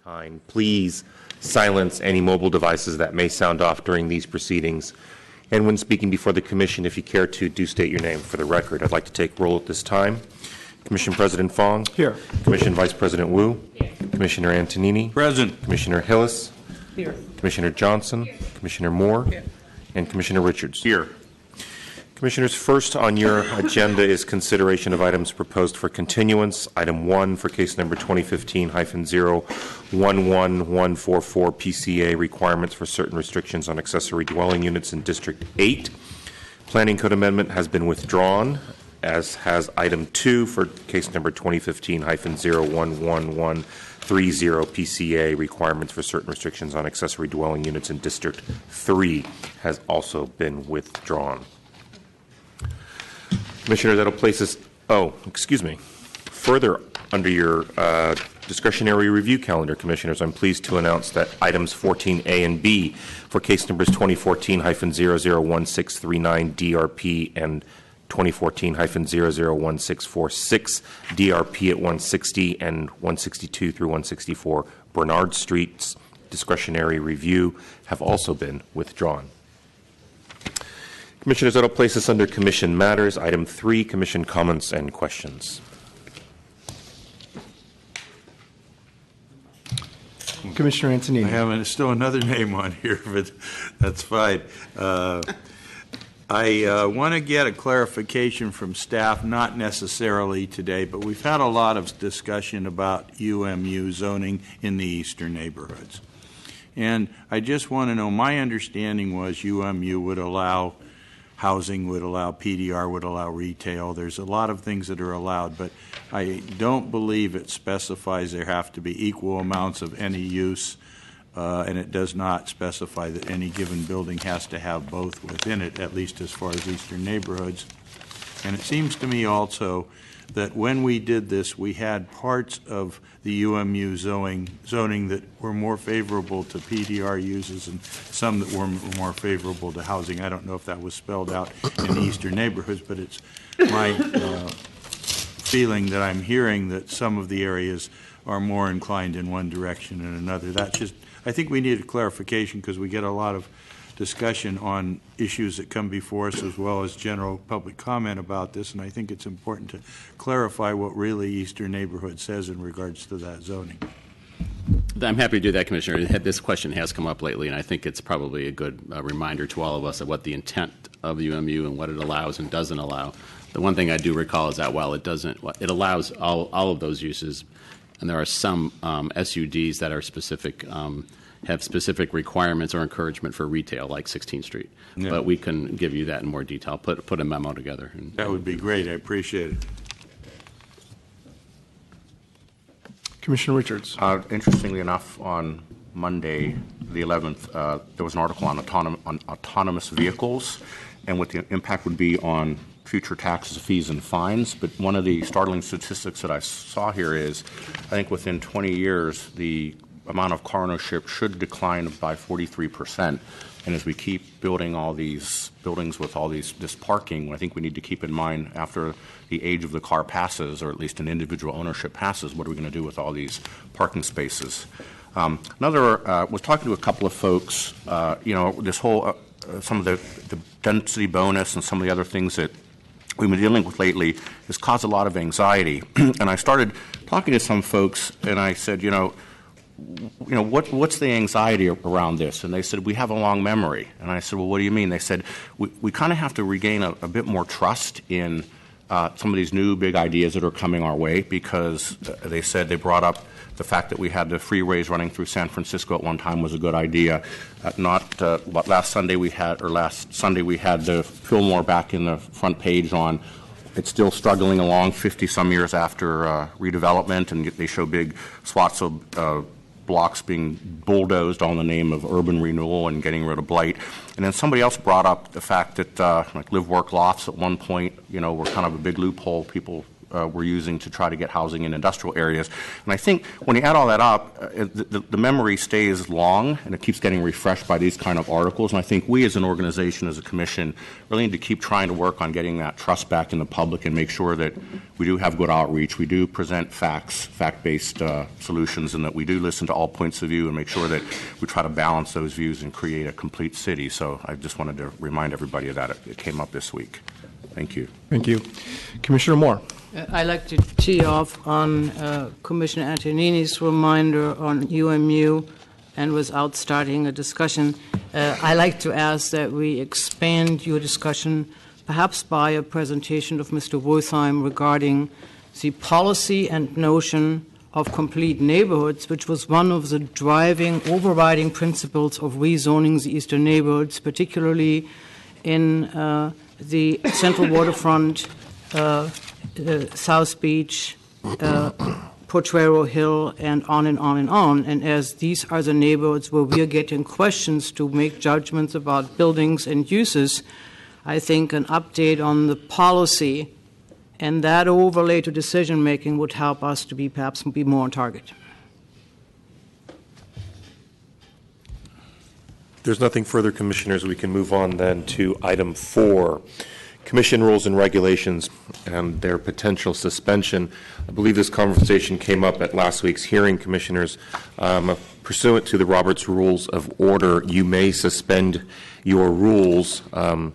Kind, please silence any mobile devices that may sound off during these proceedings. And when speaking before the Commission, if you care to, do state your name for the record. I'd like to take roll at this time. Commission President Fong. Here. Commission Vice President Wu. Here. Commissioner Antonini. Present. Commissioner Hillis. Here. Commissioner Johnson. Here. Commissioner Moore. Here. And Commissioner Richards. Here. Commissioners, first on your agenda is consideration of items proposed for continuance. Item 1 for case number 2015-011-144 PCA requirements for certain restrictions on accessory dwelling units in District 8. Planning Code Amendment has been withdrawn, as has item 2 for case number 2015-011-130 PCA requirements for certain restrictions on accessory dwelling units in District 3 has also been withdrawn. Commissioner, that'll place us, further under your discretionary review calendar, Commissioners, I'm pleased to announce that items 14A and B for case numbers 2014-001639 DRP and 2014-001646 DRP at 160 and 162 through 164 Bernard Street's discretionary review have also been withdrawn. Commissioners, that will place us under Commission Matters. Item 3, Commission Comments and Questions. Commissioner Antonini. I have still another name on here, but that's fine. I want to get a clarification from staff, not necessarily today, but we've had a lot of discussion about UMU zoning in the eastern neighborhoods. And I just want to know, my understanding was UMU would allow housing, would allow PDR, would allow retail. There's a lot of things that are allowed, but I don't believe it specifies there have to be equal amounts of any use, and it does not specify that any given building has to have both within it, at least as far as eastern neighborhoods. And it seems to me also that when we did this, we had parts of the UMU zoning that were more favorable to PDR uses and some that were more favorable to housing. I don't know if that was spelled out in the eastern neighborhoods, but it's my feeling that I'm hearing that some of the areas are more inclined in one direction than another. That's just, I think we need a clarification because we get a lot of discussion on issues that come before us as well as general public comment about this, and I think it's important to clarify what really Eastern Neighborhood says in regards to that zoning. I'm happy to do that, Commissioner. This question has come up lately, and I think it's probably a good reminder to all of us of what the intent of UMU and what it allows and doesn't allow. The one thing I do recall is that while it doesn't, it allows all of those uses, and there are some SUDs that are specific, have specific requirements or encouragement for retail, like 16th Street. Yeah. But we can give you that in more detail. Put a memo together. That would be great. I appreciate it. Commissioner Richards. Interestingly enough, on Monday, the 11th, there was an article on autonomous vehicles and what the impact would be on future taxes, fees, and fines. But one of the startling statistics that I saw here is, I think within 20 years, the amount of car ownership should decline by 43%. And as we keep building all these buildings with all this parking, I think we need to keep in mind after the age of the car passes, or at least an individual ownership passes, what are we going to do with all these parking spaces? Was talking to a couple of folks, this whole, some of the density bonus and some of the other things that we've been dealing with lately has caused a lot of anxiety. And I started talking to some folks, and I said, what's the anxiety around this? And they said, we have a long memory. And I said, well, what do you mean? They said, we kind of have to regain a bit more trust in some of these new big ideas that are coming our way, because they said they brought up the fact that we had the freeways running through San Francisco at one time was a good idea. Last Sunday we had the Fillmore back in the front page on. It's still struggling along 50-some years after redevelopment, and they show big swaths of blocks being bulldozed all in the name of urban renewal and getting rid of blight. And then somebody else brought up the fact that like live-work lofts at one point, were kind of a big loophole. People we're using to try to get housing in industrial areas. And I think when you add all that up, the memory stays long, and it keeps getting refreshed by these kind of articles. And I think we as an organization, as a commission, really need to keep trying to work on getting that trust back in the public and make sure that we do have good outreach, we do present facts, fact-based solutions, and that we do listen to all points of view and make sure that we try to balance those views and create a complete city. So I just wanted to remind everybody of that. It came up this week. Thank you. Thank you. Commissioner Moore. I'd like to tee off on Commissioner Antonini's reminder on UMU, and without starting a discussion, I'd like to ask that we expand your discussion perhaps by a presentation of Mr. Wertheim regarding the policy and notion of complete neighborhoods, which was one of the driving, overriding principles of rezoning the eastern neighborhoods, particularly in the Central Waterfront, South Beach, Potrero Hill, and on and on and on. And as these are the neighborhoods where we are getting questions to make judgments about buildings and uses, I think an update on the policy and that overlay to decision-making would help us to perhaps be more on target. If there's nothing further, Commissioners, we can move on then to item 4, Commission rules and regulations and their potential suspension. I believe this conversation came up at last week's hearing, Commissioners. Pursuant to the Roberts Rules of Order, you may suspend your rules on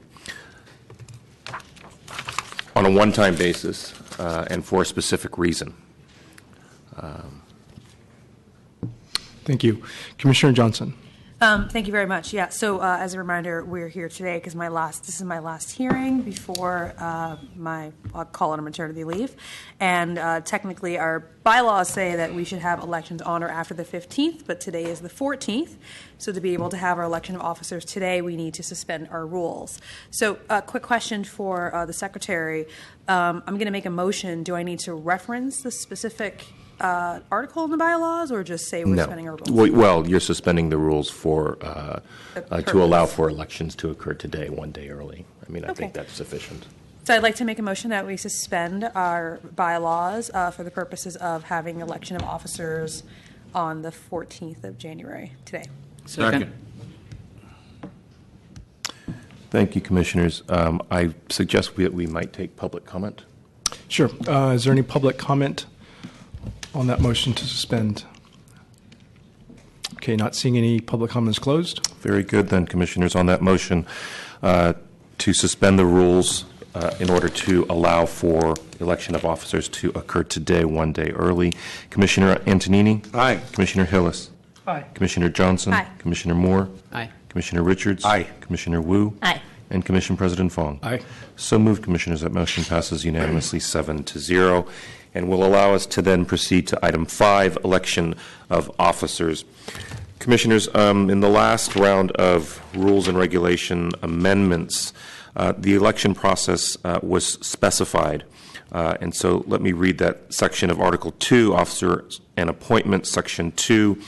a one-time basis and for a specific reason. Thank you. Commissioner Johnson. Thank you very much. Yeah, so as a reminder, we're here today because this is my last hearing before I'll call it a maternity leave. And technically our bylaws say that we should have elections on or after the 15th, but today is the 14th. So to be able to have our election of officers today, we need to suspend our rules. So a quick question for the Secretary. I'm going to make a motion. Do I need to reference the specific article in the bylaws, or just say we're suspending our rules? Well, you're suspending the rules for to allow for elections to occur today, one day early. I mean, I think that's sufficient. So I'd like to make a motion that we suspend our bylaws for the purposes of having election of officers on the 14th of January today. Second. Thank you, Commissioners. I suggest we might take public comment. Sure. Is there any public comment on that motion to suspend? Okay, not seeing any public comments closed. Very good, then, Commissioners. On that motion to suspend the rules in order to allow for election of officers to occur today, one day early, Commissioner Antonini? Aye. Commissioner Hillis? Aye. Commissioner Johnson? Aye. Commissioner Moore? Aye. Commissioner Richards? Aye. Commissioner Wu? Aye. And Commission President Fong? Aye. So moved, Commissioners. That motion passes unanimously 7-0, and will allow us to then proceed to item 5, election of officers. Commissioners, in the last round of rules and regulation amendments, the election process was specified. And so let me read that section of Article 2, Officers and Appointments, Section 2,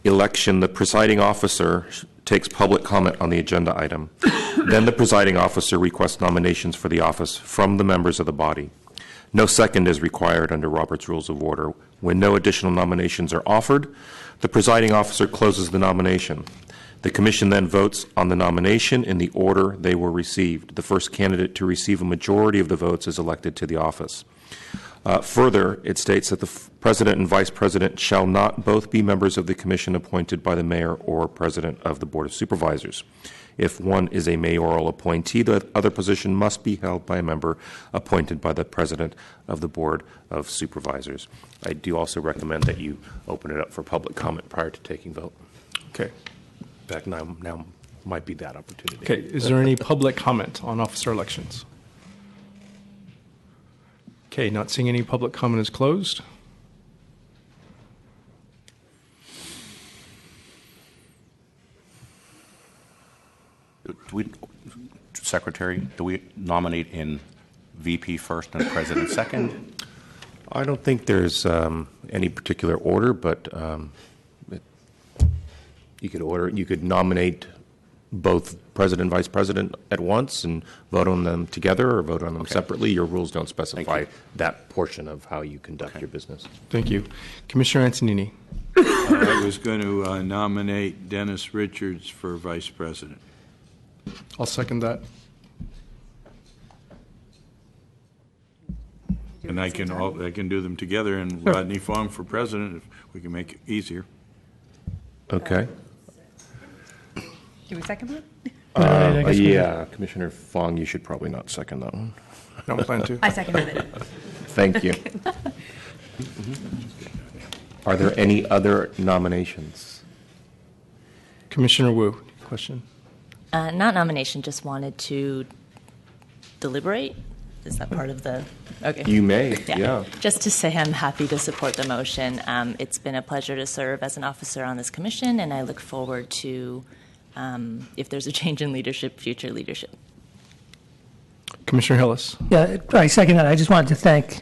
Election. The presiding officer takes public comment on the agenda item. Then the presiding officer requests nominations for the office from the members of the body. No second is required under Robert's Rules of Order. When no additional nominations are offered, the presiding officer closes the nomination. The Commission then votes on the nomination in the order they were received. The first candidate to receive a majority of the votes is elected to the office. Further, it states that the President and Vice President shall not both be members of the Commission appointed by the Mayor or President of the Board of Supervisors. If one is a mayoral appointee, the other position must be held by a member appointed by the President of the Board of Supervisors. I do also recommend that you open it up for public comment prior to taking vote. Okay. In fact, now might be that opportunity. Okay. Is there any public comment on officer elections? Okay. Not seeing any public comment is closed. Secretary, do we nominate in VP first and President second? I don't think there's any particular order, but you could nominate both president and vice president at once and vote on them together or vote on them separately. Your rules don't specify that portion of how you conduct your business. Thank you. Commissioner Antonini. I was going to nominate Dennis Richards for vice president. I'll second that. And I can do them together, and Rodney Fong for president, if we can make it easier. Okay. Do we second that? I guess we- Yeah, Commissioner Fong, you should probably not second that one. Don't plan to. I seconded it. Thank you. Are there any other nominations? Commissioner Wu, question. Not nomination, just wanted to deliberate. Is that part of the? Okay. You may, yeah. Just to say I'm happy to support the motion. It's been a pleasure to serve as an officer on this commission, and I look forward to, if there's a change in leadership, future leadership. Commissioner Hillis. Yeah, I second that. I just wanted to thank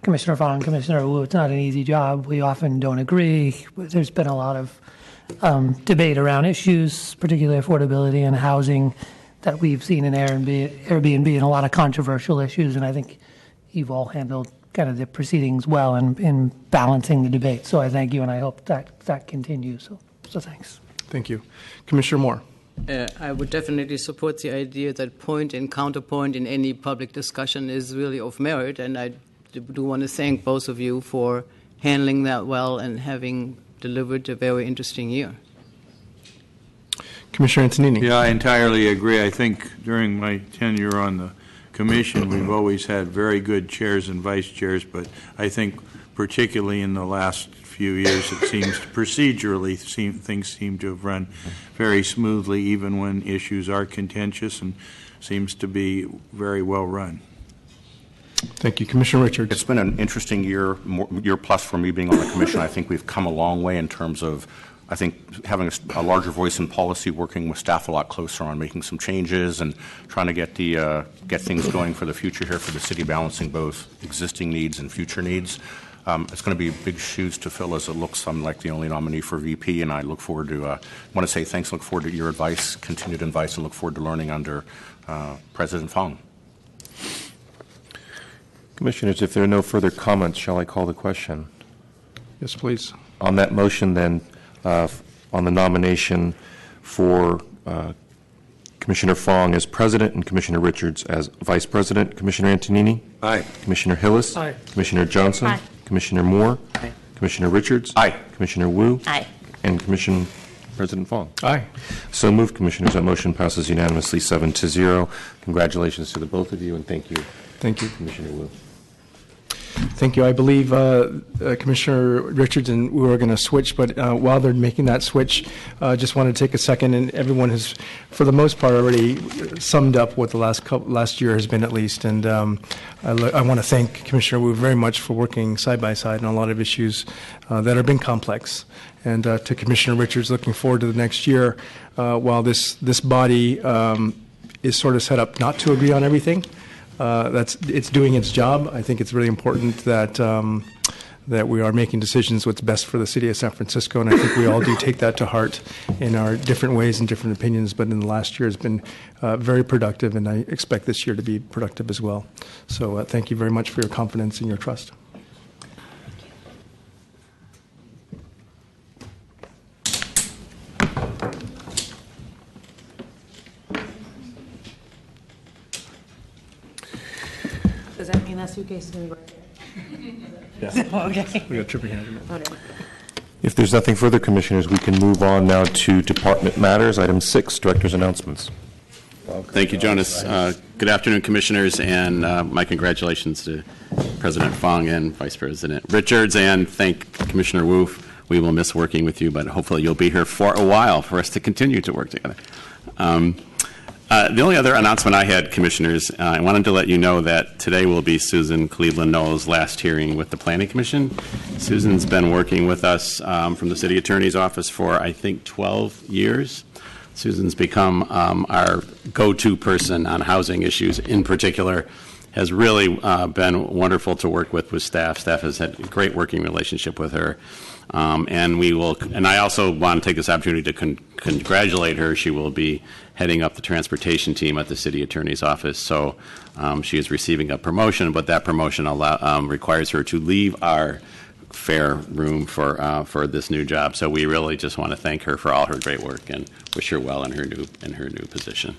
Commissioner Fong, Commissioner Wu. It's not an easy job. We often don't agree. There's been a lot of debate around issues, particularly affordability and housing, that we've seen in Airbnb and a lot of controversial issues. And I think you've all handled kind of the proceedings well in balancing the debate. So I thank you, and I hope that continues. So thanks. Thank you. Commissioner Moore. I would definitely support the idea that point and counterpoint in any public discussion is really of merit, and I do want to thank both of you for handling that well and having delivered a very interesting year. Commissioner Antonini. Yeah, I entirely agree. I think during my tenure on the commission, we've always had very good chairs and vice chairs, but I think particularly in the last few years, it seems procedurally things seem to have run very smoothly, even when issues are contentious, and seems to be very well run. Thank you. Commissioner Richards. It's been an interesting year plus for me being on the commission. I think we've come a long way in terms of, I think, having a larger voice in policy, working with staff a lot closer on making some changes and trying to get things going for the future here for the city, balancing both existing needs and future needs. It's going to be big shoes to fill, as it looks I'm like the only nominee for VP, and I look forward to, want to say thanks, look forward to your advice, continued advice, and look forward to learning under President Fong. Commissioners, if there are no further comments, shall I call the question? Yes, please. On that motion, then, on the nomination for Commissioner Fong as president and Commissioner Richards as vice president, Commissioner Antonini? Aye. Commissioner Hillis? Aye. Commissioner Johnson? Aye. Commissioner Moore? Aye. Commissioner Richards? Aye. Commissioner Wu? Aye. And Commissioner President Fong? Aye. So moved, Commissioners. That motion passes unanimously 7-0. Congratulations to the both of you, and thank you, Thank you. Commissioner Wu. Thank you. I believe Commissioner Richards and we were going to switch, but while they're making that switch, I just want to take a second, and everyone has, for the most part, already summed up what the last year has been, at least. And I want to thank Commissioner Wu very much for working side by side on a lot of issues that have been complex. And to Commissioner Richards, looking forward to the next year, while this body is sort of set up not to agree on everything. It's doing its job. I think it's really important that that we are making decisions what's best for the city of San Francisco, and I think we all do take that to heart in our different ways and different opinions. But in the last year has been very productive, and I expect this year to be productive as well. So thank you very much for your confidence and your trust. Does that mean that suitcase is going to be right there? Okay. We got tripping hazard. Okay. If there's nothing further, Commissioners, we can move on now to department matters. Item 6, Director's announcements. Thank you, Jonas. Good afternoon, Commissioners, and my congratulations to President Fong and Vice President Richards, and thank Commissioner Wu. We will miss working with you, but hopefully you'll be here for a while for us to continue to work together. The only other announcement I had, Commissioners, I wanted to let you know that today will be Susan Cleveland Knoll's last hearing with the Planning Commission. Susan's been working with us from the City Attorney's Office for, I think, 12 years. Susan's become our go-to person on housing issues in particular, has really been wonderful to work with staff. Staff has had a great working relationship with her. And we will. And I also want to take this opportunity to congratulate her. She will be heading up the transportation team at the city attorney's office. So she is receiving a promotion, but that promotion requires her to leave our fair room for this new job. So we really just want to thank her for all her great work and wish her well in her new position.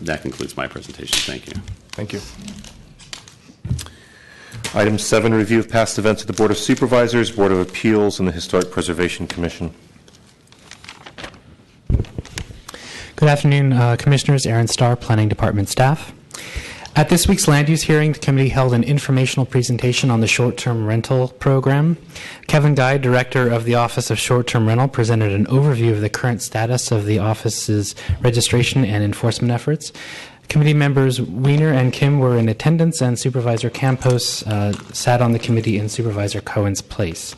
That concludes my presentation. Thank you. Thank you. Item 7, review of past events of the Board of Supervisors, Board of Appeals, and the Historic Preservation Commission. Good afternoon, Commissioners. Aaron Starr, Planning Department staff. At this week's land use hearing, the committee held an informational presentation on the short-term rental program. Kevin Guy, Director of the Office of Short-Term Rental, presented an overview of the current status of the office's registration and enforcement efforts. Committee members Wiener and Kim were in attendance, and Supervisor Campos sat on the committee in Supervisor Cohen's place.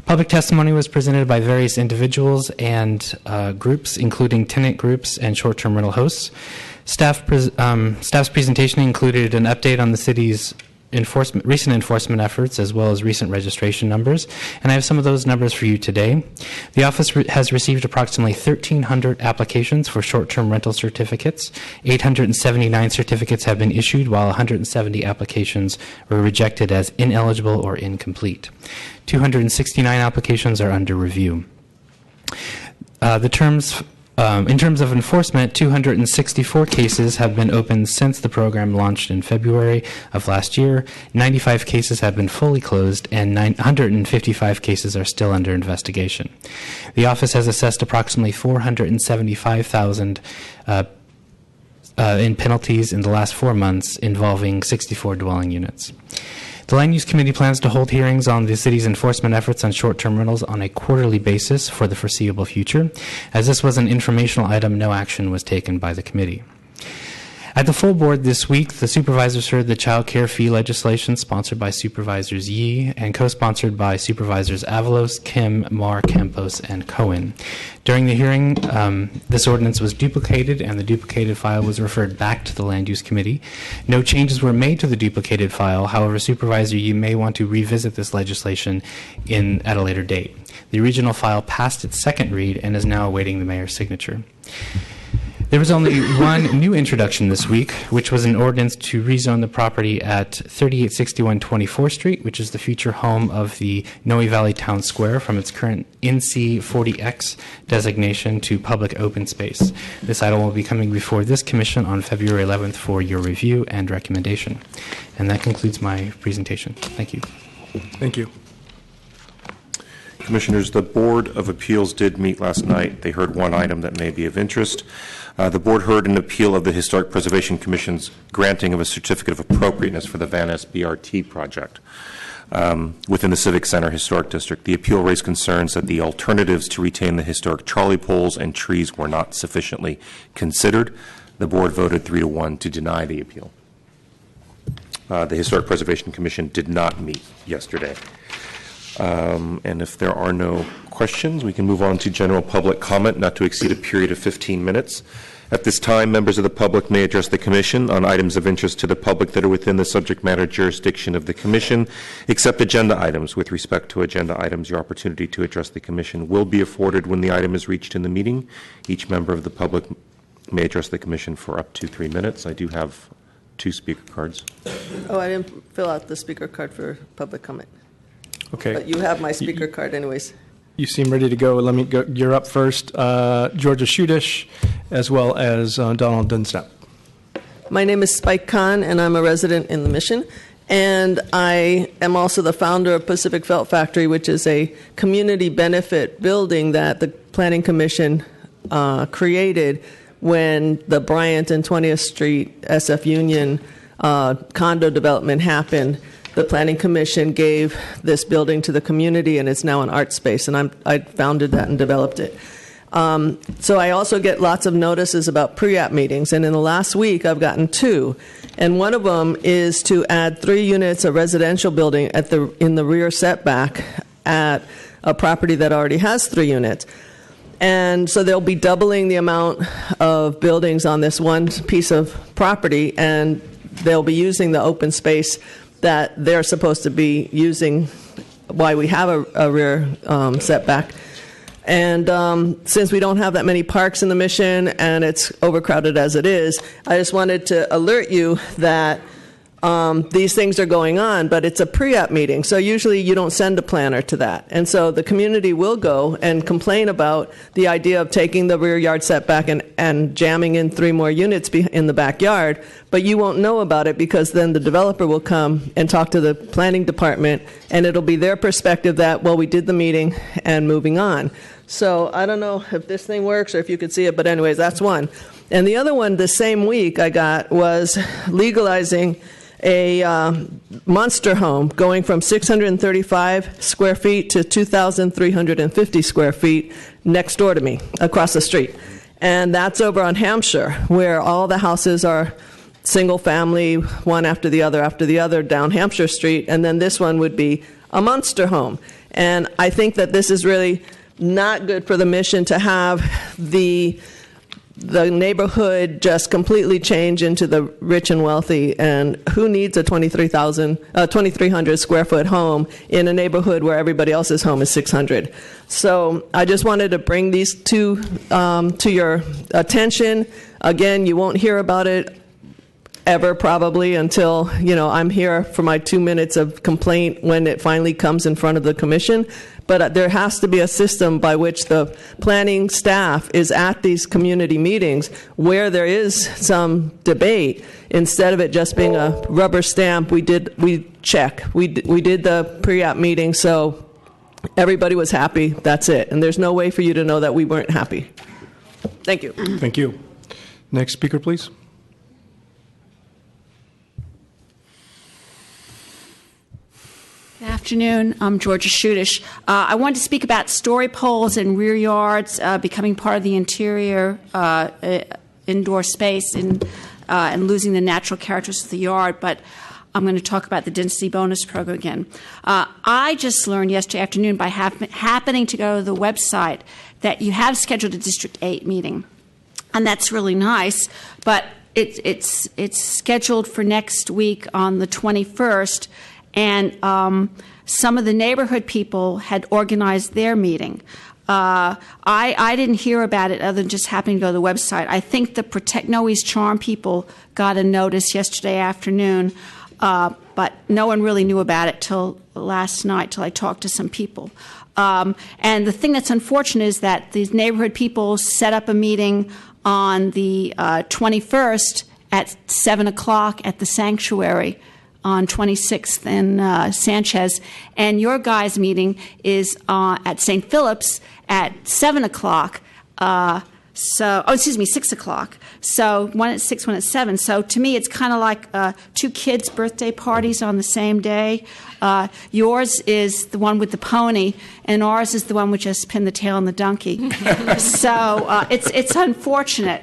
Public testimony was presented by various individuals and groups, including tenant groups and short-term rental hosts. Staff's presentation included an update on the city's recent enforcement efforts as well as recent registration numbers, and I have some of those numbers for you today. The office has received approximately 1,300 applications for short-term rental certificates. 879 certificates have been issued, while 170 applications were rejected as ineligible or incomplete. 269 applications are under review. In terms of enforcement, 264 cases have been opened since the program launched in February of last year. 95 cases have been fully closed, and 155 cases are still under investigation. The office has assessed approximately $475,000 in penalties in the last 4 months, involving 64 dwelling units. The Land Use Committee plans to hold hearings on the city's enforcement efforts on short-term rentals on a quarterly basis for the foreseeable future. As this was an informational item, no action was taken by the committee. At the full board this week, the supervisors heard the child care fee legislation sponsored by Supervisors Yee and co-sponsored by Supervisors Avalos, Kim, Marr, Campos, and Cohen. During the hearing, this ordinance was duplicated, and the duplicated file was referred back to the Land Use Committee. No changes were made to the duplicated file. However, Supervisor Yee may want to revisit this legislation at a later date. The original file passed its second read and is now awaiting the mayor's signature. There was only one new introduction this week, which was an ordinance to rezone the property at 3861 24th Street, which is the future home of the Noe Valley Town Square, from its current NC 40X designation to public open space. This item will be coming before this commission on February 11th for your review and recommendation. And that concludes my presentation. Thank you. Thank you. Commissioners, the Board of Appeals did meet last night. They heard one item that may be of interest. The board heard an appeal of the Historic Preservation Commission's granting of a certificate of appropriateness for the Van Ness BRT project within the Civic Center Historic District. The appeal raised concerns that the alternatives to retain the historic trolley poles and trees were not sufficiently considered. The board voted 3-1 to deny the appeal. The Historic Preservation Commission did not meet yesterday. And if there are no questions, we can move on to general public comment, not to exceed a period of 15 minutes. At this time, members of the public may address the Commission on items of interest to the public that are within the subject matter jurisdiction of the Commission, except agenda items. With respect to agenda items, your opportunity to address the Commission will be afforded when the item is reached in the meeting. Each member of the public may address the Commission for up to 3 minutes. I do have 2 speaker cards. Oh, I didn't fill out the speaker card for public comment. Okay. But you have my speaker card anyways. You seem ready to go. Let me go. You're up first. Georgia Shudish, as well as Donald Dunstep. My name is Spike Khan, and I'm a resident in the Mission. And I am also the founder of Pacific Felt Factory, which is a community benefit building that the Planning Commission created when the Bryant and 20th Street SF Union condo development happened. The Planning Commission gave this building to the community, and it's now an art space, and I founded that and developed it. So I also get lots of notices about pre-app meetings, and in the last week I've gotten 2. And one of them is to add 3 units of residential building in the rear setback at a property that already has 3 units. And so they'll be doubling the amount of buildings on this one piece of property, and they'll be using the open space that they're supposed to be using why we have a rear setback. And since we don't have that many parks in the Mission and it's overcrowded as it is, I just wanted to alert you that these things are going on, but it's a pre-app meeting, so usually you don't send a planner to that. And so the community will go and complain about the idea of taking the rear yard setback and jamming in 3 more units in the backyard, but you won't know about it because then the developer will come and talk to the planning department, and it'll be their perspective that, well, we did the meeting and moving on. So I don't know if this thing works or if you could see it, but anyways, that's one. And the other one the same week I got was legalizing a monster home going from 635 square feet to 2,350 square feet next door to me, across the street. And that's over on Hampshire, where all the houses are single family, one after the other down Hampshire Street. And then this one would be a monster home. And I think that this is really not good for the Mission to have the neighborhood just completely change into the rich and wealthy, and who needs a 2,300 square foot home in a neighborhood where everybody else's home is 600? So I just wanted to bring these two to your attention. Again, you won't hear about it ever probably until, I'm here for my 2 minutes of complaint when it finally comes in front of the commission. But there has to be a system by which the planning staff is at these community meetings where there is some debate, instead of it just being a rubber stamp. We did the pre-app meeting, so everybody was happy. That's it. And there's no way for you to know that we weren't happy. Thank you. Thank you. Next speaker, please. Good afternoon. I'm Georgia Shudish. I wanted to speak about story poles and rear yards becoming part of the interior indoor space and losing the natural characteristics of the yard, but I'm going to talk about the density bonus program again. I just learned yesterday afternoon by happening to go to the website that you have scheduled a District 8 meeting, and that's really nice, but it's scheduled for next week on the 21st, and some of the neighborhood people had organized their meeting. I didn't hear about it other than just happening to go to the website. I think the Protect Noe's Charm people got a notice yesterday afternoon, but no one really knew about it till last night, till I talked to some people. And the thing that's unfortunate is that these neighborhood people set up a meeting on the 21st at 7 o'clock at the sanctuary on 26th and Sanchez, and your guys' meeting is at St. Philip's at 7 o'clock. 6 o'clock. So one at 6, one at 7. So to me, it's kind of like 2 kids' birthday parties on the same day. Yours is the one with the pony, and ours is the one with just pin the tail on the donkey. So it's unfortunate.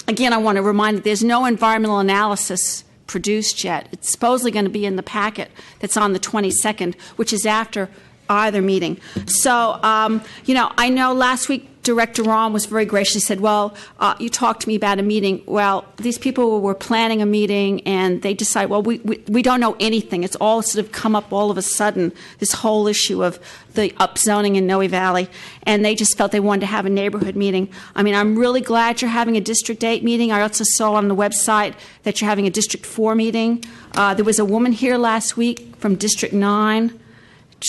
Again, I want to remind that there's no environmental analysis produced yet. It's supposedly going to be in the packet that's on the 22nd, which is after either meeting. So, I know last week Director Rahm was very gracious. He said, well, you talked to me about a meeting. Well, these people were planning a meeting, and they decided, well, we don't know anything. It's all sort of come up all of a sudden, this whole issue of the upzoning in Noe Valley, and they just felt they wanted to have a neighborhood meeting. I mean, I'm really glad you're having a District 8 meeting. I also saw on the website that you're having a District 4 meeting. There was a woman here last week from District 9,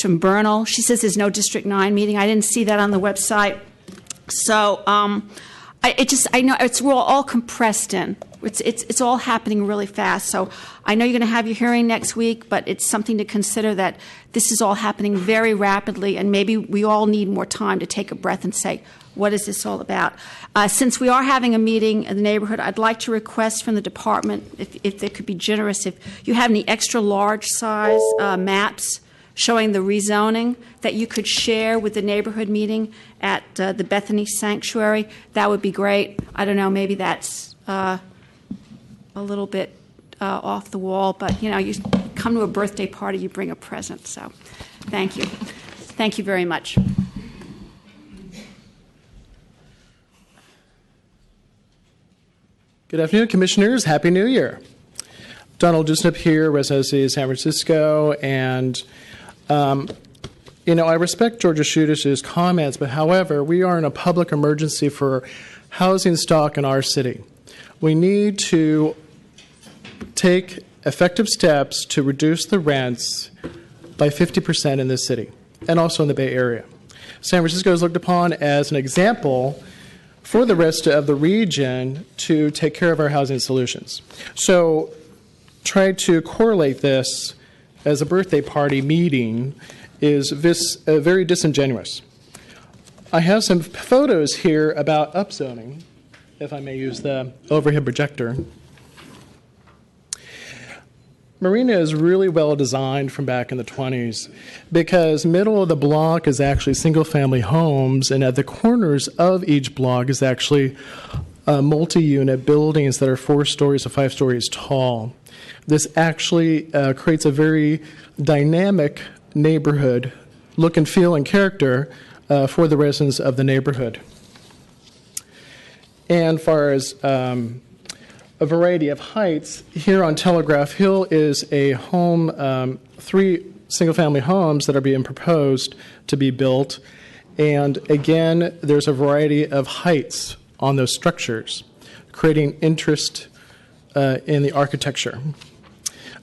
from Bernal. She says there's no District 9 meeting. I didn't see that on the website. So I know we're all compressed in. It's all happening really fast. So I know you're going to have your hearing next week, but it's something to consider that this is all happening very rapidly, and maybe we all need more time to take a breath and say, what is this all about? Since we are having a meeting in the neighborhood, I'd like to request from the department, if they could be generous, if you have any extra large size maps showing the rezoning that you could share with the neighborhood meeting at the Bethany Sanctuary, that would be great. I don't know, maybe that's a little bit off the wall, but you come to a birthday party, you bring a present. So thank you. Thank you very much. Good afternoon, Commissioners. Happy New Year. Donald Disnip here, resident of the city of San Francisco, and I respect Georgia Schutish's comments, but however, we are in a public emergency for housing stock in our city. We need to take effective steps to reduce the rents by 50% in this city, and also in the Bay Area. San Francisco is looked upon as an example for the rest of the region to take care of our housing solutions. So try to correlate this as a birthday party meeting is very disingenuous. I have some photos here about upzoning, if I may use the overhead projector. Marina is really well designed from back in the 20s because middle of the block is actually single-family homes, and at the corners of each block is actually multi-unit buildings that are 4 stories to 5 stories tall. This actually creates a very dynamic neighborhood look and feel and character for the residents of the neighborhood. And as far as a variety of heights, here on Telegraph Hill is a home, 3 single-family homes that are being proposed to be built. And again, there's a variety of heights on those structures, creating interest in the architecture.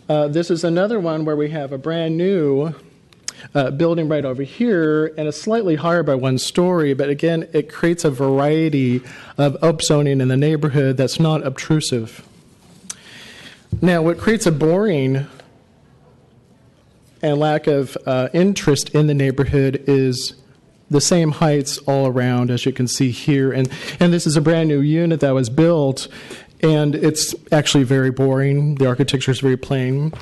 This is another one where we have a brand new building right over here, and it's slightly higher by 1 story, but again, it creates a variety of upzoning in the neighborhood that's not obtrusive. Now, what creates a boring and lack of interest in the neighborhood is the same heights all around, as you can see here. And this is a brand new unit that was built, and it's actually very boring. The architecture is very plain.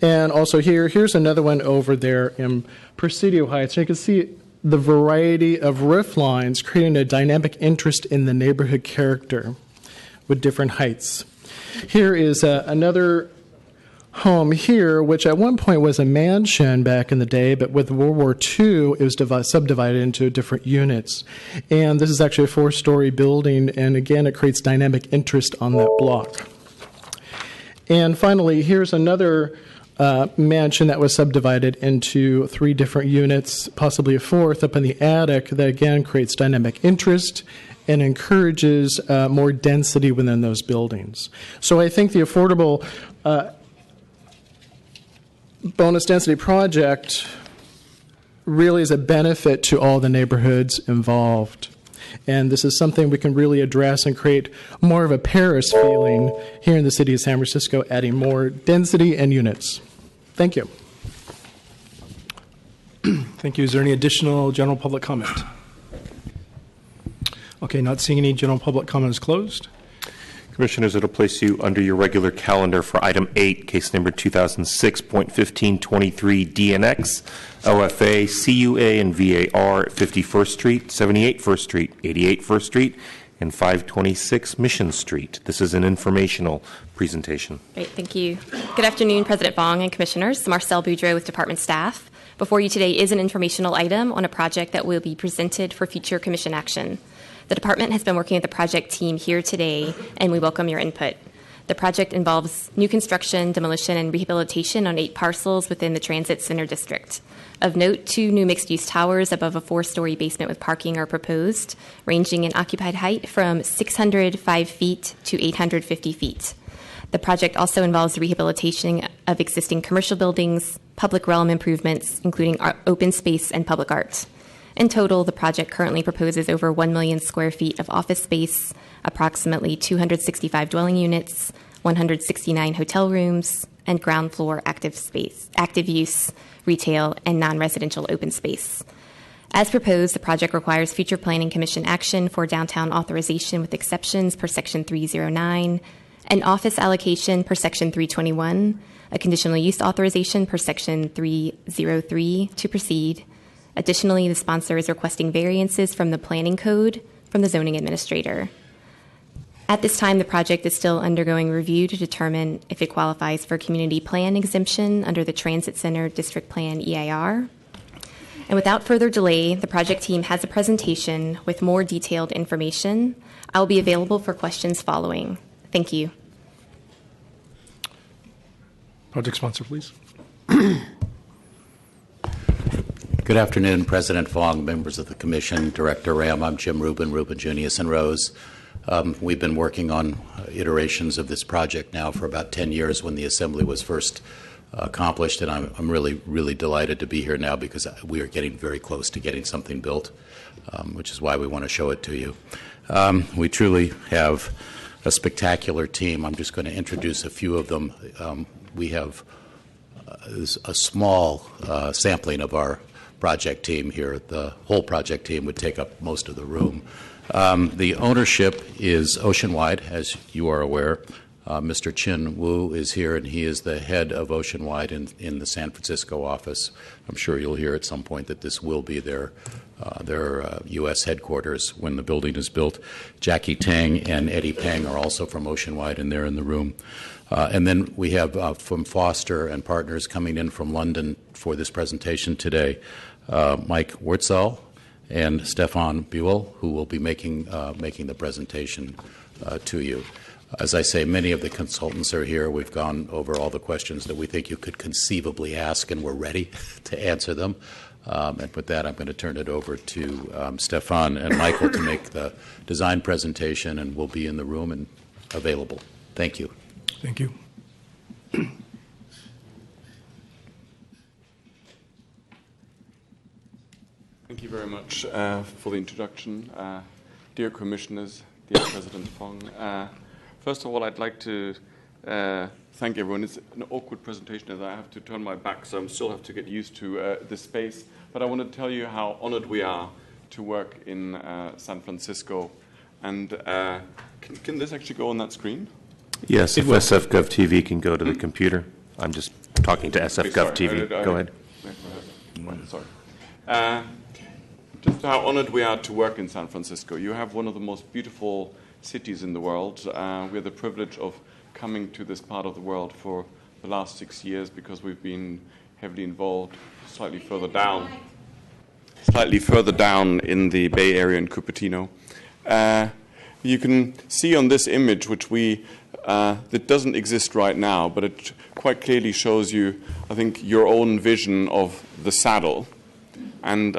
And also here's another one over there in Presidio Heights. And you can see the variety of roof lines creating a dynamic interest in the neighborhood character with different heights. Here is another home here, which at one point was a mansion back in the day, but with World War II, it was subdivided into different units. And this is actually a 4-story building, and again, it creates dynamic interest on that block. And finally, here's another mansion that was subdivided into 3 different units, possibly a 4th up in the attic, that again creates dynamic interest and encourages more density within those buildings. So I think the affordable bonus density project really is a benefit to all the neighborhoods involved. And this is something we can really address and create more of a Paris feeling here in the city of San Francisco, adding more density and units. Thank you. Thank you. Is there any additional general public comment? Okay, not seeing any general public comments closed. Commissioners, it'll place you under your regular calendar for item 8, case number 2006.1523 DNX, OFA, CUA, and VAR at 51st Street, 78 First Street, 88 First Street, and 526 Mission Street. This is an informational presentation. Great, thank you. Good afternoon, President Vong and Commissioners. Marcel Boudreau with Department staff. Before you today is an informational item on a project that will be presented for future Commission action. The Department has been working with the project team here today, and we welcome your input. The project involves new construction, demolition, and rehabilitation on 8 parcels within the Transit Center District. Of note, 2 new mixed-use towers above a 4-story basement with parking are proposed, ranging in occupied height from 605 feet to 850 feet. The project also involves the rehabilitation of existing commercial buildings, public realm improvements, including open space and public art. In total, the project currently proposes over 1 million square feet of office space, approximately 265 dwelling units, 169 hotel rooms, and ground floor active use, retail, and non-residential open space. As proposed, the project requires future Planning Commission action for downtown authorization with exceptions per Section 309, an office allocation per Section 321, a conditional use authorization per Section 303 to proceed. Additionally, the sponsor is requesting variances from the Planning Code from the Zoning Administrator. At this time, the project is still undergoing review to determine if it qualifies for community plan exemption under the Transit Center District Plan EIR. And without further delay, the project team has a presentation with more detailed information. I will be available for questions following. Thank you. Project sponsor, please. Good afternoon, President Fong, members of the Commission, Director Ram. I'm Jim Rubin, Junius and Rose. We've been working on iterations of this project now for about 10 years when the assembly was first accomplished, and I'm really, really delighted to be here now because we are getting very close to getting something built, which is why we want to show it to you. We truly have a spectacular team. I'm just going to introduce a few of them. We have a small sampling of our project team here. The whole project team would take up most of the room. The ownership is Oceanwide, as you are aware. Mr. Chin Wu is here, and he is the head of Oceanwide in the San Francisco office. I'm sure you'll hear at some point that this will be their U.S. headquarters when the building is built. Jackie Tang and Eddie Peng are also from Oceanwide, and they're in the room. And then we have from Foster and Partners coming in from London for this presentation today, Mike Wurtzel and Stefan Buell, who will be making the presentation to you. As I say, many of the consultants are here. We've gone over all the questions that we think you could conceivably ask, and we're ready to answer them. And with that, I'm going to turn it over to Stefan and Michael to make the design presentation, and we'll be in the room and available. Thank you. Thank you. Thank you very much for the introduction. Dear Commissioners, dear President Fong, first of all, I'd like to thank everyone. It's an awkward presentation as I have to turn my back, so I still have to get used to this space. But I want to tell you how honored we are to work in San Francisco. And can this actually go on that screen? Yes, if SF Gov TV can go to the computer. I'm just talking to SF Gov TV. Go ahead. Sorry. Just how honored we are to work in San Francisco. You have one of the most beautiful cities in the world. We have the privilege of coming to this part of the world for the last 6 years because we've been heavily involved slightly further down in the Bay Area in Cupertino. You can see on this image, which that doesn't exist right now, but it quite clearly shows you, I think, your own vision of the saddle. And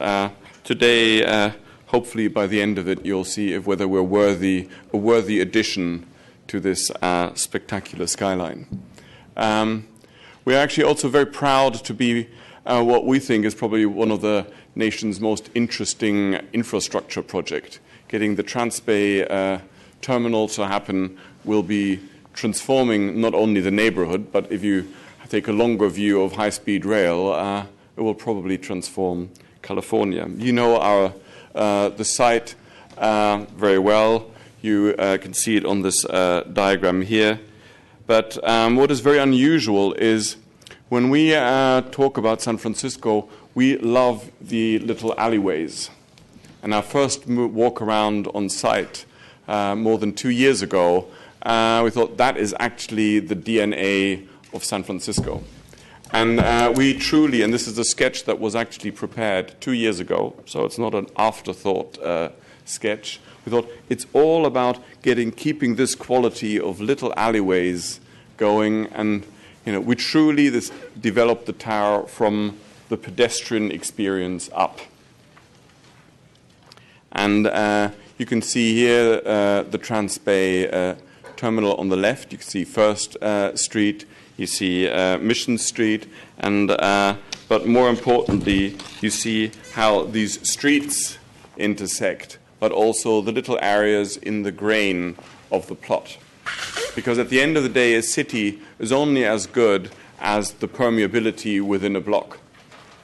today, hopefully by the end of it, you'll see whether we're a worthy addition to this spectacular skyline. We're actually also very proud to be what we think is probably one of the nation's most interesting infrastructure project. Getting the Transbay terminal to happen will be transforming not only the neighborhood, but if you take a longer view of high-speed rail, it will probably transform California. You know the site very well. You can see it on this diagram here. But what is very unusual is when we talk about San Francisco, we love the little alleyways. And our first walk around on site more than 2 years ago, we thought that is actually the DNA of San Francisco. And we truly, and this is a sketch that was actually prepared 2 years ago, so it's not an afterthought sketch. We thought it's all about keeping this quality of little alleyways going, and we truly developed the tower from the pedestrian experience up. And you can see here the Transbay terminal on the left. You can see First Street. You see Mission Street, and but more importantly, you see how these streets intersect, but also the little areas in the grain of the plot. Because at the end of the day, a city is only as good as the permeability within a block.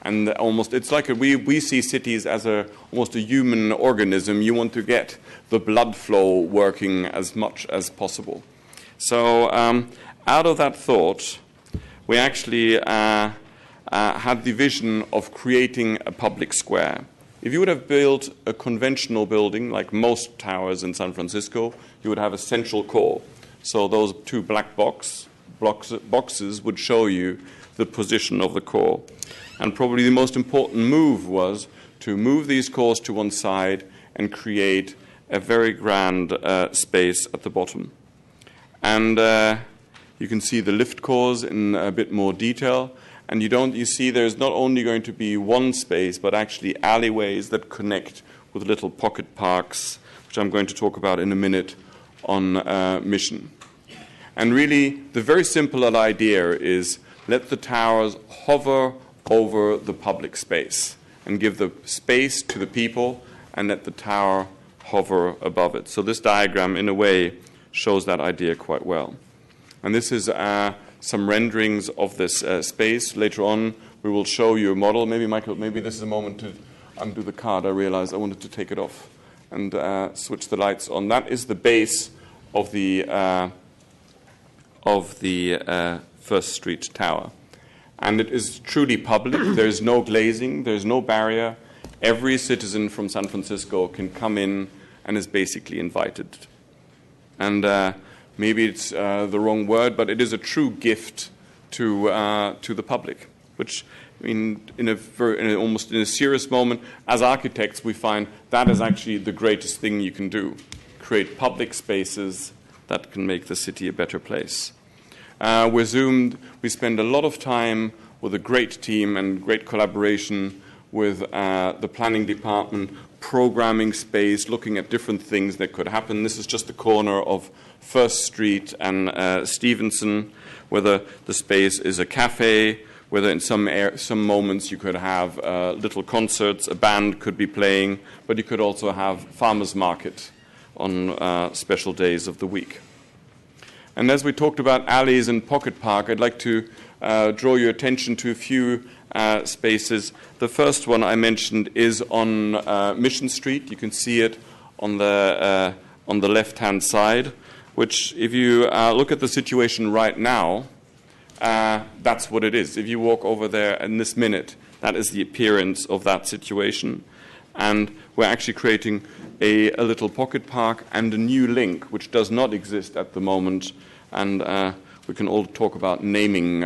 And it's like we see cities as almost a human organism. You want to get the blood flow working as much as possible. So out of that thought, we actually had the vision of creating a public square. If you would have built a conventional building, like most towers in San Francisco, you would have a central core. So those two black boxes would show you the position of the core. And probably the most important move was to move these cores to one side and create a very grand space at the bottom. And You can see the lift cores in a bit more detail. And you see there's not only going to be one space, but actually alleyways that connect with little pocket parks, which I'm going to talk about in a minute on Mission. And really, the very simple idea is let the towers hover over the public space and give the space to the people and let the tower hover above it. So this diagram, in a way, shows that idea quite well. And this is some renderings of this space. Later on, we will show you a model. Maybe, Michael, maybe this is a moment to undo the card. I realized I wanted to take it off and switch the lights on. That is the base of the First Street Tower. And it is truly public. There is no glazing. There is no barrier. Every citizen from San Francisco can come in and is basically invited. And maybe it's the wrong word, but it is a true gift to the public, which, I mean, almost in a serious moment, as architects, we find that is actually the greatest thing you can do, create public spaces that can make the city a better place. We're Zoomed. We spend a lot of time with a great team and great collaboration with the planning department, programming space, looking at different things that could happen. This is just the corner of First Street and Stevenson, whether the space is a cafe, whether in some moments you could have little concerts, a band could be playing, but you could also have farmers market on special days of the week. And as we talked about alleys and pocket park, I'd like to draw your attention to a few spaces. The first one I mentioned is on Mission Street. You can see it on the left-hand side, which if you look at the situation right now, that's what it is. If you walk over there in this minute, that is the appearance of that situation. And we're actually creating a little pocket park and a new link, which does not exist at the moment. And we can all talk about naming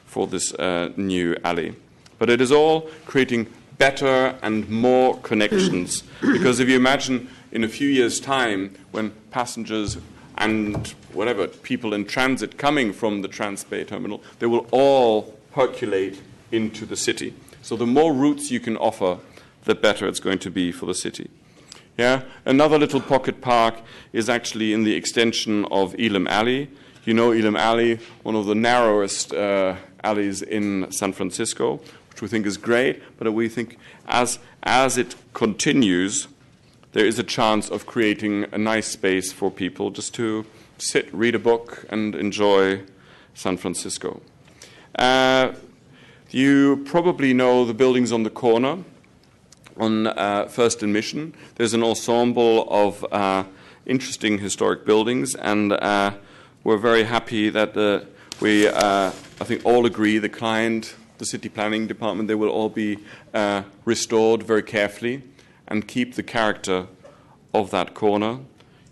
for this new alley. But it is all creating better and more connections. Because if you imagine in a few years' time, when passengers and whatever, people in transit coming from the Transbay terminal, they will all percolate into the city. So the more routes you can offer, the better it's going to be for the city. Yeah? Another little pocket park is actually in the extension of Elam Alley. You know Elam Alley, one of the narrowest alleys in San Francisco, which we think is great, but we think as it continues, there is a chance of creating a nice space for people just to sit, read a book, and enjoy San Francisco. You probably know the buildings on the corner on First and Mission. There's an ensemble of interesting historic buildings, and we're very happy that we, I think, all agree, the client, the city planning department, they will all be restored very carefully and keep the character of that corner.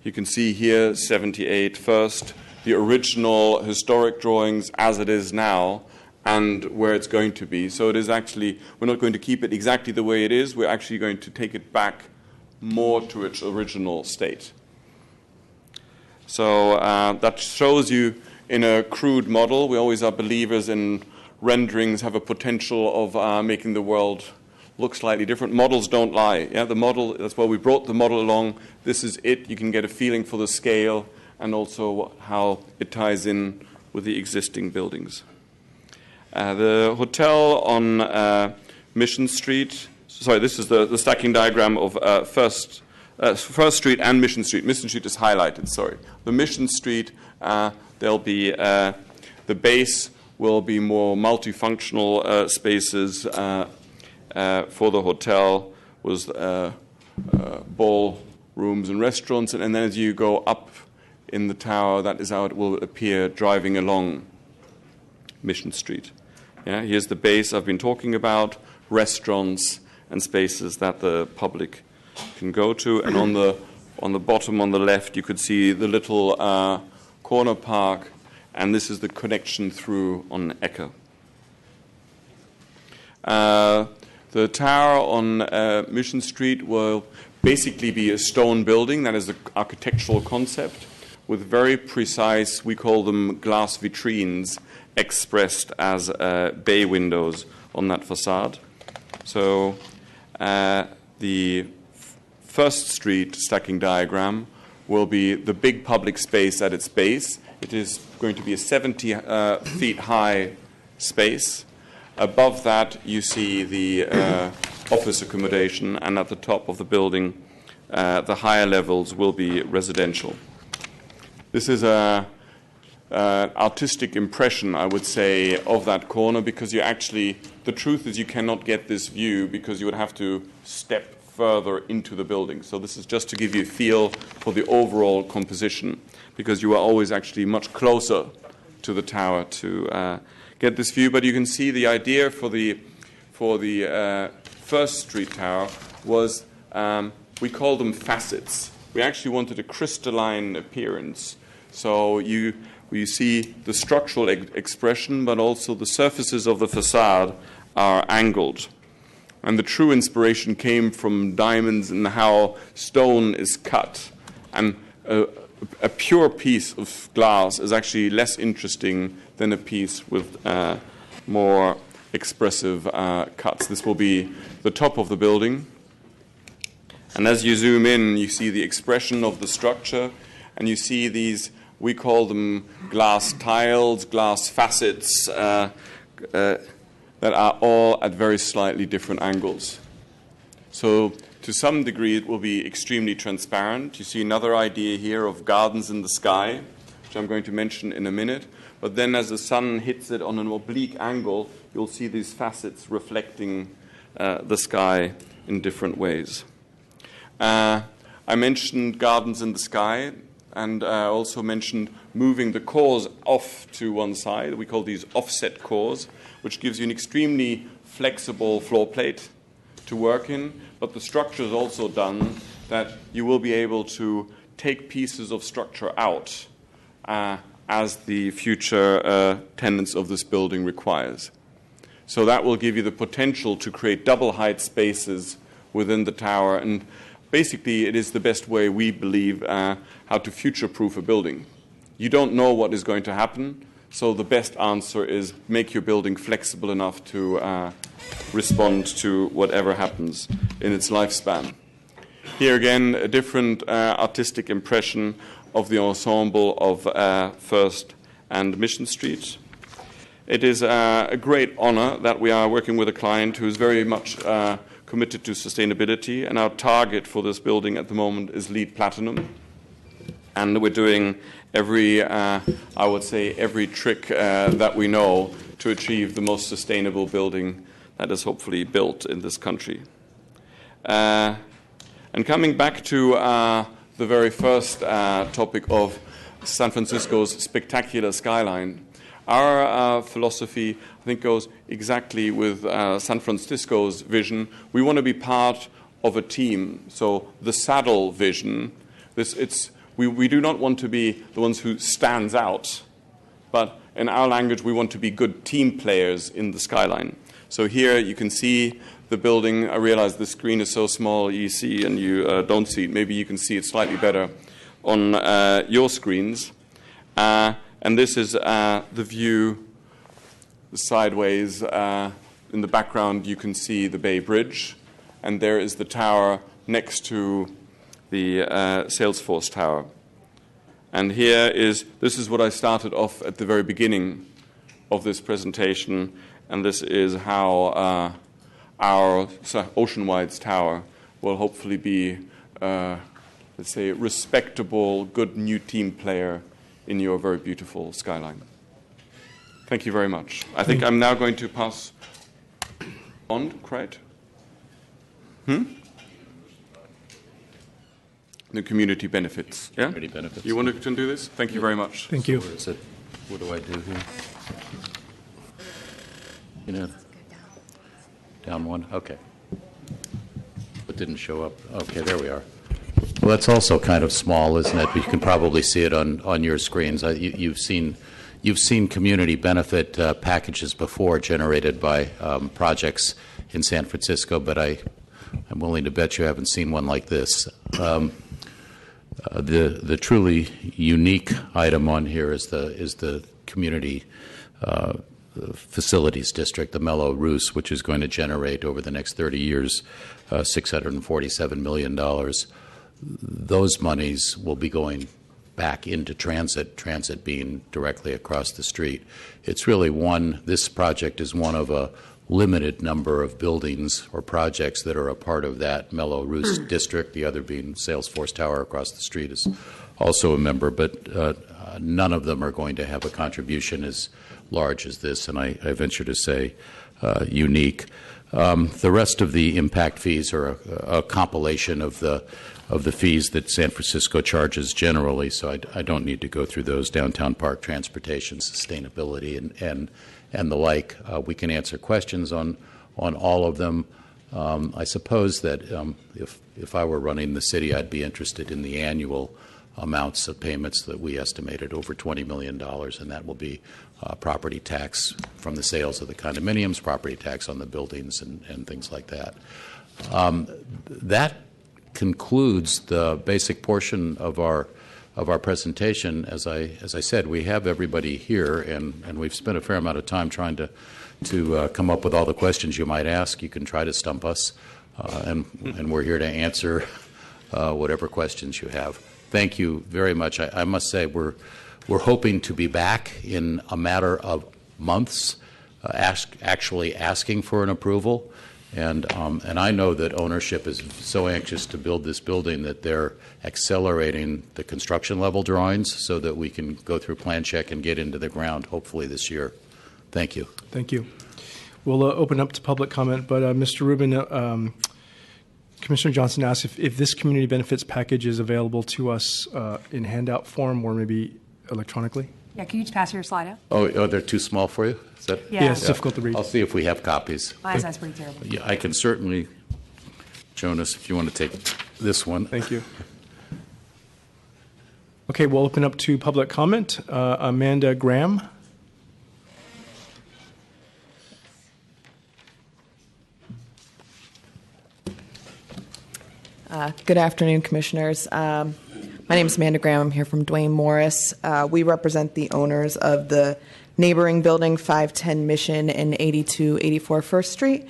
You can see here 78 First, the original historic drawings as it is now, and where it's going to be. So it is actually, we're not going to keep it exactly the way it is, we're actually going to take it back more to its original state. So that shows you in a crude model. We always are believers in renderings have a potential of making the world look slightly different. Models don't lie. Yeah, the model, that's why we brought the model along. This is it. You can get a feeling for the scale and also how it ties in with the existing buildings. The hotel on Mission Street, sorry, this is the stacking diagram of First Street and Mission Street. Mission Street is highlighted, sorry. The Mission Street, there'll be, the base will be more multifunctional spaces for the hotel, was ball rooms and restaurants, and then as you go up in the tower, that is how it will appear driving along Mission Street. Yeah, here's the base I've been talking about, restaurants and spaces that the public can go to. And on the bottom on the left, you could see the little corner park, and this is the connection through on Ecker. The tower on Mission Street will basically be a stone building. That is the architectural concept. with very precise, we call them glass vitrines, expressed as bay windows on that facade. So the First Street stacking diagram will be the big public space at its base. It is going to be a 70 feet high space. Above that, you see the office accommodation, and at the top of the building, the higher levels will be residential. This is an artistic impression, I would say, of that corner, because the truth is you cannot get this view because you would have to step further into the building. So this is just to give you a feel for the overall composition, because you are always actually much closer to the tower to get this view. But you can see the idea for the First Street Tower was, we call them facets. We actually wanted a crystalline appearance. So you see the structural expression, but also the surfaces of the facade are angled. And the true inspiration came from diamonds and how stone is cut. And a pure piece of glass is actually less interesting than a piece with more expressive cuts. This will be the top of the building. And as you zoom in, you see the expression of the structure, and you see these, we call them glass tiles, glass facets, that are all at very slightly different angles. So to some degree, it will be extremely transparent. You see another idea here of gardens in the sky, which I'm going to mention in a minute. But then as the sun hits it on an oblique angle, you'll see these facets reflecting the sky in different ways. I mentioned gardens in the sky, and I also mentioned moving the cores off to one side. We call these offset cores, which gives you an extremely flexible floor plate to work in. But the structure is also done that you will be able to take pieces of structure out as the future tenants of this building requires. So that will give you the potential to create double height spaces within the tower. And basically, it is the best way, we believe, how to future-proof a building. You don't know what is going to happen, so the best answer is make your building flexible enough to respond to whatever happens in its lifespan. Here again, a different artistic impression of the ensemble of First and Mission Street. It is a great honor that we are working with a client who is very much committed to sustainability, and our target for this building at the moment is LEED Platinum. And we're doing every trick that we know to achieve the most sustainable building that is hopefully built in this country. And coming back to the very first topic of San Francisco's spectacular skyline, our philosophy, I think, goes exactly with San Francisco's vision. We want to be part of a team. So the saddle vision, we do not want to be the ones who stands out, but in our language, we want to be good team players in the skyline. So here you can see the building. I realize the screen is so small you see and you don't see it. Maybe you can see it slightly better on your screens. And this is the view sideways. In the background, you can see the Bay Bridge, and there is the tower next to the Salesforce Tower. And this is what I started off at the very beginning of this presentation, and this is how our Oceanwide's tower will hopefully be, let's say, a respectable, good new team player in your very beautiful skyline. Thank you very much. I think I'm now going to pass on, correct? The community benefits. Yeah? Community benefits. You want to do this? Thank you very much. Thank you. Where is it? What do I do here? You know, down one? Okay. It didn't show up. Okay, there we are. Well, that's also kind of small, isn't it? But you can probably see it on your screens. You've seen community benefit packages before generated by projects in San Francisco, but I'm willing to bet you haven't seen one like this. The truly unique item on here is the community facilities district, the Mello-Roos, which is going to generate over the next 30 years $647 million. Those monies will be going back into transit being directly across the street. It's really this project is one of a limited number of buildings or projects that are a part of that Mello-Roos district, the other being Salesforce Tower across the street is also a member, but none of them are going to have a contribution as large as this, and I venture to say unique. The rest of the impact fees are a compilation of the fees that San Francisco charges generally, so I don't need to go through those: downtown park, transportation, sustainability, and the like. We can answer questions on all of them. I suppose that if I were running the city, I'd be interested in the annual amounts of payments that we estimated over $20 million, and that will be property tax from the sales of the condominiums, property tax on the buildings, and things like that. That concludes the basic portion of our presentation. As I said, we have everybody here, and we've spent a fair amount of time trying to come up with all the questions you might ask. You can try to stump us, and we're here to answer whatever questions you have. Thank you very much. I must say we're hoping to be back in a matter of months, actually asking for an approval. And I know that ownership is so anxious to build this building that they're accelerating the construction level drawings so that we can go through plan check and get into the ground hopefully this year. Thank you. Thank you. We'll open up to public comment, but Mr. Rubin, Commissioner Johnson asked if this community benefits package is available to us in handout form or maybe electronically. Yeah, can you just pass your slide out? Oh, they're too small for you? Is that? Yeah. It's difficult to read. I'll see if we have copies. My eyesight's pretty terrible. Yeah, I can certainly, Jonas, if you want to take this one. Thank you. Okay, we'll open up to public comment. Amanda Graham. Good afternoon, Commissioners. My name is Amanda Graham. I'm here from Duane Morris. We represent the owners of the neighboring building, 510 Mission and 8284 First Street.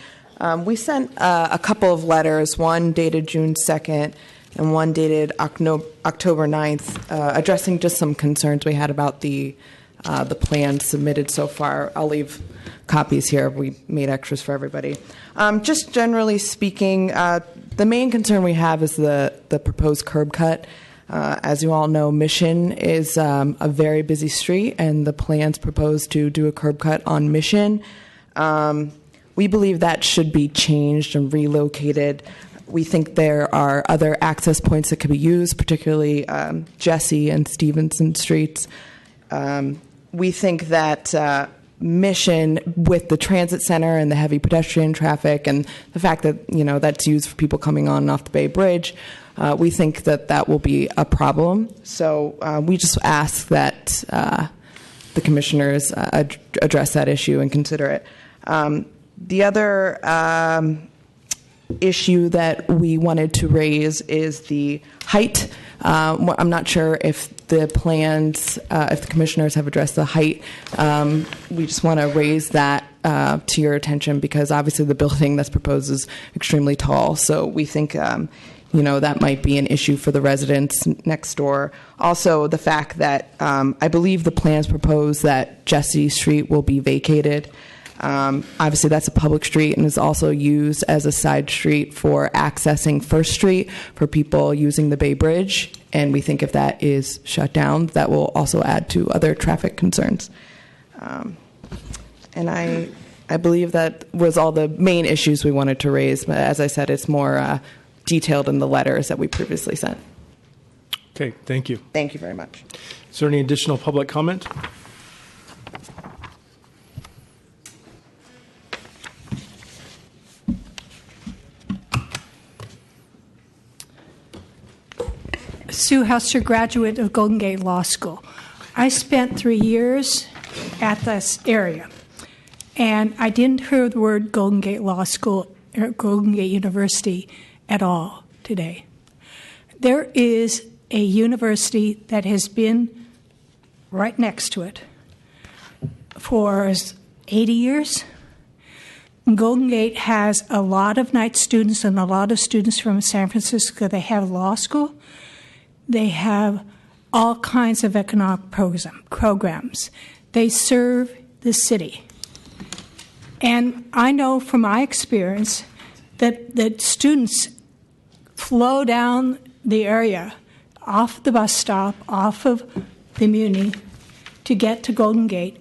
We sent a couple of letters, one dated June 2nd and one dated October 9th, addressing just some concerns we had about the plans submitted so far. I'll leave copies here. We made extras for everybody. Just generally speaking, the main concern we have is the proposed curb cut. As you all know, Mission is a very busy street, and the plans propose to do a curb cut on Mission. We believe that should be changed and relocated. We think there are other access points that could be used, particularly Jesse and Stevenson Streets. We think that Mission, with the transit center and the heavy pedestrian traffic and the fact that that's used for people coming on and off the Bay Bridge, we think that will be a problem. So we just ask that the commissioners address that issue and consider it. The other issue that we wanted to raise is the height. I'm not sure if the plans, if the commissioners have addressed the height. We just want to raise that to your attention because obviously the building that's proposed is extremely tall. So we think that might be an issue for the residents next door. Also, the fact that I believe the plans propose that Jesse Street will be vacated. Obviously, that's a public street and is also used as a side street for accessing First Street for people using the Bay Bridge. And we think if that is shut down, that will also add to other traffic concerns. And I believe that was all the main issues we wanted to raise. But as I said, it's more detailed in the letters that we previously sent. Okay, thank you. Thank you very much. Is there any additional public comment? Sue Hester, graduate of Golden Gate Law School. I spent 3 years at this area, and I didn't hear the word Golden Gate Law School or Golden Gate University at all today. There is a university that has been right next to it for 80 years. Golden Gate has a lot of night students and a lot of students from San Francisco. They have law school. They have all kinds of economic programs. They serve the city. And I know from my experience that students flow down the area, off the bus stop, off of the Muni, to get to Golden Gate,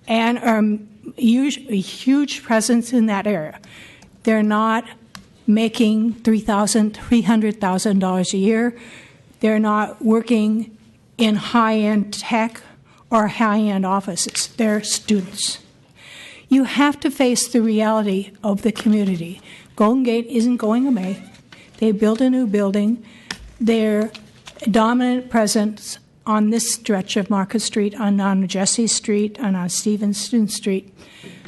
and are a huge presence in that area. They're not making $300,000 a year. They're not working in high-end tech or high-end offices. They're students. You have to face the reality of the community. Golden Gate isn't going away. They built a new building. Their dominant presence on this stretch of Market Street, on Jesse Street, and on Stevenson Street.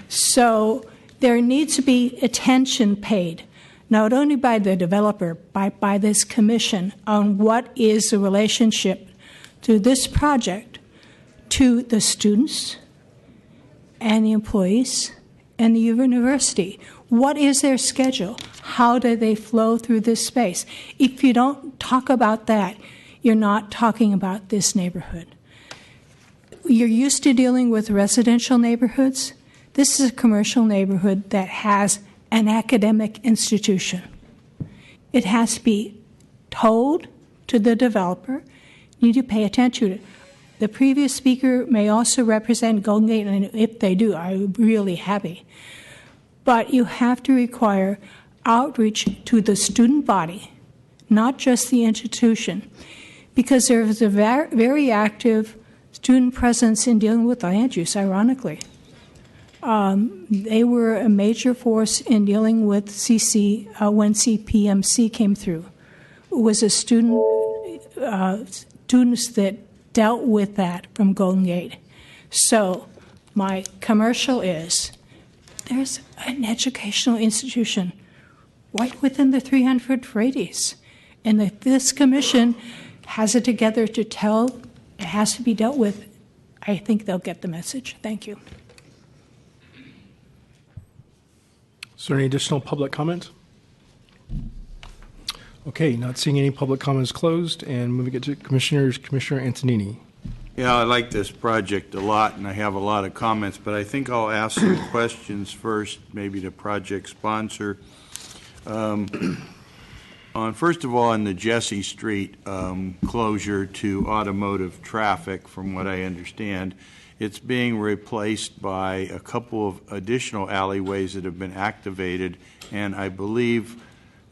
So there needs to be attention paid, not only by the developer, but by this commission on what is the relationship to this project to the students and the employees and the university. What is their schedule? How do they flow through this space? If you don't talk about that, you're not talking about this neighborhood. You're used to dealing with residential neighborhoods. This is a commercial neighborhood that has an academic institution. It has to be told to the developer, you need to pay attention to it. The previous speaker may also represent Golden Gate, and if they do, I'm really happy. But you have to require outreach to the student body, not just the institution, because there is a very active student presence in dealing with land use, ironically. They were a major force in dealing with CC when CPMC came through. It was a students that dealt with that from Golden Gate. So my commercial is there's an educational institution right within the 300 radius. And if this commission has it together to tell it has to be dealt with, I think they'll get the message. Thank you. Is there any additional public comment? Okay, not seeing any public comments closed, and moving it to Commissioner Antonini. Yeah, I like this project a lot, and I have a lot of comments, but I think I'll ask some questions first, maybe the project sponsor. First of all, on the Jesse Street closure to automotive traffic, from what I understand, it's being replaced by a couple of additional alleyways that have been activated, and I believe,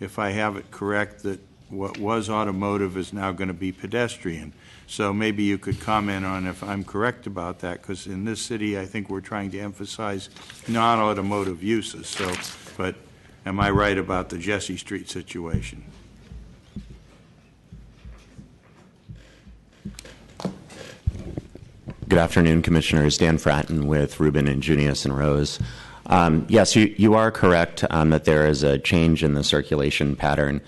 if I have it correct, that what was automotive is now going to be pedestrian. So maybe you could comment on if I'm correct about that, because in this city I think we're trying to emphasize non-automotive uses. So, but am I right about the Jesse Street situation? Good afternoon, Commissioners. Dan Fratton with Rubin and Junius and Rose. Yes, you are correct that there is a change in the circulation pattern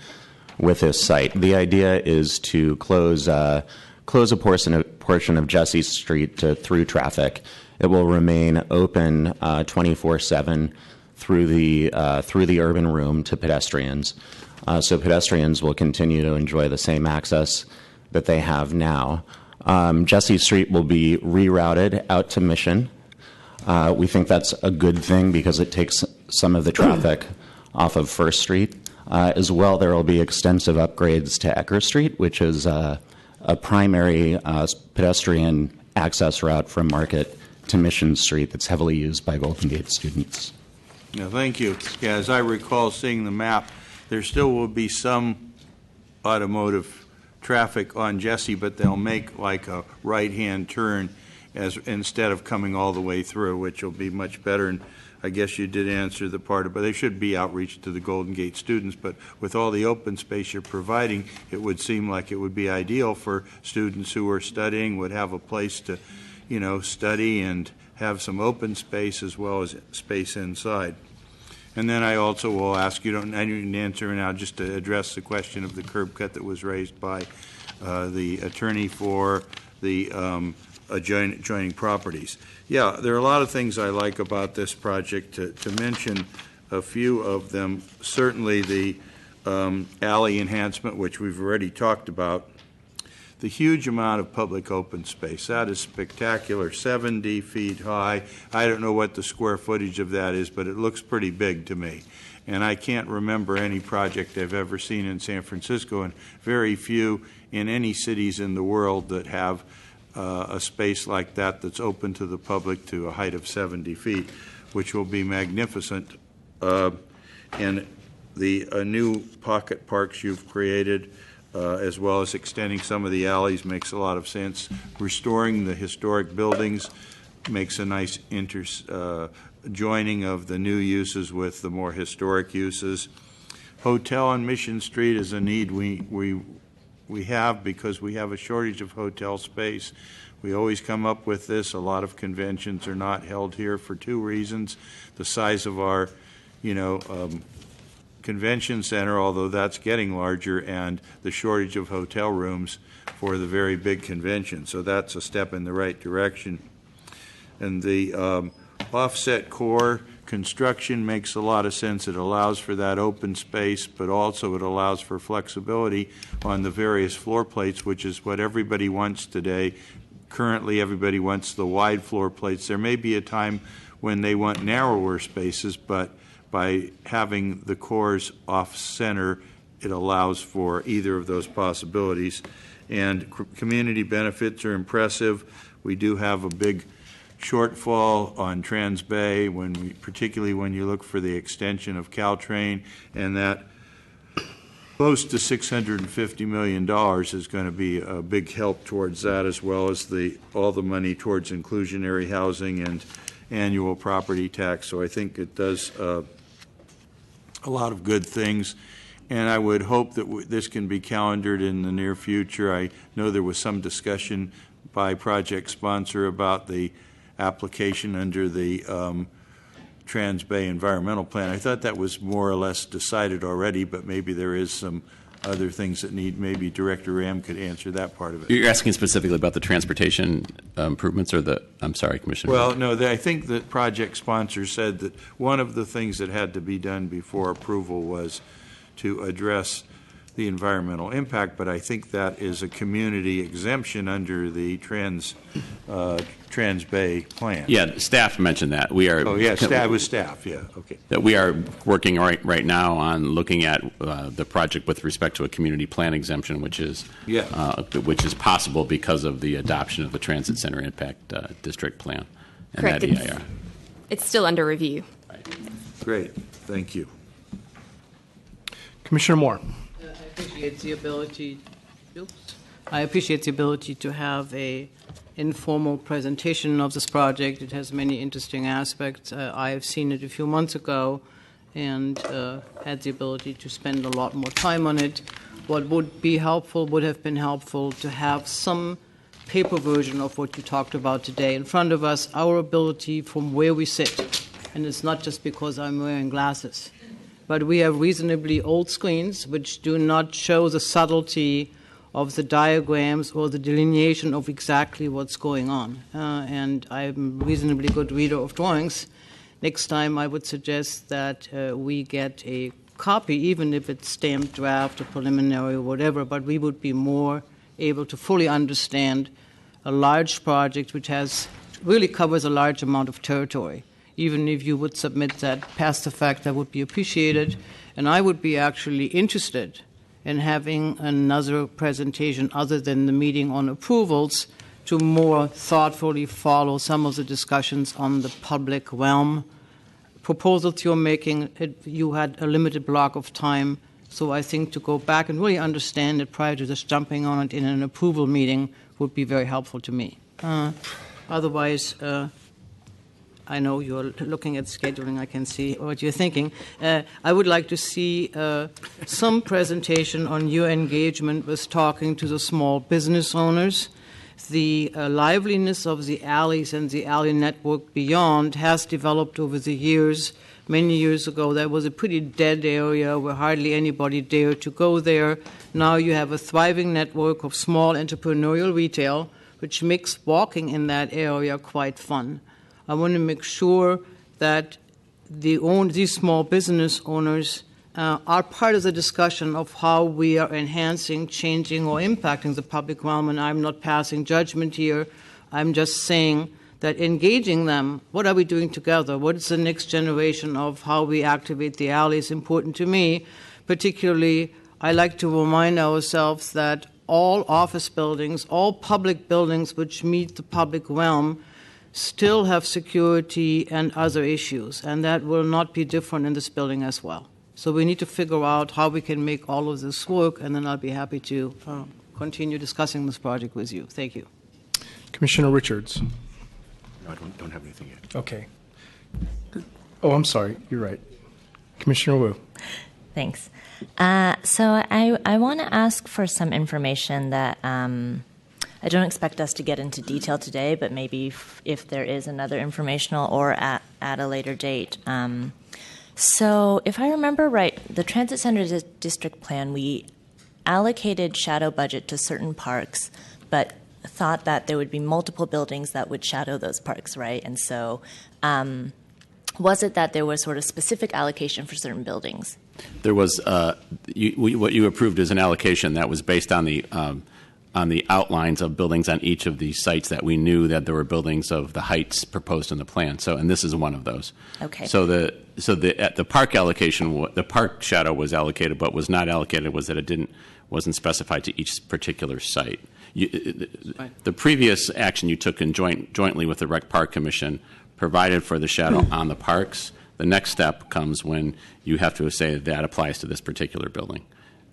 with this site. The idea is to close a portion of Jesse Street to through traffic. It will remain open 24/7 through the urban room to pedestrians. So pedestrians will continue to enjoy the same access that they have now. Jesse Street will be rerouted out to Mission. We think that's a good thing because it takes some of the traffic off of First Street. As well, there will be extensive upgrades to Ecker Street, which is a primary pedestrian access route from Market to Mission Street that's heavily used by Golden Gate students. Yeah, thank you. Yeah, as I recall seeing the map, there still will be some automotive traffic on Jesse, but they'll make like a right-hand turn instead of coming all the way through, which will be much better. And I guess you did answer the part, but there should be outreach to the Golden Gate students. But with all the open space you're providing, it would seem like it would be ideal for students who are studying, would have a place to, study and have some open space as well as space inside. And then I also will ask, I need an answer now just to address the question of the curb cut that was raised by the attorney for the adjoining properties. Yeah, there are a lot of things I like about this project. To mention a few of them, certainly the alley enhancement, which we've already talked about. The huge amount of public open space. That is spectacular, 70 feet high. I don't know what the square footage of that is, but it looks pretty big to me. And I can't remember any project I've ever seen in San Francisco, and very few in any cities in the world that have a space like that that's open to the public to a height of 70 feet, which will be magnificent. And the new pocket parks you've created, as well as extending some of the alleys, makes a lot of sense. Restoring the historic buildings makes a nice joining of the new uses with the more historic uses. Hotel on Mission Street is a need we have because we have a shortage of hotel space. We always come up with this. A lot of conventions are not held here for two reasons: the size of our, convention center, although that's getting larger, and the shortage of hotel rooms for the very big convention. So that's a step in the right direction. And the offset core construction makes a lot of sense. It allows for that open space, but also it allows for flexibility on the various floor plates, which is what everybody wants today. Currently, everybody wants the wide floor plates. There may be a time when they want narrower spaces, but by having the cores off-center, it allows for either of those possibilities. And community benefits are impressive. We do have a big shortfall on Trans Bay, particularly when you look for the extension of Caltrain, and that close to $650 million is going to be a big help towards that, as well as all the money towards inclusionary housing and annual property tax. So I think it does a lot of good things, and I would hope that this can be calendared in the near future. I know there was some discussion by project sponsor about the application under the Trans Bay Environmental Plan. I thought that was more or less decided already, but maybe there is some other things that maybe Director Ram could answer that part of it. You're asking specifically about the transportation improvements, or I'm sorry, Commissioner? Well, no, I think that project sponsor said that one of the things that had to be done before approval was to address the environmental impact, but I think that is a community exemption under the Trans Bay plan. Yeah, staff mentioned that. We are. Oh, yeah, staff, yeah, okay. That we are working right now on looking at the project with respect to a community plan exemption, which is possible because of the adoption of the Transit Center Impact District Plan and Correct. that EIR. It's still under review. Great, thank you. Commissioner Moore. I appreciate the ability to have a informal presentation of this project. It has many interesting aspects. I have seen it a few months ago and had the ability to spend a lot more time on it. What would have been helpful to have some paper version of what you talked about today in front of us, our ability from where we sit. And it's not just because I'm wearing glasses. But we have reasonably old screens which do not show the subtlety of the diagrams or the delineation of exactly what's going on. And I'm a reasonably good reader of drawings. Next time I would suggest that we get a copy, even if it's stamped draft or preliminary or whatever, but we would be more able to fully understand a large project which really covers a large amount of territory. Even if you would submit that past the fact, that would be appreciated. And I would be actually interested in having another presentation other than the meeting on approvals to more thoughtfully follow some of the discussions on the public realm. Proposals you're making, you had a limited block of time, so I think to go back and really understand it prior to just jumping on it in an approval meeting would be very helpful to me. Otherwise, I know you're looking at scheduling. I can see what you're thinking. I would like to see some presentation on your engagement with talking to the small business owners. The liveliness of the alleys and the alley network beyond has developed over the years. many years ago, that was a pretty dead area where hardly anybody dared to go there. Now you have a thriving network of small entrepreneurial retail, which makes walking in that area quite fun. I want to make sure that these small business owners are part of the discussion of how we are enhancing, changing, or impacting the public realm, and I'm not passing judgment here. I'm just saying that engaging them, what are we doing together? What is the next generation of how we activate the alley is important to me. Particularly, I like to remind ourselves that all office buildings, all public buildings which meet the public realm still have security and other issues, and that will not be different in this building as well. So we need to figure out how we can make all of this work, and then I'll be happy to continue discussing this project with you. Thank you. Commissioner Richards. No, I don't have anything yet. Okay. Oh, I'm sorry. You're right. Commissioner Wu. Thanks. So I want to ask for some information that I don't expect us to get into detail today, but maybe if there is another informational or at a later date. So if I remember right, the Transit Center District Plan, we allocated shadow budget to certain parks, but thought that there would be multiple buildings that would shadow those parks, right? And so was it that there was sort of specific allocation for certain buildings? There was what you approved as an allocation that was based on the outlines of buildings on each of these sites that we knew that there were buildings of the heights proposed in the plan. So, and this is one of those. Okay. So the park allocation, the park shadow was allocated, but was not allocated was that it wasn't specified to each particular site. The previous action you took in jointly with the Rec Park Commission provided for the shadow on the parks. The next step comes when you have to say that applies to this particular building.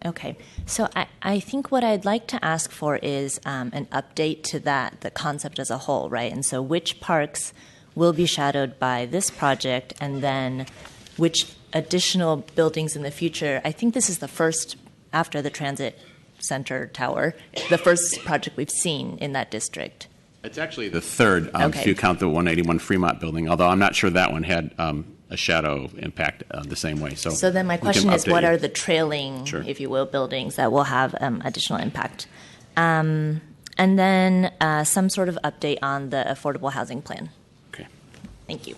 Okay. So I think what I'd like to ask for is an update to the concept as a whole, right? And so which parks will be shadowed by this project, and then which additional buildings in the future? I think this is the first, after the Transit Center Tower, the first project we've seen in that district. It's actually the third, if you count the 181 Fremont building, although I'm not sure that one had a shadow impact the same way. So then my question is, what are the trailing, if you will, buildings that will have additional impact? And then some sort of update on the affordable housing plan. Okay. Thank you.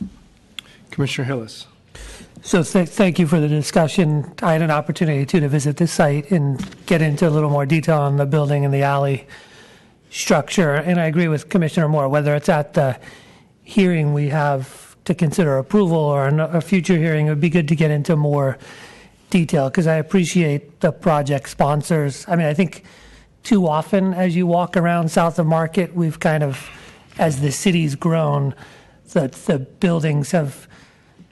Commissioner Hillis. So thank you for the discussion. I had an opportunity, too, to visit this site and get into a little more detail on the building and the alley structure. And I agree with Commissioner Moore, whether it's at the hearing we have to consider approval or a future hearing, it would be good to get into more detail, because I appreciate the project sponsors. I mean, I think too often as you walk around south of Market, we've kind of, as the city's grown, the buildings have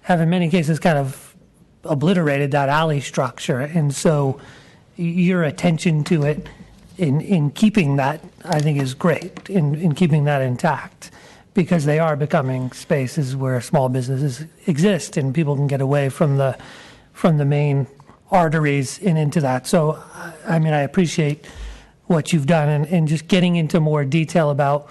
in many cases kind of obliterated that alley structure. And so your attention to it in keeping that, I think, is great, in keeping that intact, because they are becoming spaces where small businesses exist and people can get away from the main arteries and into that. So, I mean, I appreciate what you've done, and just getting into more detail about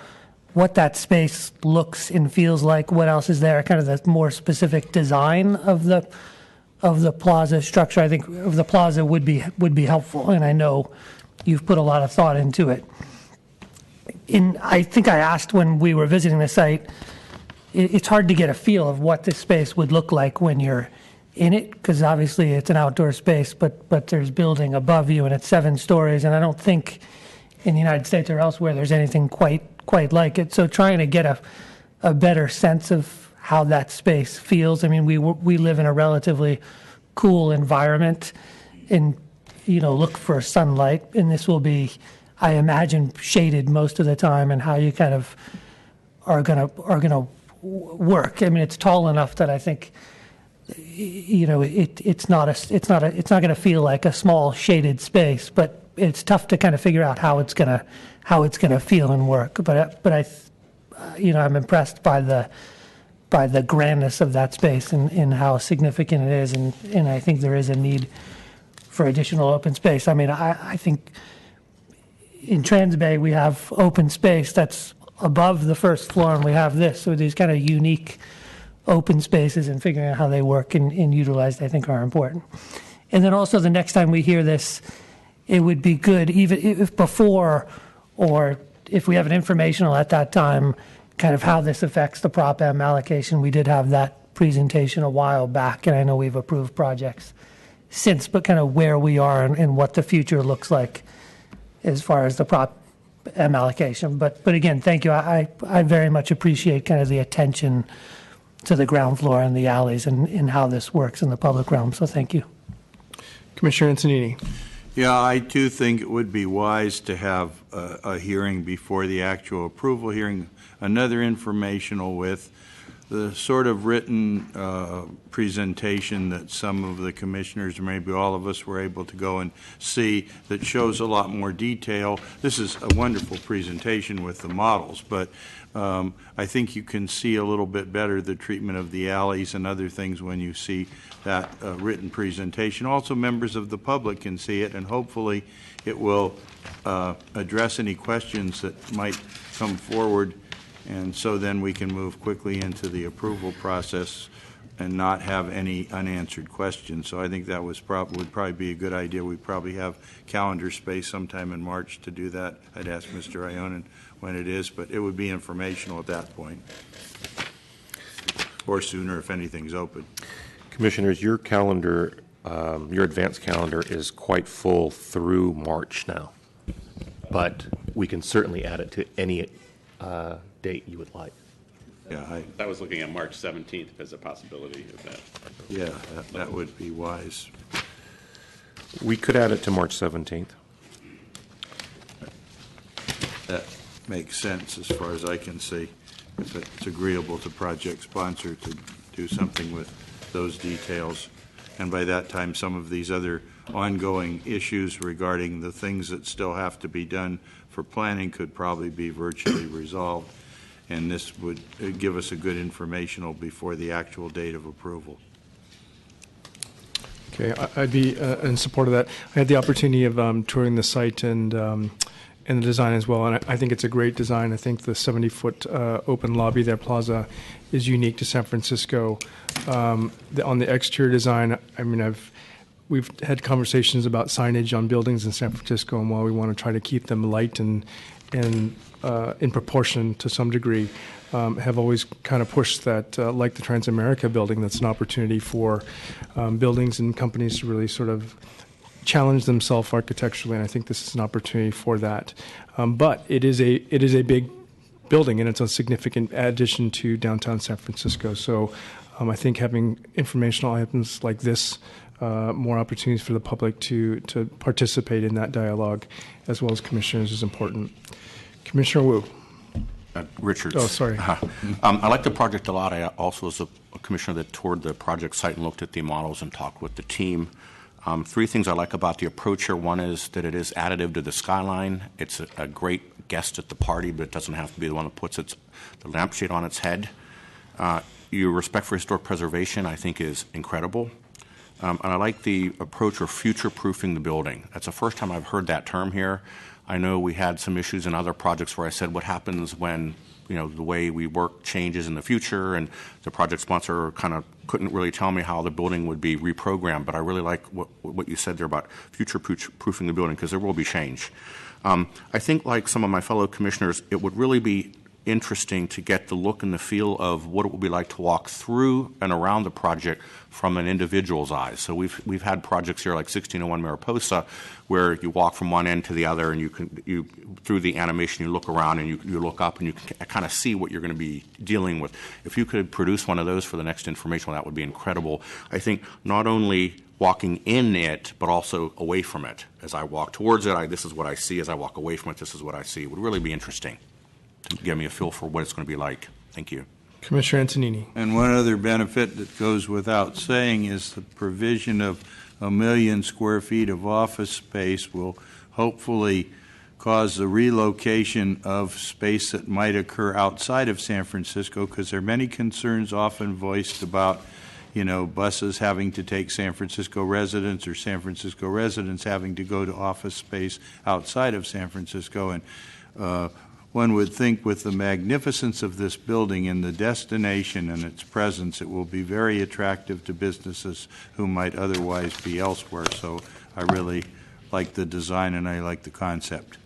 what that space looks and feels like, what else is there, kind of the more specific design of the plaza structure, I think, of the plaza would be helpful, and I know you've put a lot of thought into it. I think I asked when we were visiting the site, it's hard to get a feel of what this space would look like when you're in it, because obviously it's an outdoor space, but there's building above you and it's 7 stories, and I don't think in the United States or elsewhere there's anything quite like it. So trying to get a better sense of how that space feels. I mean, we live in a relatively cool environment, and look for sunlight, and this will be, I imagine, shaded most of the time, and how you kind of are gonna work. I mean, it's tall enough that I think it's not going to feel like a small shaded space, but it's tough to kind of figure out how it's going to feel and work. But I'm impressed by the grandness of that space and how significant it is, and I think there is a need for additional open space. I mean, I think in Transbay we have open space that's above the first floor, and we have this, so these kind of unique open spaces and figuring out how they work and utilized, I think, are important. And then also the next time we hear this, it would be good, even if before or if we have an informational at that time, kind of how this affects the Prop M allocation. We did have that presentation a while back, and I know we've approved projects since, but kind of where we are and what the future looks like as far as the Prop M allocation. But again, thank you. I very much appreciate kind of the attention to the ground floor and the alleys and how this works in the public realm. So thank you. Commissioner Antonini. Yeah, I too think it would be wise to have a hearing before the actual approval hearing, another informational with the sort of written presentation that some of the commissioners, or maybe all of us, were able to go and see that shows a lot more detail. This is a wonderful presentation with the models, but I think you can see a little bit better the treatment of the alleys and other things when you see that written presentation. Also, members of the public can see it, and hopefully it will address any questions that might come forward, and so then we can move quickly into the approval process and not have any unanswered questions. So I think that would probably be a good idea. We probably have calendar space sometime in March to do that. I'd ask Mr. Ionin when it is, but it would be informational at that point, or sooner if anything's open. Commissioners, your calendar, your advanced calendar is quite full through March now, but we can certainly add it to any date you would like. Yeah, I was looking at March 17th as a possibility of that. Yeah, that would be wise. We could add it to March 17th. That makes sense as far as I can see, if it's agreeable to project sponsor to do something with those details. And by that time, some of these other ongoing issues regarding the things that still have to be done for planning could probably be virtually resolved. And this would give us a good informational before the actual date of approval. Okay, I'd be in support of that. I had the opportunity of touring the site and the design as well, and I think it's a great design. I think the 70-foot open lobby there, plaza, is unique to San Francisco. On the exterior design, I mean, we've had conversations about signage on buildings in San Francisco, and while we want to try to keep them light and in proportion to some degree, have always kind of pushed that, like the Transamerica building, that's an opportunity for buildings and companies to really sort of challenge themselves architecturally, and I think this is an opportunity for that. But it is a big building, and it's a significant addition to downtown San Francisco. So I think having informational items like this, more opportunities for the public to participate in that dialogue, as well as commissioners, is important. Commissioner Wu. Richards. Oh, sorry. I like the project a lot. I also was a commissioner that toured the project site and looked at the models and talked with the team. Three things I like about the approach here. One is that it is additive to the skyline. It's a great guest at the party, but it doesn't have to be the one that puts the lampshade on its head. Your respect for historic preservation, I think, is incredible. And I like the approach of future-proofing the building. That's the first time I've heard that term here. I know we had some issues in other projects where I said, what happens when the way we work changes in the future, and the project sponsor kind of couldn't really tell me how the building would be reprogrammed, but I really like what you said there about future-proofing the building, because there will be change. I think, like some of my fellow commissioners, it would really be interesting to get the look and the feel of what it would be like to walk through and around the project from an individual's eyes. So we've had projects here like 1601 Mariposa, where you walk from one end to the other, and you through the animation you look around and you look up and you can kind of see what you're going to be dealing with. If you could produce one of those for the next informational, that would be incredible. I think not only walking in it, but also away from it. As I walk towards it, this is what I see. As I walk away from it, this is what I see. It would really be interesting to give me a feel for what it's going to be like. Thank you. Commissioner Antonini. And one other benefit that goes without saying is the provision of 1 million square feet of office space will hopefully cause the relocation of space that might occur outside of San Francisco, because there are many concerns often voiced about buses having to take San Francisco residents, or San Francisco residents having to go to office space outside of San Francisco. And one would think with the magnificence of this building and the destination and its presence, it will be very attractive to businesses who might otherwise be elsewhere. So I really like the design and I like the concept.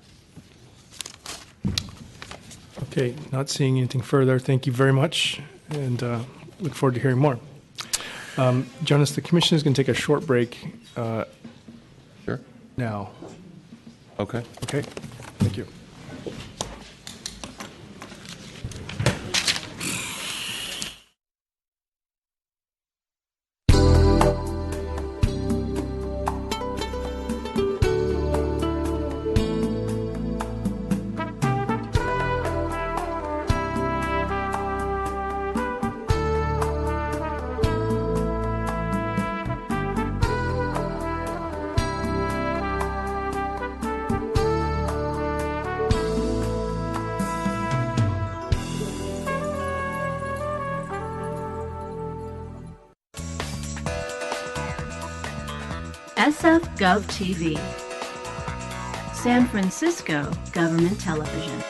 Okay, not seeing anything further. Thank you very much, and look forward to hearing more. Jonas, the commission is going to take a short break Sure. now. Okay. Okay, thank you. SF Gov TV, San Francisco Government Television.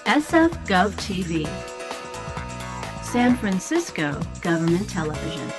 SF Gov TV, San Francisco Government Television.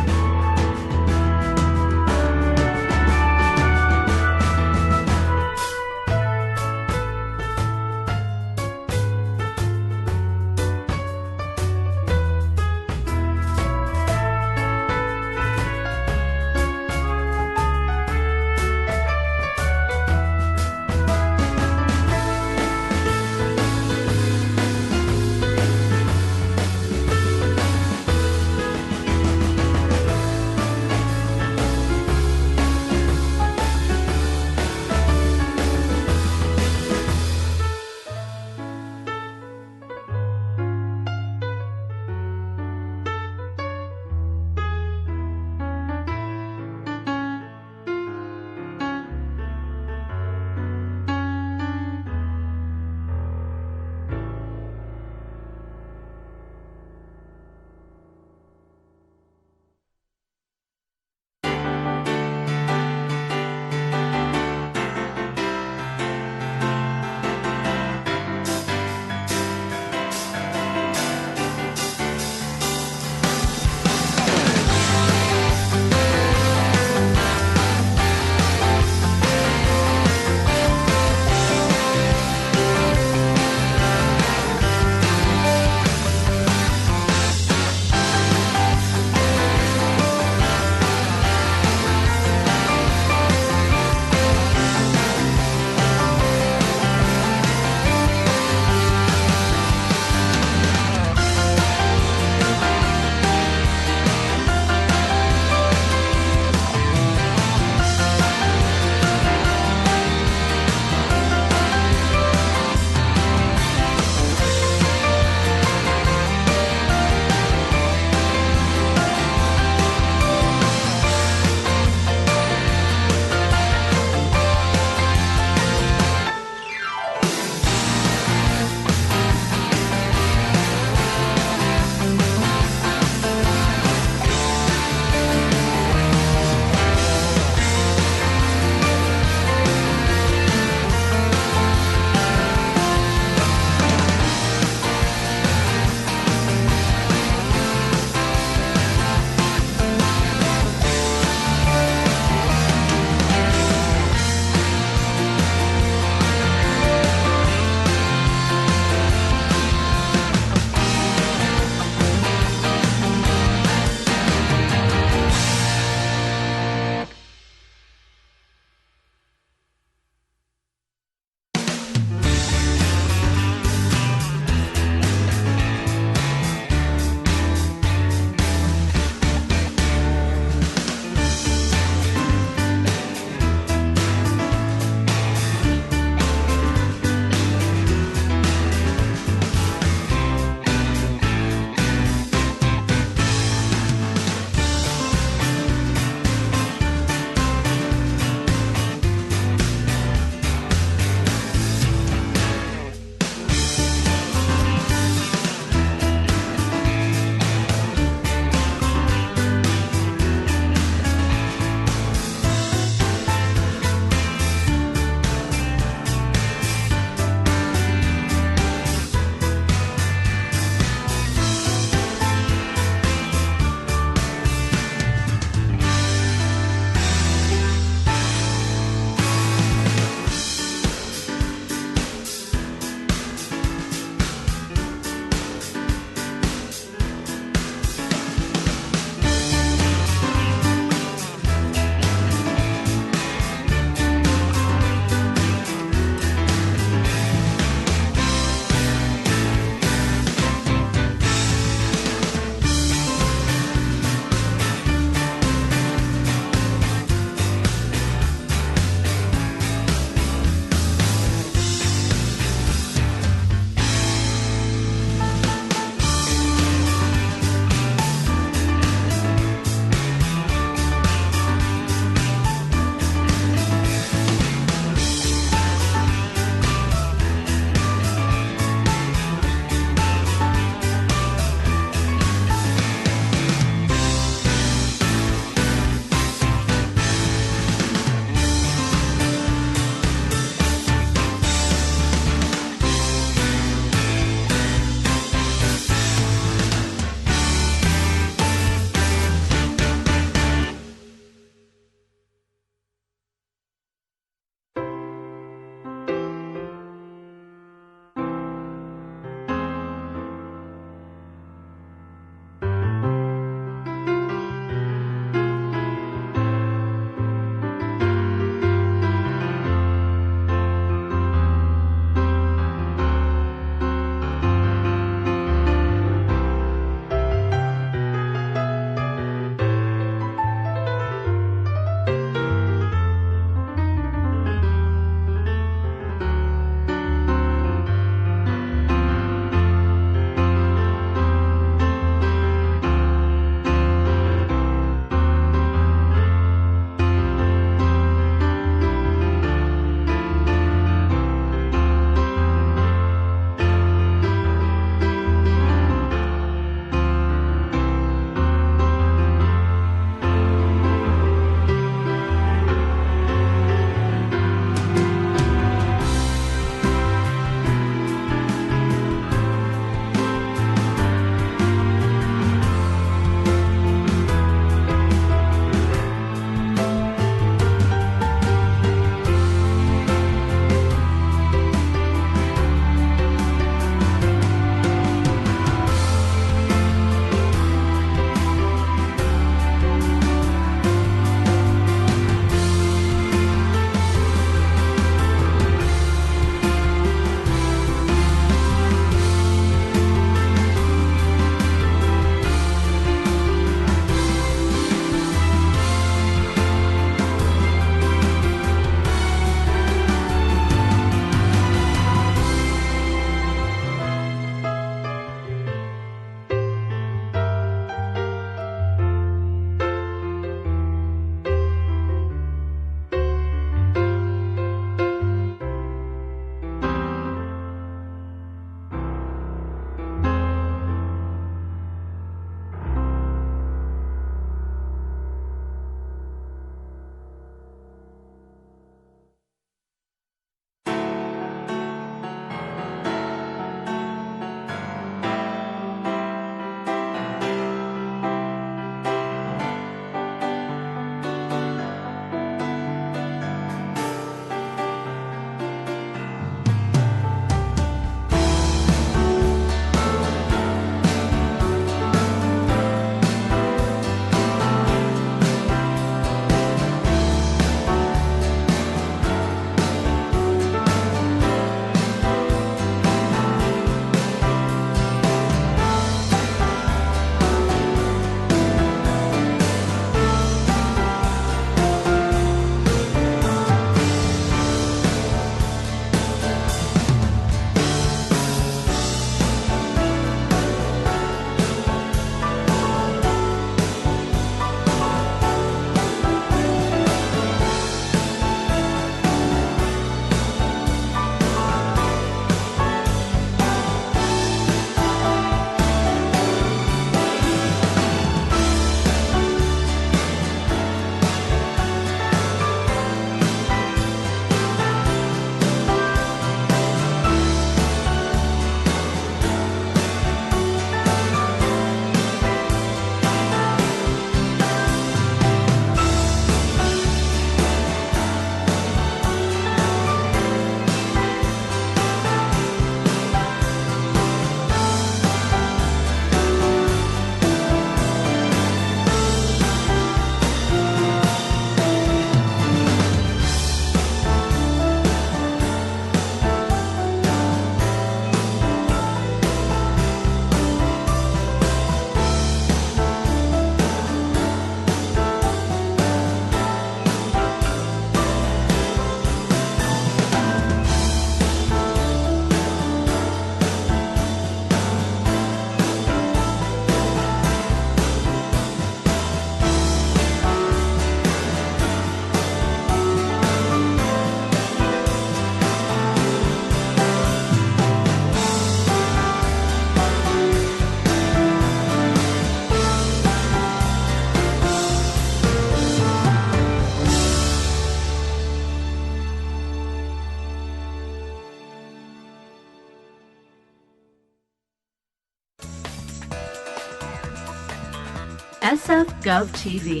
SF Gov TV,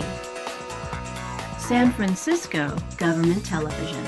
San Francisco Government Television.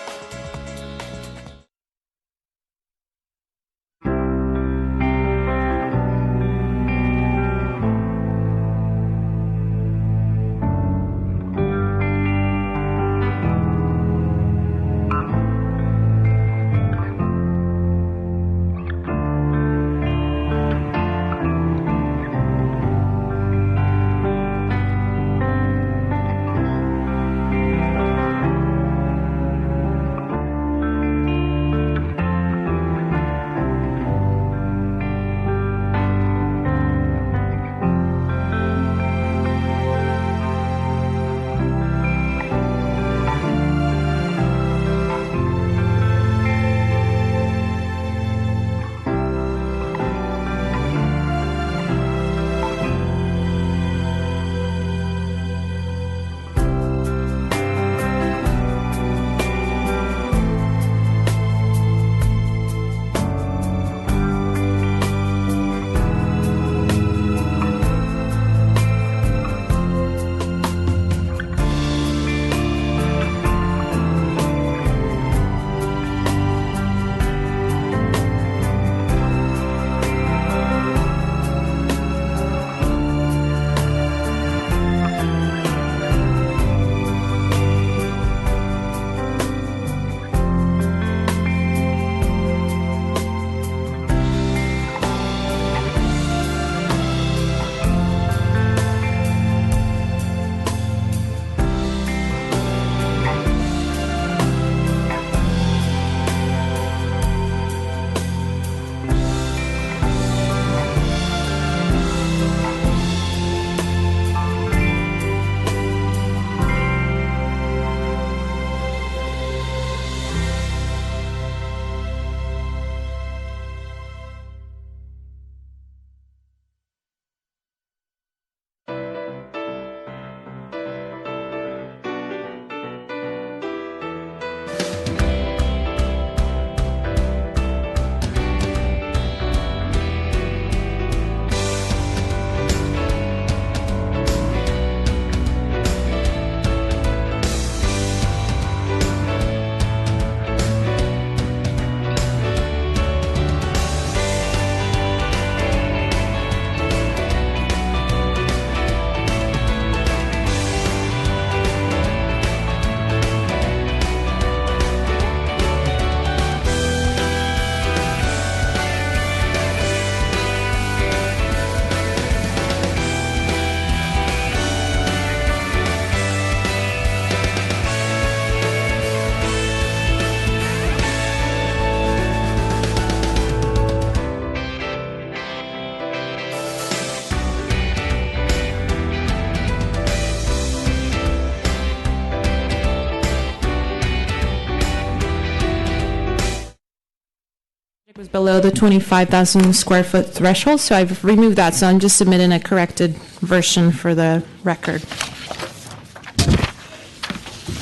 Was below the 25,000 square foot threshold, so I've removed that, so I'm just submitting a corrected version for the record.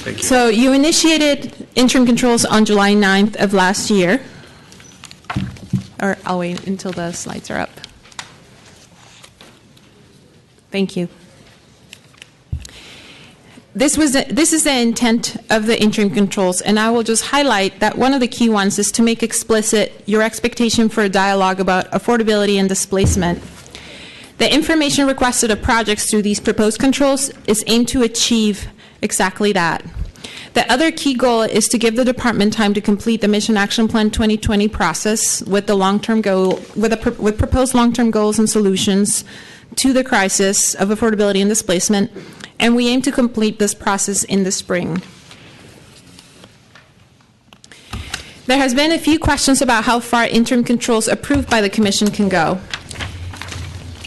Thank you. So you initiated interim controls on July 9th of last year, or I'll wait until the slides are up. Thank you. This is the intent of the interim controls, and I will just highlight that one of the key ones is to make explicit your expectation for a dialogue about affordability and displacement. The information requested of projects through these proposed controls is aimed to achieve exactly that. The other key goal is to give the department time to complete the Mission Action Plan 2020 process with the long-term goal, with proposed long-term goals and solutions to the crisis of affordability and displacement, and we aim to complete this process in the spring. There has been a few questions about how far interim controls approved by the Commission can go.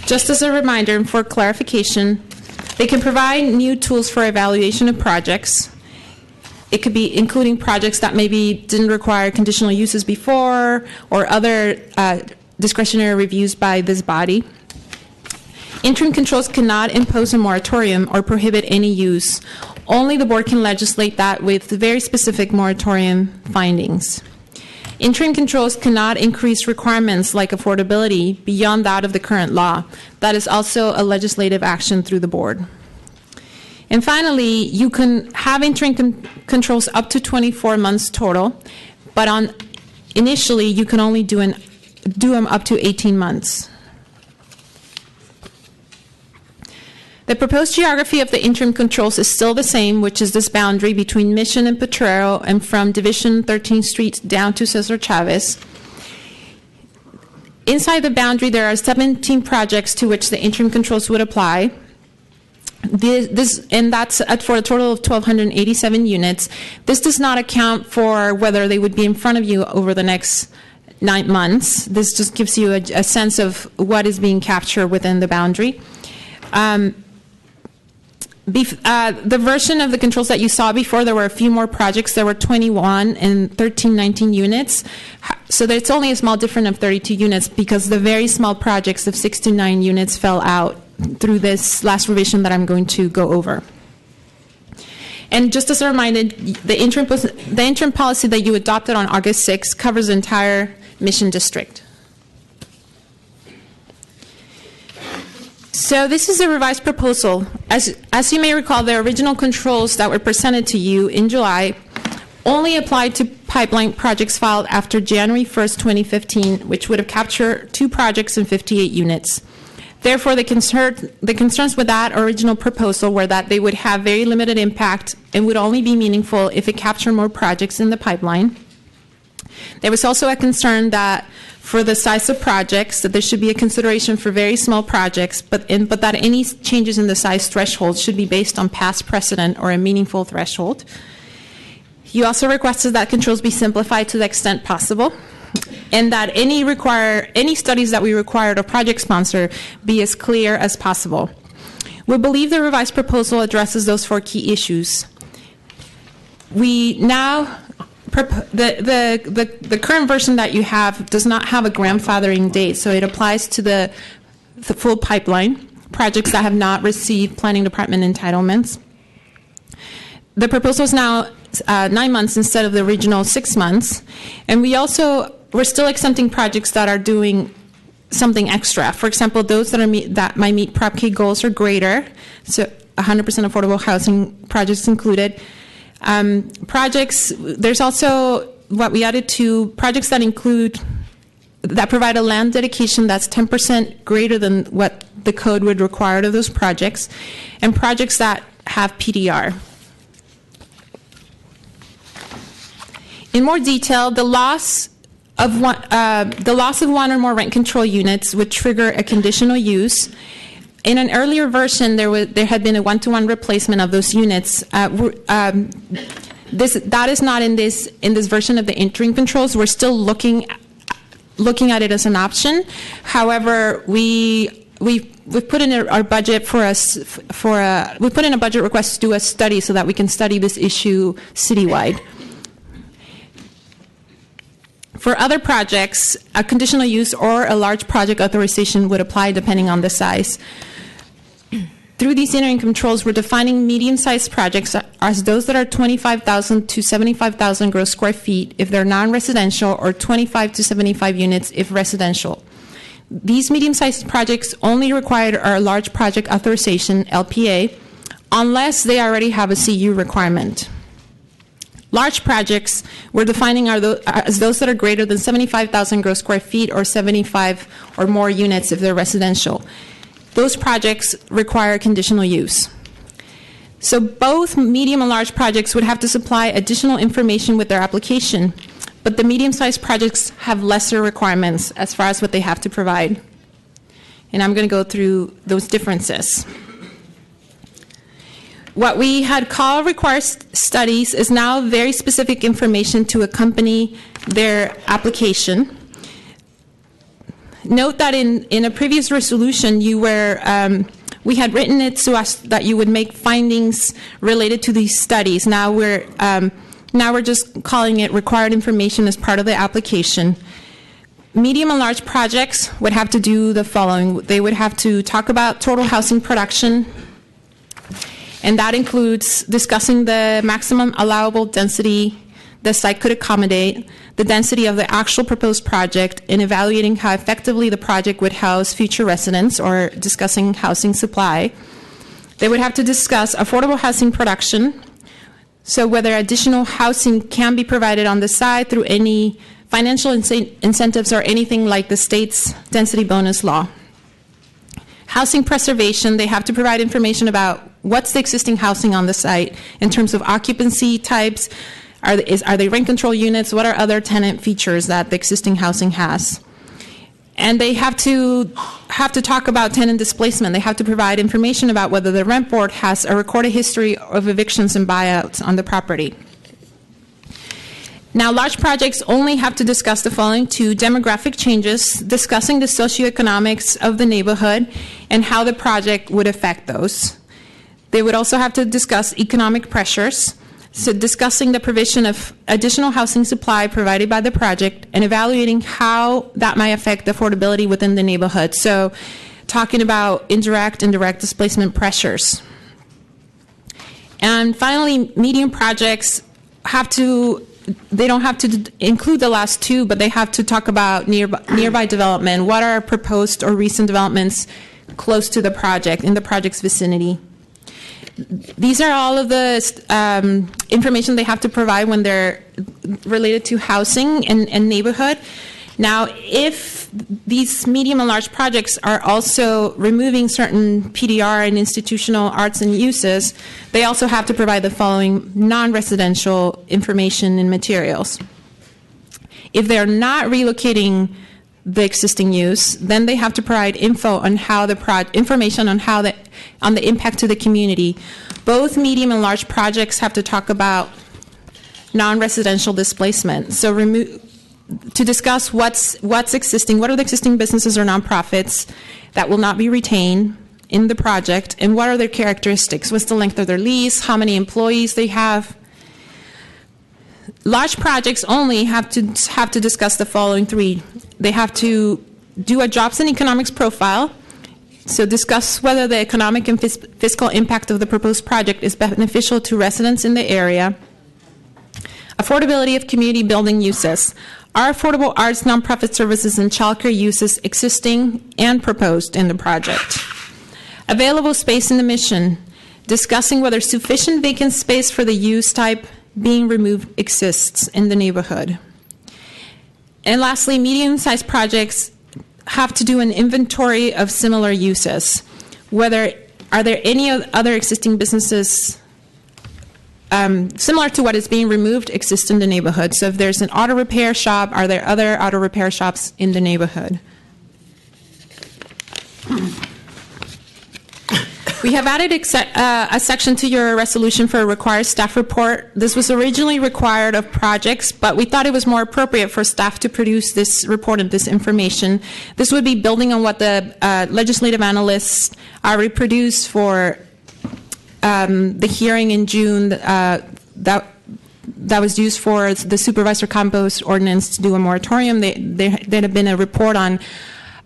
Just as a reminder and for clarification, they can provide new tools for evaluation of projects. It could be including projects that maybe didn't require conditional uses before or other discretionary reviews by this body. Interim controls cannot impose a moratorium or prohibit any use. Only the board can legislate that with very specific moratorium findings. Interim controls cannot increase requirements like affordability beyond that of the current law. That is also a legislative action through the board. And finally, you can have interim controls up to 24 months total, but initially you can only do them up to 18 months. The proposed geography of the interim controls is still the same, which is this boundary between Mission and Potrero and from Division 13th Street down to Cesar Chavez. Inside the boundary, there are 17 projects to which the interim controls would apply. And that's for a total of 1,287 units. This does not account for whether they would be in front of you over the next 9 months. This just gives you a sense of what is being captured within the boundary. The version of the controls that you saw before, there were a few more projects. There were 21 and 1319 units. So it's only a small difference of 32 units because the very small projects of 6 to 9 units fell out through this last revision that I'm going to go over. And just as a reminder, the interim policy that you adopted on August 6th covers the entire Mission District. So this is a revised proposal. As you may recall, the original controls that were presented to you in July only applied to pipeline projects filed after January 1st, 2015, which would have captured 2 projects and 58 units. Therefore, the concerns with that original proposal were that they would have very limited impact and would only be meaningful if it captured more projects in the pipeline. There was also a concern that for the size of projects, that there should be a consideration for very small projects, but that any changes in the size threshold should be based on past precedent or a meaningful threshold. You also requested that controls be simplified to the extent possible, and that any studies that we required of project sponsor be as clear as possible. We believe the revised proposal addresses those 4 key issues. We now the current version that you have does not have a grandfathering date, so it applies to the full pipeline, projects that have not received planning department entitlements. The proposal is now 9 months instead of the original 6 months, and we're still exempting projects that are doing something extra. For example, those that might meet Prop K goals or greater, so 100% affordable housing projects included. There's also what we added to projects that provide a land dedication that's 10% greater than what the code would require of those projects, and projects that have PDR. In more detail, the loss of one or more rent control units would trigger a conditional use. In an earlier version, there had been a 1-to-1 replacement of those units. That is not in this version of the interim controls. We're still looking at it as an option. However, we've put in our budget we put in a budget request to do a study so that we can study this issue citywide. For other projects, a conditional use or a large project authorization would apply depending on the size. Through these interim controls, we're defining medium-sized projects as those that are 25,000 to 75,000 gross square feet if they're non-residential, or 25 to 75 units if residential. These medium-sized projects only require a large project authorization, LPA, unless they already have a CU requirement. Large projects we're defining as those that are greater than 75,000 gross square feet or 75 or more units if they're residential. Those projects require conditional use. So both medium and large projects would have to supply additional information with their application, but the medium-sized projects have lesser requirements as far as what they have to provide. And I'm going to go through those differences. What we had called required studies is now very specific information to accompany their application. Note that in a previous resolution, we had written it so as that you would make findings related to these studies. Now we're just calling it required information as part of the application. Medium and large projects would have to do the following. They would have to talk about total housing production, and that includes discussing the maximum allowable density, the site could accommodate, the density of the actual proposed project, and evaluating how effectively the project would house future residents, or discussing housing supply. They would have to discuss affordable housing production, so whether additional housing can be provided on the site through any financial incentives or anything like the state's density bonus law. Housing preservation, they have to provide information about what's the existing housing on the site in terms of occupancy types. Are they rent control units? What are other tenant features that the existing housing has? And they have to talk about tenant displacement. They have to provide information about whether the rent board has a recorded history of evictions and buyouts on the property. Now, large projects only have to discuss the following two: demographic changes, discussing the socioeconomics of the neighborhood and how the project would affect those. They would also have to discuss economic pressures, so discussing the provision of additional housing supply provided by the project and evaluating how that might affect the affordability within the neighborhood. So talking about indirect and direct displacement pressures. And finally, medium projects they don't have to include the last two, but they have to talk about nearby development. What are proposed or recent developments close to the project, in the project's vicinity? These are all of the information they have to provide when they're related to housing and neighborhood. Now, if these medium and large projects are also removing certain PDR and institutional arts and uses, they also have to provide the following non-residential information and materials. If they're not relocating the existing use, then they have to provide info on how information on on the impact to the community. Both medium and large projects have to talk about non-residential displacement. So to discuss what's existing, what are the existing businesses or nonprofits that will not be retained in the project, and what are their characteristics? What's the length of their lease? How many employees they have? Large projects only have to discuss the following three. They have to do a jobs and economics profile, so discuss whether the economic and fiscal impact of the proposed project is beneficial to residents in the area. Affordability of community building uses. Are affordable arts, nonprofit services, and childcare uses existing and proposed in the project? Available space in the mission. Discussing whether sufficient vacant space for the use type being removed exists in the neighborhood. And lastly, medium-sized projects have to do an inventory of similar uses. Are there any other existing businesses similar to what is being removed exist in the neighborhood? So if there's an auto repair shop, are there other auto repair shops in the neighborhood? We have added a section to your resolution for a required staff report. This was originally required of projects, but we thought it was more appropriate for staff to produce this report and this information. This would be building on what the legislative analysts reproduced for the hearing in June that was used for the Supervisor Campos ordinance to do a moratorium. There had been a report on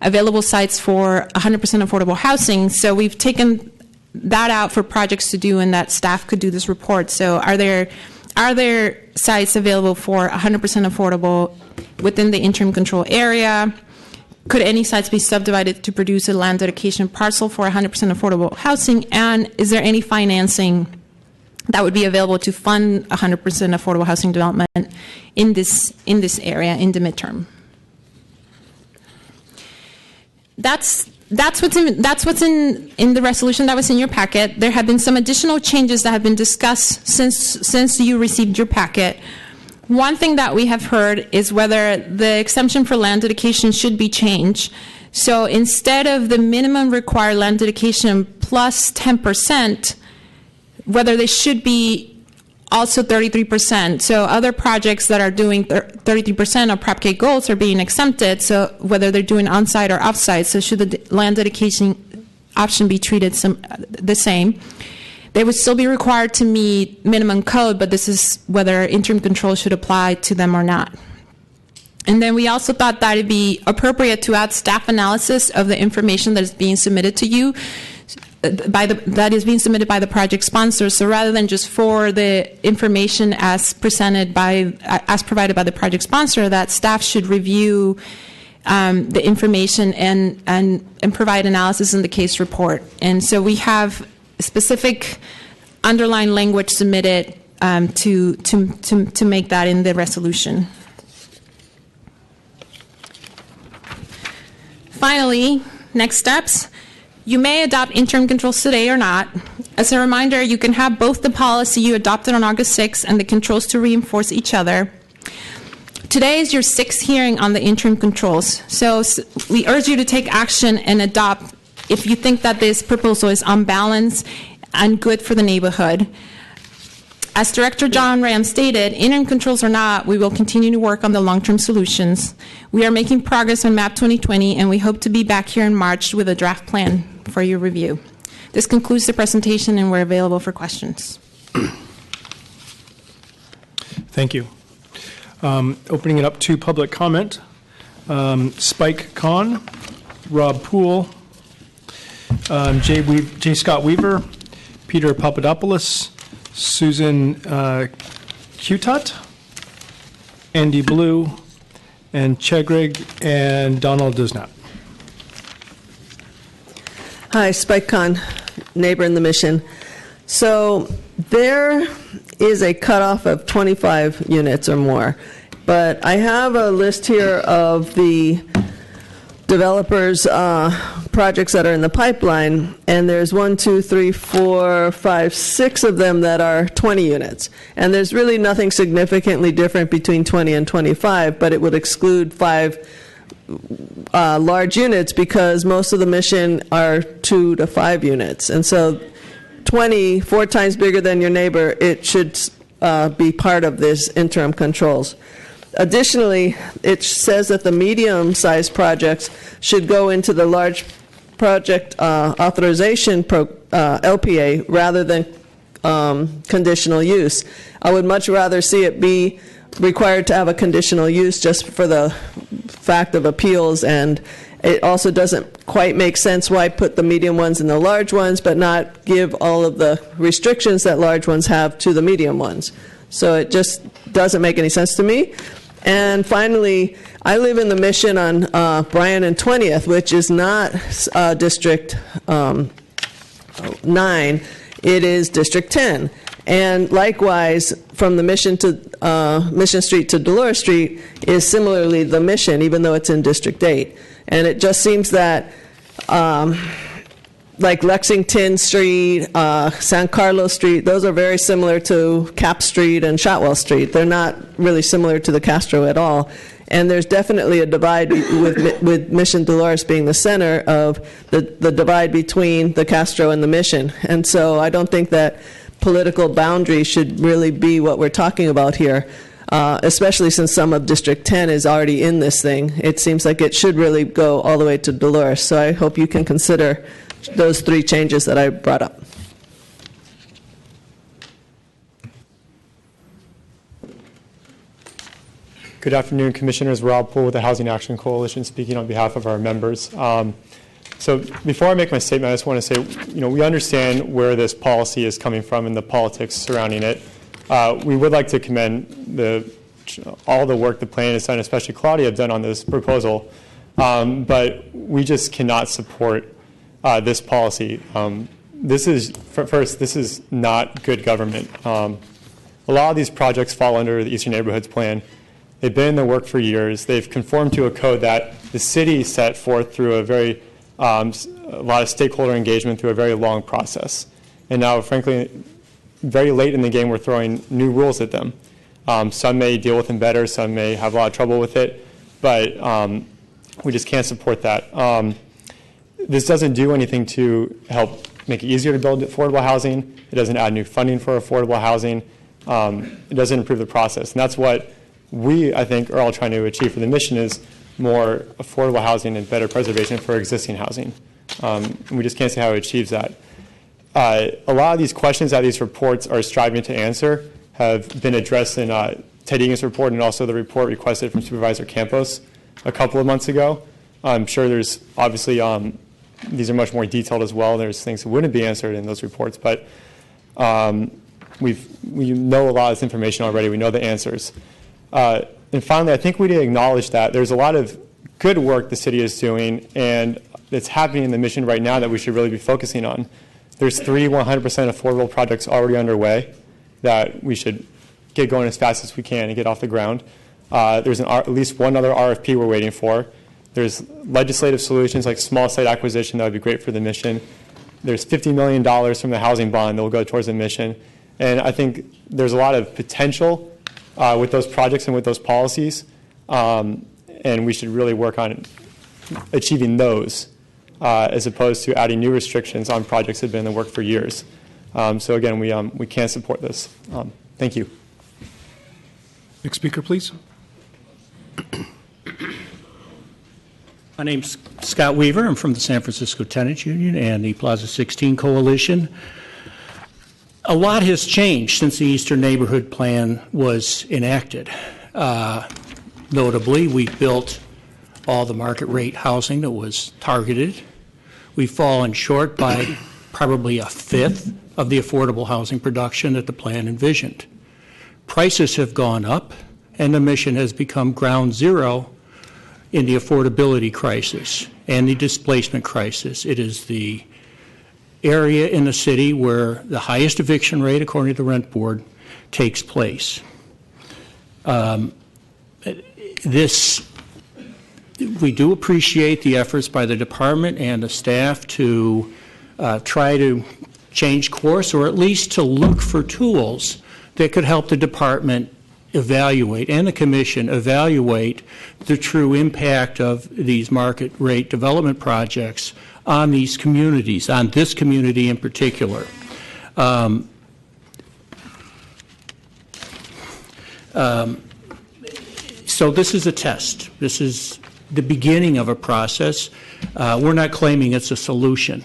available sites for 100% affordable housing. So we've taken that out for projects to do, and that staff could do this report. So are there sites available for 100% affordable within the interim control area? Could any sites be subdivided to produce a land dedication parcel for 100% affordable housing? And is there any financing that would be available to fund 100% affordable housing development in this area in the midterm? That's what's in the resolution that was in your packet. There have been some additional changes that have been discussed since you received your packet. One thing that we have heard is whether the exemption for land dedication should be changed. So instead of the minimum required land dedication plus 10%, whether they should be also 33%. So other projects that are doing 33% of Prop K goals are being exempted, so whether they're doing on-site or off-site. So should the land dedication option be treated the same? They would still be required to meet minimum code, but this is whether interim control should apply to them or not. And then we also thought that it'd be appropriate to add staff analysis of the information that is being submitted to you. that is being submitted by the project sponsor. So rather than just forward the information as provided by the project sponsor, that staff should review the information and provide analysis in the case report. And so we have specific underlying language submitted to make that in the resolution. Finally, next steps. You may adopt interim controls today or not. As a reminder, you can have both the policy you adopted on August 6th and the controls to reinforce each other. Today is your 6th hearing on the interim controls. So we urge you to take action and adopt if you think that this proposal is unbalanced and good for the neighborhood. As Director John Ram stated, interim controls or not, we will continue to work on the long-term solutions. We are making progress on MAP 2020, and we hope to be back here in March with a draft plan for your review. This concludes the presentation, and we're available for questions. Thank you. Opening it up to public comment. Spike Kahn, Rob Poole, J. Scott Weaver, Peter Papadopoulos, Susan Cutut, Andy Blue, and Chegrig, and Donald Dusnap. Hi, Spike Kahn, neighbor in the Mission. So there is a cutoff of 25 units or more, but I have a list here of the developers' projects that are in the pipeline, and there's 1, 2, 3, 4, 5, 6 of them that are 20 units. And there's really nothing significantly different between 20 and 25, but it would exclude 5 large units because most of the Mission are 2 to 5 units. And so 20, 4 times bigger than your neighbor, it should be part of this interim controls. Additionally, it says that the medium-sized projects should go into the large project authorization LPA rather than conditional use. I would much rather see it be required to have a conditional use just for the fact of appeals, and it also doesn't quite make sense why put the medium ones in the large ones but not give all of the restrictions that large ones have to the medium ones. So it just doesn't make any sense to me. And finally, I live in the Mission on Bryan and 20th, which is not District 9. It is District 10. And likewise, from the Mission to Mission Street to Dolores Street is similarly the Mission, even though it's in District 8. And it just seems that like Lexington Street, San Carlos Street, those are very similar to Cap Street and Shotwell Street. They're not really similar to the Castro at all. And there's definitely a divide with Mission Dolores being the center of the divide between the Castro and the Mission. And so I don't think that political boundary should really be what we're talking about here, especially since some of District 10 is already in this thing. It seems like it should really go all the way to Dolores. So I hope you can consider those 3 changes that I brought up. Good afternoon, Commissioners. Rob Poole with the Housing Action Coalition, speaking on behalf of our members. So before I make my statement, I just want to say, we understand where this policy is coming from and the politics surrounding it. We would like to commend all the work the planning has done, especially Claudia, have done on this proposal, but we just cannot support this policy. This is not good government. A lot of these projects fall under the Eastern Neighborhoods Plan. They've been in the work for years. They've conformed to a code that the city set forth through a lot of stakeholder engagement through a very long process. And now, frankly, very late in the game, we're throwing new rules at them. Some may deal with them better, some may have a lot of trouble with it, but we just can't support that. This doesn't do anything to help make it easier to build affordable housing. It doesn't add new funding for affordable housing. It doesn't improve the process. And that's what we, I think, are all trying to achieve for the Mission is more affordable housing and better preservation for existing housing. And we just can't see how it achieves that. A lot of these questions that these reports are striving to answer have been addressed in Ted Egan's report and also the report requested from Supervisor Campos a couple of months ago. I'm sure there's obviously these are much more detailed as well. There's things that wouldn't be answered in those reports, but we know a lot of this information already. We know the answers. And finally, I think we need to acknowledge that there's a lot of good work the city is doing, and it's happening in the mission right now that we should really be focusing on. There's 3 100% affordable projects already underway that we should get going as fast as we can and get off the ground. There's at least one other RFP we're waiting for. There's legislative solutions like small site acquisition that would be great for the mission. There's $50 million from the housing bond that will go towards the mission. And I think there's a lot of potential with those projects and with those policies, and we should really work on achieving those as opposed to adding new restrictions on projects that have been in the work for years. So again, we can't support this. Thank you. Next speaker, please. My name's Scott Weaver. I'm from the San Francisco Tenants Union and the Plaza 16 Coalition. A lot has changed since the Eastern Neighborhood Plan was enacted. Notably, we built all the market rate housing that was targeted. We've fallen short by probably a fifth of the affordable housing production that the plan envisioned. Prices have gone up, and the mission has become ground zero in the affordability crisis and the displacement crisis. It is the area in the city where the highest eviction rate, according to the Rent Board, takes place. We do appreciate the efforts by the department and the staff to try to change course, or at least to look for tools that could help the department evaluate and the commission evaluate the true impact of these market rate development projects on these communities, on this community in particular. So this is a test. This is the beginning of a process. We're not claiming it's a solution.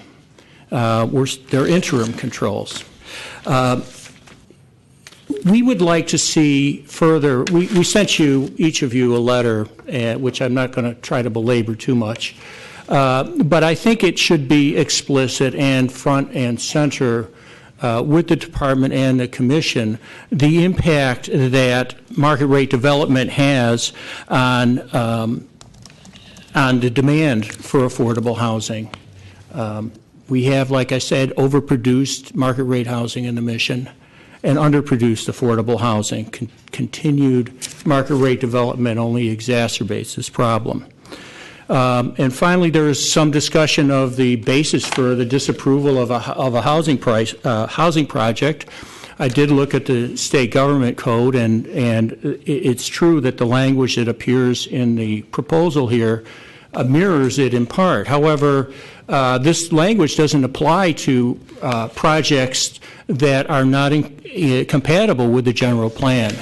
They're interim controls. We would like to see further. We sent you, each of you, a letter, which I'm not going to try to belabor too much. But I think it should be explicit and front and center with the department and the commission the impact that market rate development has on the demand for affordable housing. We have, like I said, overproduced market rate housing in the mission and underproduced affordable housing. Continued market rate development only exacerbates this problem. And finally, there is some discussion of the basis for the disapproval of a housing project. I did look at the state government code, and it's true that the language that appears in the proposal here mirrors it in part. However, this language doesn't apply to projects that are not compatible with the general plan.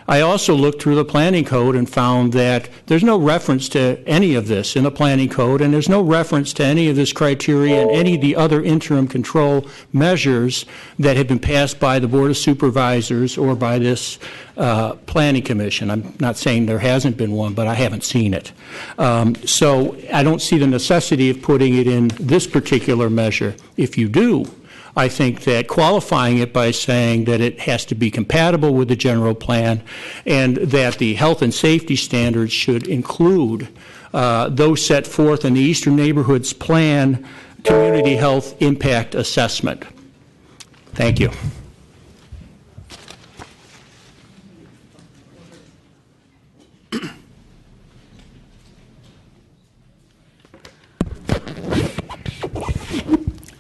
I also looked through the planning code and found that there's no reference to any of this in the planning code, and there's no reference to any of this criteria and any of the other interim control measures that have been passed by the Board of Supervisors or by this Planning Commission. I'm not saying there hasn't been one, but I haven't seen it. So I don't see the necessity of putting it in this particular measure. If you do, I think that qualifying it by saying that it has to be compatible with the general plan and that the health and safety standards should include those set forth in the Eastern Neighborhoods Plan Community Health Impact Assessment. Thank you.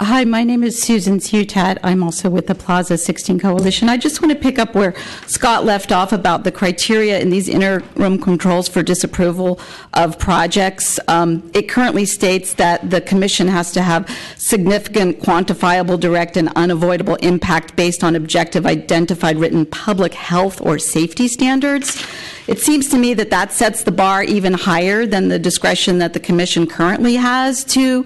Hi, my name is Susan Sutat. I'm also with the Plaza 16 Coalition. I just want to pick up where Scott left off about the criteria in these interim controls for disapproval of projects. It currently states that the Commission has to have significant, quantifiable, direct, and unavoidable impact based on objective, identified, written public health or safety standards. It seems to me that that sets the bar even higher than the discretion that the Commission currently has to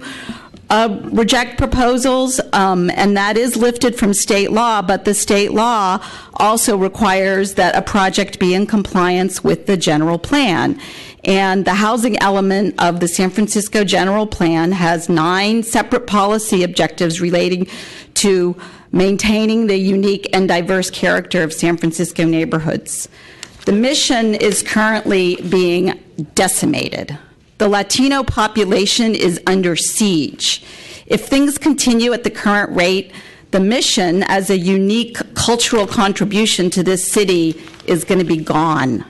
reject proposals, and that is lifted from state law, but the state law also requires that a project be in compliance with the general plan. And the housing element of the San Francisco general plan has 9 separate policy objectives relating to maintaining the unique and diverse character of San Francisco neighborhoods. The mission is currently being decimated. The Latino population is under siege. If things continue at the current rate, the mission as a unique cultural contribution to this city is going to be gone.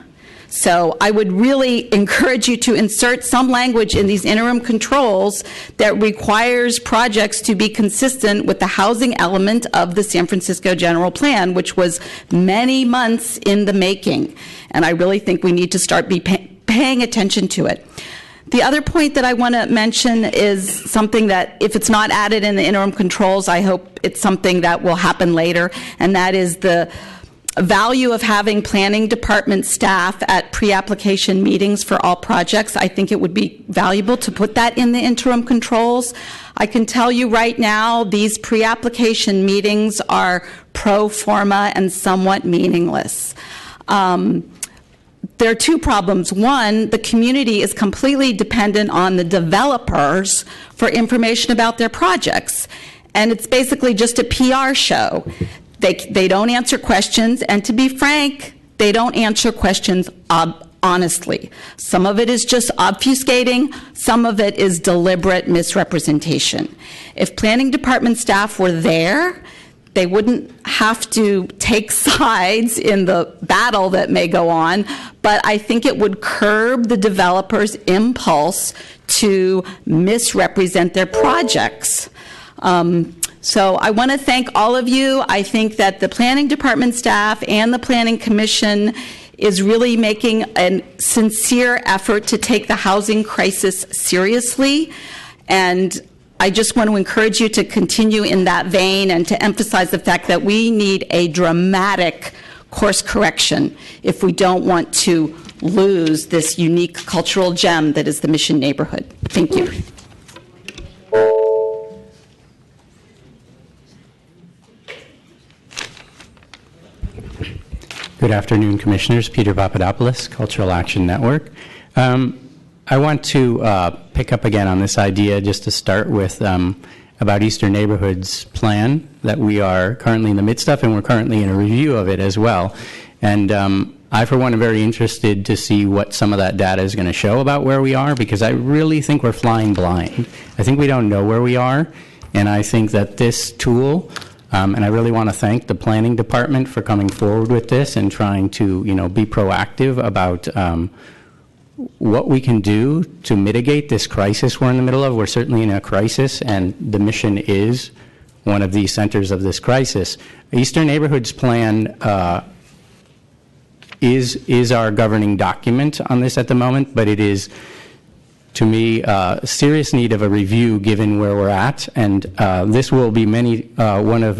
So I would really encourage you to insert some language in these interim controls that requires projects to be consistent with the housing element of the San Francisco General Plan, which was many months in the making. And I really think we need to start paying attention to it. The other point that I want to mention is something that, if it's not added in the interim controls, I hope it's something that will happen later, and that is the value of having planning department staff at pre-application meetings for all projects. I think it would be valuable to put that in the interim controls. I can tell you right now, these pre-application meetings are pro forma and somewhat meaningless. There are 2 problems. One, the community is completely dependent on the developers for information about their projects. And it's basically just a PR show. They don't answer questions, and to be frank, they don't answer questions honestly. Some of it is just obfuscating, some of it is deliberate misrepresentation. If planning department staff were there, they wouldn't have to take sides in the battle that may go on, but I think it would curb the developer's impulse to misrepresent their projects. So I want to thank all of you. I think that the planning department staff and the planning commission is really making a sincere effort to take the housing crisis seriously. And I just want to encourage you to continue in that vein and to emphasize the fact that we need a dramatic course correction if we don't want to lose this unique cultural gem that is the Mission neighborhood. Thank you. Good afternoon, Commissioners. Peter Papadopoulos, Cultural Action Network. I want to pick up again on this idea just to start with about Eastern Neighborhoods plan that we are currently in the midst of, and we're currently in a review of it as well. And I, for one, am very interested to see what some of that data is going to show about where we are, because I really think we're flying blind. I think we don't know where we are, and I think that this tool, and I really want to thank the planning department for coming forward with this and trying to, be proactive about what we can do to mitigate this crisis we're in the middle of. We're certainly in a crisis, and the Mission is one of the centers of this crisis. Eastern Neighborhoods Plan is our governing document on this at the moment, but it is, to me, serious need of a review given where we're at, and this will be one of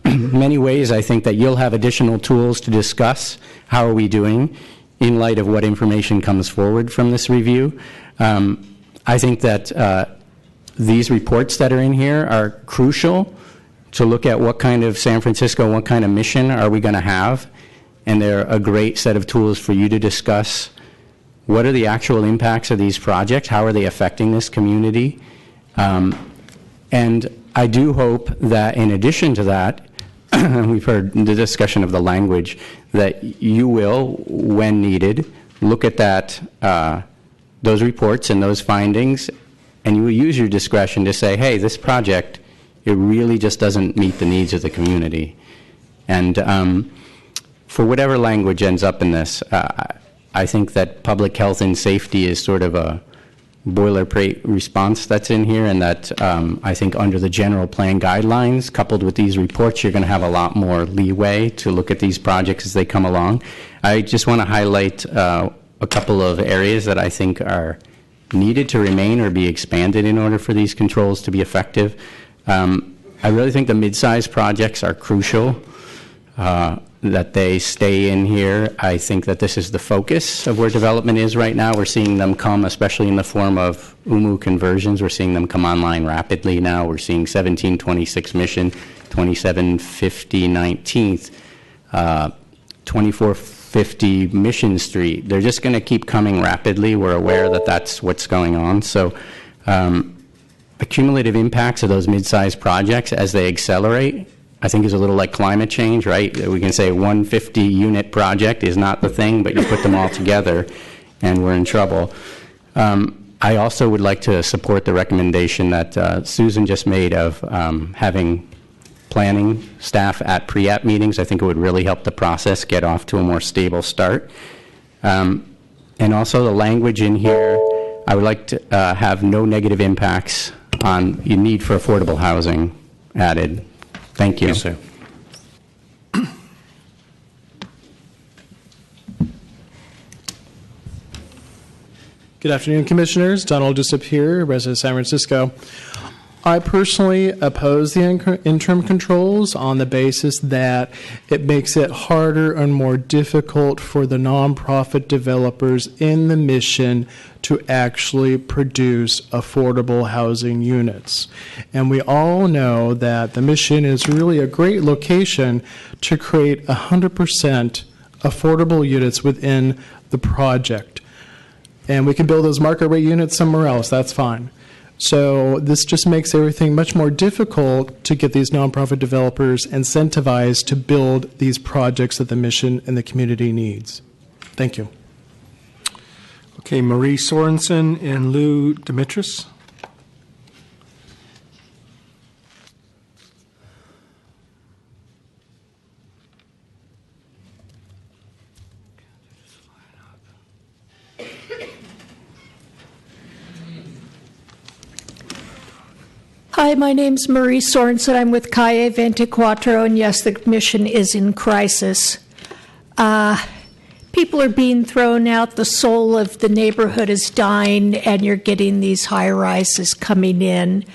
many ways I think that you'll have additional tools to discuss how are we doing in light of what information comes forward from this review. I think that these reports that are in here are crucial to look at what kind of San Francisco, what kind of mission are we going to have, and they're a great set of tools for you to discuss what are the actual impacts of these projects, how are they affecting this community, and I do hope that in addition to that, we've heard the discussion of the language, that you will, when needed, look at those reports and those findings, and you will use your discretion to say, hey, this project, it really just doesn't meet the needs of the community. And for whatever language ends up in this, I think that public health and safety is sort of a boilerplate response that's in here, and that I think under the general plan guidelines, coupled with these reports, you're going to have a lot more leeway to look at these projects as they come along. I just want to highlight a couple of areas that I think are needed to remain or be expanded in order for these controls to be effective. I really think the mid-sized projects are crucial. that they stay in here. I think that this is the focus of where development is right now. We're seeing them come, especially in the form of UMU conversions. We're seeing them come online rapidly now. We're seeing 1726 Mission, 2750 19th, 2450 Mission Street. They're just going to keep coming rapidly. We're aware that that's what's going on. So the cumulative impacts of those mid-sized projects as they accelerate, I think, is a little like climate change, right? We can say 150-unit project is not the thing, but you put them all together, and we're in trouble. I also would like to support the recommendation that Susan just made of having planning staff at pre-app meetings. I think it would really help the process get off to a more stable start. And also the language in here, I would like to have no negative impacts on the need for affordable housing added. Thank you. Yes, sir. Good afternoon, Commissioners. Donald Disup here, resident of San Francisco. I personally oppose the interim controls on the basis that it makes it harder and more difficult for the nonprofit developers in the mission to actually produce affordable housing units. And we all know that the mission is really a great location to create 100% affordable units within the project. And we can build those market rate units somewhere else, that's fine. So this just makes everything much more difficult to get these nonprofit developers incentivized to build these projects that the mission and the community needs. Thank you. Okay, Marie Sorensen and Lou Dimitris. Hi, my name's Marie Sorensen. I'm with Calle 24, and yes, the mission is in crisis. People are being thrown out. The soul of the neighborhood is dying, and you're getting these high-rises coming in.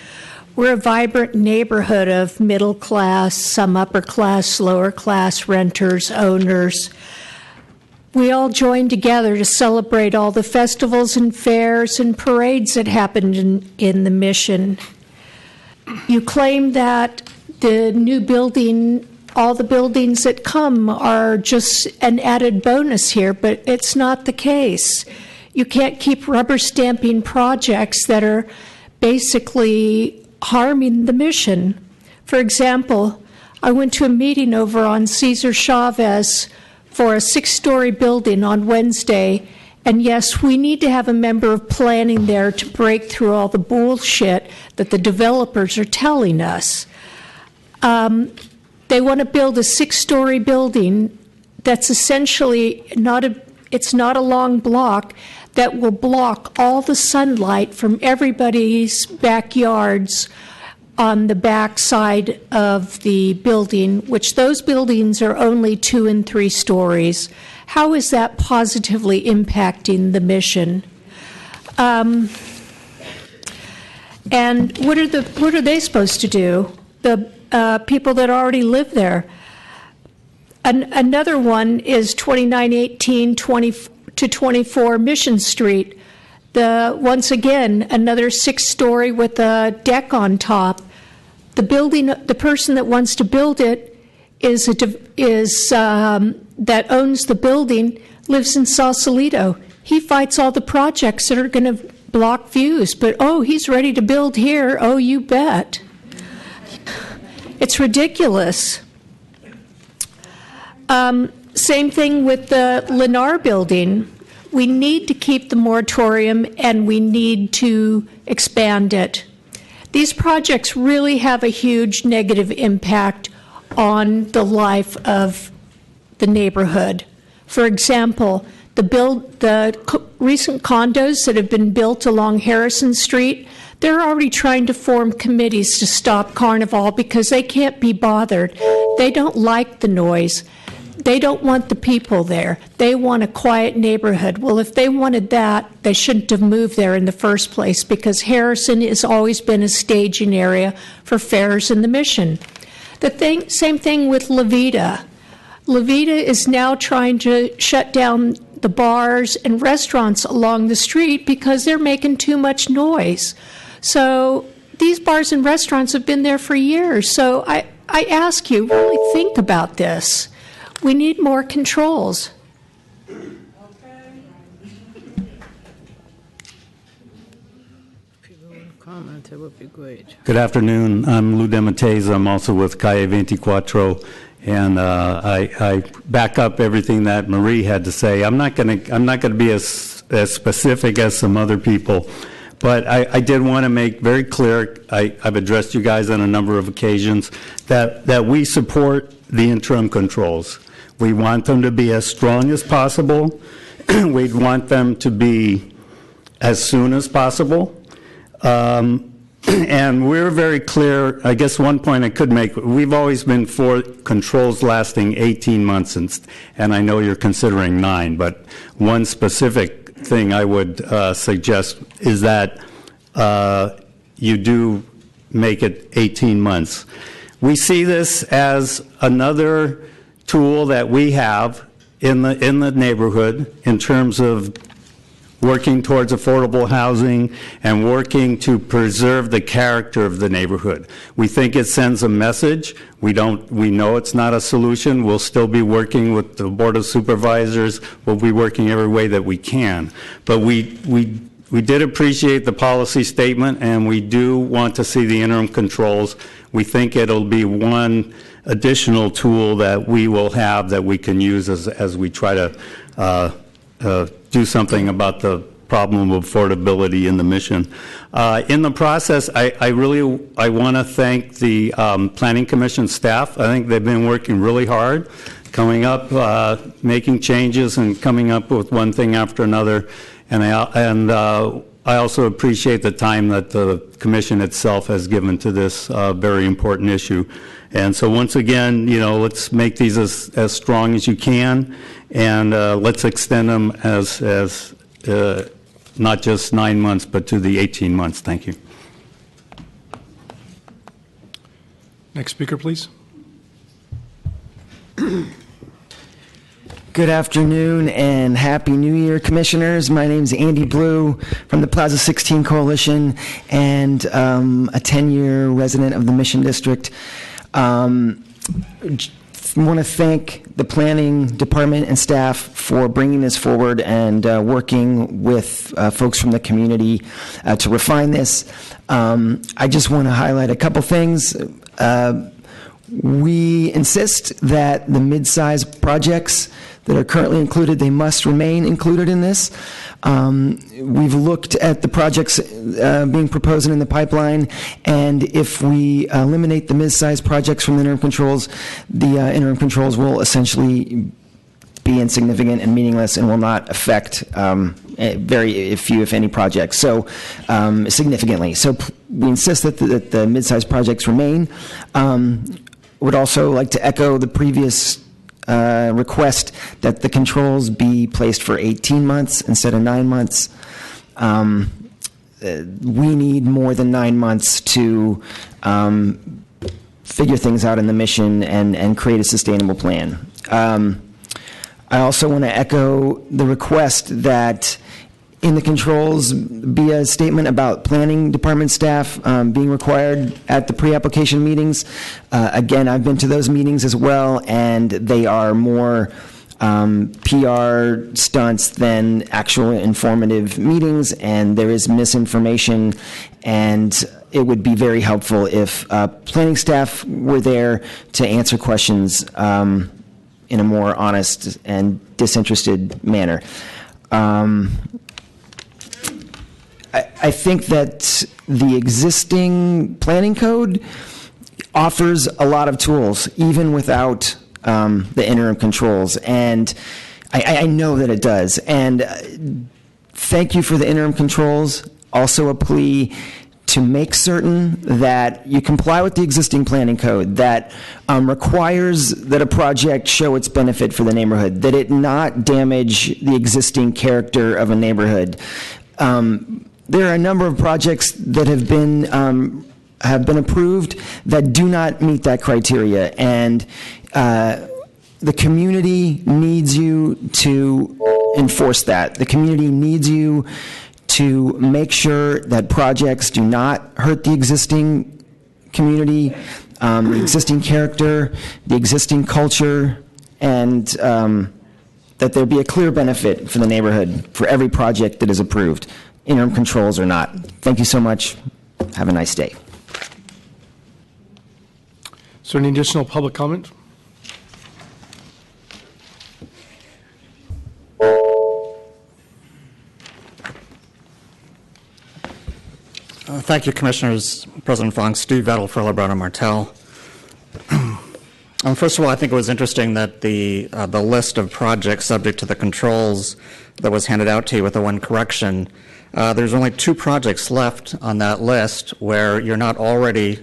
We're a vibrant neighborhood of middle class, some upper class, lower class renters, owners. We all joined together to celebrate all the festivals and fairs and parades that happened in the mission. You claim that the new building, all the buildings that come are just an added bonus here, but it's not the case. You can't keep rubber stamping projects that are basically harming the mission. For example, I went to a meeting over on Cesar Chavez for a 6-story building on Wednesday. And yes, we need to have a member of planning there to break through all the bullshit that the developers are telling us. They want to build a 6-story building that's essentially it's not a long block that will block all the sunlight from everybody's backyards on the back side of the building, which those buildings are only 2 and 3 stories. How is that positively impacting the mission? And what are they supposed to do? The people that already live there. Another one is 2918 to 24 Mission Street. Once again, another 6-story with a deck on top. The person that wants to build it that owns the building lives in Sausalito. He fights all the projects that are going to block views, but he's ready to build here. Oh, you bet. It's ridiculous. Same thing with the Lennar building. We need to keep the moratorium and we need to expand it. These projects really have a huge negative impact on the life of the neighborhood. For example, the recent condos that have been built along Harrison Street, they're already trying to form committees to stop Carnival because they can't be bothered. They don't like the noise. They don't want the people there. They want a quiet neighborhood. Well, if they wanted that, they shouldn't have moved there in the first place because Harrison has always been a staging area for fairs in the mission. Same thing with La Vida. Levita is now trying to shut down the bars and restaurants along the street because they're making too much noise. So these bars and restaurants have been there for years. So I ask you, really think about this. We need more controls. Comment, it would be great. Good afternoon. I'm Lou Dematese. I'm also with Calle 24, and I back up everything that Marie had to say. I'm not going to be as specific as some other people, but I did want to make very clear. I've addressed you guys on a number of occasions that we support the interim controls. We want them to be as strong as possible. We'd want them to be as soon as possible. And we're very clear. I guess one point I could make, we've always been for controls lasting 18 months, and I know you're considering 9, but one specific thing I would suggest is that you do make it 18 months. We see this as another tool that we have in the neighborhood in terms of working towards affordable housing and working to preserve the character of the neighborhood. We think it sends a message. We know it's not a solution. We'll still be working with the Board of Supervisors. We'll be working every way that we can. But we did appreciate the policy statement, and we do want to see the interim controls. We think it'll be one additional tool that we will have that we can use as we try to do something about the problem of affordability in the Mission. In the process, I want to thank the Planning Commission staff. I think they've been working really hard, coming up, making changes and coming up with one thing after another. And I also appreciate the time that the Commission itself has given to this very important issue. And so once again, let's make these as strong as you can, and let's extend them as not just 9 months, but to the 18 months. Thank you. Next speaker, please. Good afternoon and Happy New Year, Commissioners. My name is Andy Blue from the Plaza 16 Coalition and a 10-year resident of the Mission District. I want to thank the Planning Department and staff for bringing this forward and working with folks from the community to refine this. I just want to highlight a couple things. We insist that the mid-size projects that are currently included, they must remain included in this. We've looked at the projects being proposed in the pipeline, and if we eliminate the mid-size projects from the interim controls, the interim controls will essentially be insignificant and meaningless and will not affect very few, if any, projects significantly. So we insist that the mid-size projects remain. Would also like to echo the previous request that the controls be placed for 18 months instead of 9 months. We need more than 9 months to figure things out in the Mission and create a sustainable plan. I also want to echo the request that in the controls be a statement about Planning Department staff being required at the pre-application meetings. Again, I've been to those meetings as well, and they are more PR stunts than actual informative meetings, and there is misinformation, and it would be very helpful if planning staff were there to answer questions in a more honest and disinterested manner. I think that the existing planning code offers a lot of tools, even without the interim controls, and I know that it does. And thank you for the interim controls. Also a plea to make certain that you comply with the existing planning code that requires that a project show its benefit for the neighborhood, that it not damage the existing character of a neighborhood. There are a number of projects that have been approved that do not meet that criteria, and the community needs you to enforce that. The community needs you to make sure that projects do not hurt the existing community, the existing character, the existing culture, and that there be a clear benefit for the neighborhood for every project that is approved, interim controls or not. Thank you so much. Have a nice day. Is there any additional public comment? Thank you, Commissioners. President Fong, Steve Vettel for LeBron and Martel. First of all, I think it was interesting that the list of projects subject to the controls that was handed out to you with the one correction, there's only 2 projects left on that list where you're not already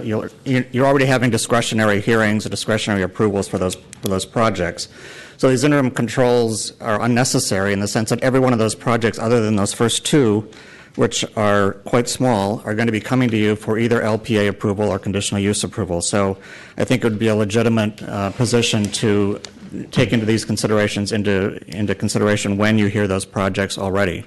you're already having discretionary hearings or discretionary approvals for those projects. So these interim controls are unnecessary in the sense that every one of those projects, other than those first 2, which are quite small, are going to be coming to you for either LPA approval or conditional use approval. So I think it would be a legitimate position to take into these considerations into consideration when you hear those projects already.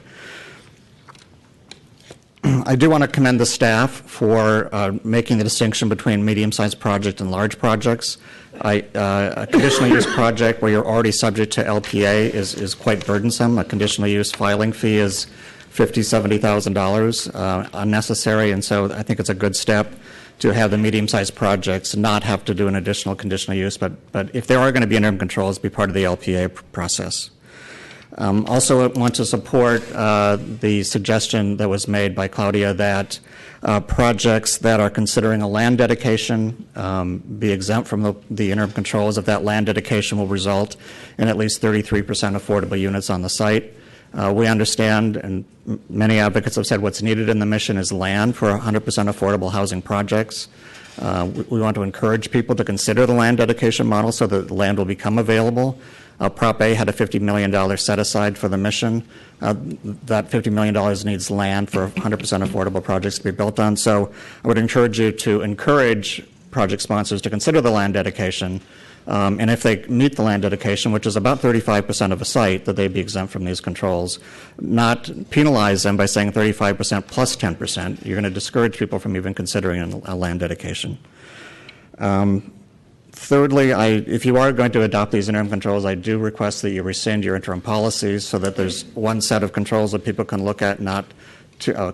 I do want to commend the staff for making the distinction between medium-sized projects and large projects. A conditional use project where you're already subject to LPA is quite burdensome. A conditional use filing fee is $50,000, $70,000 unnecessary, and so I think it's a good step to have the medium-sized projects not have to do an additional conditional use, but if there are going to be interim controls, be part of the LPA process. Also, I want to support the suggestion that was made by Claudia that projects that are considering a land dedication be exempt from the interim controls if that land dedication will result in at least 33% affordable units on the site. We understand, and many advocates have said what's needed in the mission is land for 100% affordable housing projects. We want to encourage people to consider the land dedication model so that the land will become available. Prop A had a $50 million set aside for the mission. That $50 million needs land for 100% affordable projects to be built on. So I would encourage you to encourage project sponsors to consider the land dedication. And if they meet the land dedication, which is about 35% of a site, that they be exempt from these controls, not penalize them by saying 35% plus 10%. You're going to discourage people from even considering a land dedication. Thirdly, if you are going to adopt these interim controls, I do request that you rescind your interim policies so that there's one set of controls that people can look at, not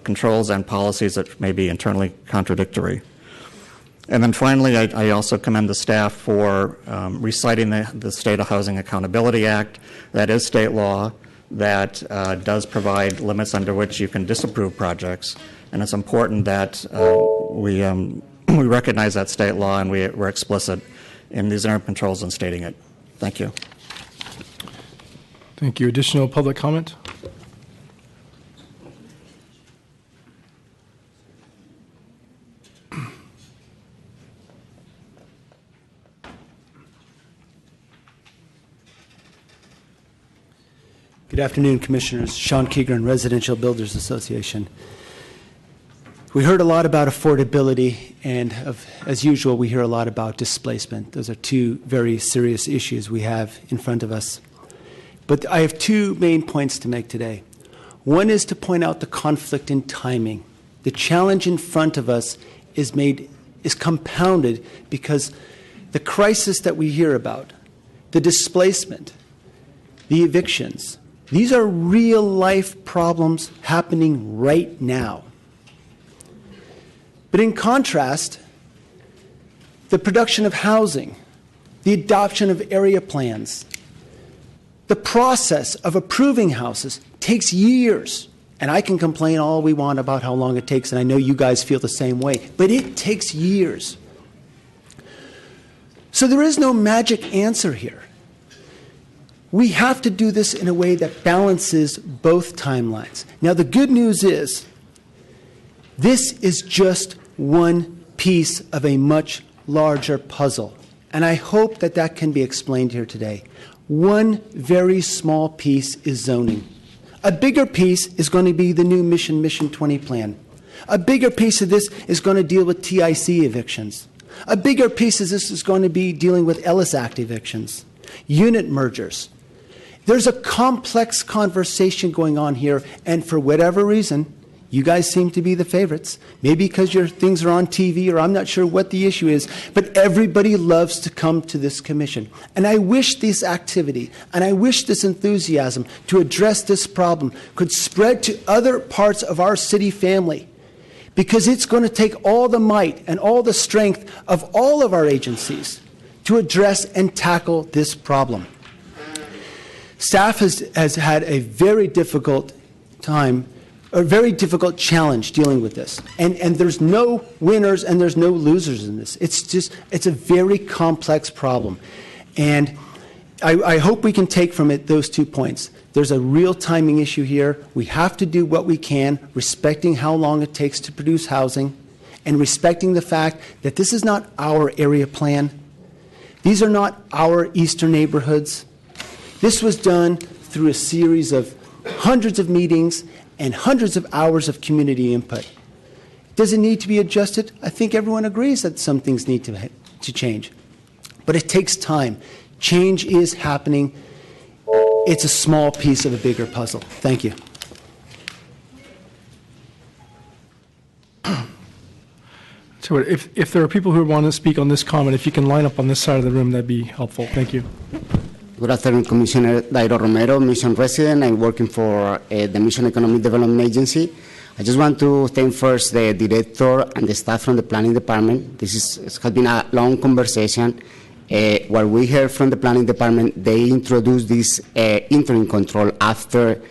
controls and policies that may be internally contradictory. And then finally, I also commend the staff for reciting the State of Housing Accountability Act. That is state law that does provide limits under which you can disapprove projects. And it's important that we recognize that state law and we're explicit in these interim controls and stating it. Thank you. Thank you. Additional public comment? Good afternoon, Commissioners. Sean Keegren, Residential Builders Association. We heard a lot about affordability, and as usual, we hear a lot about displacement. Those are 2 very serious issues we have in front of us. But I have 2 main points to make today. One is to point out the conflict in timing. The challenge in front of us is compounded because the crisis that we hear about, the displacement, the evictions, these are real-life problems happening right now. But in contrast, the production of housing, the adoption of area plans, the process of approving houses takes years. And I can complain all we want about how long it takes, and I know you guys feel the same way, but it takes years. So there is no magic answer here. We have to do this in a way that balances both timelines. Now, the good news is this is just one piece of a much larger puzzle. And I hope that that can be explained here today. One very small piece is zoning. A bigger piece is going to be the new Mission 20 plan. A bigger piece of this is going to deal with TIC evictions. A bigger piece is this is going to be dealing with Ellis Act evictions, unit mergers. There's a complex conversation going on here, and for whatever reason, you guys seem to be the favorites. Maybe because your things are on TV, or I'm not sure what the issue is, but everybody loves to come to this commission. And I wish this activity, and I wish this enthusiasm to address this problem could spread to other parts of our city family, because it's going to take all the might and all the strength of all of our agencies to address and tackle this problem. Staff has had a very difficult time, a very difficult challenge dealing with this. And there's no winners and there's no losers in this. It's a very complex problem. And I hope we can take from it those 2 points. There's a real timing issue here. We have to do what we can, respecting how long it takes to produce housing, and respecting the fact that this is not our area plan. These are not our eastern neighborhoods. This was done through a series of hundreds of meetings and hundreds of hours of community input. Does it need to be adjusted? I think everyone agrees that some things need to change. But it takes time. Change is happening. It's a small piece of a bigger puzzle. Thank you. So if there are people who want to speak on this comment, if you can line up on this side of the room, that'd be helpful. Thank you. Good afternoon, Commissioner Dairo Romero, Mission resident. I'm working for the Mission Economic Development Agency. I just want to thank first the director and the staff from the planning department. This has been a long conversation. What we heard from the planning department, they introduced this interim control after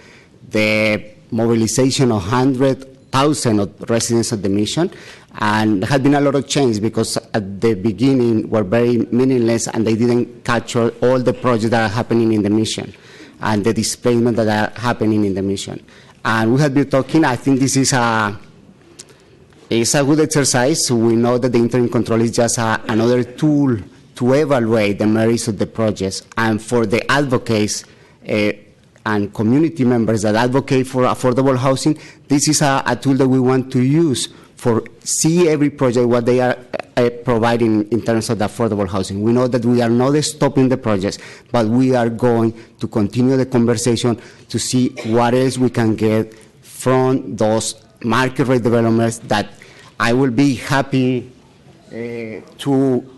the mobilization of 100,000 of residents of the mission. And there had been a lot of change because at the beginning were very meaningless and they didn't capture all the projects that are happening in the mission and the displacement that are happening in the mission. And we have been talking, I think this is a good exercise. We know that the interim control is just another tool to evaluate the merits of the projects. And for the advocates and community members that advocate for affordable housing, this is a tool that we want to use for see every project what they are providing in terms of the affordable housing. We know that we are not stopping the projects, but we are going to continue the conversation to see what else we can get from those market rate developers that I will be happy to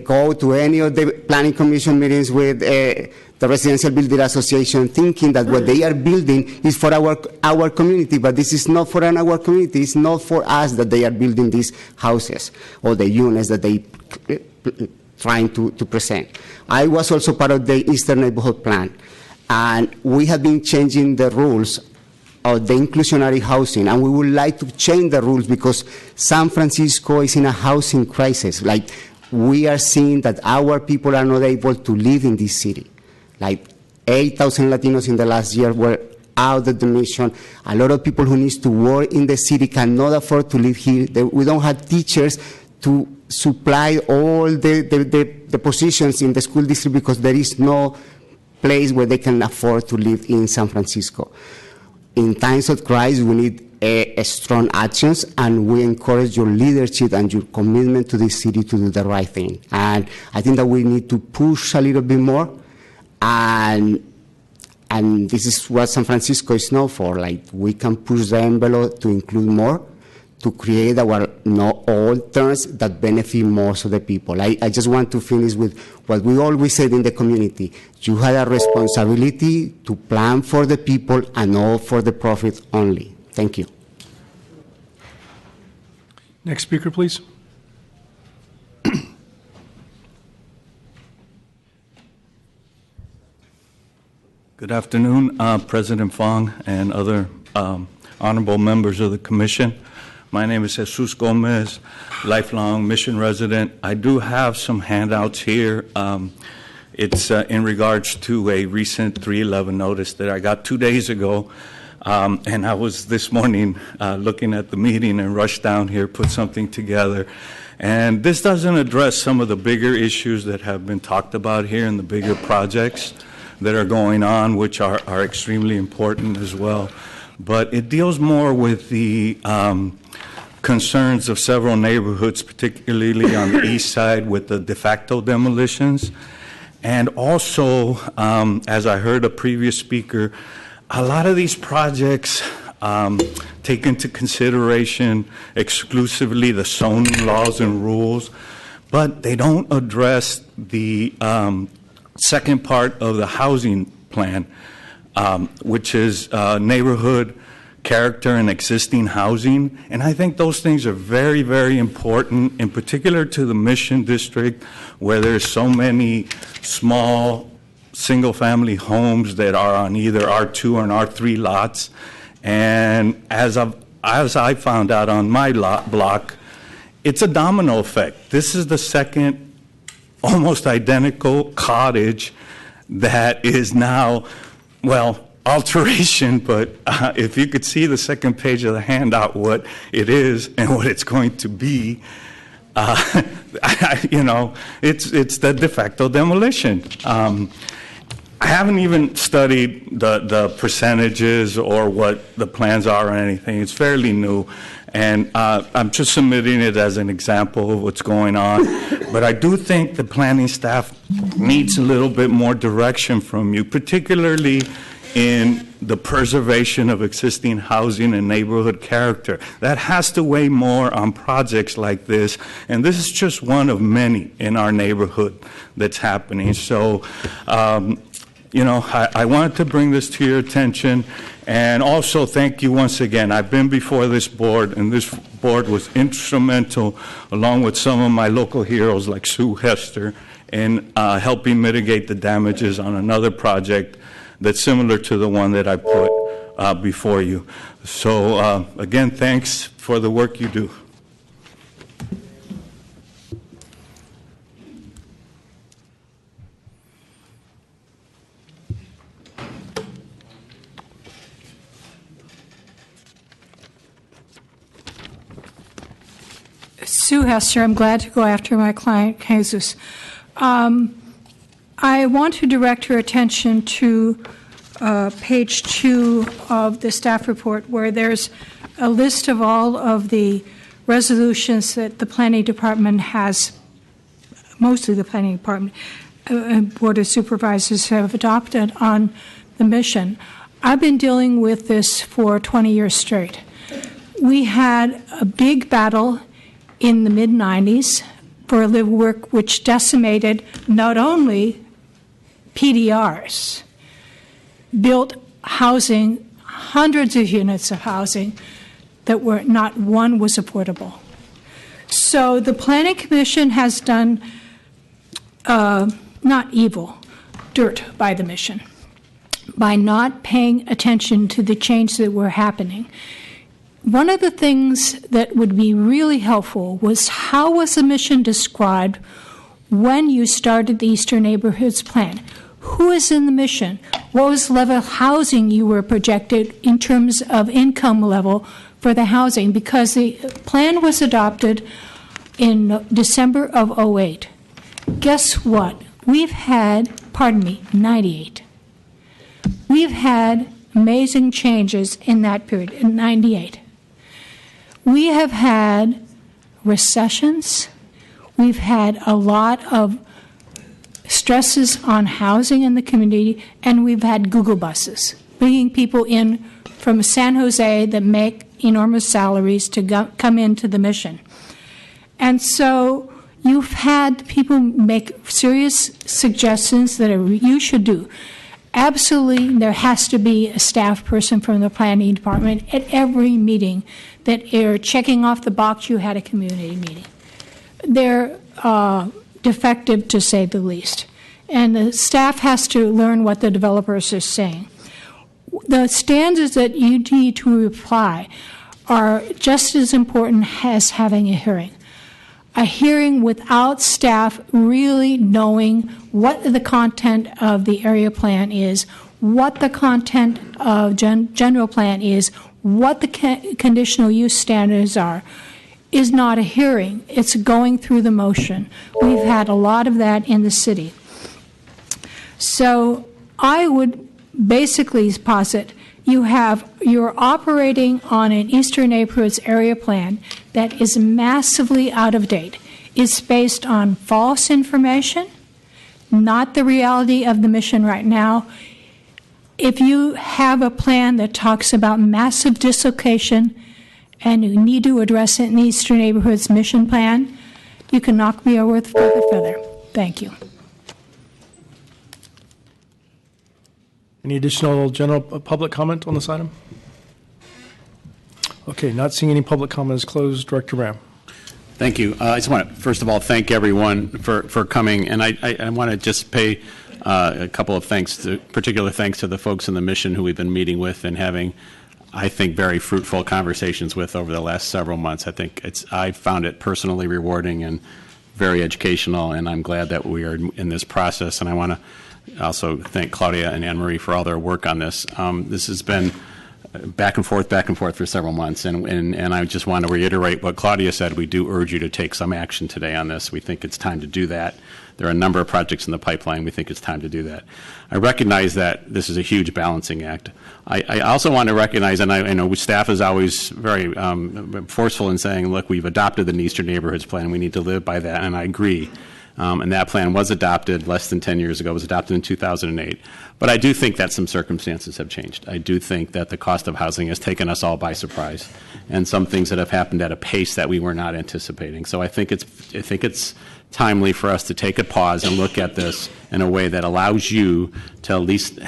go to any of the planning commission meetings with the Residential Builder Association, thinking that what they are building is for our community, but this is not for our community. It's not for us that they are building these houses or the units that they trying to present. I was also part of the Eastern Neighborhood Plan, and we have been changing the rules of the inclusionary housing, and we would like to change the rules because San Francisco is in a housing crisis. Like, we are seeing that our people are not able to live in this city. Like 8,000 Latinos in the last year were out of the mission. A lot of people who need to work in the city cannot afford to live here. We don't have teachers to supply all the positions in the school district because there is no place where they can afford to live in San Francisco. In times of crisis, we need strong actions, and we encourage your leadership and your commitment to this city to do the right thing. And I think that we need to push a little bit more. And this is what San Francisco is known for. Like, we can push the envelope to include more, to create our not all terms that benefit most of the people. I just want to finish with what we always said in the community. You have a responsibility to plan for the people and not for the profit only. Thank you. Next speaker, please. Good afternoon, President Fong and other honorable members of the commission. My name is Jesus Gomez, lifelong mission resident. I do have some handouts here. It's in regards to a recent 311 notice that I got 2 days ago. And I was this morning looking at the meeting and rushed down here, put something together. And this doesn't address some of the bigger issues that have been talked about here in the bigger projects that are going on, which are extremely important as well. But it deals more with the concerns of several neighborhoods, particularly on the east side with the de facto demolitions. And also, as I heard a previous speaker, a lot of these projects take into consideration exclusively the zoning laws and rules, but they don't address the second part of the housing plan, which is neighborhood character and existing housing. And I think those things are very, very important, in particular to the Mission District, where there's so many small single-family homes that are on either R2 or R3 lots. And as I found out on my block, it's a domino effect. This is the second almost identical cottage that is now, well, alteration, but if you could see the second page of the handout, what it is and what it's going to be, it's the de facto demolition. I haven't even studied the percentages or what the plans are or anything. It's fairly new, and I'm just submitting it as an example of what's going on. But I do think the planning staff needs a little bit more direction from you, particularly in the preservation of existing housing and neighborhood character. That has to weigh more on projects like this, and this is just one of many in our neighborhood that's happening. So, I wanted to bring this to your attention, and also thank you once again. I've been before this board, and this board was instrumental, along with some of my local heroes like Sue Hester, in helping mitigate the damages on another project that's similar to the one that I put before you. So again, thanks for the work you do. Sue Hester, I'm glad to go after my client, Jesus. I want to direct your attention to page 2 of the staff report, where there's a list of all of the resolutions that the Planning Department has, mostly the Planning Department, Board of Supervisors have adopted on the mission. I've been dealing with this for 20 years straight. We had a big battle in the mid-'90s for live work, which decimated not only PDRs, built housing, hundreds of units of housing that were not one was affordable. So the Planning Commission has done not evil, dirt by the mission, by not paying attention to the changes that were happening. One of the things that would be really helpful was how was the mission described when you started the Eastern Neighborhoods Plan? Who is in the mission? What was the level of housing you were projected in terms of income level for the housing? Because the plan was adopted in December of 2008. Guess what? We've had, 98. We've had amazing changes in that period, in 98. We have had recessions. We've had a lot of stresses on housing in the community, and we've had Google buses, bringing people in from San Jose that make enormous salaries to come into the mission. And so you've had people make serious suggestions that you should do. Absolutely, there has to be a staff person from the planning department at every meeting that are checking off the box you had a community meeting. They're defective, to say the least. And the staff has to learn what the developers are saying. The standards that you need to apply are just as important as having a hearing. A hearing without staff really knowing what the content of the area plan is, what the content of general plan is, what the conditional use standards are, is not a hearing. It's going through the motion. We've had a lot of that in the city. So I would basically posit you're operating on an Eastern Neighborhoods area plan that is massively out of date. It's based on false information, not the reality of the mission right now. If you have a plan that talks about massive dislocation and you need to address it in the Eastern Neighborhoods mission plan, you can knock me over with a feather. Thank you. Any additional general public comment on this item? Okay, not seeing any public comments closed. Director Ram. Thank you. I just want to, first of all, thank everyone for coming, and I want to just pay a couple of particular thanks to the folks in the mission who we've been meeting with and having, I think, very fruitful conversations with over the last several months. I found it personally rewarding and very educational, and I'm glad that we are in this process. And I want to also thank Claudia and Anne Marie for all their work on this. This has been back and forth for several months, and I just want to reiterate what Claudia said. We do urge you to take some action today on this. We think it's time to do that. There are a number of projects in the pipeline. We think it's time to do that. I recognize that this is a huge balancing act. I also want to recognize, and I know staff is always very forceful in saying, look, we've adopted the Eastern Neighborhoods Plan. We need to live by that, and I agree. And that plan was adopted less than 10 years ago. It was adopted in 2008. But I do think that some circumstances have changed. I do think that the cost of housing has taken us all by surprise, and some things that have happened at a pace that we were not anticipating. So I think it's timely for us to take a pause and look at this in a way that allows you to at least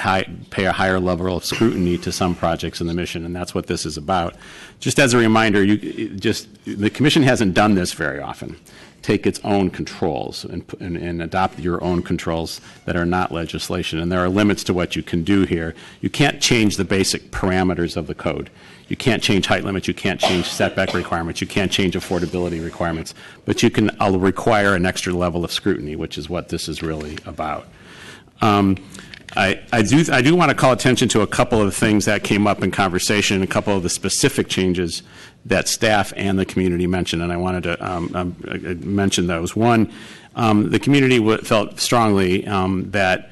pay a higher level of scrutiny to some projects in the mission, and that's what this is about. Just as a reminder, the Commission hasn't done this very often. Take its own controls and adopt your own controls that are not legislation. And there are limits to what you can do here. You can't change the basic parameters of the code. You can't change height limits. You can't change setback requirements. You can't change affordability requirements. But you can require an extra level of scrutiny, which is what this is really about. I do want to call attention to a couple of things that came up in conversation, a couple of the specific changes that staff and the community mentioned, and I wanted to mention those. One, the community felt strongly that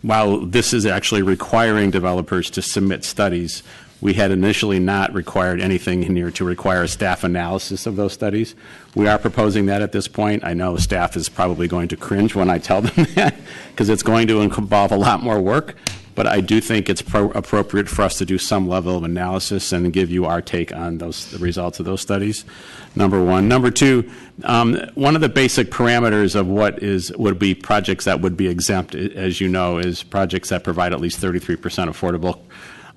while this is actually requiring developers to submit studies, we had initially not required anything in here to require a staff analysis of those studies. We are proposing that at this point. I know staff is probably going to cringe when I tell them that, because it's going to involve a lot more work. But I do think it's appropriate for us to do some level of analysis and give you our take on the results of those studies, number one. Number two, one of the basic parameters of what would be projects that would be exempt, as you know, is projects that provide at least 33% affordable.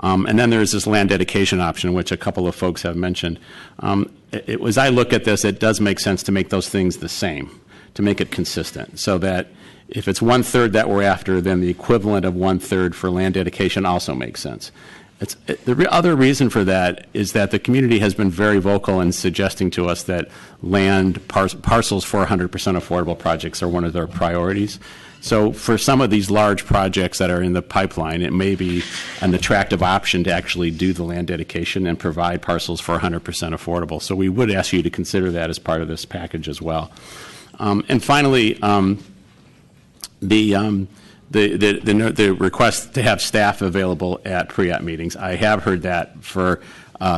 And then there's this land dedication option, which a couple of folks have mentioned. As I look at this, it does make sense to make those things the same, to make it consistent, so that if it's 1/3 that we're after, then the equivalent of 1/3 for land dedication also makes sense. The other reason for that is that the community has been very vocal in suggesting to us that land parcels for 100% affordable projects are one of their priorities. So for some of these large projects that are in the pipeline, it may be an attractive option to actually do the land dedication and provide parcels for 100% affordable. So we would ask you to consider that as part of this package as well. And finally, the request to have staff available at pre-app meetings. I have heard that for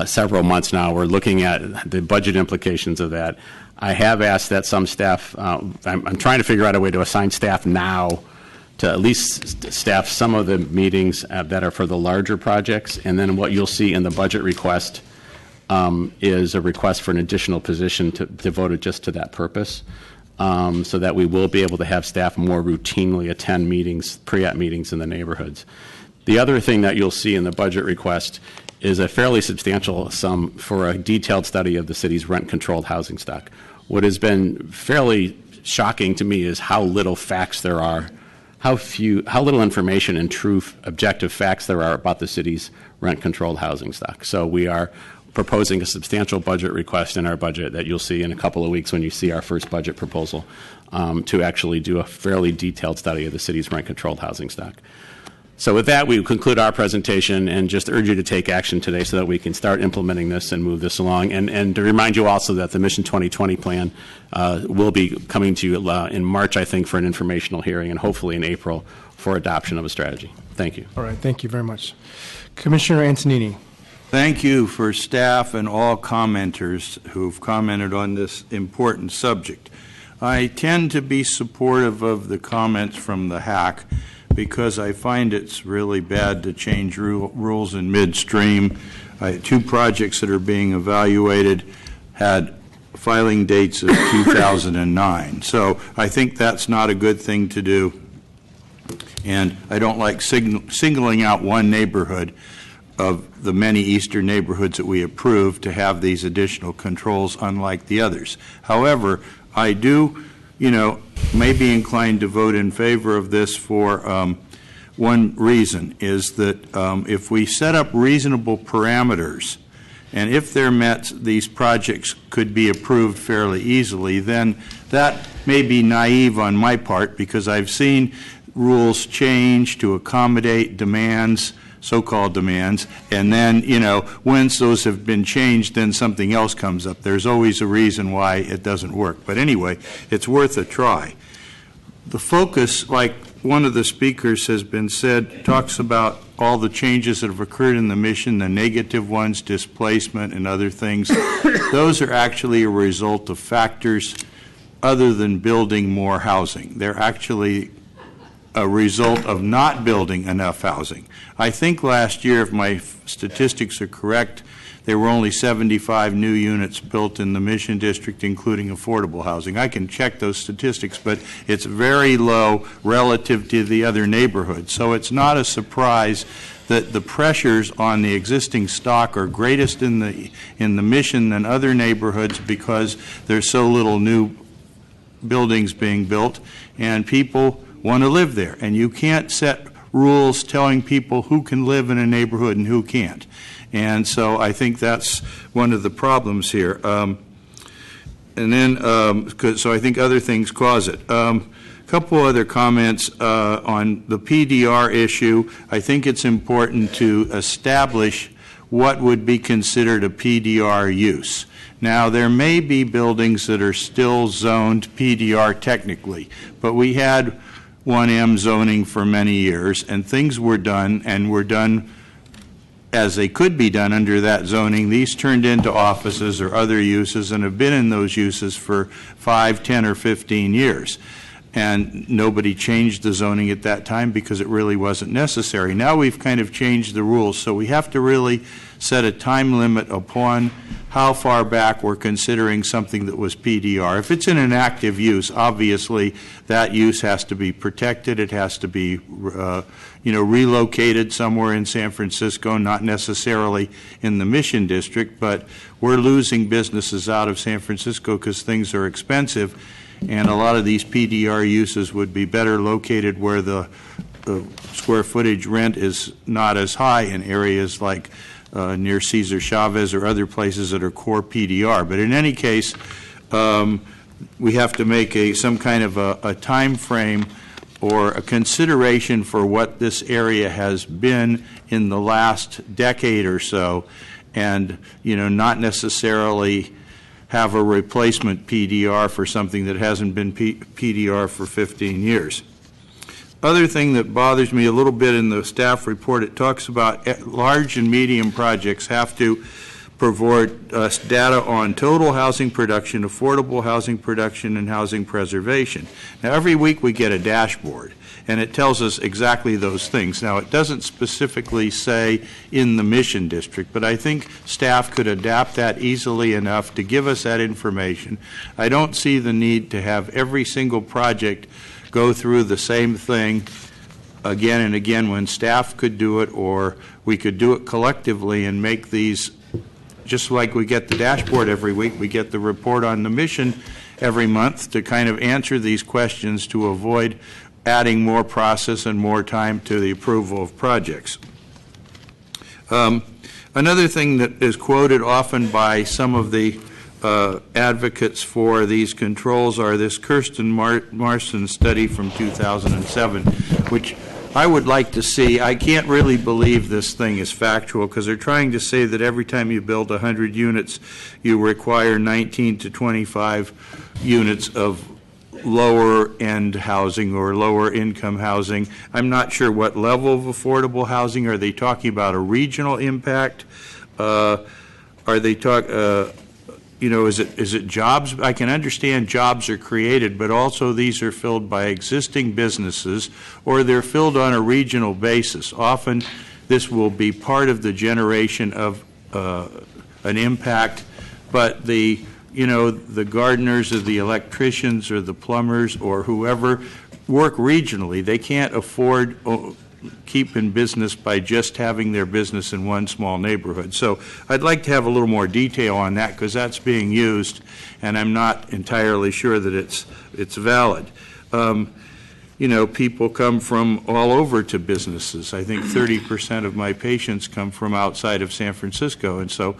several months now. We're looking at the budget implications of that. I have asked that some staff, I'm trying to figure out a way to assign staff now to at least staff some of the meetings that are for the larger projects. And then what you'll see in the budget request is a request for an additional position devoted just to that purpose. So that we will be able to have staff more routinely attend meetings, pre-app meetings in the neighborhoods. The other thing that you'll see in the budget request is a fairly substantial sum for a detailed study of the city's rent-controlled housing stock. What has been fairly shocking to me is how little facts there are, how little information and true objective facts there are about the city's rent-controlled housing stock. So we are proposing a substantial budget request in our budget that you'll see in a couple of weeks when you see our first budget proposal to actually do a fairly detailed study of the city's rent-controlled housing stock. So with that, we conclude our presentation and just urge you to take action today so that we can start implementing this and move this along. And to remind you also that the Mission 2020 plan will be coming to you in March, I think, for an informational hearing, and hopefully in April for adoption of a strategy. Thank you. All right. Thank you very much. Commissioner Antonini. Thank you for staff and all commenters who've commented on this important subject. I tend to be supportive of the comments from the HAC because I find it's really bad to change rules in midstream. Two projects that are being evaluated had filing dates of 2009. So I think that's not a good thing to do. And I don't like singling out one neighborhood of the many eastern neighborhoods that we approved to have these additional controls unlike the others. However, I do, may be inclined to vote in favor of this for one reason, is that if we set up reasonable parameters, and if they're met, these projects could be approved fairly easily, then that may be naive on my part because I've seen rules change to accommodate demands, so-called demands, and then, once those have been changed, then something else comes up. There's always a reason why it doesn't work. But anyway, it's worth a try. The focus, like one of the speakers has been said, talks about all the changes that have occurred in the mission, the negative ones, displacement and other things. Those are actually a result of factors other than building more housing. They're actually a result of not building enough housing. I think last year, if my statistics are correct, there were only 75 new units built in the Mission District, including affordable housing. I can check those statistics, but it's very low relative to the other neighborhoods. So it's not a surprise that the pressures on the existing stock are greatest in the Mission than other neighborhoods because there's so little new buildings being built, and people want to live there. And you can't set rules telling people who can live in a neighborhood and who can't. And so I think that's one of the problems here. So I think other things cause it. A couple other comments on the PDR issue. I think it's important to establish what would be considered a PDR use. Now, there may be buildings that are still zoned PDR technically, but we had 1M zoning for many years, and things were done, and were done as they could be done under that zoning. These turned into offices or other uses and have been in those uses for 5, 10, or 15 years. And nobody changed the zoning at that time because it really wasn't necessary. Now we've kind of changed the rules, so we have to really set a time limit upon how far back we're considering something that was PDR. If it's in an active use, obviously that use has to be protected. It has to be relocated somewhere in San Francisco, not necessarily in the Mission District, but we're losing businesses out of San Francisco because things are expensive, and a lot of these PDR uses would be better located where the square footage rent is not as high in areas like near Cesar Chavez or other places that are core PDR. But in any case, we have to make some kind of a time frame or a consideration for what this area has been in the last decade or so, and not necessarily have a replacement PDR for something that hasn't been PDR for 15 years. Other thing that bothers me a little bit in the staff report, it talks about large and medium projects have to provide us data on total housing production, affordable housing production, and housing preservation. Now, every week we get a dashboard, and it tells us exactly those things. Now, it doesn't specifically say in the Mission District, but I think staff could adapt that easily enough to give us that information. I don't see the need to have every single project go through the same thing again and again when staff could do it, or we could do it collectively and make these, just like we get the dashboard every week, we get the report on the Mission every month to kind of answer these questions to avoid adding more process and more time to the approval of projects. Another thing that is quoted often by some of the advocates for these controls are this Kirsten Marston study from 2007, which I would like to see. I can't really believe this thing is factual because they're trying to say that every time you build 100 units, you require 19 to 25 units of lower-end housing or lower-income housing. I'm not sure what level of affordable housing. Are they talking about a regional impact? Are they is it jobs? I can understand jobs are created, but also these are filled by existing businesses, or they're filled on a regional basis. Often this will be part of the generation of an impact, but the gardeners or the electricians or the plumbers or whoever work regionally. They can't afford keep in business by just having their business in one small neighborhood. So I'd like to have a little more detail on that, because that's being used, and I'm not entirely sure that it's valid. People come from all over to businesses. I think 30% of my patients come from outside of San Francisco, and so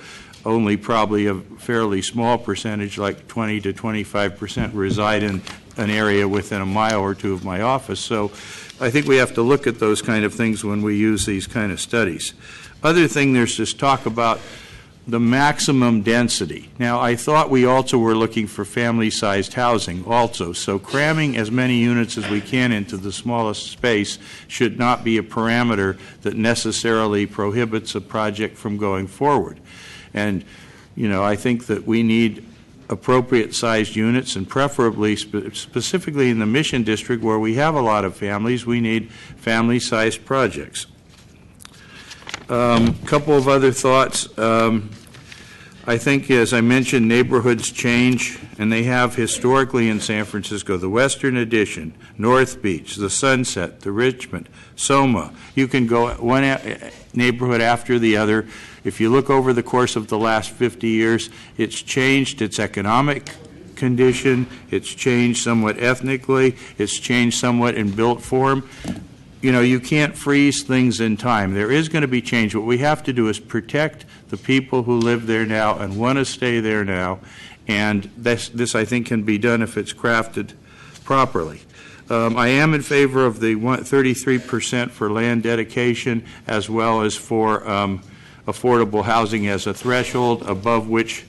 only probably a fairly small percentage, like 20 to 25%, reside in an area within a mile or two of my office. So I think we have to look at those kind of things when we use these kind of studies. Other thing, there's this talk about the maximum density. Now, I thought we also were looking for family-sized housing also, so cramming as many units as we can into the smallest space should not be a parameter that necessarily prohibits a project from going forward. And, I think that we need appropriate sized units, and preferably specifically in the Mission District where we have a lot of families, we need family sized projects. Couple of other thoughts. I think, as I mentioned, neighborhoods change, and they have historically in San Francisco. The Western Addition, North Beach, the Sunset, the Richmond, Soma. You can go one neighborhood after the other. If you look over the course of the last 50 years, it's changed its economic condition, it's changed somewhat ethnically, it's changed somewhat in built form. You can't freeze things in time. There is going to be change. What we have to do is protect the people who live there now and want to stay there now, and this I think can be done if it's crafted properly. I am in favor of the 33% for land dedication, as well as for affordable housing as a threshold above which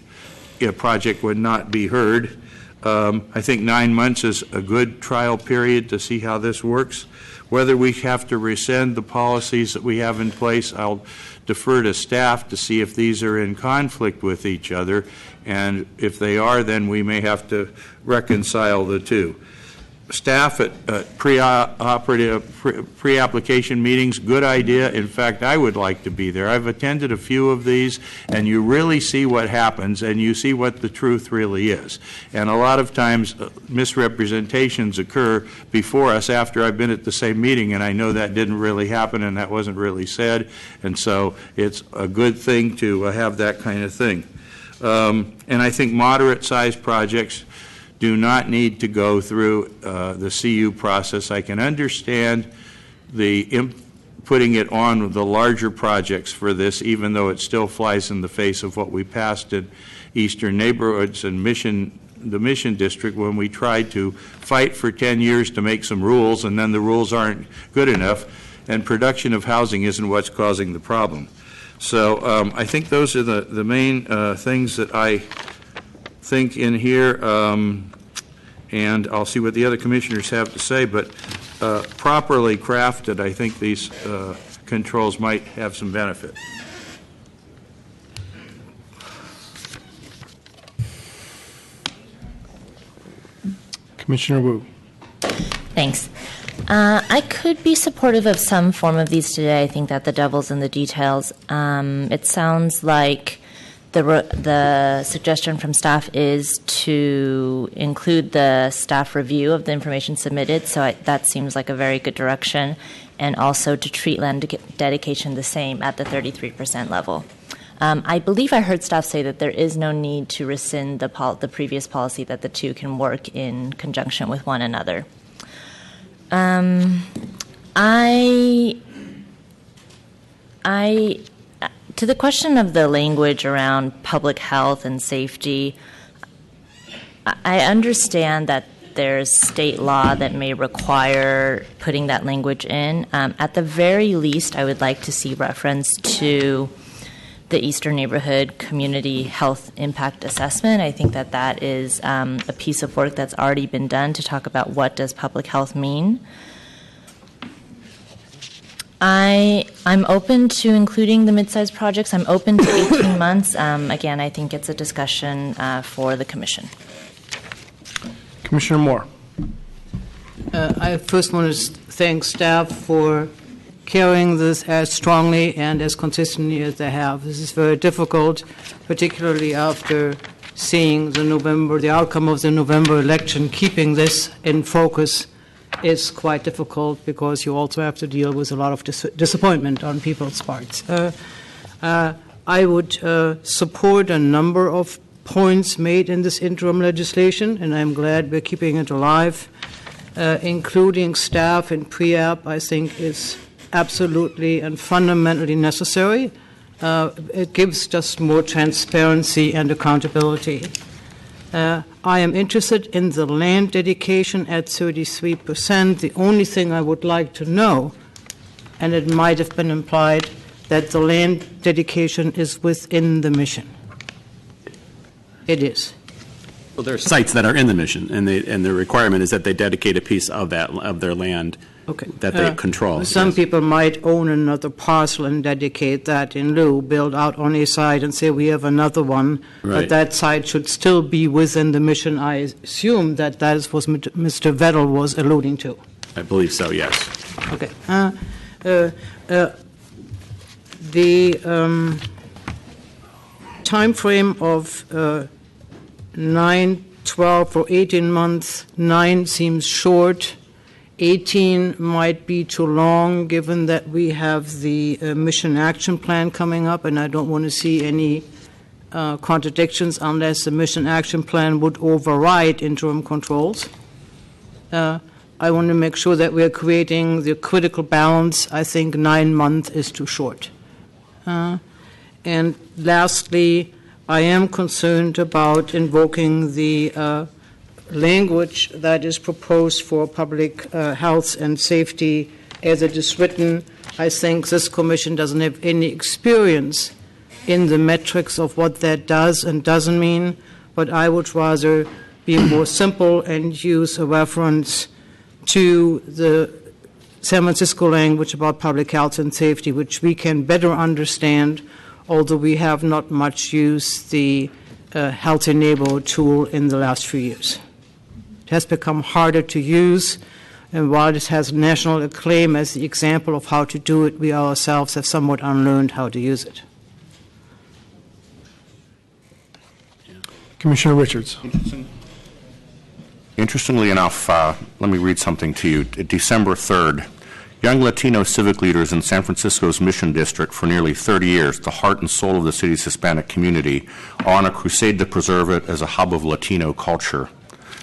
a project would not be heard. I think 9 months is a good trial period to see how this works. Whether we have to rescind the policies that we have in place, I'll defer to staff to see if these are in conflict with each other, and if they are, then we may have to reconcile the two. Staff at pre-application meetings, good idea. In fact, I would like to be there. I've attended a few of these, and you really see what happens, and you see what the truth really is. And a lot of times misrepresentations occur before us after I've been at the same meeting, and I know that didn't really happen and that wasn't really said. And so it's a good thing to have that kind of thing. And I think moderate-sized projects do not need to go through the CU process. I can understand putting it on the larger projects for this, even though it still flies in the face of what we passed in Eastern Neighborhoods and the Mission District, when we tried to fight for 10 years to make some rules, and then the rules aren't good enough, and production of housing isn't what's causing the problem. So I think those are the main things that I think in here, and I'll see what the other commissioners have to say, but properly crafted, I think these controls might have some benefit. Commissioner Wu. Thanks. I could be supportive of some form of these today. I think that the devil's in the details. It sounds like the suggestion from staff is to include the staff review of the information submitted, so that seems like a very good direction, and also to treat land dedication the same at the 33% level. I believe I heard staff say that there is no need to rescind the previous policy, that the two can work in conjunction with one another. To the question of the language around public health and safety, I understand that there's state law that may require putting that language in. At the very least, I would like to see reference to the Eastern Neighborhood Community Health Impact Assessment. I think that that is a piece of work that's already been done to talk about what does public health mean. I'm open to including the mid-sized projects. I'm open to 18 months. Again, I think it's a discussion for the commission. Commissioner Moore. I first want to thank staff for carrying this as strongly and as consistently as they have. This is very difficult, particularly after seeing the outcome of the November election. Keeping this in focus is quite difficult because you also have to deal with a lot of disappointment on people's parts. I would support a number of points made in this interim legislation, and I'm glad we're keeping it alive. Including staff in pre-app, I think is absolutely and fundamentally necessary. It gives just more transparency and accountability. I am interested in the land dedication at 33%. The only thing I would like to know, and it might have been implied, that the land dedication is within the mission. It is. Well, there are sites that are in the mission, and the requirement is that they dedicate a piece of their land that they control. Some people might own another parcel and dedicate that in lieu, build out on a site and say we have another one, but that site should still be within the mission. I assume that is what Mr. Vettel was alluding to. I believe so, yes. Okay. The time frame of 9, 12, or 18 months, 9 seems short. 18 might be too long, given that we have the mission action plan coming up, and I don't want to see any contradictions unless the mission action plan would override interim controls. I want to make sure that we're creating the critical balance. I think 9 months is too short. And lastly, I am concerned about invoking the language that is proposed for public health and safety as it is written. I think this commission doesn't have any experience in the metrics of what that does and doesn't mean, but I would rather be more simple and use a reference to the San Francisco language about public health and safety, which we can better understand, although we have not much used the Healthy Neighborhood tool in the last few years. It has become harder to use, and while it has national acclaim as the example of how to do it, we ourselves have somewhat unlearned how to use it. Commissioner Richards. Interestingly enough, let me read something to you. December 3rd, young Latino civic leaders in San Francisco's Mission District for nearly 30 years, the heart and soul of the city's Hispanic community, are on a crusade to preserve it as a hub of Latino culture.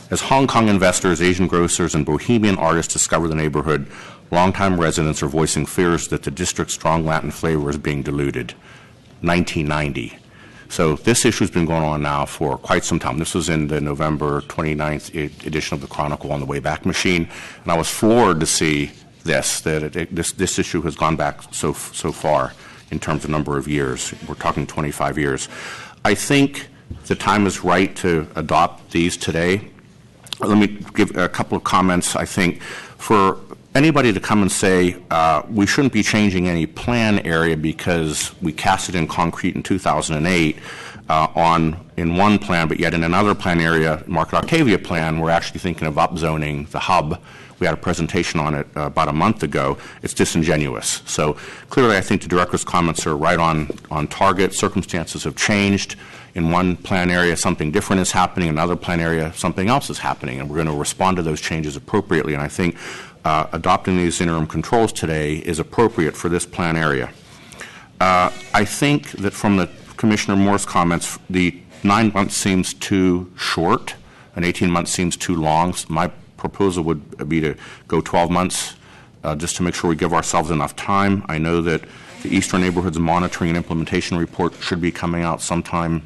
As Hong Kong investors, Asian grocers, and bohemian artists discover the neighborhood, longtime residents are voicing fears that the district's strong Latin flavor is being diluted. 1990. So this issue has been going on now for quite some time. This was in the November 29th edition of the Chronicle on the Wayback Machine, and I was floored to see this issue has gone back so far in terms of number of years. We're talking 25 years. I think the time is right to adopt these today. Let me give a couple of comments. I think for anybody to come and say we shouldn't be changing any plan area because we cast it in concrete in 2008 in one plan, but yet in another plan area, Market Octavia plan, we're actually thinking of upzoning the hub. We had a presentation on it about a month ago. It's disingenuous. So clearly I think the director's comments are right on target. Circumstances have changed. In one plan area, something different is happening. In another plan area, something else is happening. And we're going to respond to those changes appropriately. And I think adopting these interim controls today is appropriate for this plan area. I think that from the Commissioner Moore's comments, the 9 months seems too short, and 18 months seems too long. My proposal would be to go 12 months just to make sure we give ourselves enough time. I know that the Eastern Neighborhoods Monitoring and Implementation Report should be coming out sometime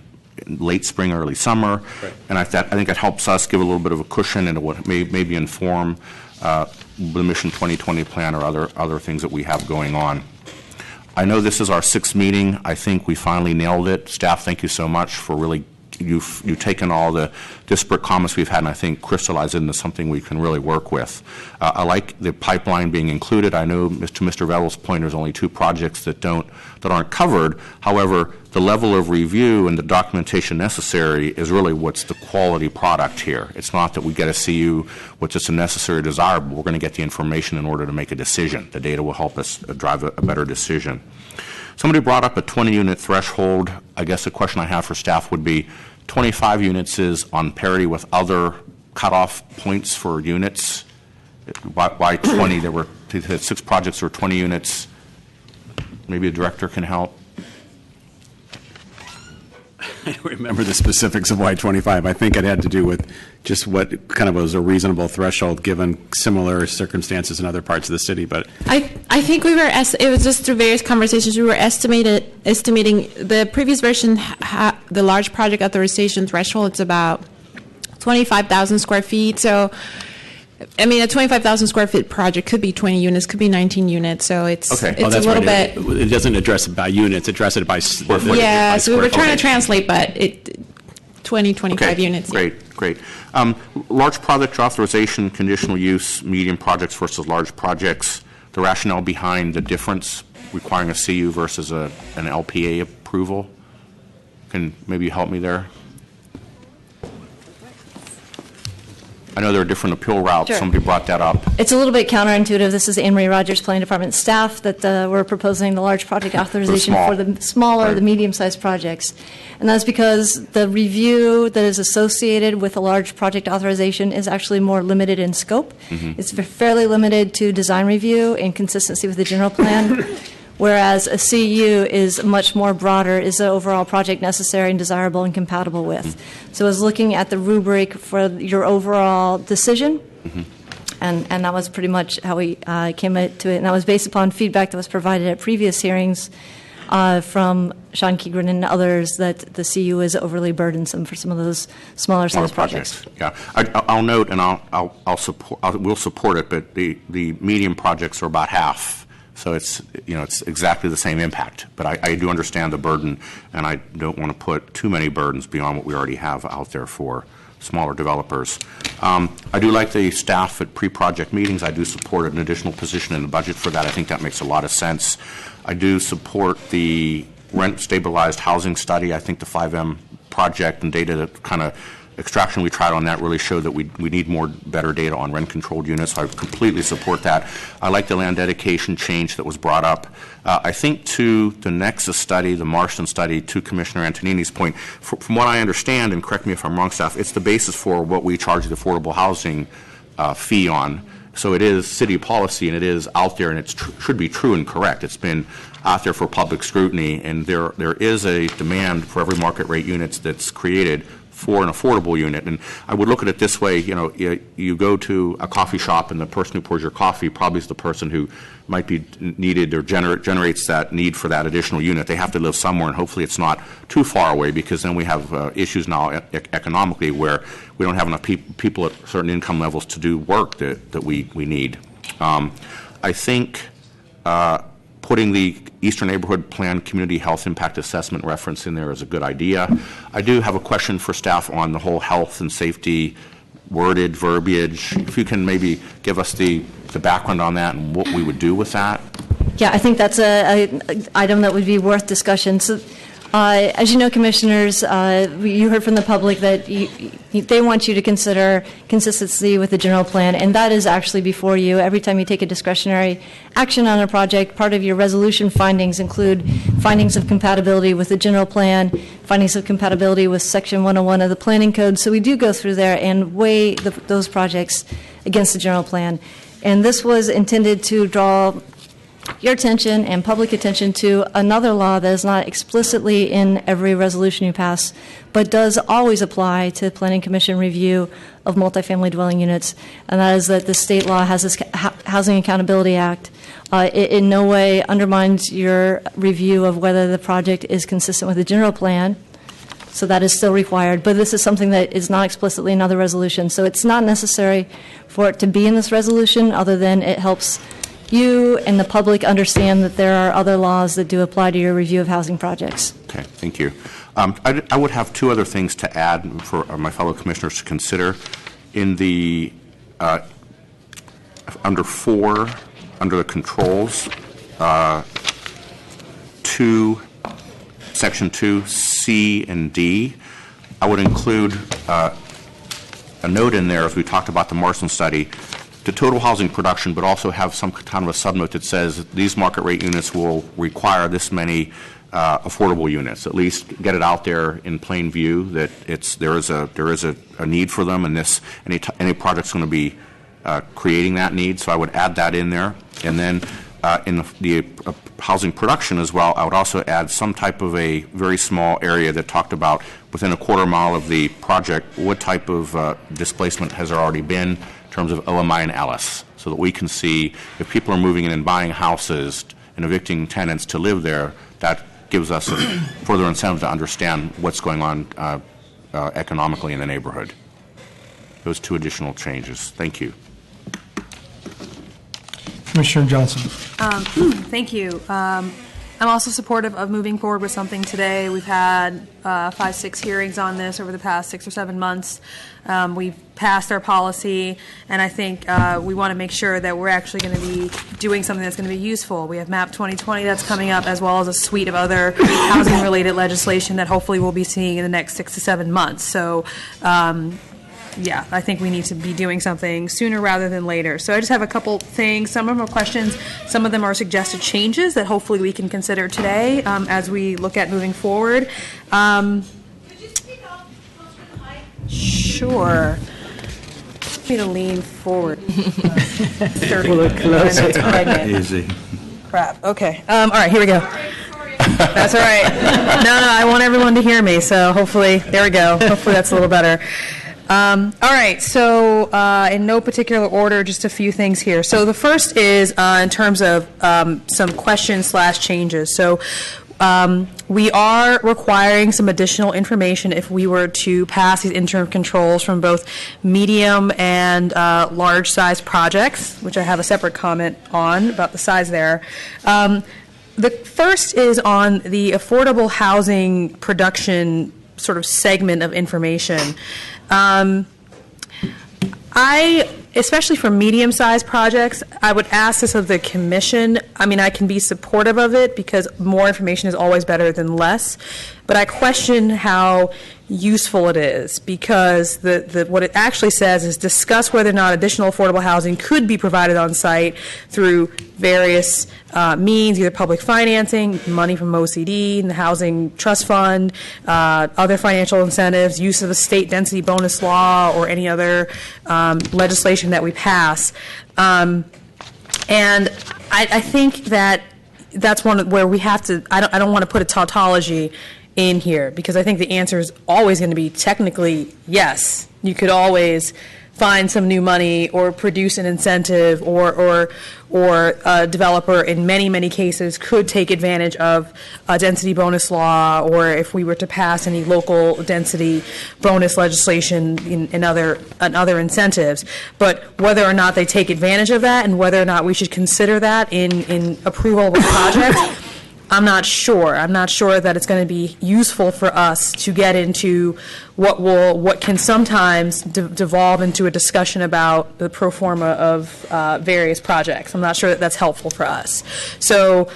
in late spring, early summer, and I think it helps us give a little bit of a cushion into what maybe inform the Mission 2020 plan or other things that we have going on. I know this is our 6th meeting. I think we finally nailed it. Staff, thank you so much for really you've taken all the disparate comments we've had, and I think crystallized it into something we can really work with. I like the pipeline being included. I know, to Mr. Vettel's point, there's only 2 projects that aren't covered. However, the level of review and the documentation necessary is really what's the quality product here. It's not that we get a CU, which is a necessary desirable. We're going to get the information in order to make a decision. The data will help us drive a better decision. Somebody brought up a 20-unit threshold. I guess the question I have for staff would be, 25 units is on parity with other cutoff points for units. Why 20? There were 6 projects or 20 units. Maybe the director can help. I don't remember the specifics of why 25. I think it had to do with just what kind of was a reasonable threshold given similar circumstances in other parts of the city. But I think we were it was just through various conversations we were estimating the previous version the large project authorization threshold. It's about 25,000 square feet. So I mean, a 25,000 square feet project could be 20 units, could be 19 units. So it's okay. It's a little bit. It doesn't address it by units. It addresses it by square footage. Yeah. So we were trying to translate, but 25 units. Great. Large project authorization, conditional use, medium projects versus large projects. The rationale behind the difference requiring a CU versus an LPA approval. Can maybe you help me there? I know there are different appeal routes. Sure. Somebody brought that up. It's a little bit counterintuitive. This is Anne Marie Rogers, Planning Department staff, that we're proposing the large project authorization for the smaller, right, the medium-sized projects. And that's because the review that is associated with a large project authorization is actually more limited in scope. Mm-hmm. It's fairly limited to design review and consistency with the general plan. Whereas a CU is much more broader, is the overall project necessary and desirable and compatible with. Mm-hmm. So I was looking at the rubric for your overall decision, mm-hmm, and that was pretty much how we came to it. And that was based upon feedback that was provided at previous hearings from Sean Keegren and others, that the CU is overly burdensome for some of those smaller size projects. Yeah, I'll note, and we'll support it, but the medium projects are about half. So it's exactly the same impact. But I do understand the burden, and I don't want to put too many burdens beyond what we already have out there for smaller developers. I do like the staff at pre-project meetings. I do support an additional position in the budget for that. I think that makes a lot of sense. I do support the rent-stabilized housing study. I think the 5M project and data that kind of extraction we tried on that really showed that we need better data on rent-controlled units. So I completely support that. I like the land dedication change that was brought up. I think to the Nexus study, the Marston study, to Commissioner Antonini's point, from what I understand, and correct me if I'm wrong, staff, it's the basis for what we charge the affordable housing fee on. So it is city policy, and it is out there, and it should be true and correct. It's been out there for public scrutiny, and there is a demand for every market rate units that's created for an affordable unit. And I would look at it this way, you go to a coffee shop, and the person who pours your coffee probably is the person who might be needed or generates that need for that additional unit. They have to live somewhere, and hopefully it's not too far away, because then we have issues now economically where we don't have enough people at certain income levels to do work that we need. I think putting the Eastern Neighborhood Plan Community Health Impact Assessment reference in there is a good idea. I do have a question for staff on the whole health and safety worded verbiage. If you can maybe give us the background on that and what we would do with that. Yeah, I think that's an item that would be worth discussion. So, as you know, Commissioners, you heard from the public that they want you to consider consistency with the general plan, and that is actually before you. Every time you take a discretionary action on a project, part of your resolution findings include findings of compatibility with the general plan, findings of compatibility with Section 101 of the Planning Code. So we do go through there and weigh those projects against the general plan. And this was intended to draw your attention and public attention to another law that is not explicitly in every resolution you pass, but does always apply to Planning Commission review of multifamily dwelling units, and that is that the state law has this Housing Accountability Act. It in no way undermines your review of whether the project is consistent with the general plan, so that is still required, but this is something that is not explicitly in other resolutions, so it's not necessary for it to be in this resolution, other than it helps you and the public understand that there are other laws that do apply to your review of housing projects. Okay, thank you. I would have two other things to add for my fellow commissioners to consider. In the under 4, under the controls, Section 2, C and D, I would include a note in there, as we talked about the Marston study, to total housing production, but also have some kind of a subnote that says these market rate units will require this many affordable units. At least get it out there in plain view that there is a need for them, and any project's going to be creating that need. So I would add that in there, and then in the housing production as well, I would also add some type of a very small area that talked about within a quarter mile of the project what type of displacement has there already been in terms of OMI and Ellis, so that we can see if people are moving in and buying houses and evicting tenants to live there. That gives us a further incentive to understand what's going on economically in the neighborhood. Those two additional changes. Thank you. Commissioner Johnson. Thank you. I'm also supportive of moving forward with something today. We've had 5, 6 hearings on this over the past 6 or 7 months. We've passed our policy, and I think we want to make sure that we're actually going to be doing something that's going to be useful. We have MAP 2020 that's coming up, as well as a suite of other housing-related legislation that hopefully we'll be seeing in the next 6 to 7 months. So yeah, I think we need to be doing something sooner rather than later. So I just have a couple things. Some of them are questions. Some of them are suggested changes that hopefully we can consider today as we look at moving forward. Sure. Me to lean forward. 30. Easy. Crap. Okay. All right, here we go. That's all right. No, I want everyone to hear me, so hopefully, there we go. Hopefully that's a little better. All right, so in no particular order, just a few things here. So the first is in terms of some questions/changes. So we are requiring some additional information if we were to pass these interim controls from both medium and large-size projects, which I have a separate comment on about the size there. The first is on the affordable housing production sort of segment of information. Especially for medium-sized projects, I would ask this of the commission. I mean, I can be supportive of it because more information is always better than less, but I question how useful it is because what it actually says is discuss whether or not additional affordable housing could be provided on site through various means, either public financing, money from OCD, and the Housing Trust Fund, other financial incentives, use of the state density bonus law, or any other legislation that we pass. And I think that's one where we have to, I don't want to put a tautology in here, because I think the answer is always going to be technically yes. You could always find some new money or produce an incentive, or a developer in many cases could take advantage of a density bonus law, or if we were to pass any local density bonus legislation in other incentives. But whether or not they take advantage of that and whether or not we should consider that in approval of a project, I'm not sure. I'm not sure that it's going to be useful for us to get into what can sometimes devolve into a discussion about the pro forma of various projects. I'm not sure that that's helpful for us. So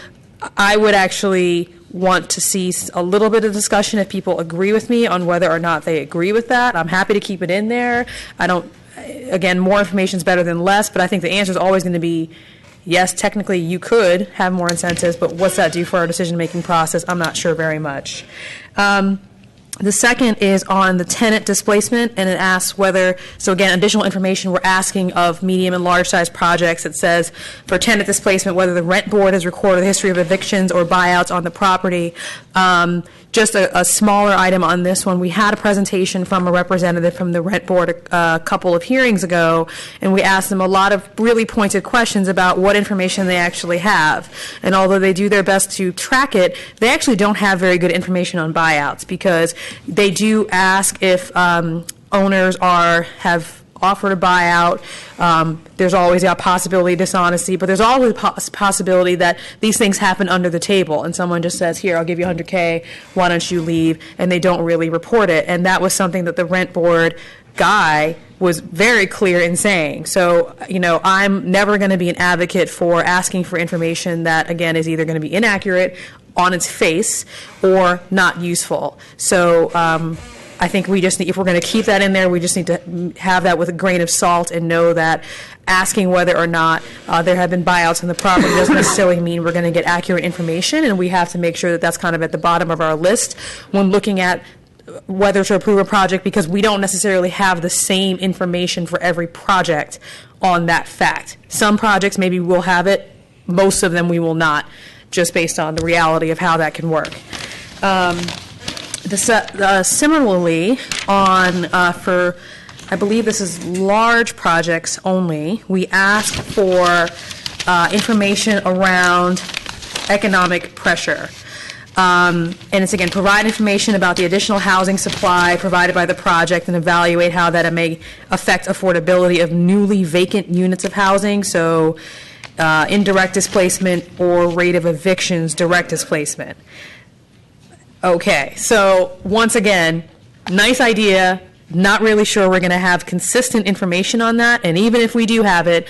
I would actually want to see a little bit of discussion if people agree with me on whether or not they agree with that. I'm happy to keep it in there. Again, more information is better than less, but I think the answer is always going to be yes, technically you could have more incentives, but what's that do for our decision-making process? I'm not sure very much. The second is on the tenant displacement, and it asks whether, so again, additional information we're asking of medium and large-sized projects. It says for tenant displacement, whether the rent board has recorded the history of evictions or buyouts on the property. Just a smaller item on this one. We had a presentation from a representative from the rent board a couple of hearings ago, and we asked them a lot of really pointed questions about what information they actually have. And although they do their best to track it, they actually don't have very good information on buyouts, because they do ask if owners have offer to buy out. There's always a possibility of dishonesty, but there's always a possibility that these things happen under the table, and someone just says, here, I'll give you $100K, why don't you leave, and they don't really report it. And that was something that the rent board guy was very clear in saying. So, I'm never going to be an advocate for asking for information that, again, is either going to be inaccurate on its face or not useful. So I think we just need, if we're going to keep that in there, we just need to have that with a grain of salt and know that asking whether or not there have been buyouts in the property doesn't necessarily mean we're going to get accurate information, and we have to make sure that that's kind of at the bottom of our list when looking at whether to approve a project, because we don't necessarily have the same information for every project on that fact. Some projects maybe we'll have it, most of them we will not, just based on the reality of how that can work. Similarly, for, I believe this is large projects only, we ask for information around economic pressure. And it's, again, provide information about the additional housing supply provided by the project and evaluate how that may affect affordability of newly vacant units of housing, so indirect displacement or rate of evictions, direct displacement. Okay, so once again, nice idea, not really sure we're going to have consistent information on that, and even if we do have it,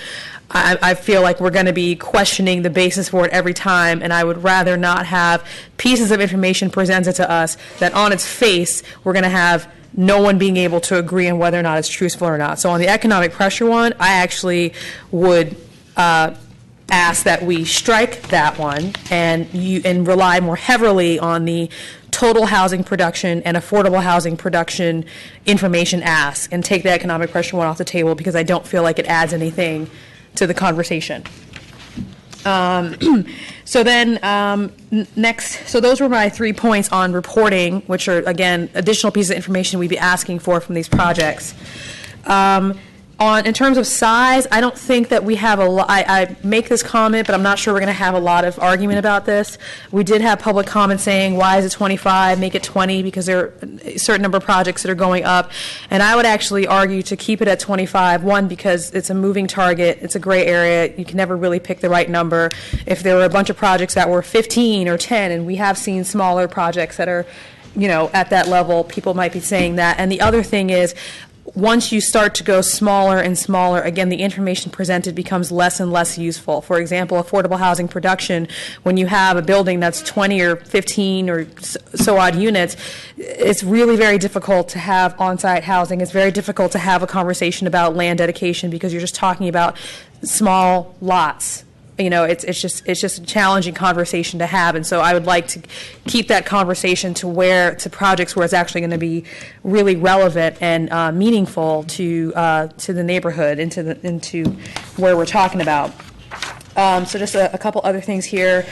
I feel like we're going to be questioning the basis for it every time, and I would rather not have pieces of information presented to us that on its face we're going to have no one being able to agree on whether or not it's truthful or not. So on the economic pressure one, I actually would ask that we strike that one and rely more heavily on the total housing production and affordable housing production information ask, and take the economic pressure one off the table, because I don't feel like it adds anything to the conversation. So then next, so those were my 3 points on reporting, which are, again, additional pieces of information we'd be asking for from these projects. In terms of size, I don't think that we have a lot. I make this comment, but I'm not sure we're going to have a lot of argument about this. We did have public comment saying, why is it 25, make it 20, because there are a certain number of projects that are going up. And I would actually argue to keep it at 25, one, because it's a moving target, it's a gray area, you can never really pick the right number. If there were a bunch of projects that were 15 or 10, and we have seen smaller projects that are, at that level, people might be saying that. And the other thing is, once you start to go smaller and smaller, again, the information presented becomes less and less useful. For example, affordable housing production, when you have a building that's 20 or 15 or so odd units, it's really very difficult to have on-site housing. It's very difficult to have a conversation about land dedication, because you're just talking about small lots. It's just a challenging conversation to have, and so I would like to keep that conversation to projects where it's actually going to be really relevant and meaningful to the neighborhood, into where we're talking about. So just a couple other things here.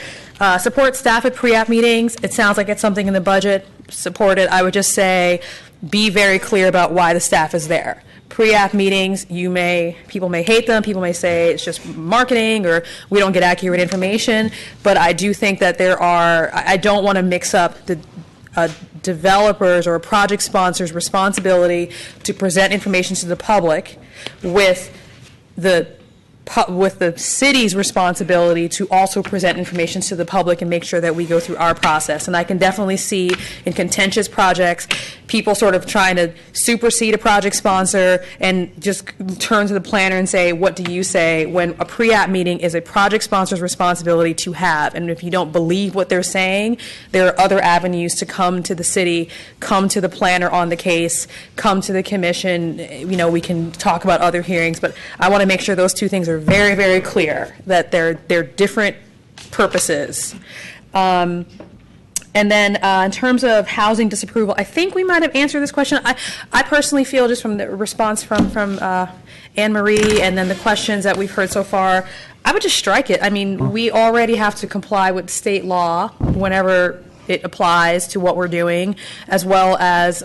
Support staff at pre-app meetings. It sounds like it's something in the budget. Support it. I would just say, be very clear about why the staff is there. Pre-app meetings, people may hate them, people may say it's just marketing or we don't get accurate information, but I do think that I don't want to mix up the developers or project sponsors' responsibility to present information to the public with the city's responsibility to also present information to the public and make sure that we go through our process. And I can definitely see in contentious projects, people sort of trying to supersede a project sponsor and just turn to the planner and say, what do you say? When a pre-app meeting is a project sponsor's responsibility to have. And if you don't believe what they're saying, there are other avenues to come to the city, come to the planner on the case, come to the commission. We can talk about other hearings, but I want to make sure those two things are very, very clear, that they're different purposes. And then in terms of housing disapproval, I think we might have answered this question. I personally feel, just from the response from Anne Marie and then the questions that we've heard so far, I would just strike it. I mean, we already have to comply with state law whenever it applies to what we're doing, as well as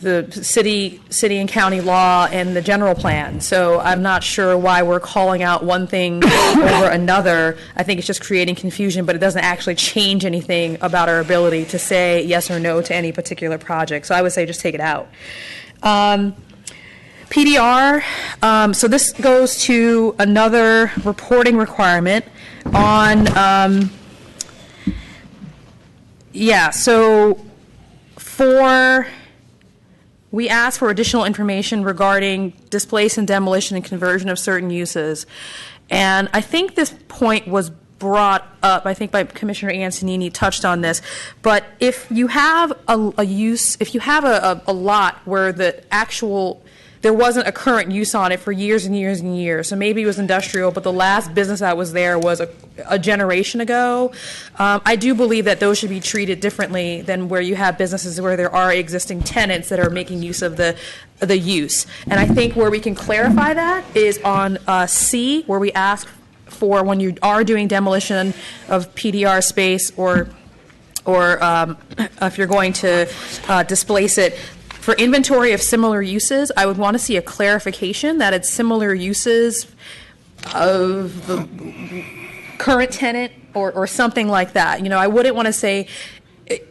the city and county law and the general plan. So I'm not sure why we're calling out one thing over another. I think it's just creating confusion, but it doesn't actually change anything about our ability to say yes or no to any particular project. So I would say just take it out. PDR, so this goes to another reporting requirement on, so we asked for additional information regarding displacement, demolition, and conversion of certain uses. And I think this point was brought up, I think by Commissioner Antonini touched on this, but if you have a use, if you have a lot where there wasn't a current use on it for years and years and years, so maybe it was industrial, but the last business that was there was a generation ago, I do believe that those should be treated differently than where you have businesses where there are existing tenants that are making use of the use. And I think where we can clarify that is on C, where we ask for when you are doing demolition of PDR space or if you're going to displace it. For inventory of similar uses, I would want to see a clarification that it's similar uses of the current tenant or something like that. I wouldn't want to say,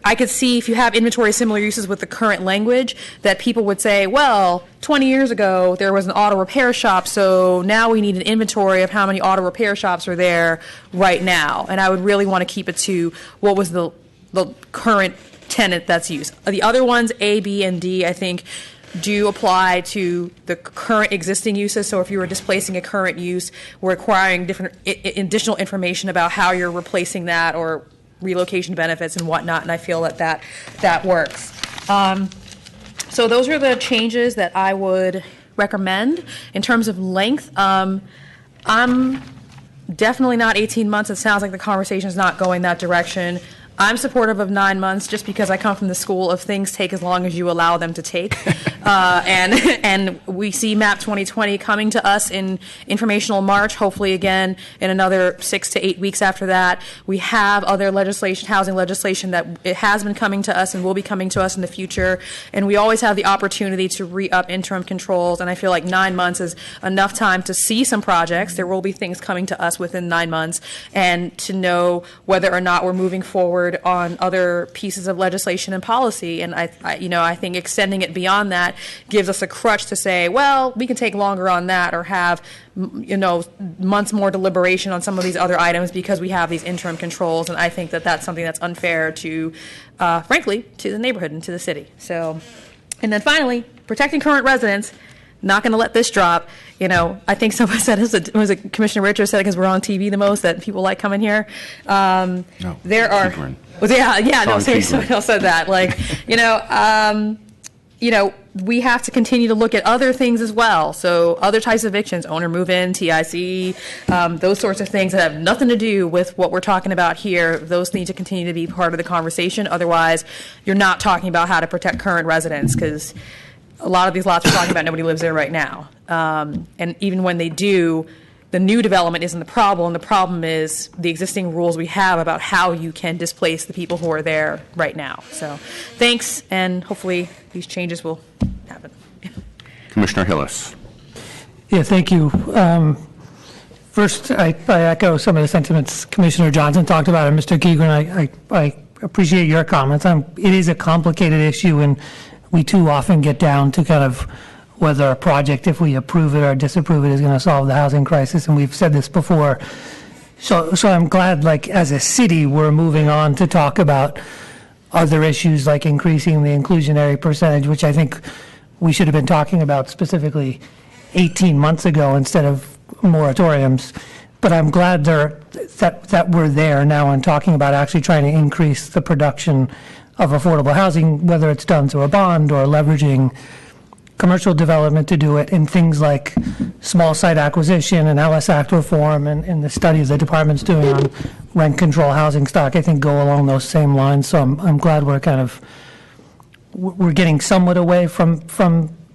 I could see if you have inventory of similar uses with the current language that people would say, well, 20 years ago there was an auto repair shop, so now we need an inventory of how many auto repair shops are there right now. And I would really want to keep it to what was the current tenant that's used. The other ones, A, B, and D, I think do apply to the current existing uses. So if you were displacing a current use, we're requiring different additional information about how you're replacing that or relocation benefits and whatnot, and I feel that works. So those are the changes that I would recommend. In terms of length, I'm definitely not 18 months. It sounds like the conversation is not going that direction. I'm supportive of 9 months just because I come from the school of things take as long as you allow them to take. And we see MAP 2020 coming to us in informational March, hopefully again in another 6 to 8 weeks after that. We have other legislation, housing legislation that it has been coming to us and will be coming to us in the future. And we always have the opportunity to re-up interim controls. And I feel like 9 months is enough time to see some projects. There will be things coming to us within 9 months and to know whether or not we're moving forward on other pieces of legislation and policy. And I think extending it beyond that gives us a crutch to say, well, we can take longer on that or have months more deliberation on some of these other items because we have these interim controls. And I think that that's something that's unfair to, frankly, to the neighborhood and to the city. So, and then finally, protecting current residents. Not going to let this drop. I think someone said, was it Commissioner Richards said, because we're on TV the most, that people like coming here. No, there are. Keegren. No, seriously, someone else said that. We have to continue to look at other things as well. So other types of evictions, owner move-in, TIC, those sorts of things that have nothing to do with what we're talking about here. Those need to continue to be part of the conversation. Otherwise, you're not talking about how to protect current residents because a lot of these lots we're talking about, nobody lives there right now. And even when they do, the new development isn't the problem. The problem is the existing rules we have about how you can displace the people who are there right now. So thanks, and hopefully these changes will happen. Commissioner Hillis. Yeah, thank you. First, I echo some of the sentiments Commissioner Johnson talked about, and Mr. Keegren, I appreciate your comments. It is a complicated issue, and we too often get down to kind of whether a project, if we approve it or disapprove it, is going to solve the housing crisis, and we've said this before. So I'm glad, as a city, we're moving on to talk about other issues like increasing the inclusionary percentage, which I think we should have been talking about specifically 18 months ago instead of moratoriums. But I'm glad that we're there now and talking about actually trying to increase the production of affordable housing, whether it's done through a bond or leveraging commercial development to do it, and things like small site acquisition and Ellis Act reform and the studies the department's doing on rent control housing stock, I think go along those same lines. So I'm glad we're getting somewhat away from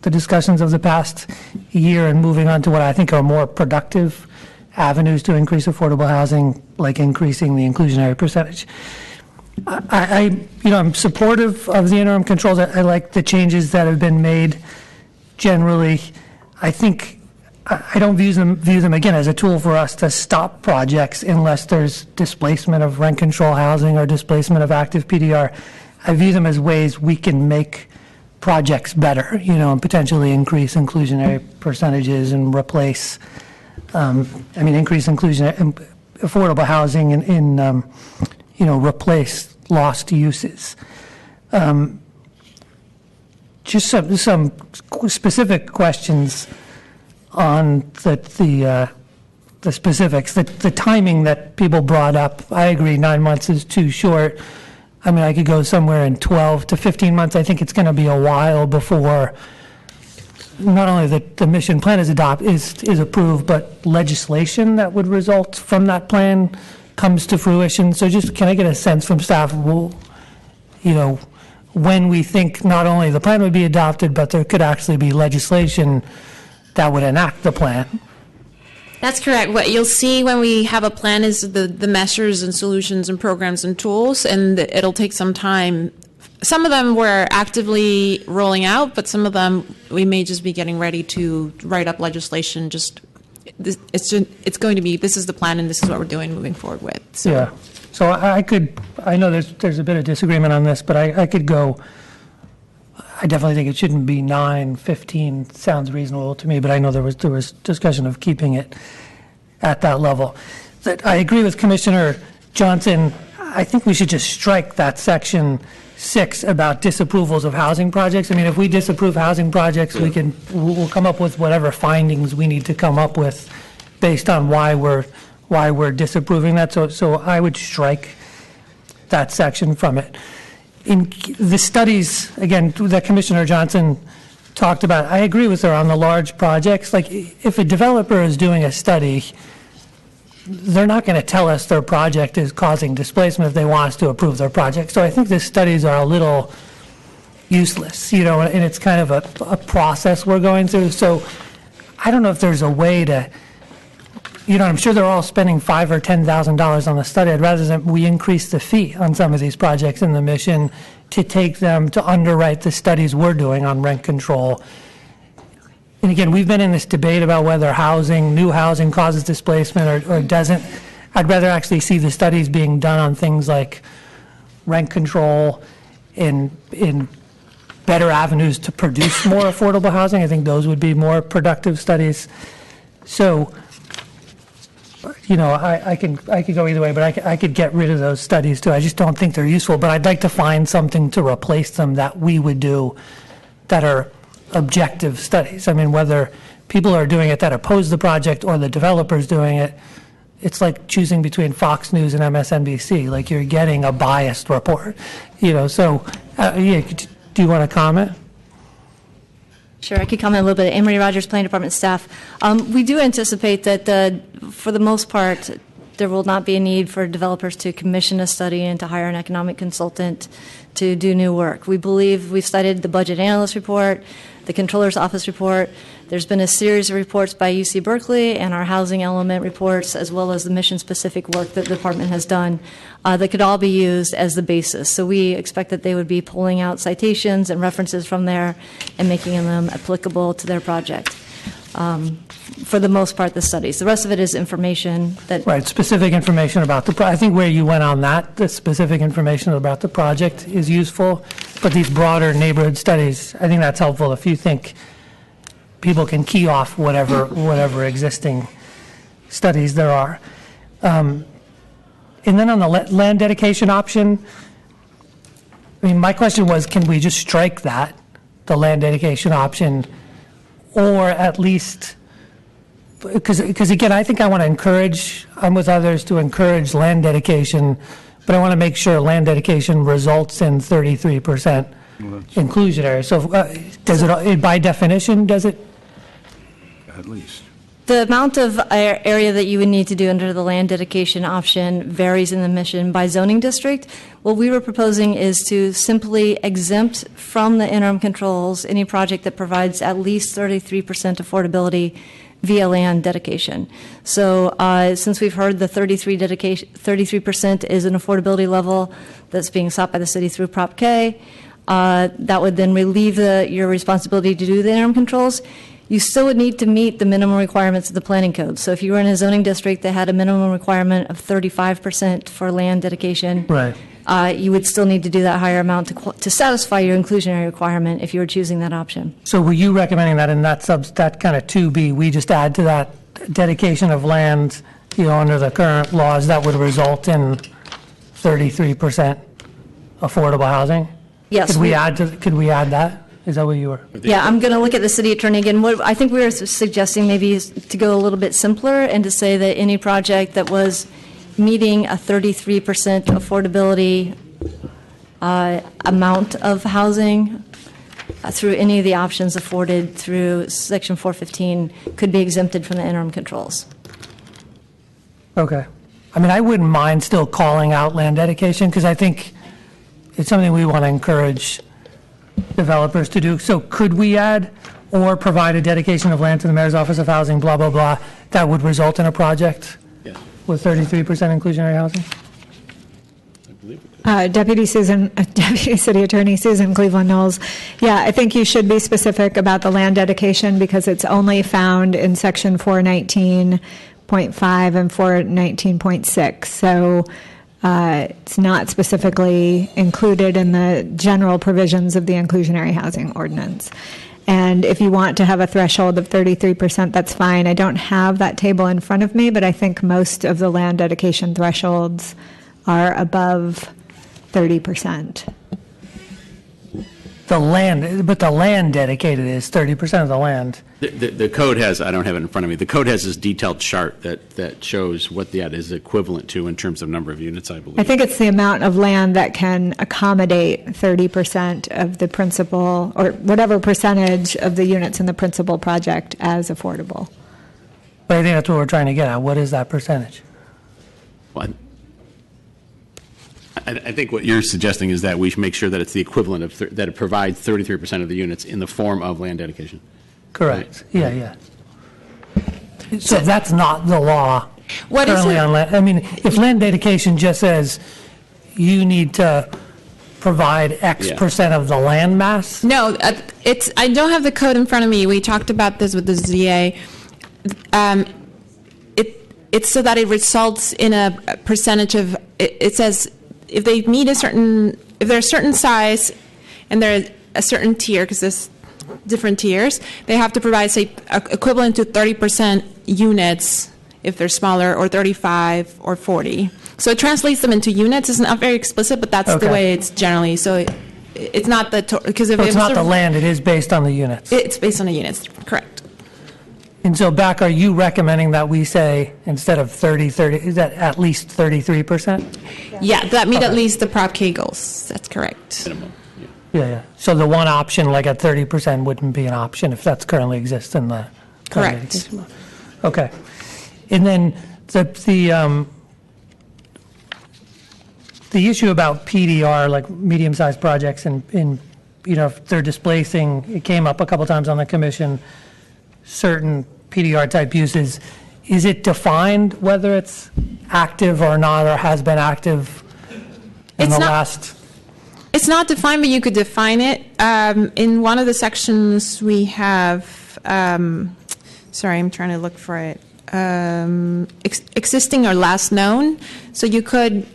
the discussions of the past year and moving on to what I think are more productive avenues to increase affordable housing, like increasing the inclusionary percentage. I'm supportive of the interim controls. I like the changes that have been made. Generally, I think I don't view them again as a tool for us to stop projects unless there's displacement of rent control housing or displacement of active PDR. I view them as ways we can make projects better, and potentially increase inclusionary percentages and replace, increase affordable housing and replace lost uses. Just some specific questions on the specifics. The timing that people brought up, I agree 9 months is too short. I could go somewhere in 12 to 15 months. I think it's going to be a while before not only the mission plan is approved, but legislation that would result from that plan comes to fruition. So just, can I get a sense from staff, when we think not only the plan would be adopted, but there could actually be legislation that would enact the plan? That's correct. What you'll see when we have a plan is the measures and solutions and programs and tools, and it'll take some time. Some of them we're actively rolling out, but some of them we may just be getting ready to write up legislation. It's going to be, this is the plan and this is what we're doing moving forward with. So. Yeah. So I know there's a bit of disagreement on this, but I could go, I definitely think it shouldn't be 9, 15 sounds reasonable to me, but I know there was discussion of keeping it at that level. I agree with Commissioner Johnson. I think we should just strike that section 6 about disapprovals of housing projects. If we disapprove housing projects, we'll come up with whatever findings we need to come up with based on why we're disapproving that. So I would strike that section from it. In the studies, again, that Commissioner Johnson talked about, I agree with her on the large projects. Like, if a developer is doing a study, they're not going to tell us their project is causing displacement if they want us to approve their project. So I think the studies are a little useless, and it's kind of a process we're going through. So I don't know if there's a way to, I'm sure they're all spending $5,000 or $10,000 on the study. I'd rather that we increase the fee on some of these projects in the mission to take them to underwrite the studies we're doing on rent control. And again, we've been in this debate about whether new housing causes displacement or doesn't. I'd rather actually see the studies being done on things like rent control in better avenues to produce more affordable housing. I think those would be more productive studies. So, I could go either way, but I could get rid of those studies too. I just don't think they're useful, but I'd like to find something to replace them that we would do that are objective studies. Whether people are doing it that oppose the project or the developers doing it, it's like choosing between Fox News and MSNBC. Like, you're getting a biased report. Do you want to comment? Sure, I could comment a little bit. Anne Marie Rogers, Planning Department staff. We do anticipate that for the most part, there will not be a need for developers to commission a study and to hire an economic consultant to do new work. We believe we've studied the budget analyst report, the Controller's Office report. There's been a series of reports by UC Berkeley and our housing element reports, as well as the mission-specific work that the department has done that could all be used as the basis. So we expect that they would be pulling out citations and references from there and making them applicable to their project. For the most part, the studies. The rest of it is information that... Right, specific information about the project. I think where you went on that, the specific information about the project is useful, but these broader neighborhood studies, I think that's helpful if you think people can key off whatever existing studies there are. And then on the land dedication option, my question was, can we just strike that, the land dedication option, or at least... Because again, I think I want to encourage, I'm with others to encourage land dedication, but I want to make sure land dedication results in 33% inclusionary. So does it, by definition, does it? At least. The amount of area that you would need to do under the land dedication option varies in the mission by zoning district. What we were proposing is to simply exempt from the interim controls any project that provides at least 33% affordability via land dedication. So since we've heard the 33% is an affordability level that's being sought by the city through Prop K, that would then relieve your responsibility to do the interim controls. You still would need to meet the minimum requirements of the planning code. So if you were in a zoning district that had a minimum requirement of 35% for land dedication, right, you would still need to do that higher amount to satisfy your inclusionary requirement if you were choosing that option. So were you recommending that in that kind of 2B, we just add to that dedication of land, under the current laws, that would result in 33% affordable housing? Yes. Could we add that? Is that what you were? Yeah, I'm going to look at the city attorney again. What I think we were suggesting maybe is to go a little bit simpler and to say that any project that was meeting a 33% affordability amount of housing through any of the options afforded through Section 415 could be exempted from the interim controls. Okay. I mean, I wouldn't mind still calling out land dedication because I think it's something we want to encourage developers to do. So could we add or provide a dedication of land to the Mayor's Office of Housing, blah, blah, blah, that would result in a project with 33% inclusionary housing? Deputy City Attorney Susan Cleveland Knowles. Yeah, I think you should be specific about the land dedication because it's only found in Section 419.5 and 419.6. So it's not specifically included in the general provisions of the inclusionary housing ordinance. And if you want to have a threshold of 33%, that's fine. I don't have that table in front of me, but I think most of the land dedication thresholds are above 30%. The land dedicated is 30% of the land. The code has, I don't have it in front of me, the code has this detailed chart that shows what that is equivalent to in terms of number of units, I believe. I think it's the amount of land that can accommodate 30% of the principal, or whatever percentage of the units in the principal project as affordable. But I think that's what we're trying to get at. What is that percentage? Well, I think what you're suggesting is that we should make sure that it's the equivalent of, that it provides 33% of the units in the form of land dedication. Correct. Right? Yeah. So that's not the law. What is it? On land. I mean, if land dedication just says you need to provide X percent of the land mass. No, I don't have the code in front of me. We talked about this with the ZA. It's so that it results in a percentage of. It says if they meet if they're a certain size, and they're a certain tier, because there's different tiers, they have to provide, say, equivalent to 30% units if they're smaller, or 35 or 40. So it translates them into units. It's not very explicit, but that's the way it's generally. So it's not the because if it's not the land, it is based on the units. It's based on the units, correct. And so, Beck, are you recommending that we say instead of 30, is that at least 33%? Yeah, that meet at least the Prop K goals. That's correct. Minimum. Yeah. So the one option, like at 30%, wouldn't be an option if that's currently exists in the. Correct. Okay. And then the issue about PDR, like medium-sized projects, and if they're displacing, it came up a couple times on the commission, certain PDR type uses. Is it defined whether it's active or not, or has been active in the last? It's not defined, but you could define it. In one of the sections we have, sorry, I'm trying to look for it, existing or last known. So you could,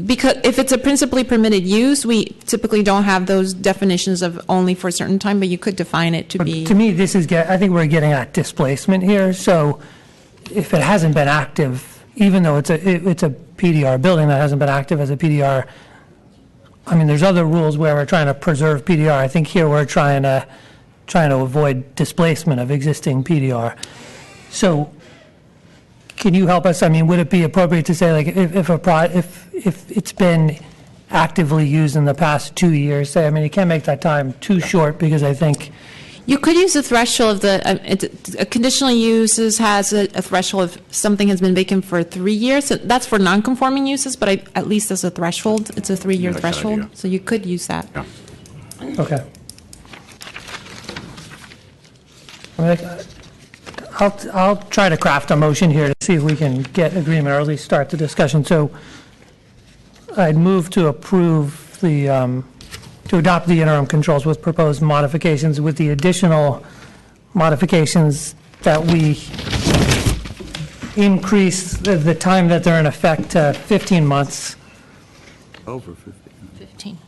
because if it's a principally permitted use, we typically don't have those definitions of only for a certain time, but you could define it to be. To me, I think we're getting at displacement here. So if it hasn't been active, even though it's a PDR building that hasn't been active as a PDR, I mean, there's other rules where we're trying to preserve PDR. I think here we're trying to avoid displacement of existing PDR. So can you help us? I mean, would it be appropriate to say, like, if it's been actively used in the past 2 years, say, I mean, you can't make that time too short, because I think you could use the threshold of a conditional uses has a threshold of something has been vacant for 3 years. So that's for non-conforming uses, but at least as a threshold, it's a 3-year threshold. So you could use that. Yeah. Okay. I'll try to craft a motion here to see if we can get agreement, or at least start the discussion. So I'd move to approve to adopt the interim controls with proposed modifications, with the additional modifications that we increase the time that they're in effect to 15 months, Over 50. 15.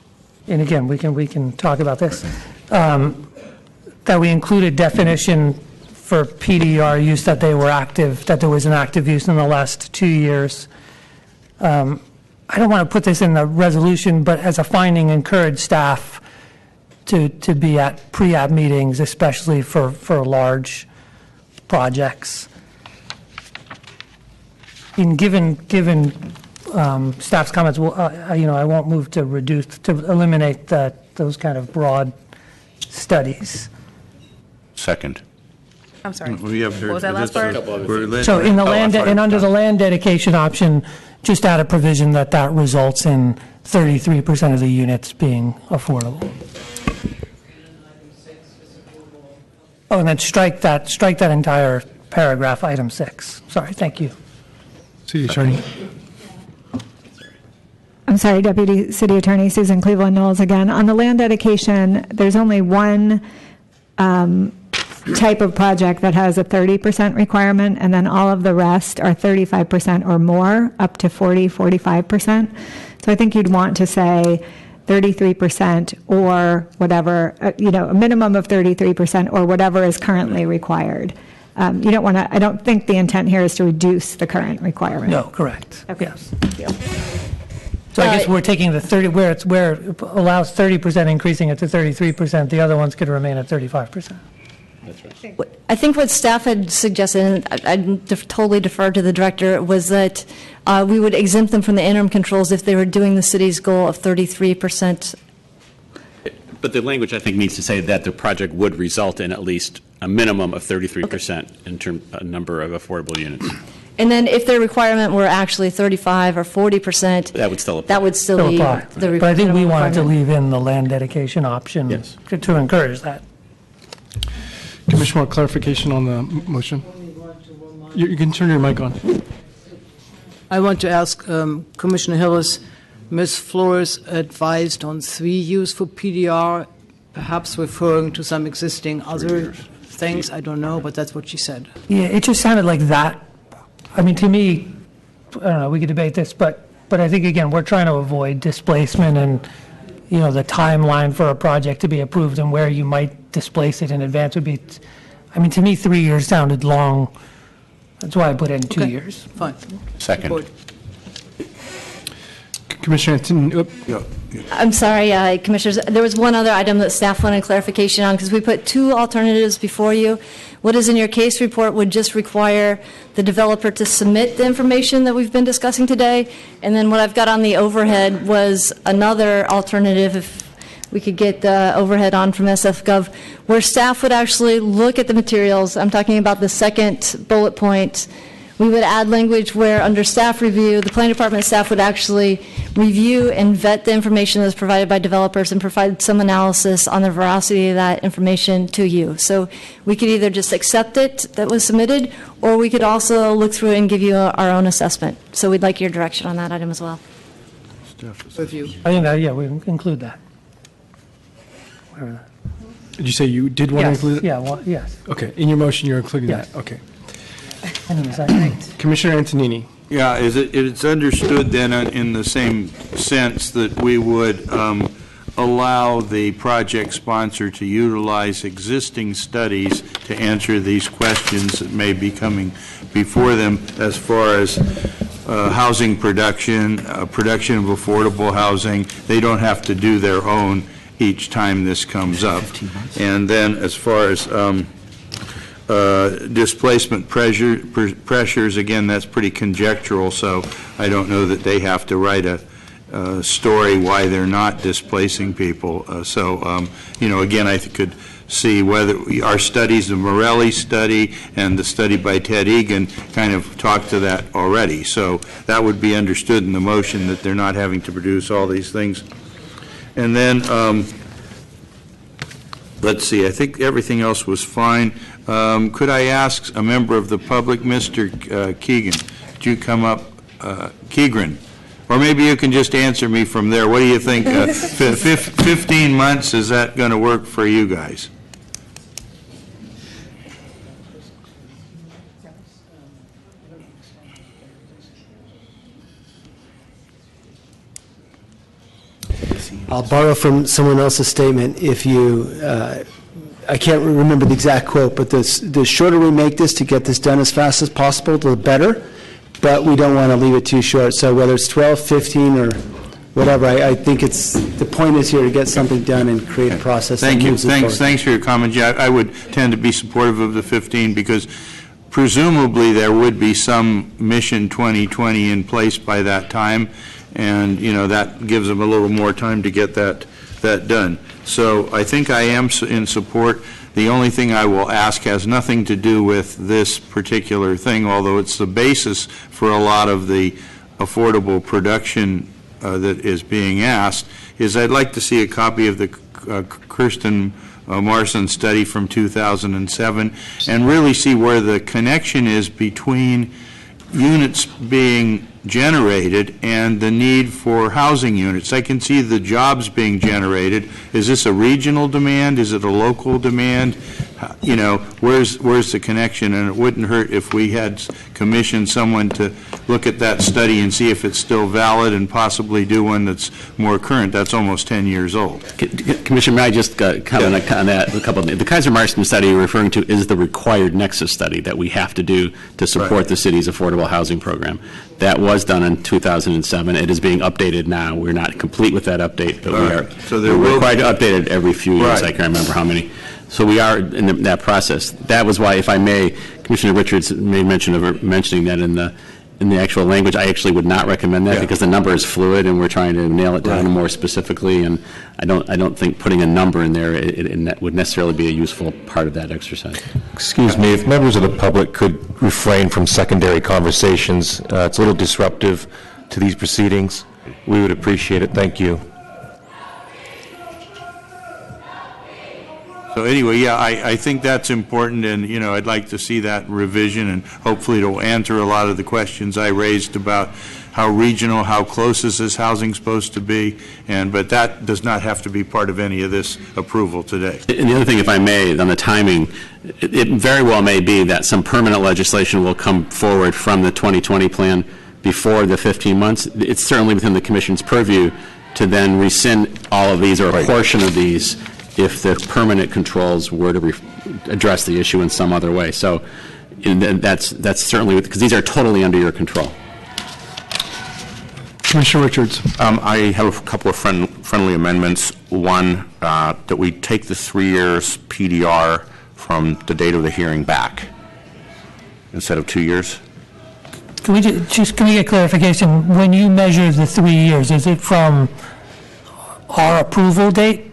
And again, we can talk about this, that we included definition for PDR use that they were active, that there was an active use in the last 2 years. I don't want to put this in the resolution, but as a finding, encourage staff to be at pre-app meetings, especially for large projects. And given staff's comments, I won't move to eliminate those kind of broad studies. Second. I'm sorry. We have What was that last part? So in the land, and under the land dedication option, just add a provision that results in 33% of the units being affordable. Oh, and then strike that entire paragraph, item 6. Sorry, thank you. City Attorney. I'm sorry, Deputy City Attorney Susan Cleveland Knowles again. On the land dedication, there's only one type of project that has a 30% requirement, and then all of the rest are 35% or more, up to 45%. So I think you'd want to say 33% or whatever, a minimum of 33% or whatever is currently required. You don't want to, I don't think the intent here is to reduce the current requirement. No, correct. Okay. Yes. So I guess we're taking the 30, where it allows 30%, increasing it to 33%, the other ones could remain at 35%. That's right. I think what staff had suggested, and I totally defer to the director, was that we would exempt them from the interim controls if they were doing the city's goal of 33%. But the language, I think, needs to say that the project would result in at least a minimum of 33% in terms of number of affordable units. And then if their requirement were actually 35 or 40%, That would still apply. that would still be apply. the But I think we minimum wanted to requirement. leave in the land dedication option to encourage that. Commissioner, more clarification on the motion? You can turn your mic on. I want to ask Commissioner Hillis, Ms. Flores advised on 3 years for PDR, perhaps referring to some existing other things. I don't know, but that's what she said. Yeah, it just sounded like that. I mean, to me, I don't know, we could debate this, but I think, again, we're trying to avoid displacement and, the timeline for a project to be approved and where you might displace it in advance would be, I mean, to me, 3 years sounded long. That's why I put in 2 years. Fine. Second. Support. Commissioner Anton, I'm sorry, Commissioners. There was one other item that staff wanted clarification on, because we put 2 alternatives before you. What is in your case report would just require the developer to submit the information that we've been discussing today. And then what I've got on the overhead was another alternative, if we could get the overhead on from SF.gov, where staff would actually look at the materials. I'm talking about the second bullet point. We would add language where, under staff review, the planning department staff would actually review and vet the information that's provided by developers and provide some analysis on the veracity of that information to you. So we could either just accept it that was submitted, or we could also look through it and give you our own assessment. So we'd like your direction on that item as well. Review. I think that, we include that. Whatever that. did you say you did want to include it? Yeah, well, yes. Okay, in your motion, you're including Yes. that? Okay. Anyways, Commissioner Antonini. Yeah, it's understood then in the same sense that we would allow the project sponsor to utilize existing studies to answer these questions that may be coming before them as far as housing production, production of affordable housing. They don't have to do their own each time this comes up. And then as far as displacement pressures, again, that's pretty conjectural, so I don't know that they have to write a story why they're not displacing people. Again, I could see whether our studies, the Morelli study and the study by Ted Egan, kind of talk to that already. So that would be understood in the motion, that they're not having to produce all these things. And then, let's see, I think everything else was fine. Could I ask a member of the public, Mr. Keegan, could you come up, Keegren? Or maybe you can just answer me from there. What do you think? 15 months, is that going to work for you guys? I'll borrow from someone else's statement. If you, I can't remember the exact quote, but the shorter we make this to get this done as fast as possible, the better. But we don't want to leave it too short. So whether it's 12, 15, or whatever, I think the point is here to get something done and create a process. Thank that you. moves it forward. Thanks for your comment. Yeah, I would tend to be supportive of the 15 because presumably there would be some Mission 2020 in place by that time, and that gives them a little more time to get that done. So I think I am in support. The only thing I will ask has nothing to do with this particular thing, although it's the basis for a lot of the affordable production that is being asked, is I'd like to see a copy of the Kirsten Marson study from 2007 and really see where the connection is between units being generated and the need for housing units. I can see the jobs being generated. Is this a regional demand? Is it a local demand? Where's the connection? And it wouldn't hurt if we had commissioned someone to look at that study and see if it's still valid and possibly do one that's more current. That's almost 10 years old. Commissioner, may I just comment on that? A couple of things. The Kaiser Marston study you're referring to is the required nexus study that we have to do to support the city's affordable housing program. That was done in 2007. It is being updated now. We're not complete with that update, but we're required to update it every few years. I can't remember how many. So we are in that process. That was why, if I may, Commissioner Richards made mention of mentioning that in the actual language. I actually would not recommend that because the number is fluid and we're trying to nail it down more specifically. And I don't think putting a number in there it would necessarily be a useful part of that exercise. Excuse me, if members of the public could refrain from secondary conversations, it's a little disruptive to these proceedings. We would appreciate it. Thank you. So anyway, I think that's important, and I'd like to see that revision, and hopefully it'll answer a lot of the questions I raised about how regional, how close is this housing supposed to be, but that does not have to be part of any of this approval today. And the other thing, if I may, on the timing, it very well may be that some permanent legislation will come forward from the 2020 plan before the 15 months. It's certainly within the Commission's purview to then rescind all of these or a portion of these if the permanent controls were to address the issue in some other way. So that's certainly, because these are totally under your control. Commissioner Richards. I have a couple of friendly amendments. One, that we take the 3 years PDR from the date of the hearing back instead of 2 years. Can we get clarification? When you measure the 3 years, is it from our approval date,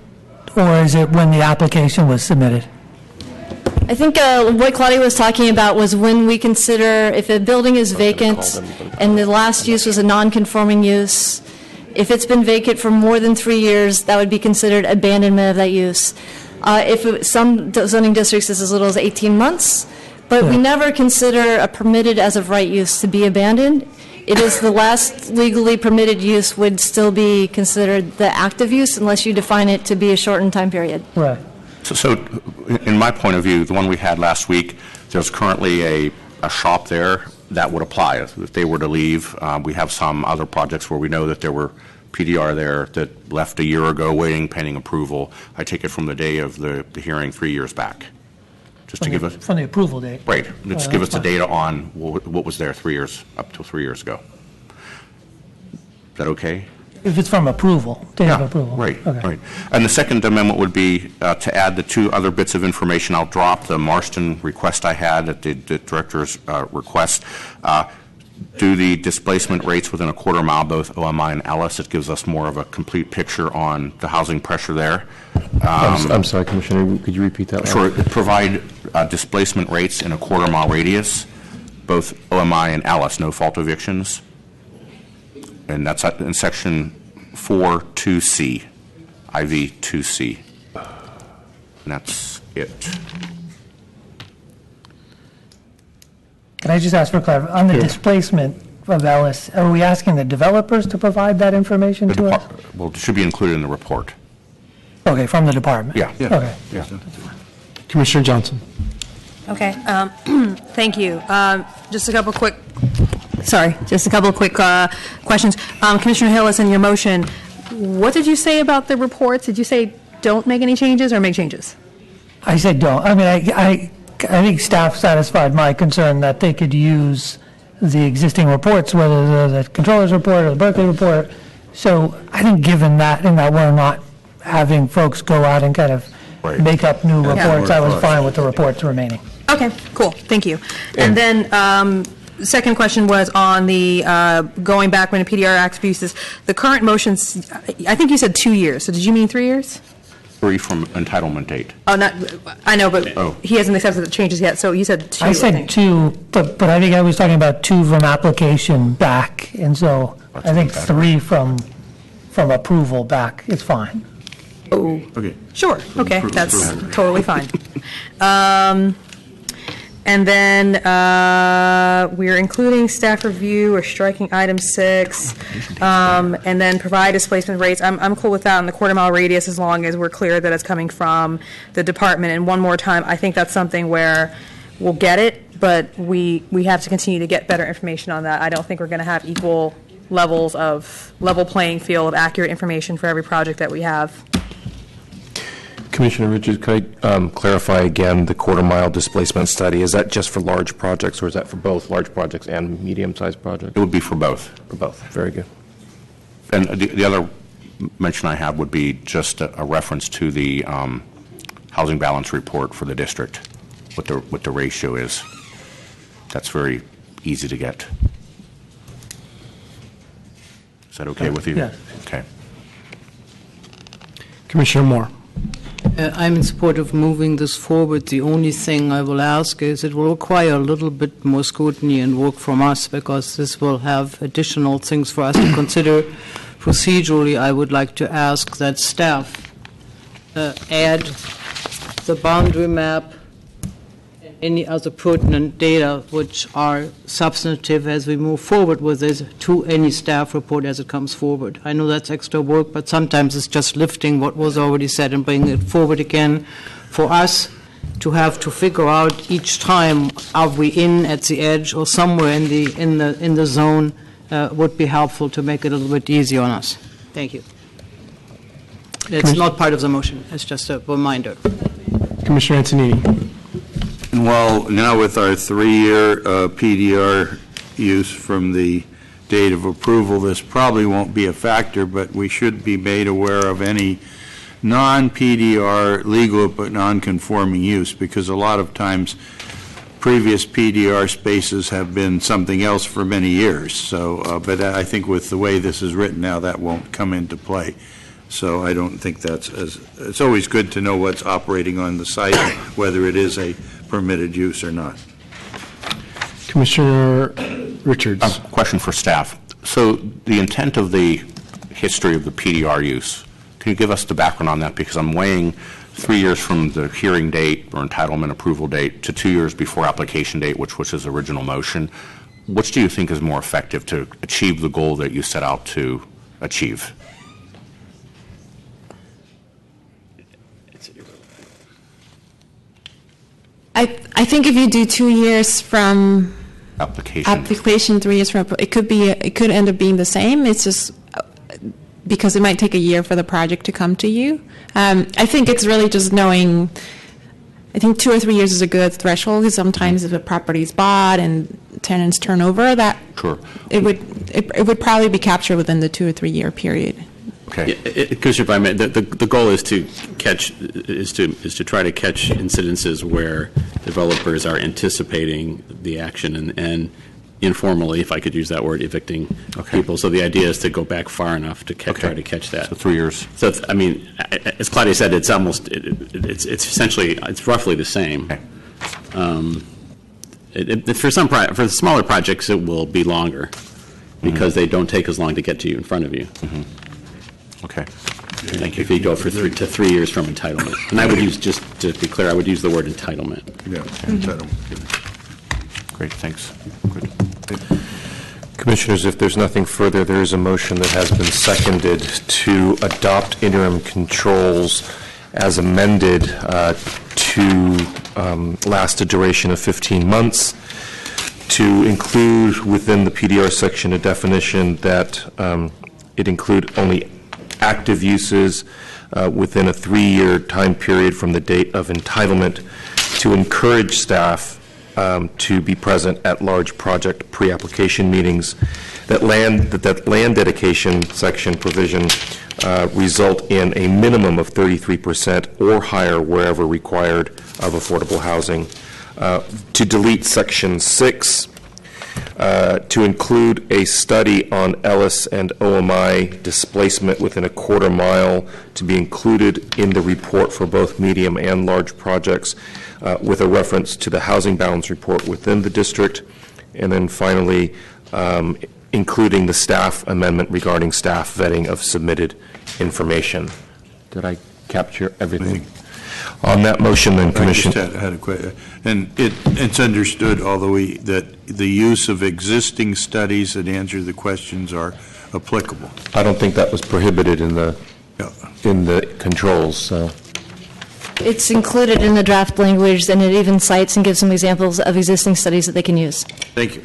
or is it when the application was submitted? I think what Claudia was talking about was when we consider if a building is vacant and the last use was a non-conforming use, if it's been vacant for more than 3 years, that would be considered abandonment of that use. Some zoning districts is as little as 18 months, but we never consider a permitted as of right use to be abandoned. It is the last legally permitted use would still be considered the active use unless you define it to be a shortened time period. Right. So in my point of view, the one we had last week, there's currently a shop there that would apply if they were to leave. We have some other projects where we know that there were PDR there that left a year ago waiting pending approval. I take it from the day of the hearing 3 years back. Just to give us from the approval date. Right. Just give us the data on what was there 3 years, up to 3 years ago. Is that okay? If it's from approval, date of approval. Right, right. And the second amendment would be to add the 2 other bits of information. I'll drop the Marston request I had at the director's request. Do the displacement rates within a quarter mile, both OMI and Ellis. It gives us more of a complete picture on the housing pressure there. I'm sorry, Commissioner, could you repeat that? Sure. Provide displacement rates in a quarter mile radius, both OMI and Ellis, no fault evictions. And that's in section 4.2C, IV 2C. And that's it. Can I just ask for clarification? On the displacement of Ellis, are we asking the developers to provide that information to us? Well, it should be included in the report. Okay, from the department? Yeah. Okay. Yeah. Commissioner Johnson. Okay, thank you. Just a couple quick questions. Commissioner Hillis, in your motion, What did you say about the reports? Did you say don't make any changes or make changes? I said don't. I mean, I think staff satisfied my concern that they could use the existing reports, whether they're the controller's report or the Berkeley report. So I think given that, and that we're not having folks go out and kind of make up new reports, I was fine with the reports remaining. Okay, cool. Thank you. And then second question was on the going back when a PDR acts abuses. The current motions, I think you said 2 years. So did you mean 3 years? 3 from entitlement date. Oh, not. I know, but he hasn't accepted the changes yet. So you said 2. I said 2, but I think I was talking about 2 from application back, and so I think 3 from approval back is fine. Oh, okay. Sure. Okay, that's totally fine. And then we're including staff review or striking item 6, and then provide displacement rates. I'm cool with that on the quarter-mile radius as long as we're clear that it's coming from the department. And one more time, I think that's something where we'll get it, but we have to continue to get better information on that. I don't think we're going to have equal levels of level playing field of accurate information for every project that we have. Commissioner Richards, could I clarify again the quarter-mile displacement study? Is that just for large projects, or is that for both large projects and medium-sized projects? It would be for both. For both. Very good. And the other mention I have would be just a reference to the housing balance report for the district, what the ratio is. That's very easy to get. Is that okay with you? Yeah. Okay. Commissioner Moore. I'm in support of moving this forward. The only thing I will ask is it will require a little bit more scrutiny and work from us because this will have additional things for us to consider. Procedurally, I would like to ask that staff add the boundary map and any other pertinent data which are substantive as we move forward with this to any staff report as it comes forward. I know that's extra work, but sometimes it's just lifting what was already said and bringing it forward again. For us to have to figure out each time, are we in at the edge or somewhere in the zone, would be helpful to make it a little bit easier on us. Thank you. It's not part of the motion. It's just a reminder. Commissioner Antonini. Well, now with our 3-year PDR use from the date of approval, this probably won't be a factor, but we should be made aware of any non-PDR legal but non-conforming use, because a lot of times previous PDR spaces have been something else for many years. So, but I think with the way this is written now, that won't come into play. So I don't think that's it's always good to know what's operating on the site, whether it is a permitted use or not. Commissioner Richards. Question for staff. So the intent of the history of the PDR use, can you give us the background on that? Because I'm weighing 3 years from the hearing date or entitlement approval date to 2 years before application date, which was his original motion. Which do you think is more effective to achieve the goal that you set out to achieve? I think if you do 2 years from application 3 years from it could end up being the same. It's just because it might take a year for the project to come to you. I think it's really just knowing. I think 2 or 3 years is a good threshold, because sometimes if a property is bought and tenants turn over, that it would probably be captured within the 2 or 3 year period. Okay. Because if I may, the goal is to try to catch incidences where developers are anticipating the action and informally, if I could use that word, evicting people. So the idea is to go back far enough to try to catch that. So 3 years. So I mean, as Claudia said, it's almost it's essentially it's roughly the same. For the smaller projects, it will be longer because they don't take as long to get to you in front of you. Okay. Thank you. If you go for 3 years from entitlement. And I would use, just to be clear, I would use the word entitlement. Yeah, entitlement. Great, thanks. Good. Commissioners, if there's nothing further, there is a motion that has been seconded to adopt interim controls as amended to last a duration of 15 months, to include within the PDR section a definition that it include only active uses within a 3-year time period from the date of entitlement to encourage staff to be present at large project pre-application meetings. That land dedication section provision result in a minimum of 33% or higher wherever required of affordable housing. To delete section 6, to include a study on Ellis and OMI displacement within a quarter mile to be included in the report for both medium and large projects with a reference to the housing balance report within the district. And then finally, including the staff amendment regarding staff vetting of submitted information. Did I capture everything? On that motion, then, Commissioner. I just had a question. And it's understood, although that the use of existing studies that answer the questions are applicable. I don't think that was prohibited in the controls. So It's included in the draft language, and it even cites and gives some examples of existing studies that they can use. Thank you.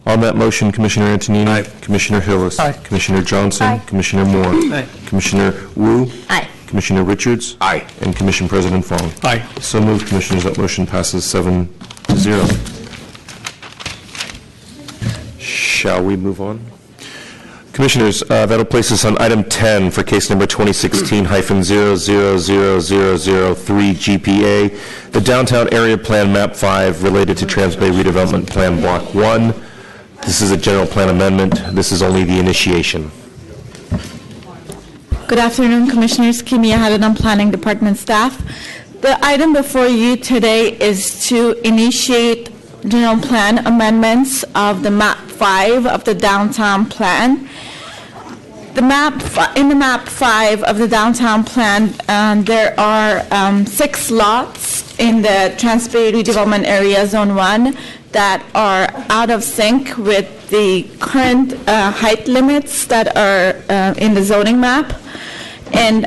on that motion, Commissioner Antonini. Aye. Commissioner Hillis. Aye. Commissioner Johnson. Aye. Commissioner Moore. Aye. Commissioner Wu. Aye. Commissioner Richards. Aye. And Commission President Fong. Aye. So moved, Commissioners. That motion passes 7-0. Shall we move on? Commissioners, that'll place us on item 10 for case number 2016-000003 GPA, the Downtown Area Plan Map 5 related to Transbay Redevelopment Plan Block 1. This is a general plan amendment. This is only the initiation. Good afternoon, Commissioners. Kimia Haladan, Planning Department staff. The item before you today is to initiate general plan amendments of the Map 5 of the Downtown Plan. In the Map 5 of the Downtown Plan, there are 6 lots in the Transbay Redevelopment Area Zone 1 that are out of sync with the current height limits that are in the zoning map. And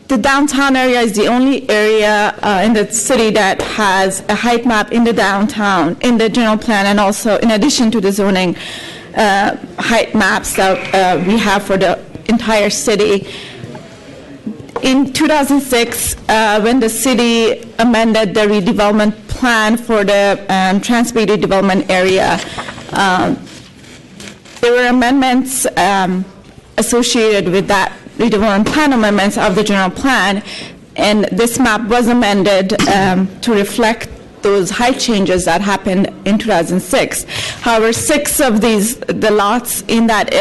the downtown area is the only area in the city that has a height map in the downtown, in the general plan, and also in addition to the zoning height maps that we have for the entire city. In 2006, when the city amended the redevelopment plan for the Transbay redevelopment area, there were amendments associated with that redevelopment plan amendments of the general plan, and this map was amended to reflect those height changes that happened in 2006. However, 6 of the lots in that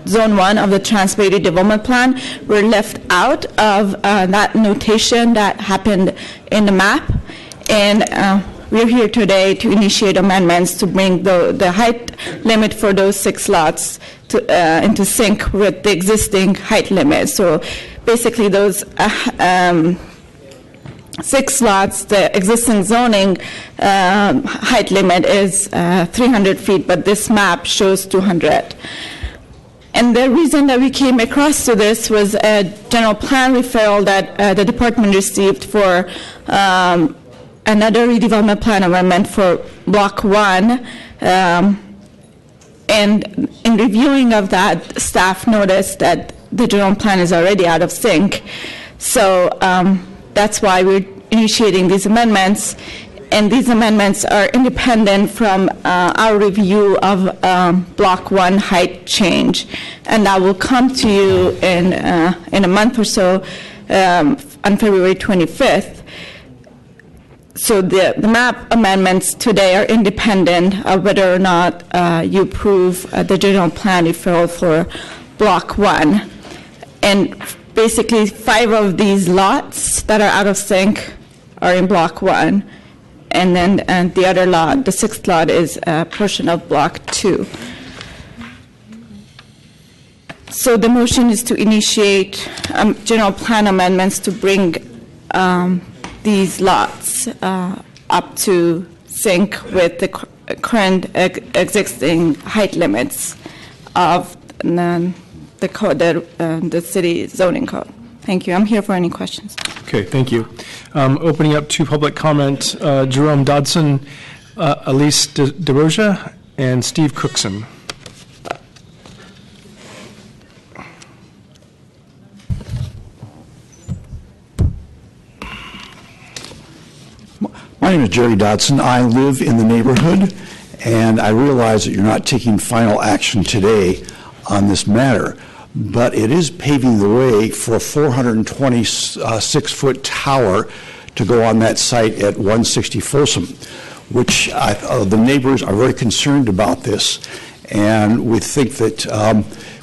Zone 1 of the Transbay Redevelopment Plan were left out of that notation that happened in the map, and we're here today to initiate amendments to bring the height limit for those 6 lots into sync with the existing height limit. So basically those 6 lots, the existing zoning height limit is 300 feet, but this map shows 200. And the reason that we came across to this was a general plan referral that the department received for another redevelopment plan amendment for Block 1. And in reviewing of that, staff noticed that the general plan is already out of sync. So that's why we're initiating these amendments. And these amendments are independent from our review of Block 1 height change. And that will come to you in a month or so on February 25th. So the map amendments today are independent of whether or not you approve the general plan referral for Block 1. And basically 5 of these lots that are out of sync are in Block 1. And then the other lot, the 6th lot, is a portion of Block 2. So the motion is to initiate general plan amendments to bring these lots up to sync with the current existing height limits of the code, the city zoning code. Thank you. I'm here for any questions. Okay, thank you. Opening up to public comment, Jerome Dodson, Elise DeRoja, and Steve Cookson. My name is Jerry Dodson. I live in the neighborhood, and I realize that you're not taking final action today on this matter, but it is paving the way for a 426-foot tower to go on that site at 160 Folsom, which the neighbors are very concerned about this, and we think that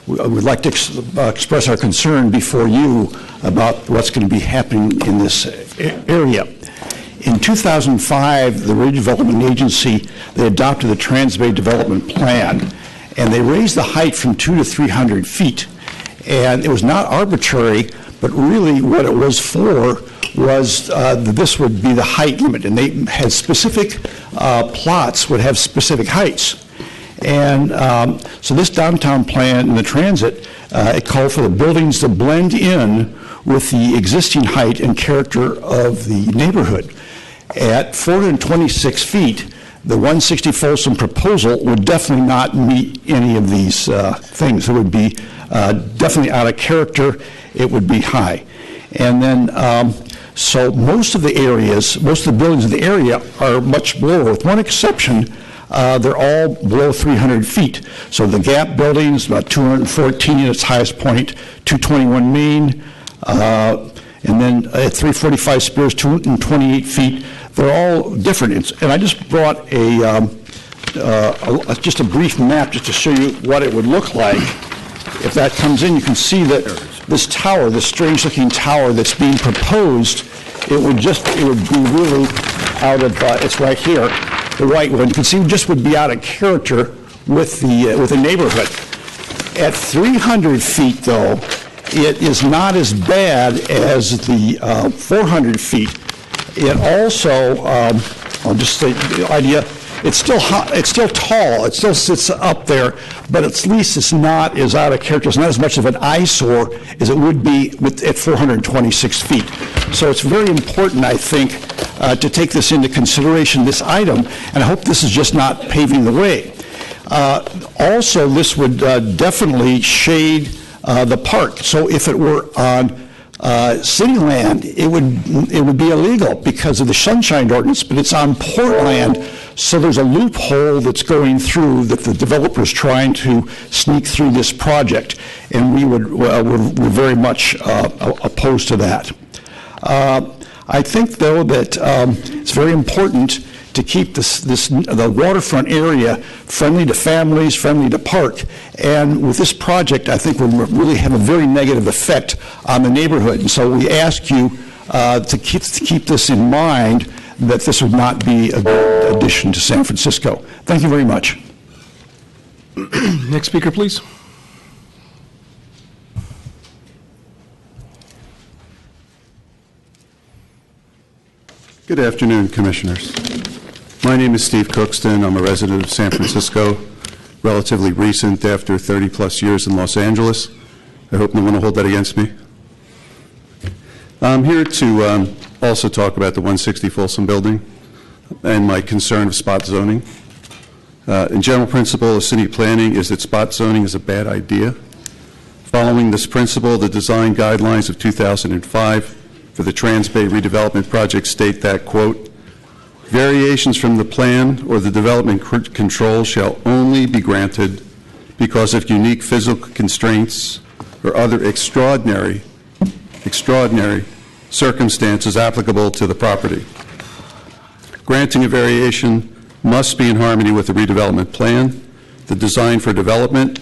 we would like to express our concern before you about what's going to be happening in this area. In 2005, the Redevelopment Agency, they adopted the Transbay Development Plan, and they raised the height from 200 to 300 feet. And it was not arbitrary, but really what it was for was this would be the height limit, and they had specific plots would have specific heights. And so this downtown plan and the transit, it called for the buildings to blend in with the existing height and character of the neighborhood. At 426 feet, the 160 Folsom proposal would definitely not meet any of these things. It would be definitely out of character. It would be high. And then, so most of the areas, most of the buildings in the area are much lower, with one exception. They're all below 300 feet. So the Gap building is about 214 at its highest point, 221 Main, and then at 345 Spears, 228 feet. They're all different. And I just brought just a brief map just to show you what it would look like. If that comes in, you can see that this tower, this strange-looking tower that's being proposed, it would be really out of, it's right here, the right one. You can see it just would be out of character with the neighborhood. At 300 feet, though, it is not as bad as the 400 feet. It also, I'll just say the idea, it's still tall, it still sits up there, but at least it's not as out of character, it's not as much of an eyesore as it would be at 426 feet. So it's very important, I think, to take this into consideration, this item, and I hope this is just not paving the way. Also, this would definitely shade the park. So if it were on city land, it would be illegal because of the Sunshine Ordinance, but it's on port land, so there's a loophole that's going through that the developer's trying to sneak through this project, and we're very much opposed to that. I think, though, that it's very important to keep the waterfront area friendly to families, friendly to park. And with this project, I think we'll really have a very negative effect on the neighborhood. And so we ask you to keep this in mind, that this would not be a good addition to San Francisco. Thank you very much. Next speaker, please. Good afternoon, Commissioners. My name is Steve Cookston. I'm a resident of San Francisco, relatively recent after 30-plus years in Los Angeles. I hope no one will hold that against me. I'm here to also talk about the 160 Folsom building and my concern of spot zoning. In general principle of city planning is that spot zoning is a bad idea. Following this principle, the design guidelines of 2005 for the Transbay redevelopment project state that, quote, variations from the plan or the development control shall only be granted because of unique physical constraints or other extraordinary circumstances applicable to the property. Granting a variation must be in harmony with the redevelopment plan. The design for development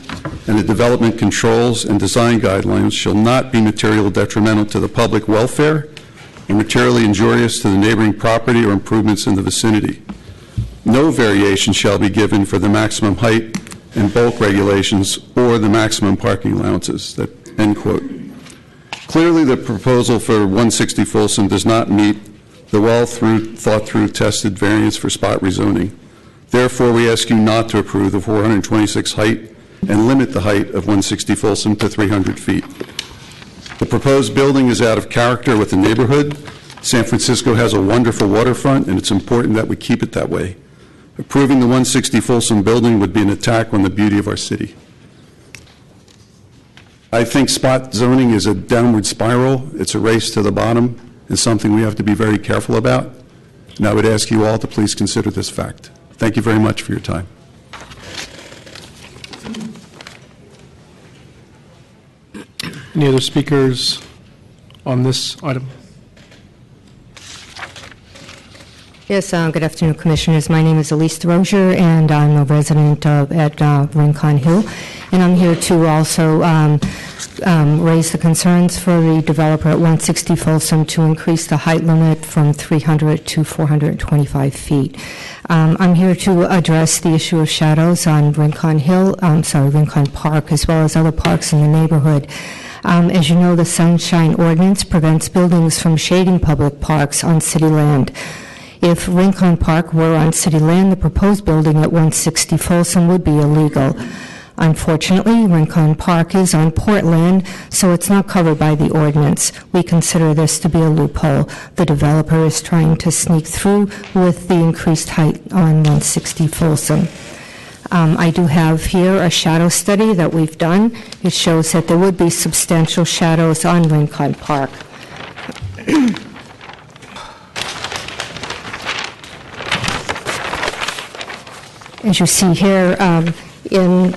and the development controls and design guidelines shall not be materially detrimental to the public welfare and materially injurious to the neighboring property or improvements in the vicinity. No variation shall be given for the maximum height and bulk regulations or the maximum parking allowances, that, end quote. Clearly, the proposal for 160 Folsom does not meet the thought-through, tested variance for spot rezoning. Therefore, we ask you not to approve the 426 height and limit the height of 160 Folsom to 300 feet. The proposed building is out of character with the neighborhood. San Francisco has a wonderful waterfront, and it's important that we keep it that way. Approving the 160 Folsom building would be an attack on the beauty of our city. I think spot zoning is a downward spiral. It's a race to the bottom. It's something we have to be very careful about. And I would ask you all to please consider this fact. Thank you very much for your time. Any other speakers on this item? Yes, good afternoon, Commissioners. My name is Elise Rozier, and I'm a resident at Rincon Hill. And I'm here to also raise the concerns for the developer at 160 Folsom to increase the height limit from 300 to 425 feet. I'm here to address the issue of shadows on Rincon Park, as well as other parks in the neighborhood. As you know, the Sunshine Ordinance prevents buildings from shading public parks on city land. If Rincon Park were on city land, the proposed building at 160 Folsom would be illegal. Unfortunately, Rincon Park is on port land, so it's not covered by the ordinance. We consider this to be a loophole. The developer is trying to sneak through with the increased height on 160 Folsom. I do have here a shadow study that we've done. It shows that there would be substantial shadows on Rincon Park. As you see here, in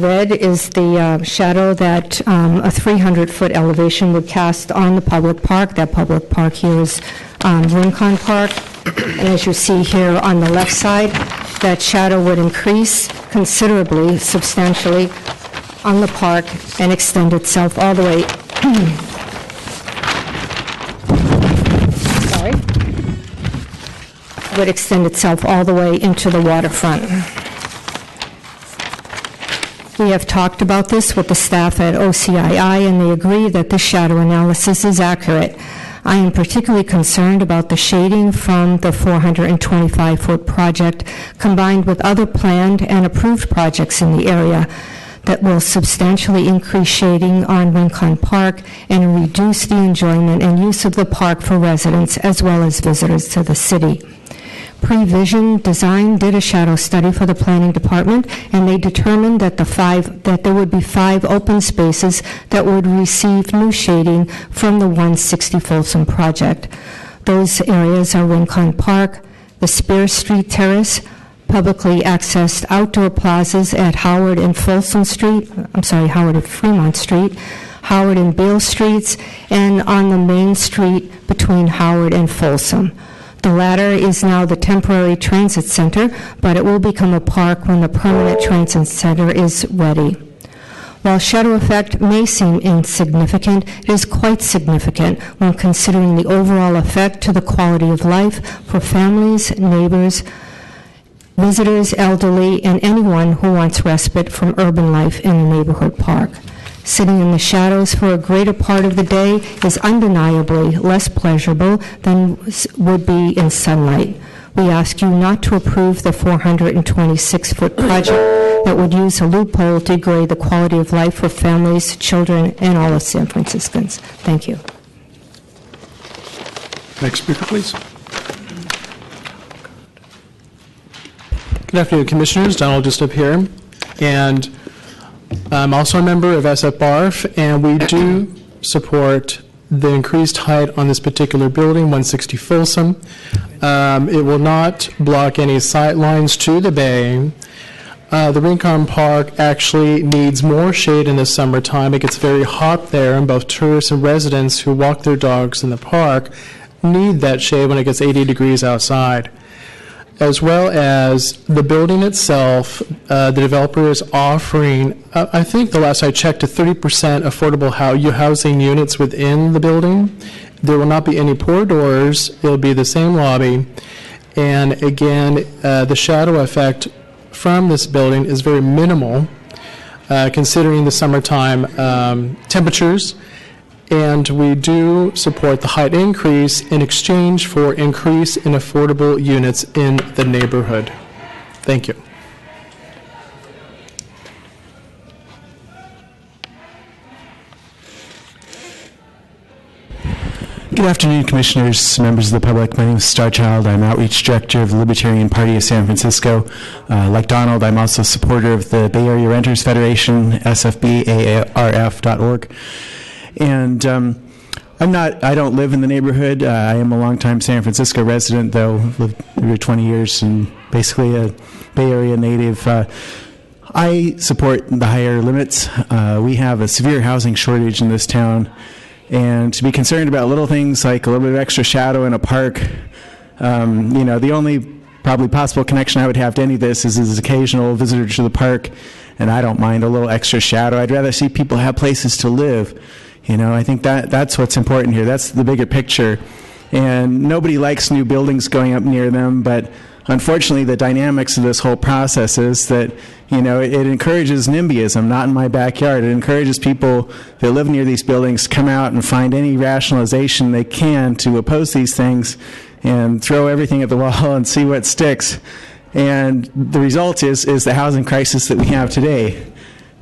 red is the shadow that a 300-foot elevation would cast on the public park. That public park here is Rincon Park. And as you see here on the left side, that shadow would increase considerably, substantially on the park and extend itself all the way would extend itself all the way into the waterfront. We have talked about this with the staff at OCII, and they agree that the shadow analysis is accurate. I am particularly concerned about the shading from the 425-foot project combined with other planned and approved projects in the area that will substantially increase shading on Rincon Park and reduce the enjoyment and use of the park for residents as well as visitors to the city. Prevision Design did a shadow study for the planning department, and they determined that there would be 5 open spaces that would receive new shading from the 160 Folsom project. Those areas are Rincon Park, the Spear Street Terrace, publicly accessed outdoor plazas at Howard and Fremont Street, Howard and Beale Streets, and on the main street between Howard and Folsom. The latter is now the temporary transit center, but it will become a park when the permanent transit center is ready. While shadow effect may seem insignificant, it is quite significant when considering the overall effect to the quality of life for families, neighbors, visitors, elderly, and anyone who wants respite from urban life in a neighborhood park. Sitting in the shadows for a greater part of the day is undeniably less pleasurable than would be in sunlight. We ask you not to approve the 426-foot project that would use a loophole to degrade the quality of life for families, children, and all of San Franciscans. Thank you. Next speaker, please. Good afternoon, Commissioners. Donald just up here. And I'm also a member of SF-BARF, and we do support the increased height on this particular building, 160 Folsom. It will not block any sight lines to the bay. The Rincon Park actually needs more shade in the summertime. It gets very hot there, and both tourists and residents who walk their dogs in the park need that shade when it gets 80 degrees outside. As well as the building itself, the developer is offering, I think the last I checked, to 30% affordable housing units within the building. There will not be any pour doors. It will be the same lobby. And again, the shadow effect from this building is very minimal, considering the summertime temperatures. And we do support the height increase in exchange for increase in affordable units in the neighborhood. Thank you. Good afternoon, Commissioners, members of the public. My name is Star Child. I'm Outreach Director of the Libertarian Party of San Francisco. Like Donald, I'm also a supporter of the Bay Area Renters Federation, sfbarf.org. And I don't live in the neighborhood. I am a longtime San Francisco resident, though. Lived over 20 years and basically a Bay Area native. I support the higher limits. We have a severe housing shortage in this town, and to be concerned about little things like a little bit of extra shadow in a park, the only probably possible connection I would have to any of this is as an occasional visitor to the park, and I don't mind a little extra shadow. I'd rather see people have places to live. I think that's what's important here. That's the bigger picture. And nobody likes new buildings going up near them, but unfortunately the dynamics of this whole process is that, it encourages NIMBYism, not in my backyard. It encourages people that live near these buildings to come out and find any rationalization they can to oppose these things and throw everything at the wall and see what sticks. And the result is the housing crisis that we have today.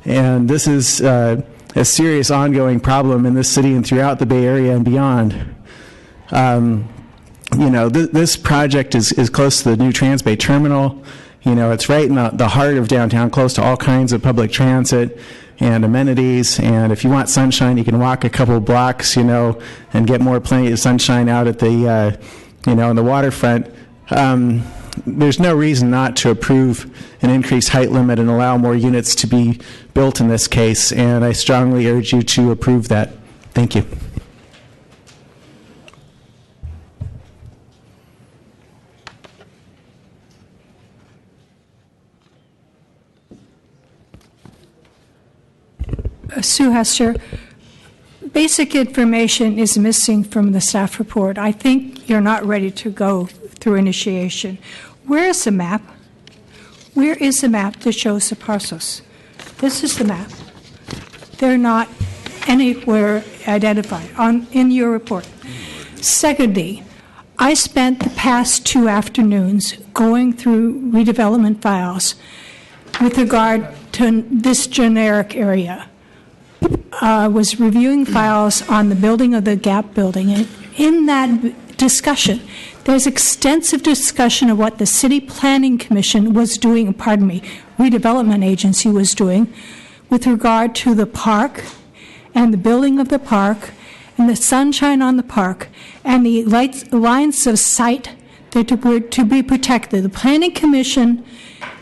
And this is a serious ongoing problem in this city and throughout the Bay Area and beyond. This project is close to the new Transbay Terminal. It's right in the heart of downtown, close to all kinds of public transit and amenities. And if you want sunshine, you can walk a couple blocks, and get plenty of sunshine out at the, on the waterfront. There's no reason not to approve an increased height limit and allow more units to be built in this case. And I strongly urge you to approve that. Thank you. Sue Hester, basic information is missing from the staff report. I think you're not ready to go through initiation. Where is the map? Where is the map that shows the parcels? This is the map. They're not anywhere identified in your report. Secondly, I spent the past 2 afternoons going through redevelopment files with regard to this generic area. Was reviewing files on the building of the Gap building, and in that discussion, there's extensive discussion of what the City Planning Commission was doing, redevelopment agency was doing with regard to the park and the building of the park and the sunshine on the park and the lines of sight that were to be protected. The Planning Commission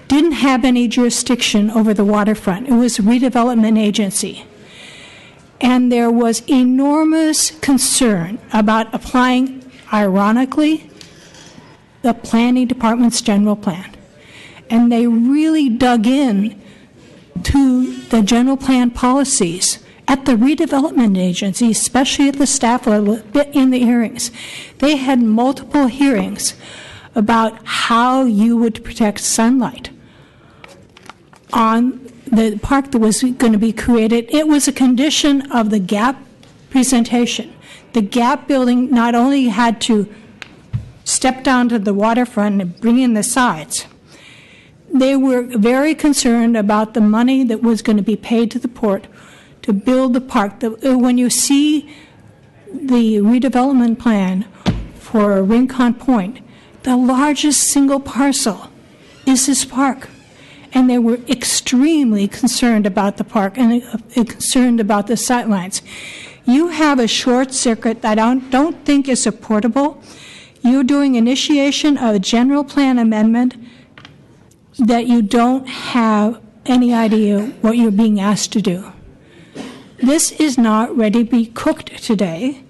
didn't have any jurisdiction over the waterfront. It was a redevelopment agency. And there was enormous concern about applying, ironically, the planning department's general plan. And they really dug in to the general plan policies at the redevelopment agency, especially at the staff level, in the hearings. They had multiple hearings about how you would protect sunlight on the park that was going to be created. It was a condition of the Gap presentation. The Gap building not only had to step down to the waterfront and bring in the sides, they were very concerned about the money that was going to be paid to the port to build the park. When you see the redevelopment plan for Rincon Point, the largest single parcel is this park. And they were extremely concerned about the park and concerned about the sightlines. You have a short circuit that I don't think is supportable. You're doing initiation of a general plan amendment that you don't have any idea what you're being asked to do. This is not ready to be cooked today.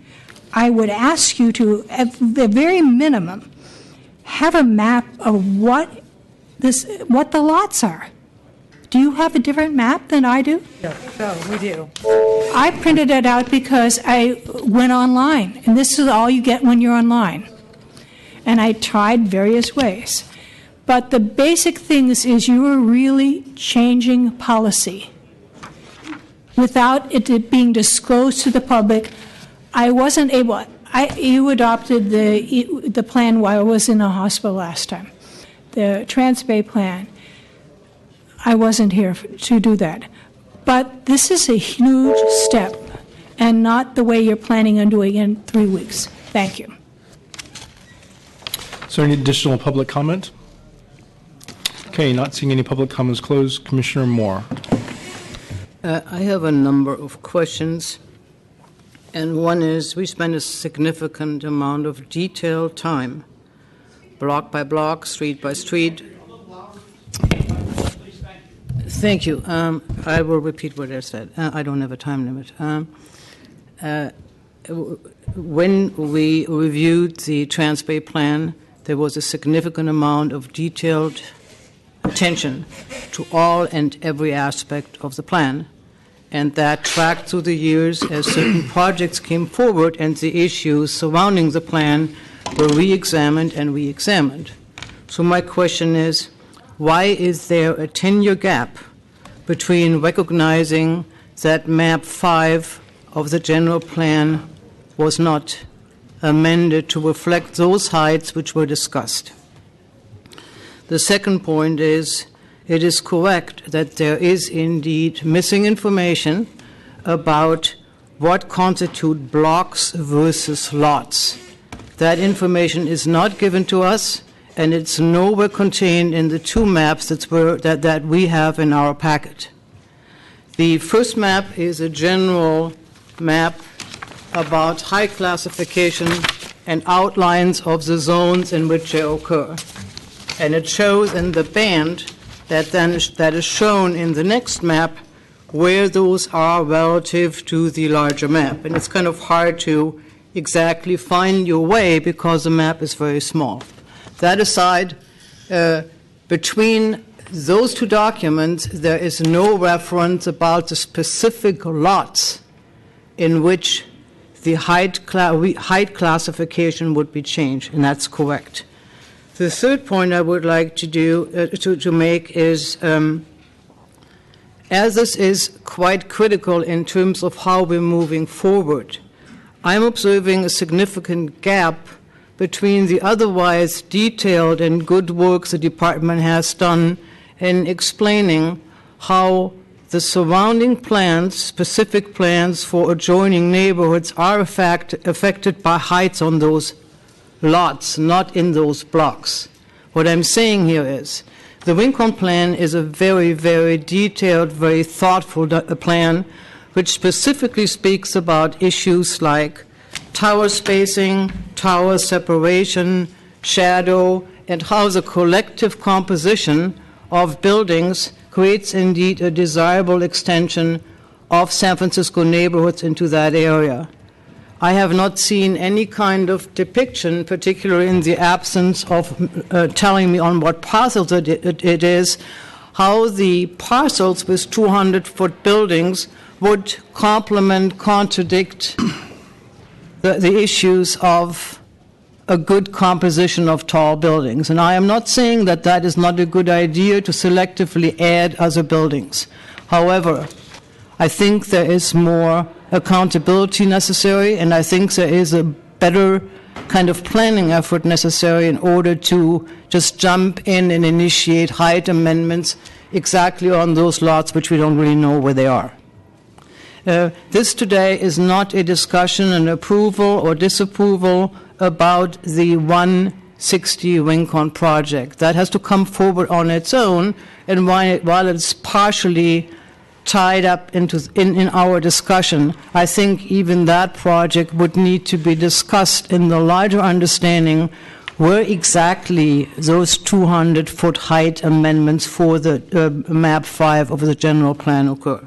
I would ask you to, at the very minimum, have a map of what the lots are. Do you have a different map than I do? No, we do. I printed it out because I went online, and this is all you get when you're online. And I tried various ways. But the basic things is you are really changing policy without it being disclosed to the public. I wasn't able. You adopted the plan while I was in the hospital last time, the Transbay plan. I wasn't here to do that. But this is a huge step, and not the way you're planning on doing it in 3 weeks. Thank you. Is there any additional public comment? Okay, not seeing any public comments closed. Commissioner Moore. I have a number of questions. And one is we spend a significant amount of detailed time, block by block, street by street. Thank you. I will repeat what I said. I don't have a time limit. When we reviewed the Transbay plan, there was a significant amount of detailed attention to all and every aspect of the plan, and that tracked through the years as certain projects came forward and the issues surrounding the plan were re-examined and re-examined. So my question is, why is there a 10-year gap between recognizing that map 5 of the general plan was not amended to reflect those heights which were discussed? The second point is, it is correct that there is indeed missing information about what constitute blocks versus lots. That information is not given to us, and it's nowhere contained in the two maps that we have in our packet. The first map is a general map about height classification and outlines of the zones in which they occur. And it shows in the band that is shown in the next map where those are relative to the larger map. And it's kind of hard to exactly find your way because the map is very small. That aside, between those two documents, there is no reference about the specific lots in which the height classification would be changed, and that's correct. The third point I would like to make is, as this is quite critical in terms of how we're moving forward, I'm observing a significant gap between the otherwise detailed and good work the department has done in explaining how the surrounding plans, specific plans for adjoining neighborhoods, are affected by heights on those lots, not in those blocks. What I'm saying here is the Rincon plan is a very, very detailed, very thoughtful plan which specifically speaks about issues like tower spacing, tower separation, shadow, and how the collective composition of buildings creates indeed a desirable extension of San Francisco neighborhoods into that area. I have not seen any kind of depiction, particularly in the absence of telling me on what parcels it is, how the parcels with 200-foot buildings would contradict the issues of a good composition of tall buildings. And I am not saying that that is not a good idea to selectively add other buildings. However, I think there is more accountability necessary, and I think there is a better kind of planning effort necessary in order to just jump in and initiate height amendments exactly on those lots which we don't really know where they are. This today is not a discussion, an approval or disapproval about the 160 Rincon project. That has to come forward on its own, and while it's partially tied up in our discussion, I think even that project would need to be discussed in the larger understanding where exactly those 200-foot height amendments for the map 5 of the general plan occur.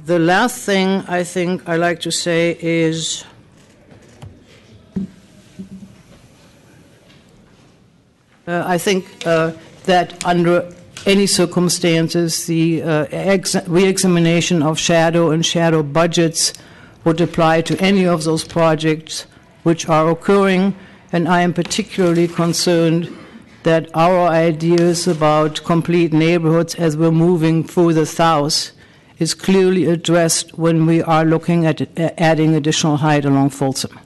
The last thing I think I like to say is I think that under any circumstances, the re-examination of shadow and shadow budgets would apply to any of those projects which are occurring, and I am particularly concerned that our ideas about complete neighborhoods as we're moving further south is clearly addressed when we are looking at adding additional height along Folsom.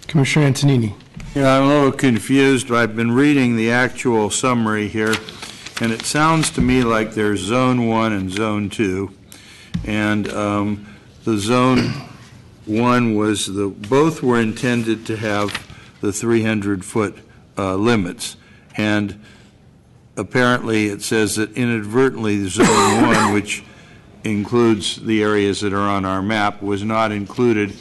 Commissioner Antonini. Yeah, I'm a little confused. I've been reading the actual summary here, and it sounds to me like there's Zone 1 and Zone 2. And the Zone 1 was both were intended to have the 300-foot limits. And apparently it says that inadvertently Zone 1, which includes the areas that are on our map, was not included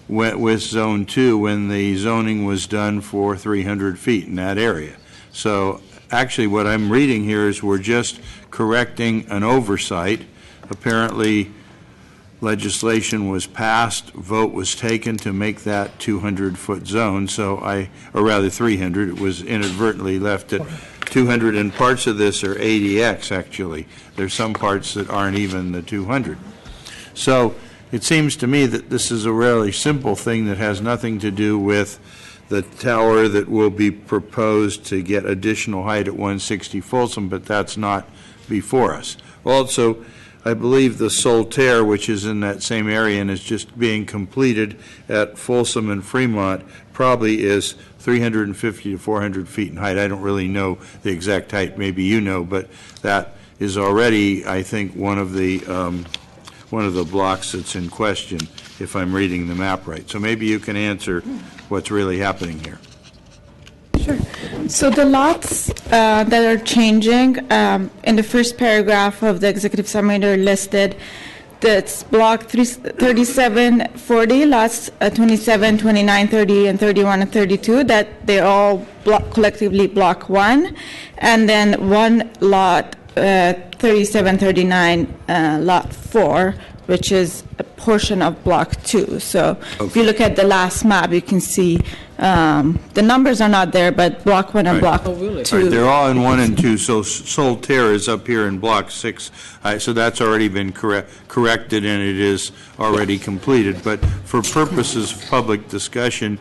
with Zone 2 when the zoning was done for 300 feet in that area. So actually what I'm reading here is we're just correcting an oversight. Apparently legislation was passed, vote was taken to make that 200-foot zone, or rather 300. It was inadvertently left at 200, and parts of this are 80X, actually. There's some parts that aren't even the 200. So it seems to me that this is a really simple thing that has nothing to do with the tower that will be proposed to get additional height at 160 Folsom, but that's not before us. Also, I believe the Solitaire, which is in that same area and is just being completed at Folsom and Fremont, probably is 350 to 400 feet in height. I don't really know the exact height. Maybe you know, but that is already, I think, one of the blocks that's in question, if I'm reading the map right. So maybe you can answer what's really happening here. Sure. So the lots that are changing, in the first paragraph of the executive summary are listed. That's block 3740, lots 27, 29, 30, and 31 and 32, that they're all collectively block 1. And then one lot, 37, 39, lot 4, which is a portion of block 2. So if you look at the last map, you can see the numbers are not there, but block 1 and block 2. Right, they're all in 1 and 2, so Solitaire is up here in block 6. So that's already been corrected and it is already completed. But for purposes of public discussion,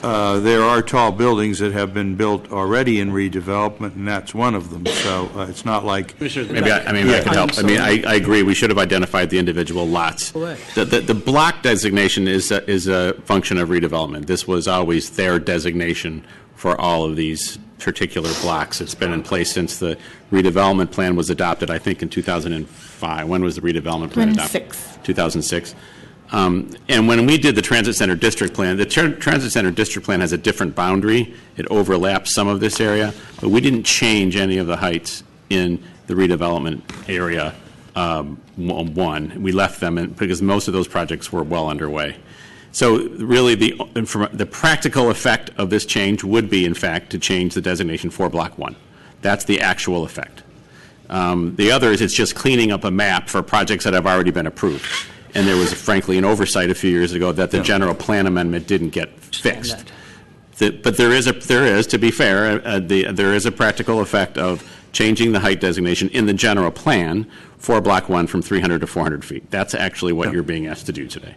there are tall buildings that have been built already in redevelopment, and that's one of them. So it's not like... Maybe I could help. I agree. We should have identified the individual lots. The block designation is a function of redevelopment. This was always their designation for all of these particular blocks. It's been in place since the redevelopment plan was adopted, I think, in 2005. When was the redevelopment plan adopted? 2006. And when we did the Transit Center District Plan, the Transit Center District Plan has a different boundary. It overlaps some of this area, but we didn't change any of the heights in the redevelopment area 1. We left them because most of those projects were well underway. So really the practical effect of this change would be, in fact, to change the designation for Block 1. That's the actual effect. The other is it's just cleaning up a map for projects that have already been approved. And there was, frankly, an oversight a few years ago that the general plan amendment didn't get fixed. But there is, to be fair, there is a practical effect of changing the height designation in the general plan for Block 1 from 300 to 400 feet. That's actually what you're being asked to do today.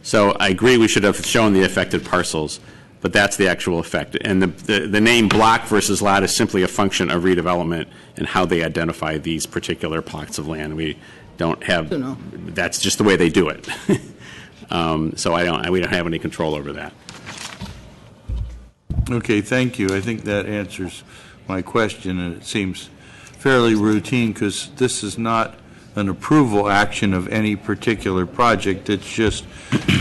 So I agree we should have shown the affected parcels, but that's the actual effect. And the name block versus lot is simply a function of redevelopment and how they identify these particular plots of land. We don't have, that's just the way they do it. So we don't have any control over that. Okay, thank you. I think that answers my question, and it seems fairly routine because this is not an approval action of any particular project. It's just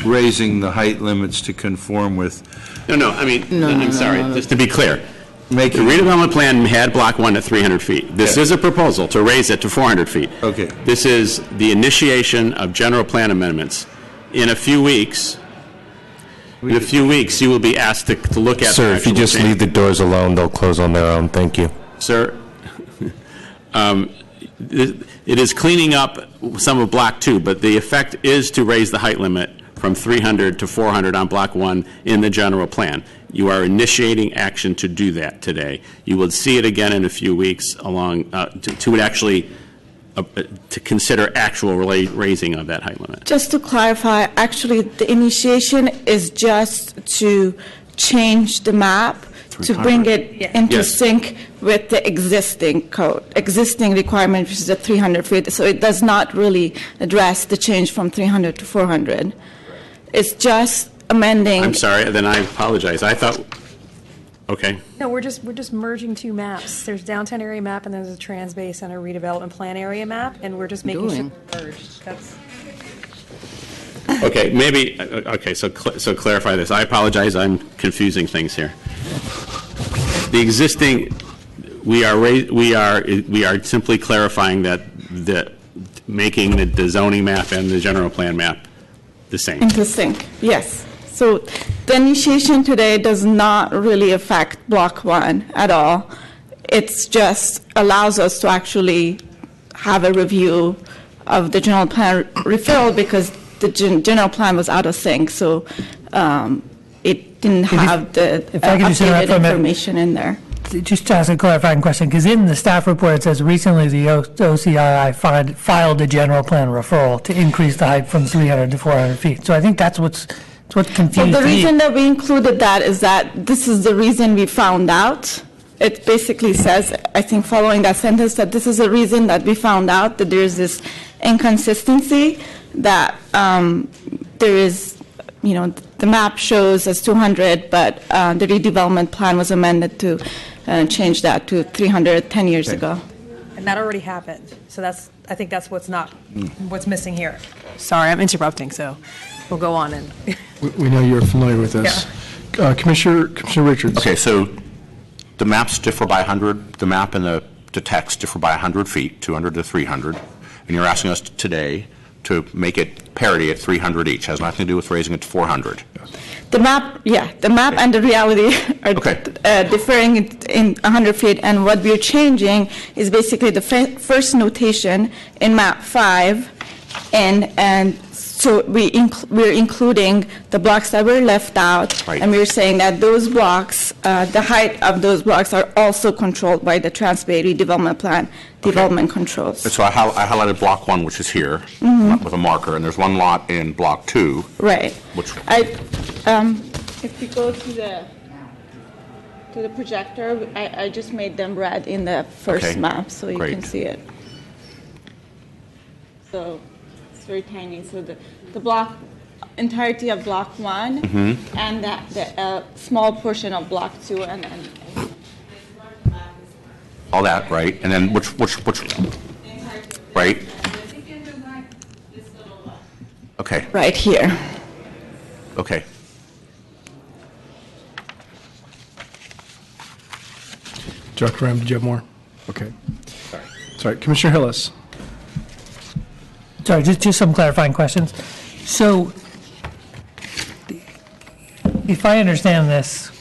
raising the height limits to conform with. I'm sorry, just to be clear. The redevelopment plan had Block 1 at 300 feet. This is a proposal to raise it to 400 feet. Okay. This is the initiation of general plan amendments. In a few weeks, you will be asked to look at. Sir, if you just leave the doors alone, they'll close on their own. Thank you. Sir, it is cleaning up some of Block 2, but the effect is to raise the height limit from 300 to 400 on Block 1 in the general plan. You are initiating action to do that today. You will see it again in a few weeks along to consider actual raising of that height limit. Just to clarify, actually, the initiation is just to change the map to bring it into sync with the existing code, existing requirement, which is the 300 feet. So it does not really address the change from 300 to 400. It's just amending. I'm sorry, then I apologize. I thought, okay. No, we're just merging two maps. There's downtown area map and there's a Transbase and a redevelopment plan area map, and we're just making sure they're merged. That's okay. Maybe So clarify this. I apologize. I'm confusing things here. The existing, we are simply clarifying that the making the zoning map and the general plan map the same. Into sync, yes. So the initiation today does not really affect Block 1 at all. It's just allows us to actually have a review of the general plan referral because the general plan was out of sync, so it didn't have the if I could just interrupt updated for a minute. information in there. Just to ask a clarifying question, because in the staff report it says recently the OCII filed a general plan referral to increase the height from 300 to 400 feet. So I think that's what's confused So the me. reason that we included that is that this is the reason we found out. It basically says, I think following that sentence, that this is the reason that we found out that there's this inconsistency, that there is, the map shows as 200, but the redevelopment plan was amended to change that to 300 10 years ago. And that already happened. So I think that's what's missing here. Sorry, I'm interrupting, so we'll go on and. We know you're familiar with this. Commissioner Richards. Okay, so the maps differ by 100, the map and the text differ by 100 feet, 200 to 300, and you're asking us today to make it parity at 300 each. Has nothing to do with raising it to 400. The map and the reality are differing in 100 feet, and what we're changing is basically the first notation in map 5, and so we're including the blocks that were left out, and we're saying that those blocks, the height of those blocks are also controlled by the Trans Bay Redevelopment Plan development controls. So I highlighted block 1, which is here, with a marker, and there's one lot in block 2. Right. Which if you go to the projector, I just made them red in the first map, so you can see it. So it's very tiny. So the block, entirety of block 1, and the small portion of block 2, and all that, right? And then which right? Okay. Right here. Okay. Dr. Ram, did you have more? Okay. Sorry. Commissioner Hillis. Sorry, just some clarifying questions. So, if I understand this,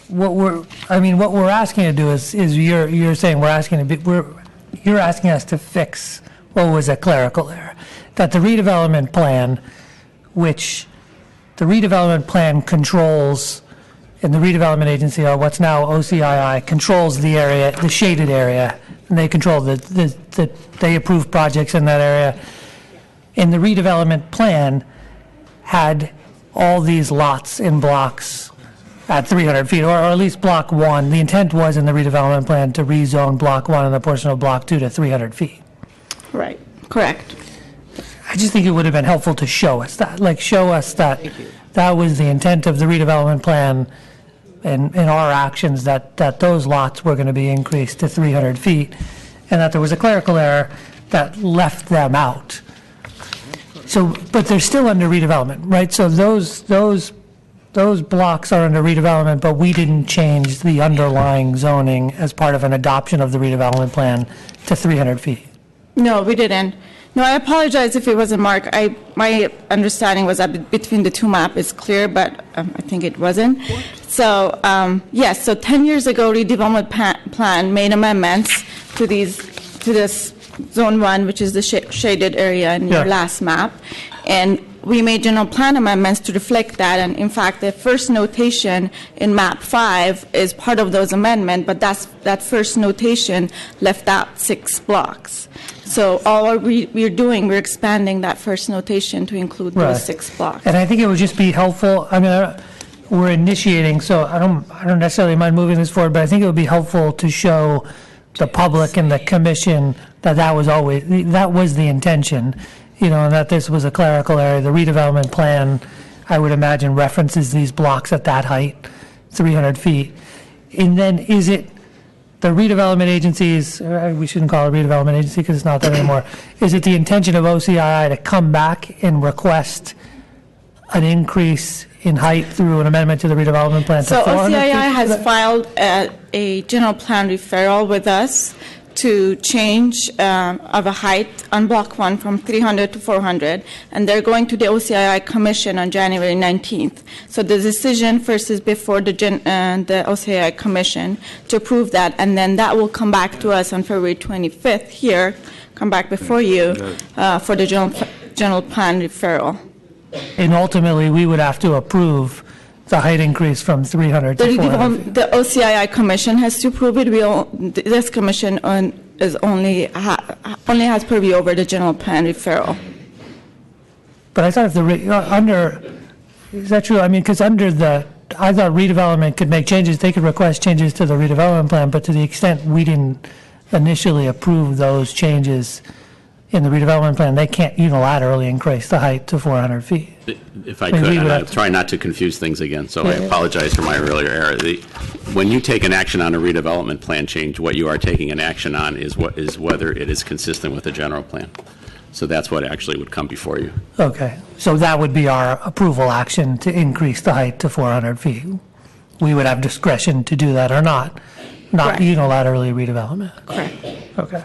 what we're asking to do is you're saying you're asking us to fix what was a clerical error, that the redevelopment plan, which the redevelopment plan controls, and the redevelopment agency, or what's now OCII, controls the area, the shaded area, and they control they approve projects in that area. And the redevelopment plan had all these lots in blocks at 300 feet, or at least block 1. The intent was in the redevelopment plan to rezone block 1 and the portion of block 2 to 300 feet. Right, correct. I just think it would have been helpful to show us that, that was the intent of the redevelopment plan and our actions, that those lots were going to be increased to 300 feet, and that there was a clerical error that left them out. So, but they're still under redevelopment, right? So those blocks are under redevelopment, but we didn't change the underlying zoning as part of an adoption of the redevelopment plan to 300 feet. No, we didn't. No, I apologize if it wasn't marked. My understanding was that between the two maps is clear, but I think it wasn't. So, yes, so 10 years ago, redevelopment plan made amendments to this Zone 1, which is the shaded area in your last map. And we made general plan amendments to reflect that. And in fact, the first notation in map 5 is part of those amendments, but that first notation left out 6 blocks. So all we're doing, we're expanding that first notation to include those 6 blocks. And I think it would just be helpful, we're initiating, so I don't necessarily mind moving this forward, but I think it would be helpful to show the public and the commission that was the intention, and that this was a clerical error. The redevelopment plan, I would imagine, references these blocks at that height, 300 feet. And then is it the redevelopment agencies, we shouldn't call it a redevelopment agency because it's not that anymore, is it the intention of OCII to come back and request an increase in height through an amendment to the redevelopment plan to So 400 feet? OCII has filed a general plan referral with us to change of a height on Block 1 from 300 to 400, and they're going to the OCII Commission on January 19th. So the decision first is before the OCII Commission to approve that, and then that will come back to us on February 25th here, come back before you for the general plan referral. And ultimately, we would have to approve the height increase from 300 to 400. The OCII Commission has to approve it. This commission is only has purview over the general plan referral. But I thought if is that true? I mean, because I thought redevelopment could make changes. They could request changes to the redevelopment plan, but to the extent we didn't initially approve those changes in the redevelopment plan, they can't unilaterally increase the height to 400 feet. If I could, and I'm trying not to confuse things again, so I apologize for my earlier error. When you take an action on a redevelopment plan change, what you are taking an action on is whether it is consistent with the general plan. So that's what actually would come before you. Okay, so that would be our approval action to increase the height to 400 feet. We would have discretion to do that or not Correct. Unilaterally redevelopment. Correct. Okay.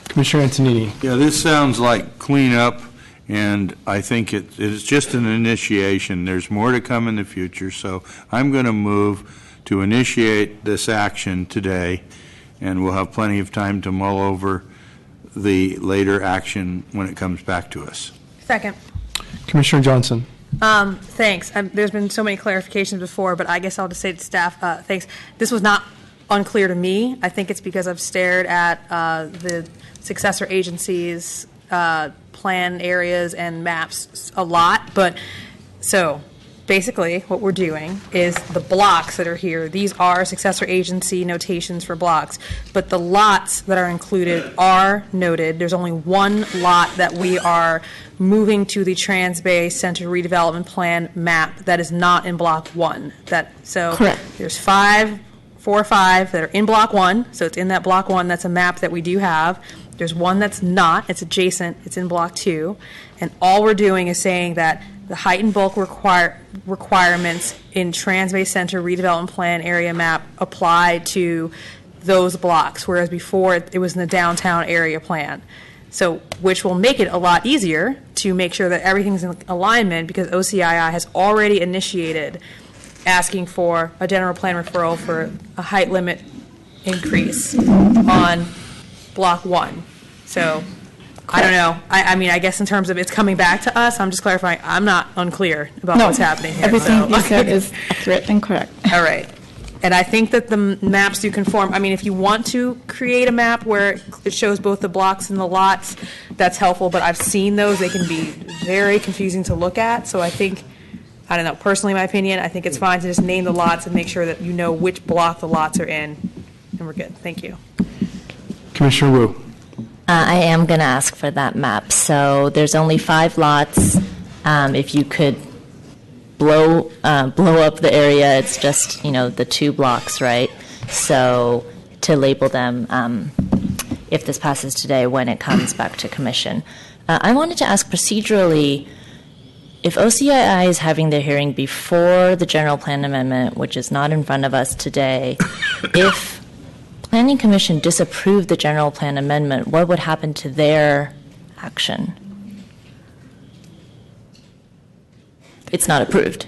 Commissioner Antonini. Yeah, this sounds like cleanup, and I think it's just an initiation. There's more to come in the future, so I'm going to move to initiate this action today, and we'll have plenty of time to mull over the later action when it comes back to us. Second. Commissioner Johnson. Thanks. There's been so many clarifications before, but I guess I'll just say to staff, thanks. This was not unclear to me. I think it's because I've stared at the successor agencies' plan areas and maps a lot. But so basically what we're doing is the blocks that are here, these are successor agency notations for blocks, but the lots that are included are noted. There's only one lot that we are moving to the Trans-Bay Center redevelopment plan map that is not in block 1. Correct. There's 4 or 5 that are in block 1, so it's in that block 1. That's a map that we do have. There's one that's not. It's adjacent. It's in block 2. And all we're doing is saying that the height and bulk requirements in Trans-Bay Center redevelopment plan area map apply to those blocks, whereas before it was in the downtown area plan. So, which will make it a lot easier to make sure that everything's in alignment, because OCII has already initiated asking for a general plan referral for a height limit increase on block 1. So, I don't know. I mean, I guess in terms of it's coming back to us, I'm just clarifying. I'm not unclear about what's happening here. Everything you said is accurate and correct. All right. And I think that the maps do conform. I mean, if you want to create a map where it shows both the blocks and the lots, that's helpful. But I've seen those. They can be very confusing to look at. So I think, I don't know, personally, my opinion, I think it's fine to just name the lots and make sure that you know which block the lots are in. And we're good. Thank you. Commissioner Wu. I am going to ask for that map. So there's only 5 lots. If you could blow up the area, it's just, the 2 blocks, right? So to label them, if this passes today, when it comes back to commission. I wanted to ask procedurally, if OCII is having their hearing before the general plan amendment, which is not in front of us today, if Planning Commission disapproved the general plan amendment, what would happen to their action? It's not approved.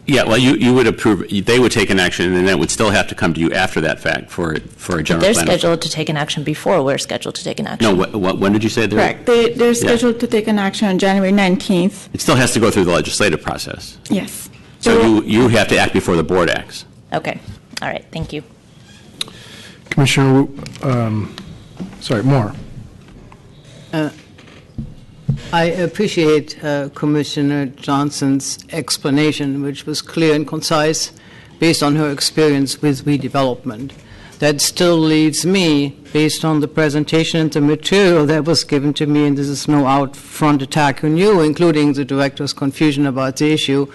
Yeah, well, you would approve, they would take an action, and then it would still have to come to you after that fact for a general plan. They're scheduled to take an action before we're scheduled to take an action. No, when did you say they're? Correct. They're scheduled to take an action on January 19th. It still has to go through the legislative process. Yes. So you have to act before the board acts. Okay. All right. Thank you. Commissioner Moore. I appreciate Commissioner Johnson's explanation, which was clear and concise based on her experience with redevelopment. That still leaves me, based on the presentation and the material that was given to me, and this is no out-front attack on you, including the director's confusion about the issue,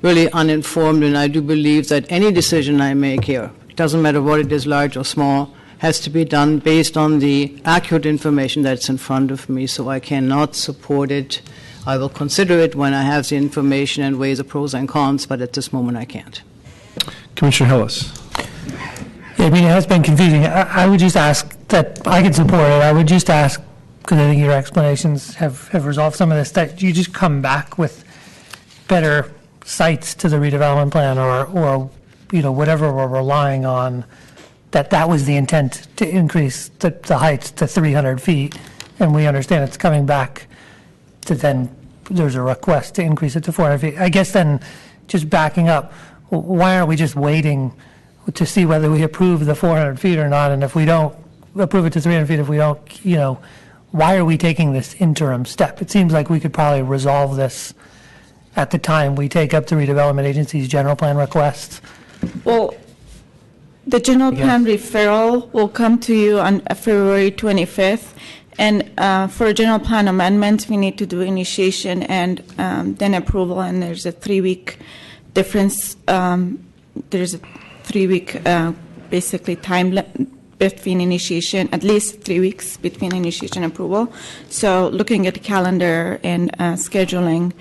really uninformed, and I do believe that any decision I make here, it doesn't matter what it is, large or small, has to be done based on the accurate information that's in front of me, so I cannot support it. I will consider it when I have the information and weigh the pros and cons, but at this moment I can't. Commissioner Hillis. I mean, it has been confusing. I would just ask that, I could support it, I would just ask, because I think your explanations have resolved some of this, that you just come back with better sites to the redevelopment plan, or whatever we're relying on, that was the intent, to increase the heights to 300 feet, and we understand it's coming back to then, there's a request to increase it to 400 feet. I guess then, just backing up, why aren't we just waiting to see whether we approve the 400 feet or not, and if we don't approve it to 300 feet, if we don't, why are we taking this interim step? It seems like we could probably resolve this at the time we take up the redevelopment agency's general plan request. Well, the general plan referral will come to you on February 25th. And for general plan amendments, we need to do initiation and then approval, and there's a 3-week difference. There's a 3-week basically time between initiation, at least 3 weeks between initiation and approval. So looking at the calendar and scheduling,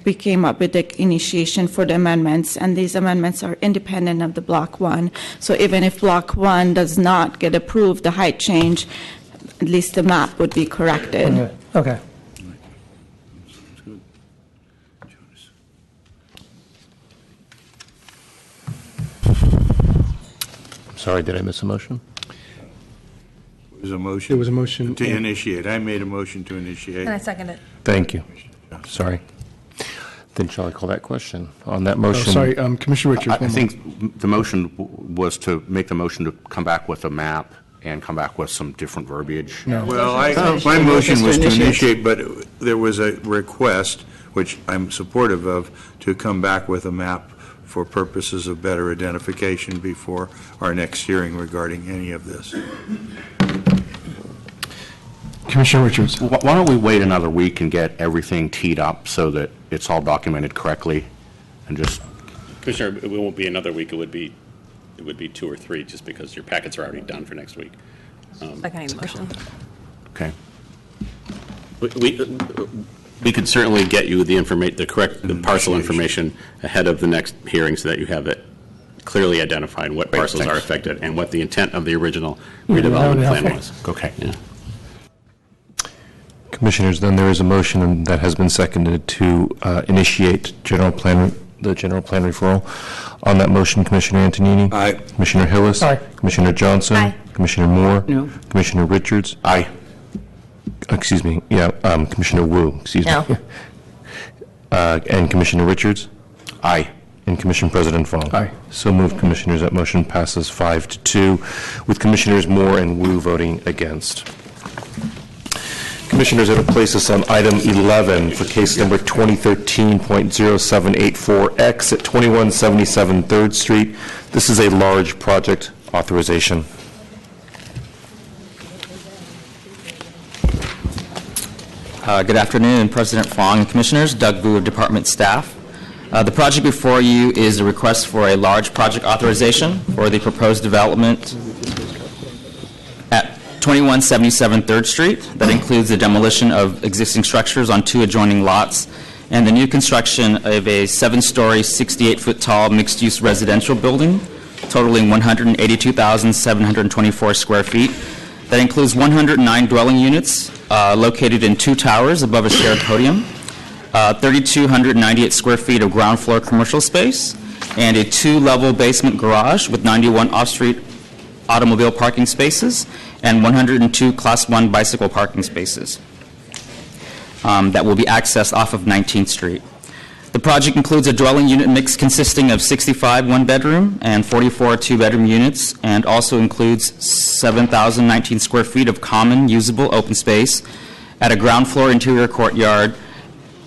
we came up with the initiation for the amendments, and these amendments are independent of the Block 1. So even if Block 1 does not get approved, the height change, at least the map would be corrected. Okay. Sorry, did I miss a motion? It was a motion. It was a motion. To initiate. I made a motion to initiate. And I second it. Thank you. Sorry. Then shall I call that question? On that motion? Sorry, Commissioner Richards. I think the motion was to make the motion to come back with a map and come back with some different verbiage. No. Well, my motion was to initiate, but there was a request, which I'm supportive of, to come back with a map for purposes of better identification before our next hearing regarding any of this. Commissioner Richards. Why don't we wait another week and get everything teed up so that it's all documented correctly, and just... Commissioner, it won't be another week. It would be 2 or 3, just because your packets are already done for next week. Seconding the motion. Okay. We could certainly get you the correct parcel information ahead of the next hearing, so that you have it clearly identified what parcels are affected and what the intent of the original redevelopment plan was. Okay. Yeah. Commissioners, then there is a motion that has been seconded to initiate the general plan referral. On that motion, Commissioner Antonini? Aye. Commissioner Hillis? Aye. Commissioner Johnson? Aye. Commissioner Moore? No. Commissioner Richards? Aye. Excuse me. Yeah, Commissioner Wu. Excuse No. me. And Commissioner Richards? Aye. And Commission President Fong? Aye. So moved, Commissioners. That motion passes 5-2, with Commissioners Moore and Wu voting against. Commissioners, it'll place us on item 11 for case number 2013.0784X at 2177 3rd Street. This is a large project authorization. Good afternoon, President Fong and Commissioners. Doug Vu of Department staff. The project before you is a request for a large project authorization for the proposed development at 2177 3rd Street. That includes the demolition of existing structures on 2 adjoining lots and the new construction of a 7-story, 68-foot-tall mixed-use residential building totaling 182,724 square feet. That includes 109 dwelling units located in 2 towers above a shared podium, 3,298 square feet of ground floor commercial space, and a 2-level basement garage with 91 off-street automobile parking spaces and 102 Class 1 bicycle parking spaces that will be accessed off of 19th Street. The project includes a dwelling unit mix consisting of 65 one-bedroom and 44 two-bedroom units, and also includes 7,019 square feet of common usable open space at a ground floor interior courtyard,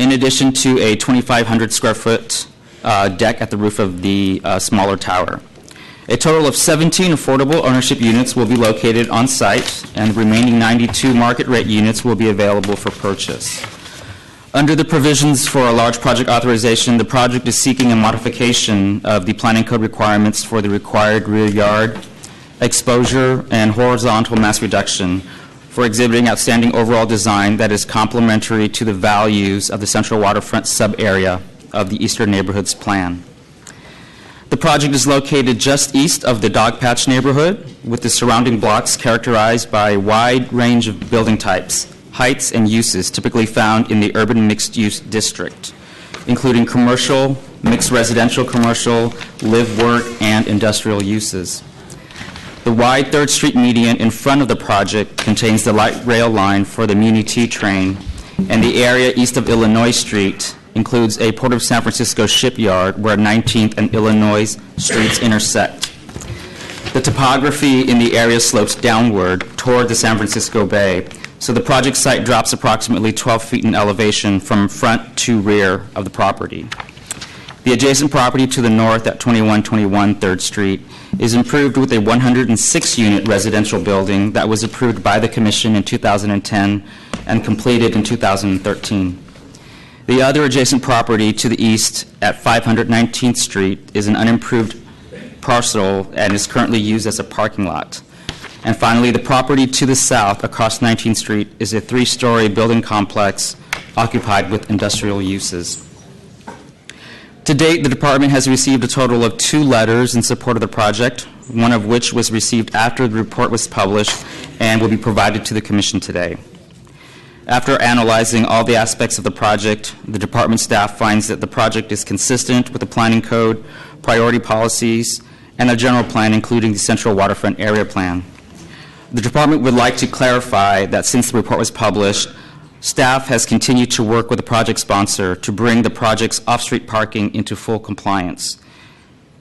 in addition to a 2,500 square foot deck at the roof of the smaller tower. A total of 17 affordable ownership units will be located on site, and the remaining 92 market rate units will be available for purchase. Under the provisions for a large project authorization, the project is seeking a modification of the planning code requirements for the required rear yard, exposure, and horizontal mass reduction for exhibiting outstanding overall design that is complementary to the values of the Central Waterfront sub-area of the Eastern Neighborhoods Plan. The project is located just east of the Dogpatch neighborhood, with the surrounding blocks characterized by a wide range of building types, heights, and uses typically found in the urban mixed-use district, including commercial, mixed residential commercial, live, work, and industrial uses. The wide 3rd Street median in front of the project contains the light rail line for the Muni T train, and the area east of Illinois Street includes a Port of San Francisco shipyard where 19th and Illinois streets intersect. The topography in the area slopes downward toward the San Francisco Bay, so the project site drops approximately 12 feet in elevation from front to rear of the property. The adjacent property to the north at 2121 3rd Street is improved with a 106-unit residential building that was approved by the Commission in 2010 and completed in 2013. The other adjacent property to the east at 519th Street is an unimproved parcel and is currently used as a parking lot. And finally, the property to the south across 19th Street is a 3-story building complex occupied with industrial uses. To date, the department has received a total of 2 letters in support of the project, one of which was received after the report was published and will be provided to the Commission today. After analyzing all the aspects of the project, the department staff finds that the project is consistent with the planning code, priority policies, and a general plan, including the Central Waterfront Area Plan. The department would like to clarify that since the report was published, staff has continued to work with the project sponsor to bring the project's off-street parking into full compliance.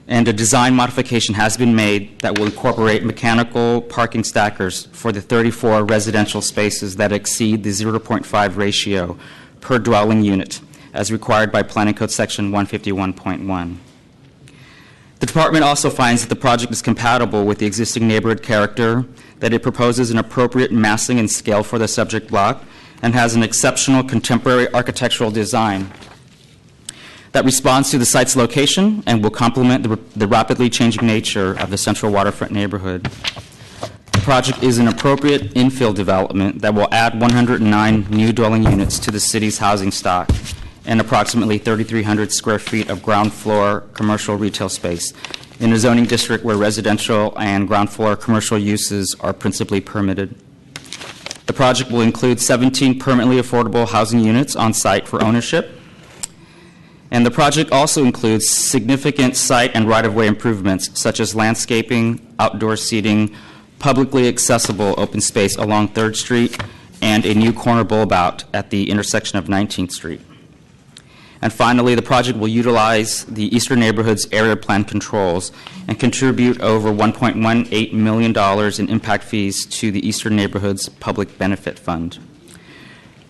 And a design modification has been made that will incorporate mechanical parking stackers for the 34 residential spaces that exceed the 0.5 ratio per dwelling unit, as required by Planning Code Section 151.1. The department also finds that the project is compatible with the existing neighborhood character, that it proposes an appropriate massing and scale for the subject block, and has an exceptional contemporary architectural design that responds to the site's location and will complement the rapidly changing nature of the Central Waterfront neighborhood. The project is an appropriate infill development that will add 109 new dwelling units to the city's housing stock and approximately 3,300 square feet of ground floor commercial retail space in a zoning district where residential and ground floor commercial uses are principally permitted. The project will include 17 permanently affordable housing units on site for ownership. And the project also includes significant site and right-of-way improvements, such as landscaping, outdoor seating, publicly accessible open space along 3rd Street, and a new corner bulb-out at the intersection of 19th Street. And finally, the project will utilize the Eastern Neighborhoods Area Plan controls and contribute over $1.18 million in impact fees to the Eastern Neighborhoods Public Benefit Fund.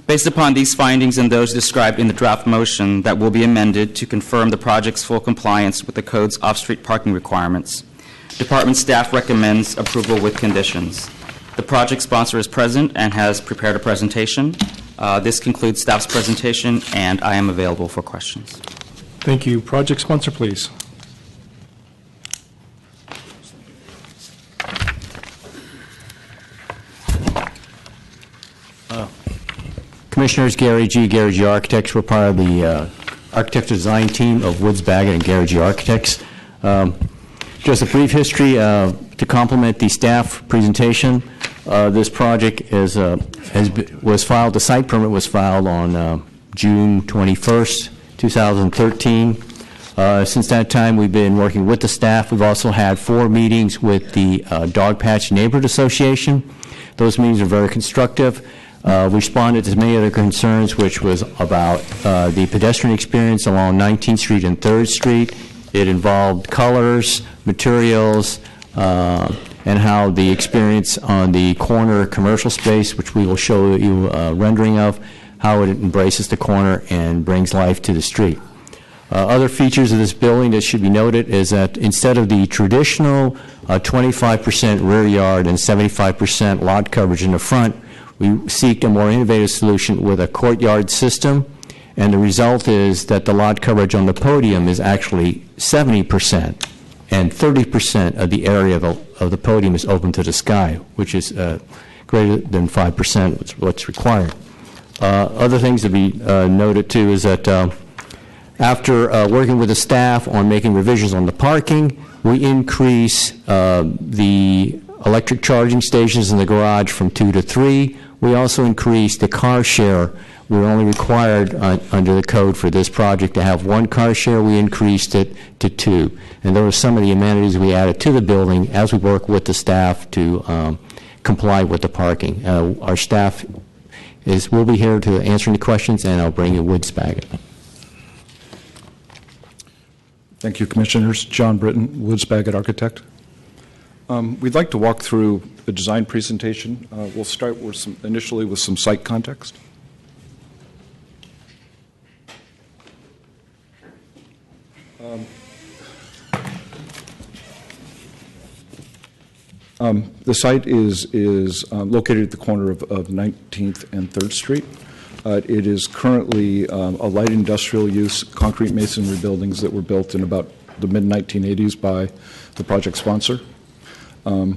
Based upon these findings and those described in the draft motion that will be amended to confirm the project's full compliance with the code's off-street parking requirements, department staff recommends approval with conditions. The project sponsor is present and has prepared a presentation. This concludes staff's presentation, and I am available for questions. Thank you. Project sponsor, please. Commissioners, Gary G. Architects. We're part of the architecture design team of Woods Bagot and Gary G. Architects. Just a brief history to complement the staff presentation. This project was filed, the site permit was filed on June 21st, 2013. Since that time, we've been working with the staff. We've also had 4 meetings with the Dogpatch Neighborhood Association. Those meetings are very constructive. We responded to many other concerns, which was about the pedestrian experience along 19th Street and 3rd Street. It involved colors, materials, and how the experience on the corner commercial space, which we will show you a rendering of, how it embraces the corner and brings life to the street. Other features of this building that should be noted is that instead of the traditional 25% rear yard and 75% lot coverage in the front, we seek a more innovative solution with a courtyard system, and the result is that the lot coverage on the podium is actually 70%, and 30% of the area of the podium is open to the sky, which is greater than 5%, what's required. Other things to be noted too is that After working with the staff on making revisions on the parking, we increase the electric charging stations in the garage from 2 to 3. We also increased the car share. We're only required under the code for this project to have 1 car share. We increased it to 2. And there were some of the amenities we added to the building as we work with the staff to comply with the parking. Our staff will be here to answer any questions, and I'll bring you Woods Bagot. Thank you, Commissioners. John Britton, Woods Bagot Architect. We'd like to walk through the design presentation. We'll start with initially with some site context. The site is located at the corner of 19th and 3rd Street. It is currently a light industrial use, concrete masonry buildings that were built in about the mid-1980s by the project sponsor. The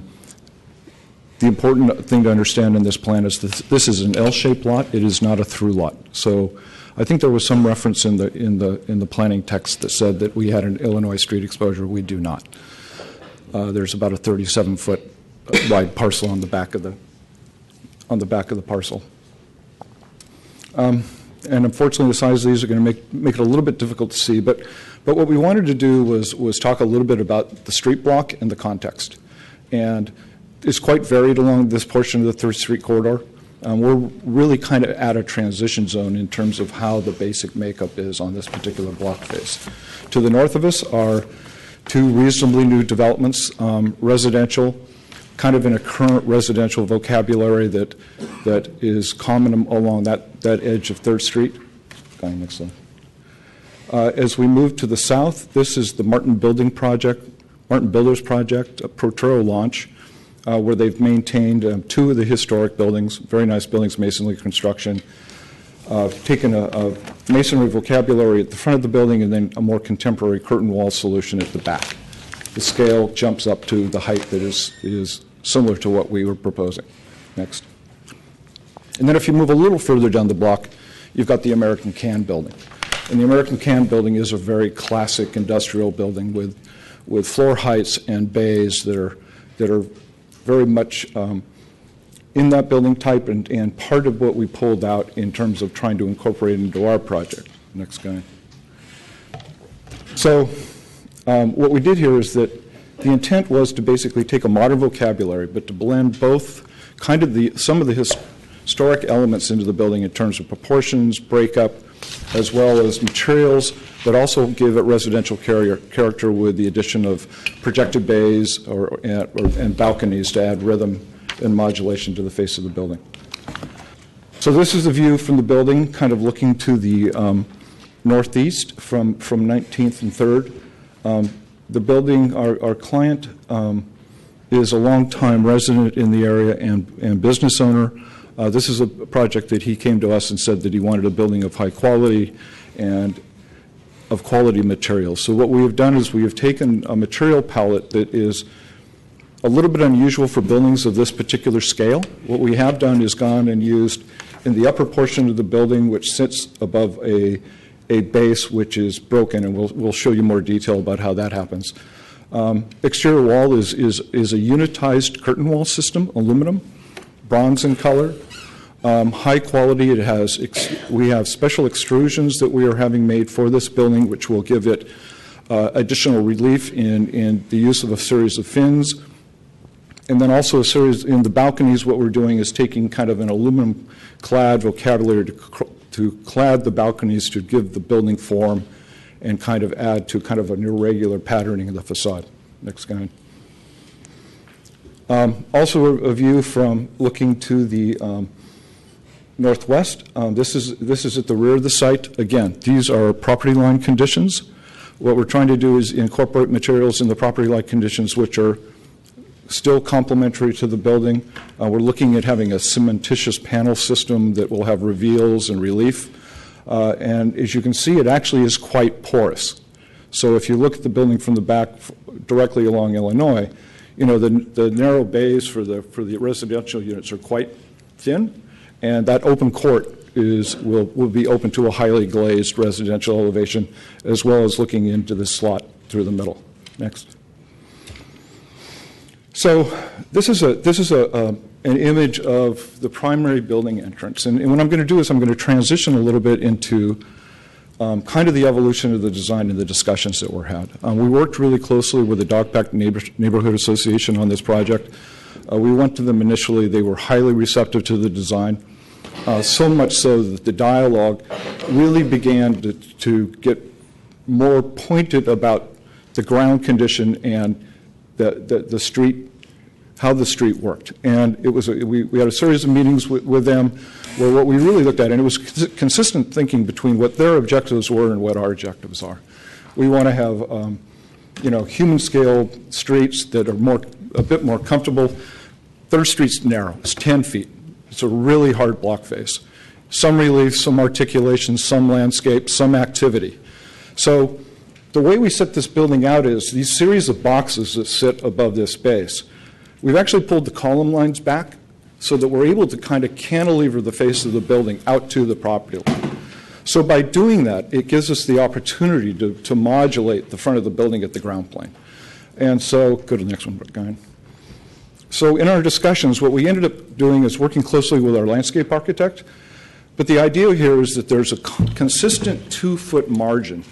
important thing to understand in this plan is that this is an L-shaped lot. It is not a through lot. So I think there was some reference in the planning text that said that we had an Illinois street exposure. We do not. There's about a 37-foot wide parcel on the back of the parcel. And unfortunately, the size of these are going to make it a little bit difficult to see. But what we wanted to do was talk a little bit about the street block and the context. And it's quite varied along this portion of the 3rd Street corridor. We're really kind of at a transition zone in terms of how the basic makeup is on this particular block face. To the north of us are 2 reasonably new developments, residential, kind of in a current residential vocabulary that is common along that edge of 3rd Street. Going next slide. As we move to the south, this is the Martin Builders Project, a Protero launch, where they've maintained 2 of the historic buildings, very nice buildings, masonry construction, taken a masonry vocabulary at the front of the building and then a more contemporary curtain wall solution at the back. The scale jumps up to the height that is similar to what we were proposing. Next. And then if you move a little further down the block, you've got the American Can building. And the American Can building is a very classic industrial building with floor heights and bays that are very much in that building type and part of what we pulled out in terms of trying to incorporate into our project. Next guy. So what we did here is that the intent was to basically take a modern vocabulary, but to blend both kind of some of the historic elements into the building in terms of proportions, breakup, as well as materials, but also give it residential character with the addition of projected bays and balconies to add rhythm and modulation to the face of the building. So this is the view from the building, kind of looking to the northeast from 19th and 3rd. The building, our client is a longtime resident in the area and business owner. This is a project that he came to us and said that he wanted a building of high quality and of quality materials. So what we have done is we have taken a material palette that is a little bit unusual for buildings of this particular scale. What we have done is gone and used in the upper portion of the building, which sits above a base which is broken, and we'll show you more detail about how that happens. Exterior wall is a unitized curtain wall system, aluminum, bronze in color. High quality. We have special extrusions that we are having made for this building, which will give it additional relief in the use of a series of fins. And then also a series in the balconies. What we're doing is taking kind of an aluminum clad vocabulary to clad the balconies to give the building form and kind of add to kind of an irregular patterning of the facade. Next guy. Also a view from looking to the northwest. This is at the rear of the site. Again, these are property line conditions. What we're trying to do is incorporate materials in the property line conditions which are still complementary to the building. We're looking at having a cementitious panel system that will have reveals and relief. And as you can see, it actually is quite porous. So if you look at the building from the back directly along Illinois, you know, the narrow bays for the residential units are quite thin, and that open court will be open to a highly glazed residential elevation, as well as looking into the slot through the middle. Next. So this is an image of the primary building entrance. And what I'm going to do is I'm going to transition a little bit into kind of the evolution of the design and the discussions that were had. We worked really closely with the Dogpack Neighborhood Association on this project. We went to them initially. They were highly receptive to the design, so much so that the dialogue really began to get more pointed about the ground condition and the street, how the street worked. And it was we had a series of meetings with them where what we really looked at, and it was consistent thinking between what their objectives were and what our objectives are. We want to have human scale streets that are a bit more comfortable. 3rd Street's narrow. It's 10 feet. It's a really hard block face. Some relief, some articulation, some landscape, some activity. So the way we set this building out is these series of boxes that sit above this base. We've actually pulled the column lines back so that we're able to kind of cantilever the face of the building out to the property line. So by doing that, it gives us the opportunity to modulate the front of the building at the ground plane. And so, go to the next one, Brian. So in our discussions, what we ended up doing is working closely with our landscape architect. But the idea here is that there's a consistent 2-foot margin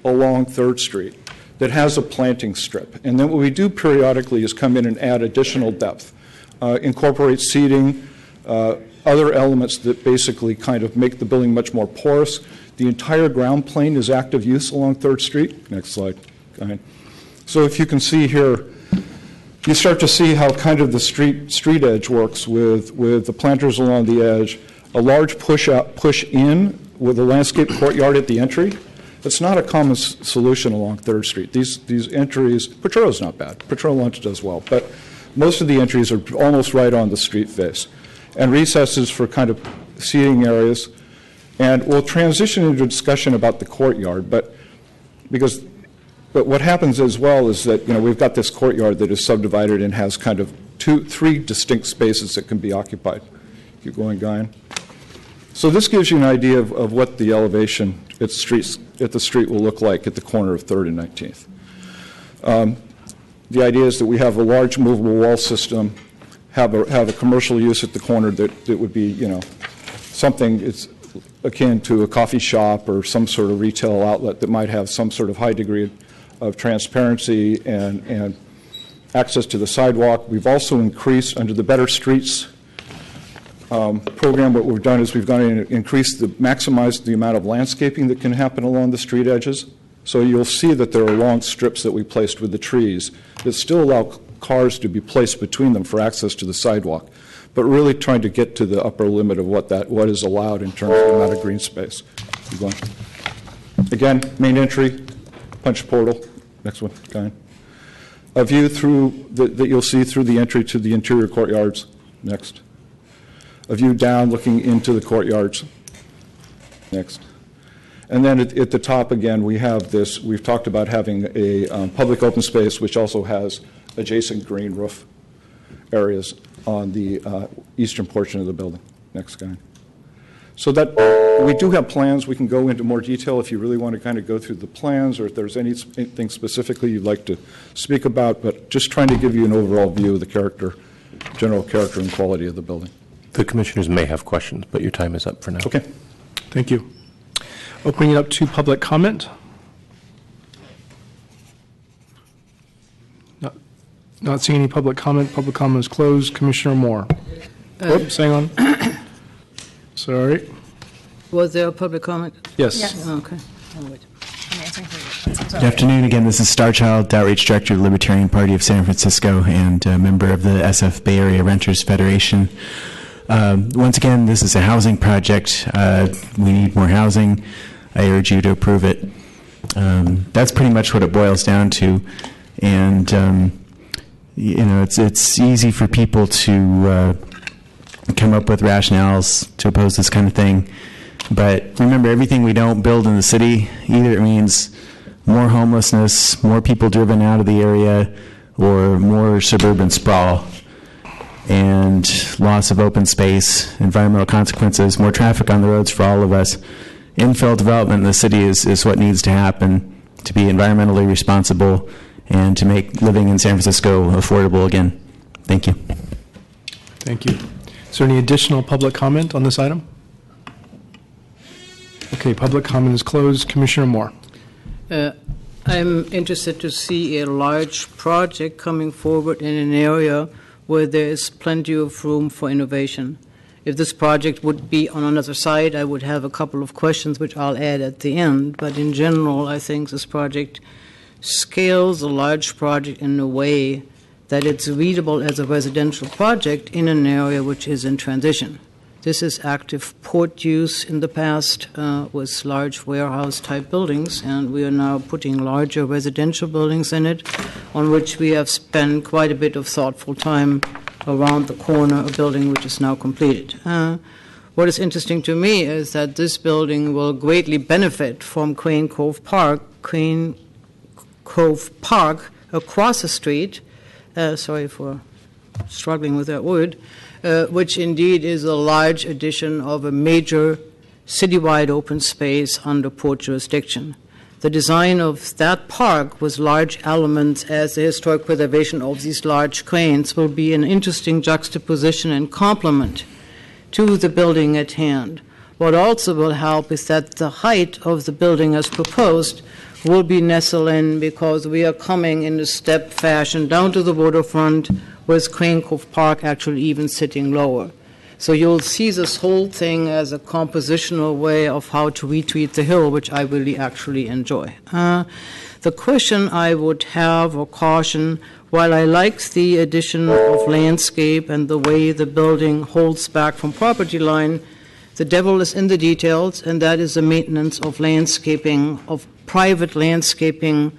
along 3rd Street that has a planting strip. And then what we do periodically is come in and add additional depth, incorporate seating, other elements that basically kind of make the building much more porous. The entire ground plane is active use along 3rd Street. Next slide. Go ahead. So if you can see here, you start to see how kind of the street edge works with the planters along the edge, a large push in with a landscape courtyard at the entry. It's not a common solution along 3rd Street. These entries, Potro's not bad. Potro Lunch does well, but most of the entries are almost right on the street face. And recesses for kind of seating areas. And we'll transition into a discussion about the courtyard, but what happens as well is that we've got this courtyard that is subdivided and has kind of 3 distinct spaces that can be occupied. Keep going, Guyan. So this gives you an idea of what the elevation at the street will look like at the corner of 3rd and 19th. The idea is that we have a large movable wall system, have a commercial use at the corner that would be something it's akin to a coffee shop or some sort of retail outlet that might have some sort of high degree of transparency and access to the sidewalk. We've also increased under the Better Streets program. What we've done is we've gone in and maximize the amount of landscaping that can happen along the street edges. So you'll see that there are long strips that we placed with the trees that still allow cars to be placed between them for access to the sidewalk, but really trying to get to the upper limit of what is allowed in terms of the amount of green space. Keep going. Again, main entry, punch portal. Next one, go ahead. A view through that you'll see through the entry to the interior courtyards. Next. A view down looking into the courtyards. Next. And then at the top again, we have this. We've talked about having a public open space, which also has adjacent green roof areas on the eastern portion of the building. Next guy. So that we do have plans. We can go into more detail if you really want to kind of go through the plans or if there's anything specifically you'd like to speak about, but just trying to give you an overall view of the general character and quality of the building. The commissioners may have questions, but your time is up for now. Okay. Thank you. Opening it up to public comment. Not seeing any public comment. Public comment is closed. Commissioner Moore. Oops, hang on. Sorry. Was there a public comment? Yes. Okay. Good afternoon. Again, this is Starchild, Outreach Director of the Libertarian Party of San Francisco and a member of the SF Bay Area Renters Federation. Once again, this is a housing project. We need more housing. I urge you to approve it. That's pretty much what it boils down to. And, it's easy for people to come up with rationales to oppose this kind of thing. But remember, everything we don't build in the city, either it means more homelessness, more people driven out of the area, or more suburban sprawl. and loss of open space, environmental consequences, more traffic on the roads for all of us. Infill development in the city is what needs to happen to be environmentally responsible and to make living in San Francisco affordable again. Thank you. Thank you. Is there any additional public comment on this item? Okay, public comment is closed. Commissioner Moore. I'm interested to see a large project coming forward in an area where there is plenty of room for innovation. If this project would be on another site, I would have a couple of questions which I'll add at the end. But in general, I think this project scales a large project in a way that it's readable as a residential project in an area which is in transition. This is active port use in the past with large warehouse-type buildings, and we are now putting larger residential buildings in it, on which we have spent quite a bit of thoughtful time around the corner, a building which is now completed. What is interesting to me is that this building will greatly benefit from Crane Cove Park. Crane Cove Park across the street, sorry for struggling with that word, which indeed is a large addition of a major citywide open space under port jurisdiction. The design of that park with large elements as the historic preservation of these large cranes will be an interesting juxtaposition and complement to the building at hand. What also will help is that the height of the building as proposed will be nestled in, because we are coming in a step fashion down to the waterfront, with Crane Cove Park actually even sitting lower. So you'll see this whole thing as a compositional way of how to retreat the hill, which I really actually enjoy. The question I would have, or caution, while I like the addition of landscape and the way the building holds back from property line, the devil is in the details, and that is the maintenance of landscaping, of private landscaping,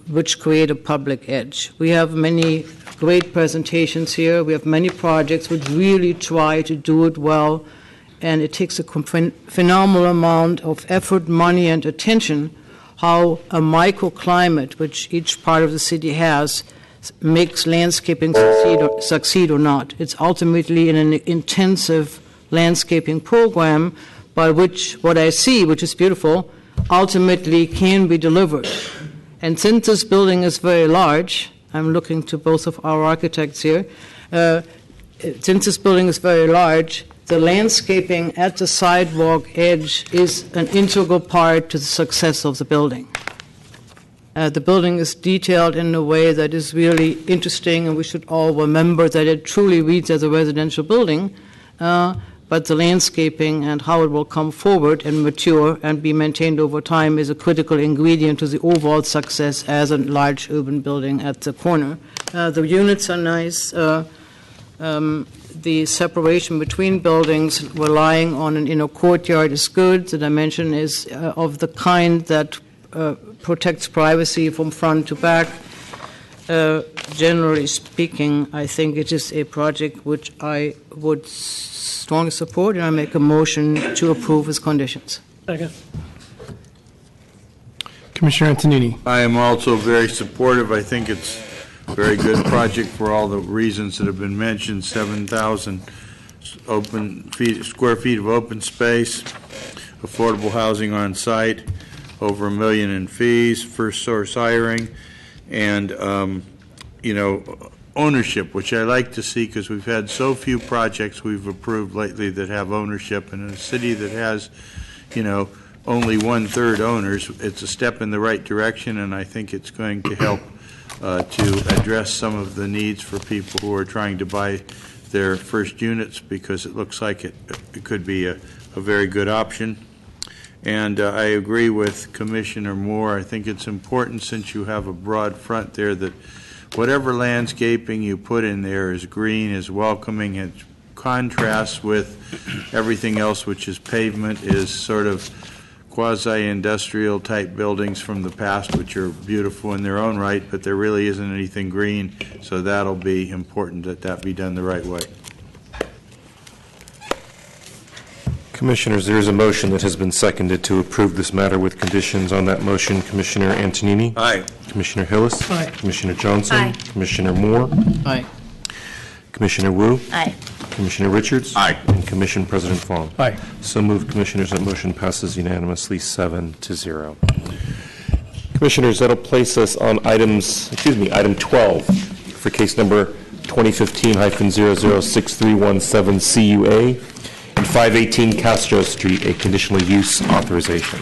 which create a public edge. We have many great presentations here. We have many projects which really try to do it well, and it takes a phenomenal amount of effort, money, and attention how a microclimate, which each part of the city has, makes landscaping succeed or not. It's ultimately in an intensive landscaping program by which what I see, which is beautiful, ultimately can be delivered. And since this building is very large, I'm looking to both of our architects here, since this building is very large, the landscaping at the sidewalk edge is an integral part to the success of the building. The building is detailed in a way that is really interesting, and we should all remember that it truly reads as a residential building, but the landscaping and how it will come forward and mature and be maintained over time is a critical ingredient to the overall success as a large urban building at the corner. The units are nice. The separation between buildings relying on an inner courtyard is good. The dimension is of the kind that protects privacy from front to back. Generally speaking, I think it is a project which I would strongly support, and I make a motion to approve with conditions. Second. Commissioner Antonini. I am also very supportive. I think it's a very good project for all the reasons that have been mentioned. 7,000 square feet of open space, affordable housing on site, over $1 million in fees, first source hiring, and ownership, which I like to see, because we've had so few projects we've approved lately that have ownership. And in a city that has, only 1/3 owners, it's a step in the right direction, and I think it's going to help to address some of the needs for people who are trying to buy their first units, because it looks like it could be a very good option. And I agree with Commissioner Moore. I think it's important, since you have a broad front there, that whatever landscaping you put in there is green, is welcoming, it contrasts with everything else, which is pavement, is sort of quasi-industrial type buildings from the past, which are beautiful in their own right, but there really isn't anything green, so that'll be important that be done the right way. Commissioners, there is a motion that has been seconded to approve this matter with conditions. On that motion, Commissioner Antonini? Aye. Commissioner Hillis? Aye. Commissioner Johnson? Aye. Commissioner Moore? Aye. Commissioner Wu? Aye. Commissioner Richards? Aye. And Commission President Fong? Aye. So moved, Commissioners. That motion passes unanimously 7-0. Commissioners, that'll place us on item 12 for case number 2015-006317 CUA and 518 Castro Street, a conditional use authorization.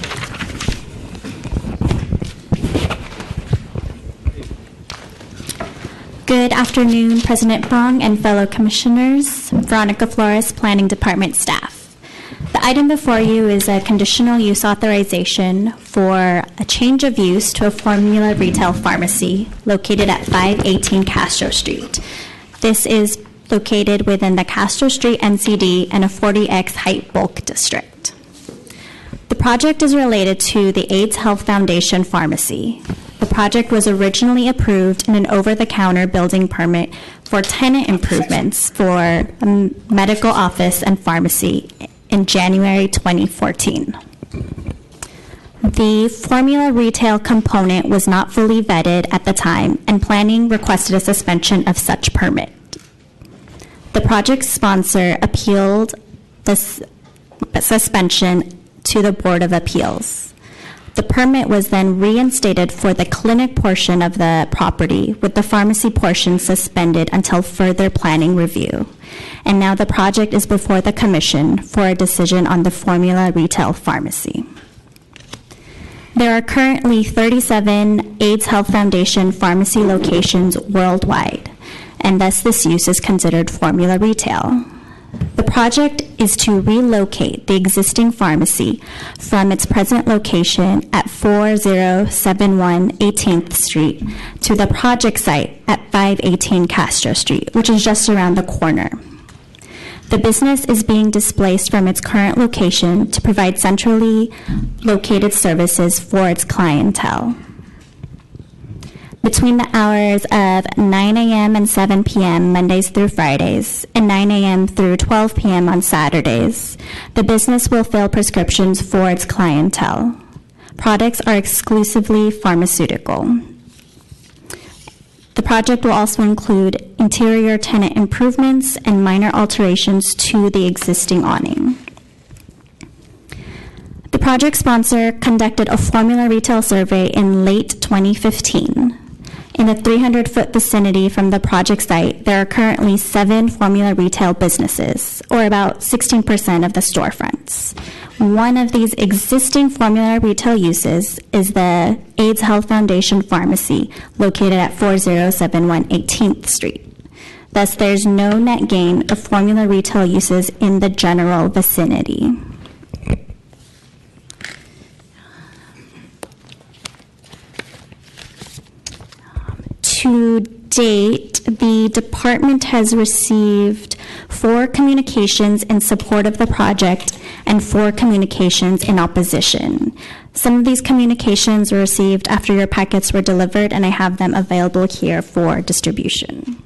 Good afternoon, President Fong and fellow commissioners. Veronica Flores, Planning Department staff. The item before you is a conditional use authorization for a change of use to a formula retail pharmacy located at 518 Castro Street. This is located within the Castro Street NCD and a 40X height bulk district. The project is related to the AIDS Health Foundation Pharmacy. The project was originally approved in an over-the-counter building permit for tenant improvements for a medical office and pharmacy in January 2014. The formula retail component was not fully vetted at the time, and planning requested a suspension of such permit. The project sponsor appealed the suspension to the Board of Appeals. The permit was then reinstated for the clinic portion of the property, with the pharmacy portion suspended until further planning review. And now the project is before the Commission for a decision on the formula retail pharmacy. There are currently 37 AIDS Health Foundation pharmacy locations worldwide, and thus this use is considered formula retail. The project is to relocate the existing pharmacy from its present location at 4071 18th Street to the project site at 518 Castro Street, which is just around the corner. The business is being displaced from its current location to provide centrally located services for its clientele. Between the hours of 9 a.m. and 7 p.m. Mondays through Fridays, and 9 a.m. through 12 p.m. on Saturdays, the business will fill prescriptions for its clientele. Products are exclusively pharmaceutical. The project will also include interior tenant improvements and minor alterations to the existing awning. The project sponsor conducted a formula retail survey in late 2015. In the 300-foot vicinity from the project site, there are currently 7 formula retail businesses, or about 16% of the storefronts. One of these existing formula retail uses is the AIDS Health Foundation Pharmacy, located at 4071 18th Street. Thus, there's no net gain of formula retail uses in the general vicinity. To date, the department has received 4 communications in support of the project and 4 communications in opposition. Some of these communications were received after your packets were delivered, and I have them available here for distribution.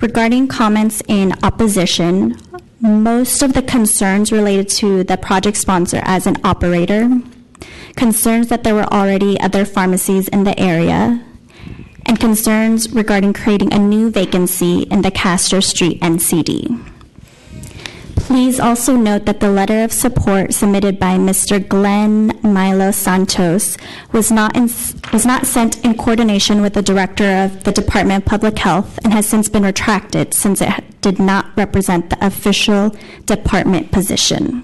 Regarding comments in opposition, most of the concerns related to the project sponsor as an operator, concerns that there were already other pharmacies in the area, and concerns regarding creating a new vacancy in the Castro Street NCD. Please also note that the letter of support submitted by Mr. Glenn Milo Santos was not sent in coordination with the Director of the Department of Public Health and has since been retracted since it did not represent the official department position.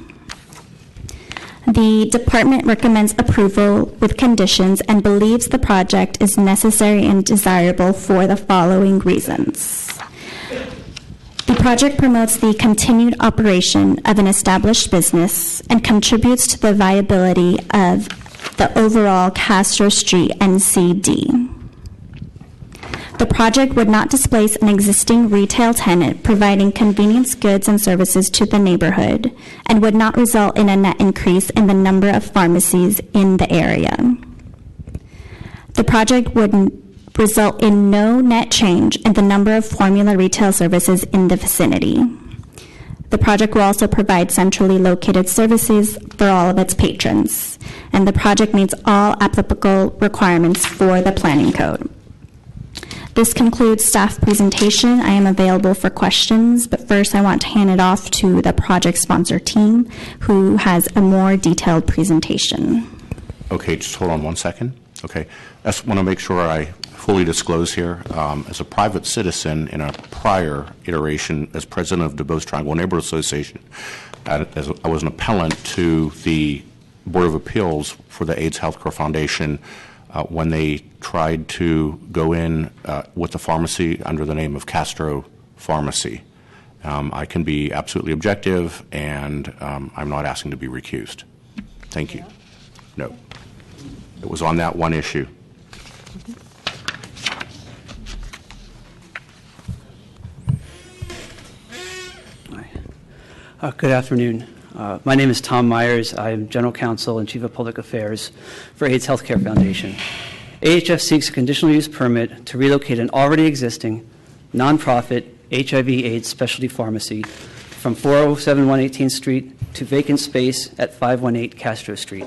The department recommends approval with conditions and believes the project is necessary and desirable for the following reasons. The project promotes the continued operation of an established business and contributes to the viability of the overall Castro Street NCD. The project would not displace an existing retail tenant providing convenience goods and services to the neighborhood and would not result in a net increase in the number of pharmacies in the area. The project would result in no net change in the number of formula retail services in the vicinity. The project will also provide centrally located services for all of its patrons, and the project meets all applicable requirements for the planning code. This concludes staff presentation. I am available for questions, but first I want to hand it off to the project sponsor team, who has a more detailed presentation. Okay, just hold on one second. Okay, I just want to make sure I fully disclose here. As a private citizen in a prior iteration as president of DuBose Triangle Neighborhood Association, I was an appellant to the Board of Appeals for the AIDS Healthcare Foundation when they tried to go in with the pharmacy under the name of Castro Pharmacy. I can be absolutely objective, and I'm not asking to be recused. Thank you. No. It was on that one issue. Good afternoon. My name is Tom Myers. I am General Counsel and Chief of Public Affairs for AIDS Healthcare Foundation. AHF seeks a conditional use permit to relocate an already existing nonprofit HIV/AIDS specialty pharmacy from 407 118th Street to vacant space at 518 Castro Street.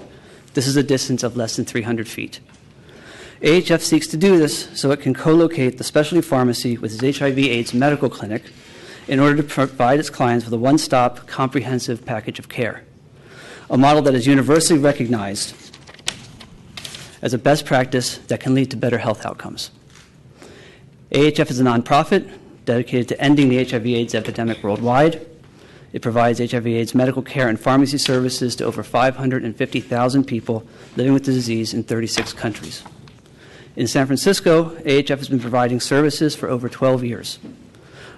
This is a distance of less than 300 feet. AHF seeks to do this so it can co-locate the specialty pharmacy with its HIV/AIDS medical clinic in order to provide its clients with a one-stop, comprehensive package of care, a model that is universally recognized as a best practice that can lead to better health outcomes. AHF is a nonprofit dedicated to ending the HIV/AIDS epidemic worldwide. It provides HIV/AIDS medical care and pharmacy services to over 550,000 people living with the disease in 36 countries. In San Francisco, AHF has been providing services for over 12 years.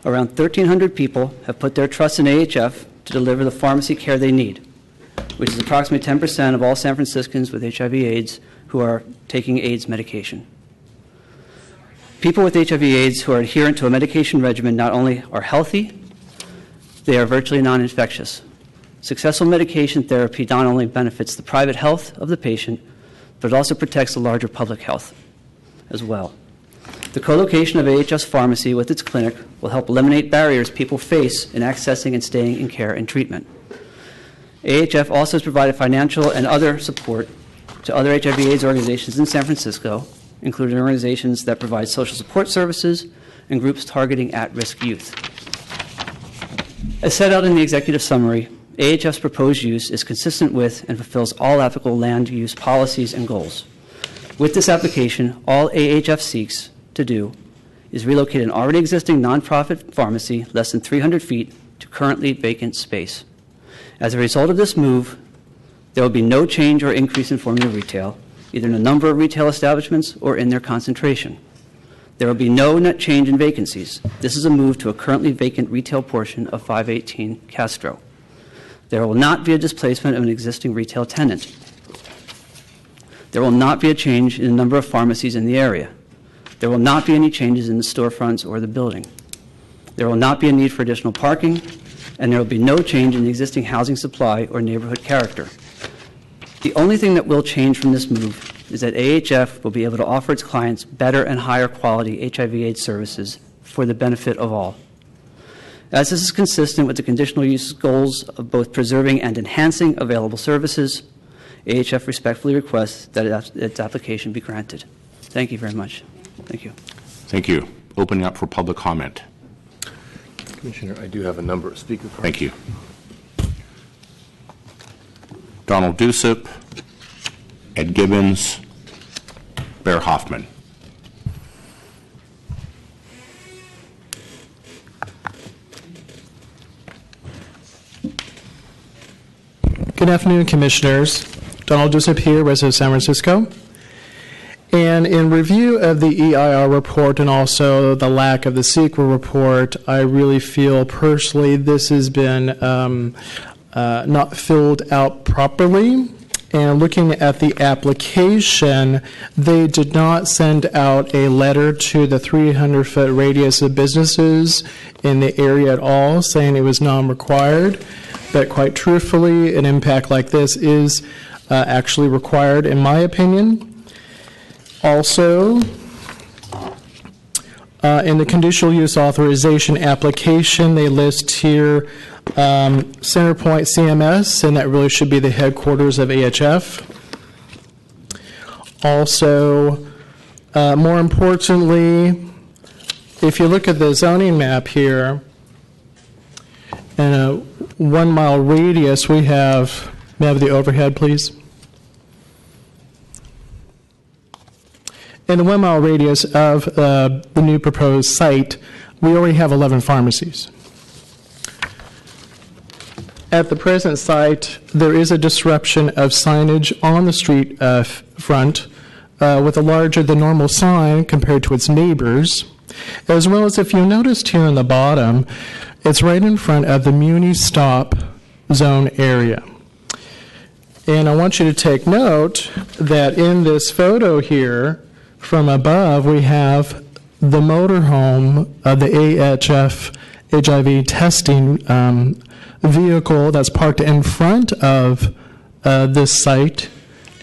Around 1,300 people have put their trust in AHF to deliver the pharmacy care they need, which is approximately 10% of all San Franciscans with HIV/AIDS who are taking AIDS medication. People with HIV/AIDS who are adherent to a medication regimen not only are healthy, they are virtually non-infectious. Successful medication therapy not only benefits the private health of the patient, but it also protects the larger public health as well. The co-location of AHF's pharmacy with its clinic will help eliminate barriers people face in accessing and staying in care and treatment. AHF also has provided financial and other support to other HIV/AIDS organizations in San Francisco, including organizations that provide social support services and groups targeting at-risk youth. As set out in the executive summary, AHF's proposed use is consistent with and fulfills all applicable land use policies and goals. With this application, all AHF seeks to do is relocate an already existing nonprofit pharmacy less than 300 feet to currently vacant space. As a result of this move, there will be no change or increase in formula retail, either in the number of retail establishments or in their concentration. There will be no net change in vacancies. This is a move to a currently vacant retail portion of 518 Castro. There will not be a displacement of an existing retail tenant. There will not be a change in the number of pharmacies in the area. There will not be any changes in the storefronts or the building. There will not be a need for additional parking, and there will be no change in the existing housing supply or neighborhood character. The only thing that will change from this move is that AHF will be able to offer its clients better and higher quality HIV/AIDS services for the benefit of all. As this is consistent with the conditional use goals of both preserving and enhancing available services, AHF respectfully requests that its application be granted. Thank you very much. Thank you. Thank you. Opening up for public comment. Commissioner, I do have a number of speaker cards. Thank you. Donald Dusup, Ed Gibbons, Bear Hoffman. Good afternoon, Commissioners. Donald Dusup here, resident of San Francisco. And in review of the EIR report and also the lack of the CEQA report, I really feel personally this has been not filled out properly. And looking at the application, they did not send out a letter to the 300-foot radius of businesses in the area at all, saying it was non-required. But quite truthfully, an impact like this is actually required, in my opinion. Also, in the conditional use authorization application, they list here Centerpoint CMS, and that really should be the headquarters of AHF. Also, more importantly, if you look at the zoning map here, in a 1 mile radius, we have, may I have the overhead, please? In the 1 mile radius of the new proposed site, we already have 11 pharmacies. At the present site, there is a disruption of signage on the street front with a larger than normal sign compared to its neighbors, as well as if you noticed here on the bottom, it's right in front of the Muni Stop Zone area. And I want you to take note that in this photo here, from above, we have the motorhome of the AHF HIV testing vehicle that's parked in front of this site,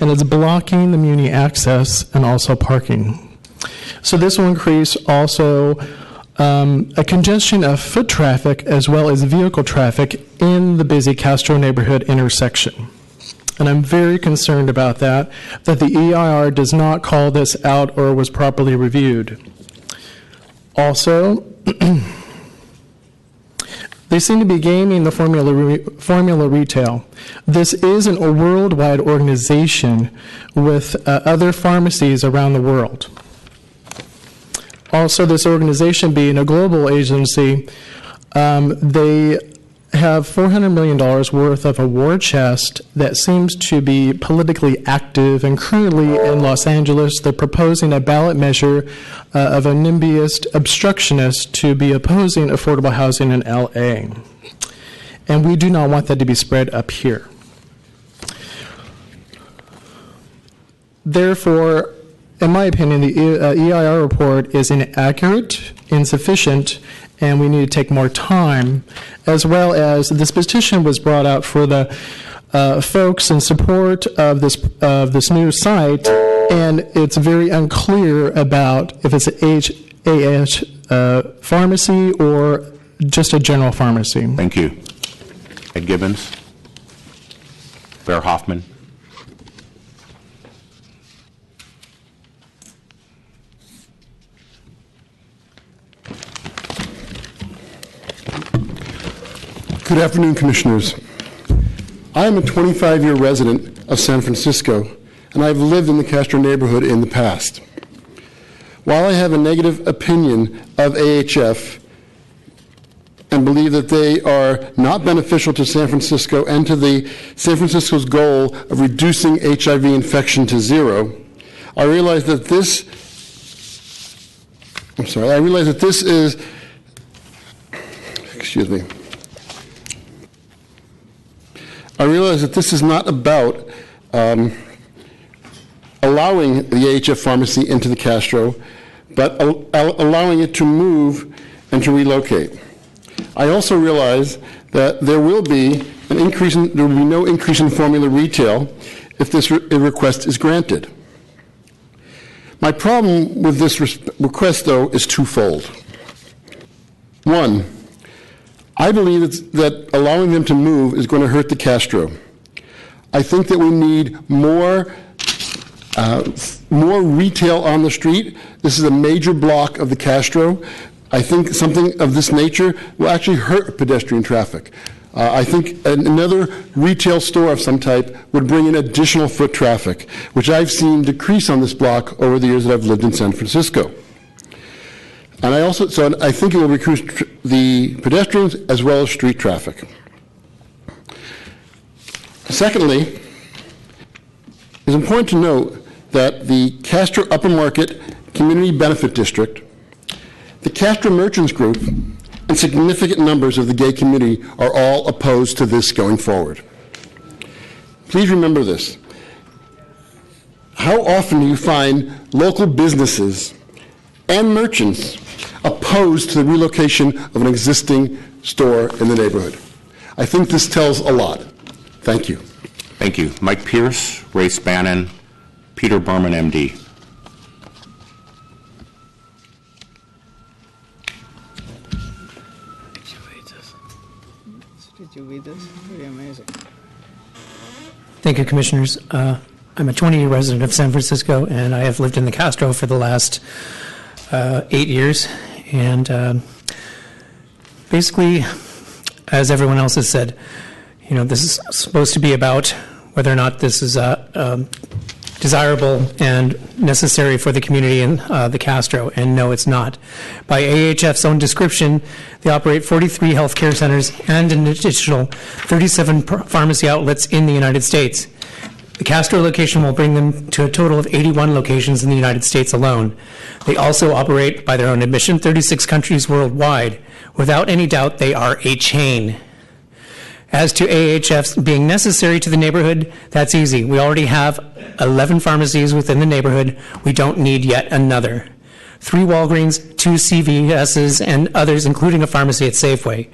and it's blocking the Muni access and also parking. So this will increase also a congestion of foot traffic as well as vehicle traffic in the busy Castro neighborhood intersection. And I'm very concerned about that the EIR does not call this out or was properly reviewed. Also, they seem to be gaming the formula retail. This isn't a worldwide organization with other pharmacies around the world. Also, this organization being a global agency, they have $400 million worth of a war chest that seems to be politically active, and currently in Los Angeles, they're proposing a ballot measure of a NIMBYist obstructionist to be opposing affordable housing in LA. And we do not want that to be spread up here. Therefore, in my opinion, the EIR report is inaccurate, insufficient, and we need to take more time, as well as this petition was brought out for the folks in support of this new site, and it's very unclear about if it's an pharmacy or just a general pharmacy. Thank you. Ed Gibbons. Bear Hoffman. Good afternoon, Commissioners. I am a 25-year resident of San Francisco, and I've lived in the Castro neighborhood in the past. While I have a negative opinion of AHF and believe that they are not beneficial to San Francisco and to San Francisco's goal of reducing HIV infection to zero, I realize that this is, excuse me, I realize that this is not about allowing the AHF pharmacy into the Castro, but allowing it to move and to relocate. I also realize that there will be no increase in formula retail if this request is granted. My problem with this request, though, is twofold. One, I believe that allowing them to move is going to hurt the Castro. I think that we need more retail on the street. This is a major block of the Castro. I think something of this nature will actually hurt pedestrian traffic. I think another retail store of some type would bring in additional foot traffic, which I've seen decrease on this block over the years that I've lived in San Francisco. And I think it will recruit the pedestrians as well as street traffic. Secondly, it's important to note that the Castro Upper Market Community Benefit District, the Castro Merchants Group, and significant numbers of the gay community are all opposed to this going forward. Please remember this. How often do you find local businesses and merchants opposed to the relocation of an existing store in the neighborhood? I think this tells a lot. Thank you. Thank you. Mike Pierce, Ray Spannon, Peter Berman, MD. Did you read this? Pretty amazing. Thank you, Commissioners. I'm a 20-year resident of San Francisco, and I have lived in the Castro for the last 8 years. And basically, as everyone else has said, this is supposed to be about whether or not this is desirable and necessary for the community in the Castro, and no, it's not. By AHF's own description, they operate 43 healthcare centers and an additional 37 pharmacy outlets in the United States. The Castro location will bring them to a total of 81 locations in the United States alone. They also operate, by their own admission, 36 countries worldwide. Without any doubt, they are a chain. As to AHF's being necessary to the neighborhood, that's easy. We already have 11 pharmacies within the neighborhood. We don't need yet another. 3 Walgreens, 2 CVS's, and others, including a pharmacy at Safeway.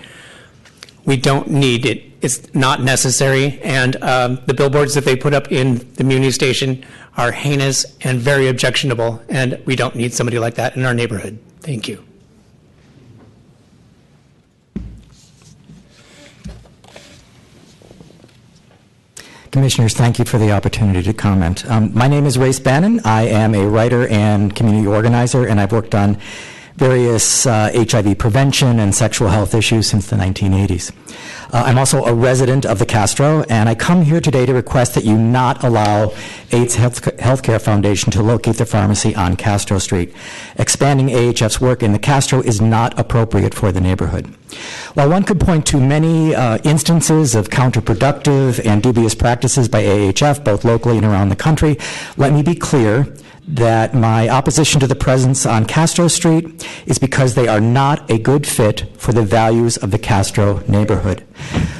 We don't need it. It's not necessary, and the billboards that they put up in the Muni station are heinous and very objectionable, and we don't need somebody like that in our neighborhood. Thank you. Commissioners, thank you for the opportunity to comment. My name is Race Bannon. I am a writer and community organizer, and I've worked on various HIV prevention and sexual health issues since the 1980s. I'm also a resident of the Castro, and I come here today to request that you not allow AIDS Healthcare Foundation to locate their pharmacy on Castro Street. Expanding AHF's work in the Castro is not appropriate for the neighborhood. While one could point to many instances of counterproductive and dubious practices by AHF, both locally and around the country, let me be clear that my opposition to the presence on Castro Street is because they are not a good fit for the values of the Castro neighborhood.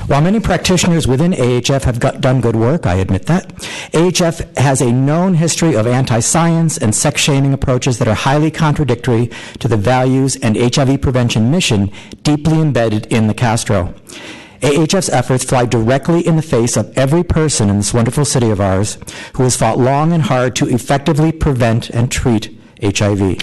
While many practitioners within AHF have done good work, I admit that, AHF has a known history of anti-science and sex-shaming approaches that are highly contradictory to the values and HIV prevention mission deeply embedded in the Castro. AHF's efforts fly directly in the face of every person in this wonderful city of ours who has fought long and hard to effectively prevent and treat HIV.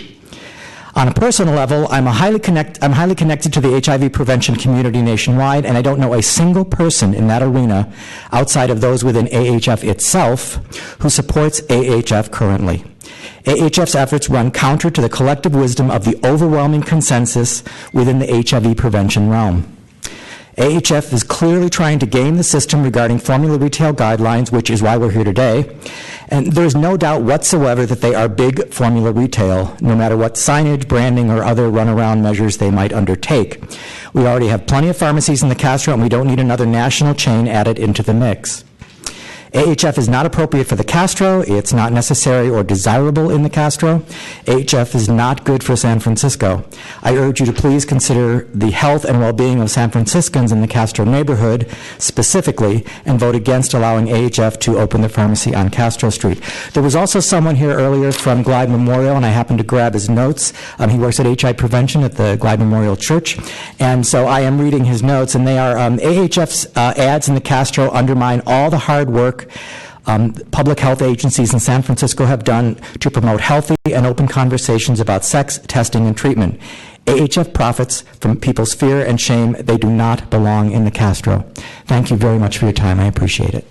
On a personal level, I'm highly connected to the HIV prevention community nationwide, and I don't know a single person in that arena outside of those within AHF itself who supports AHF currently. AHF's efforts run counter to the collective wisdom of the overwhelming consensus within the HIV prevention realm. AHF is clearly trying to game the system regarding formula retail guidelines, which is why we're here today. And there's no doubt whatsoever that they are big formula retail, no matter what signage, branding, or other runaround measures they might undertake. We already have plenty of pharmacies in the Castro, and we don't need another national chain added into the mix. AHF is not appropriate for the Castro. It's not necessary or desirable in the Castro. AHF is not good for San Francisco. I urge you to please consider the health and well-being of San Franciscans in the Castro neighborhood specifically and vote against allowing AHF to open the pharmacy on Castro Street. There was also someone here earlier from Glide Memorial, and I happened to grab his notes. He works at HIV Prevention at the Glide Memorial Church, and so I am reading his notes, and they are AHF's ads in the Castro undermine all the hard work public health agencies in San Francisco have done to promote healthy and open conversations about sex, testing, and treatment. AHF profits from people's fear and shame. They do not belong in the Castro. Thank you very much for your time. I appreciate it.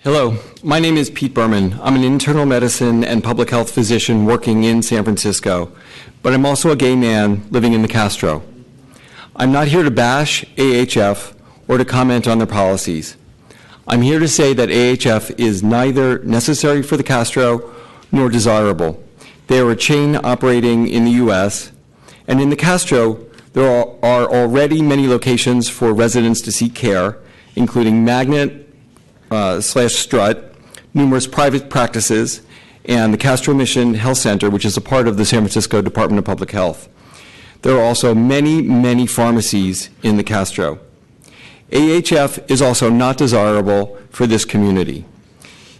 Hello, my name is Pete Berman. I'm an internal medicine and public health physician working in San Francisco, but I'm also a gay man living in the Castro. I'm not here to bash AHF or to comment on their policies. I'm here to say that AHF is neither necessary for the Castro nor desirable. They are a chain operating in the U.S., and in the Castro, there are already many locations for residents to seek care, including Magnet, /Strut, numerous private practices, and the Castro Mission Health Center, which is a part of the San Francisco Department of Public Health. There are also many, many pharmacies in the Castro. AHF is also not desirable for this community.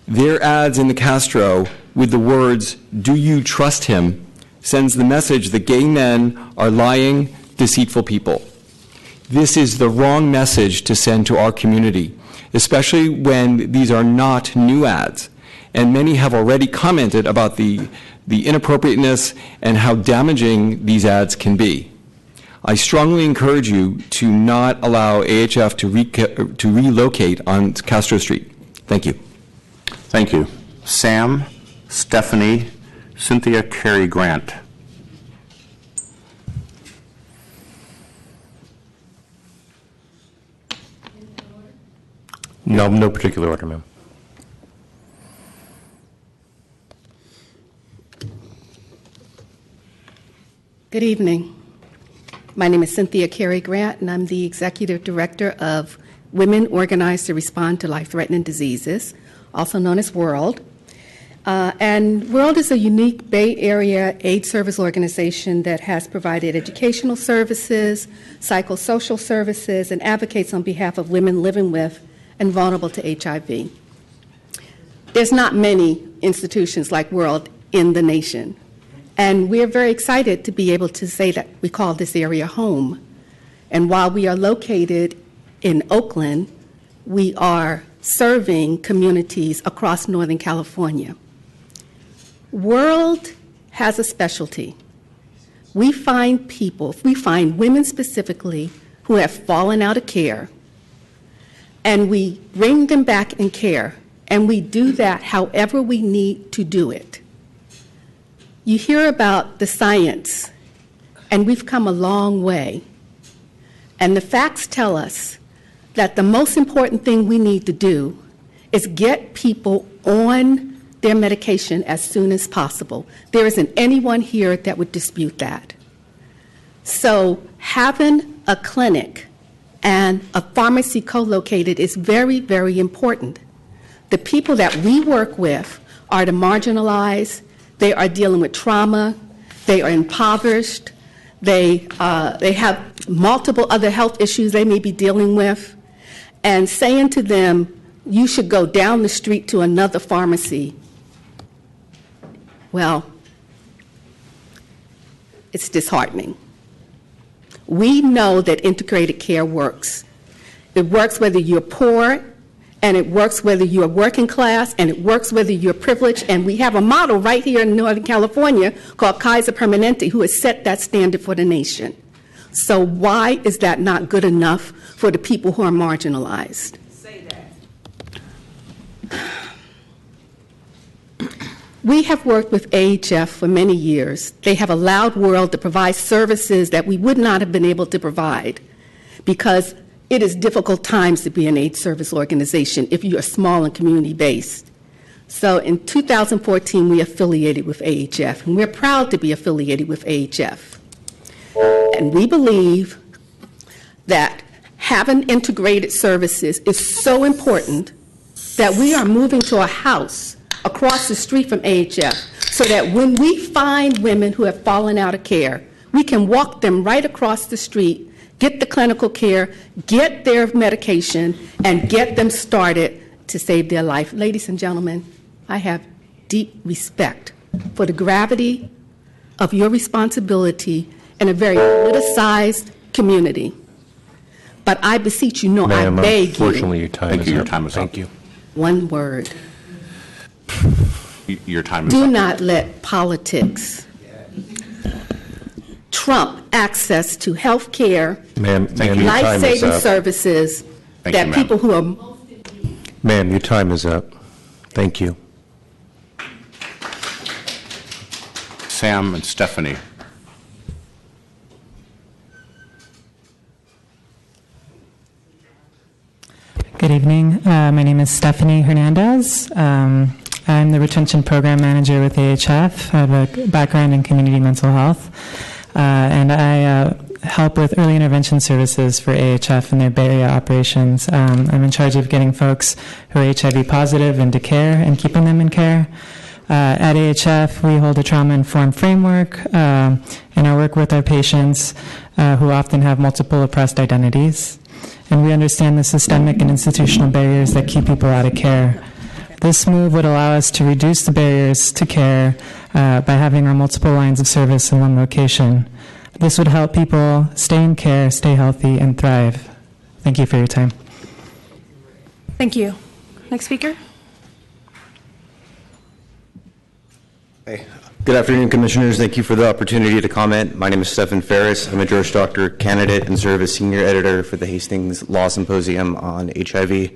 Their ads in the Castro with the words, "Do you trust him?" sends the message that gay men are lying, deceitful people. This is the wrong message to send to our community, especially when these are not new ads. And many have already commented about the inappropriateness and how damaging these ads can be. I strongly encourage you to not allow AHF to relocate on Castro Street. Thank you. Thank you. Sam, Stephanie, Cynthia Carey Grant. No particular order, ma'am. Good evening. My name is Cynthia Carey Grant, and I'm the Executive Director of Women Organized to Respond to Life-Threatening Diseases, also known as WORLD. And WORLD is a unique Bay Area AIDS service organization that has provided educational services, psychosocial services, and advocates on behalf of women living with and vulnerable to HIV. There's not many institutions like WORLD in the nation. And we're very excited to be able to say that we call this area home. And while we are located in Oakland, we are serving communities across Northern California. WORLD has a specialty. We find women specifically, who have fallen out of care, and we bring them back in care, and we do that however we need to do it. You hear about the science, and we've come a long way. And the facts tell us that the most important thing we need to do is get people on their medication as soon as possible. There isn't anyone here that would dispute that. So having a clinic and a pharmacy co-located is very, very important. The people that we work with are the marginalized. They are dealing with trauma. They are impoverished. They have multiple other health issues they may be dealing with. And saying to them, you should go down the street to another pharmacy, well, it's disheartening. We know that integrated care works. It works whether you're poor, and it works whether you're working class, and it works whether you're privileged. And we have a model right here in Northern California called Kaiser Permanente, who has set that standard for the nation. So why is that not good enough for the people who are marginalized? Say that. We have worked with AHF for many years. They have allowed WORLD to provide services that we would not have been able to provide because it is difficult times to be an AIDS service organization if you are small and community-based. So in 2014, we affiliated with AHF, and we're proud to be affiliated with AHF. And we believe that having integrated services is so important that we are moving to a house across the street from AHF so that when we find women who have fallen out of care, we can walk them right across the street, get the clinical care, get their medication, and get them started to save their life. Ladies and gentlemen, I have deep respect for the gravity of your responsibility in a very politicized community. But I beseech you, no, I beg you. Unfortunately, your time is up. Your time is up. Thank you. One word. Your time is up. Do not let politics trump access to health care, life-saving services that people who are... Ma'am, your time is up. Thank you. Sam and Stephanie. Good evening. My name is Stephanie Hernandez. I'm the Retention Program Manager with AHF. I have a background in community mental health, and I help with early intervention services for AHF and their Bay Area operations. I'm in charge of getting folks who are HIV positive into care and keeping them in care. At AHF, we hold a trauma-informed framework in our work with our patients who often have multiple oppressed identities. And we understand the systemic and institutional barriers that keep people out of care. This move would allow us to reduce the barriers to care by having our multiple lines of service in one location. This would help people stay in care, stay healthy, and thrive. Thank you for your time. Thank you. Next speaker. Hey. Good afternoon, Commissioners. Thank you for the opportunity to comment. My name is Stephen Ferris. I'm a Juris Doctor candidate and serve as Senior Editor for the Hastings Law Symposium on HIV.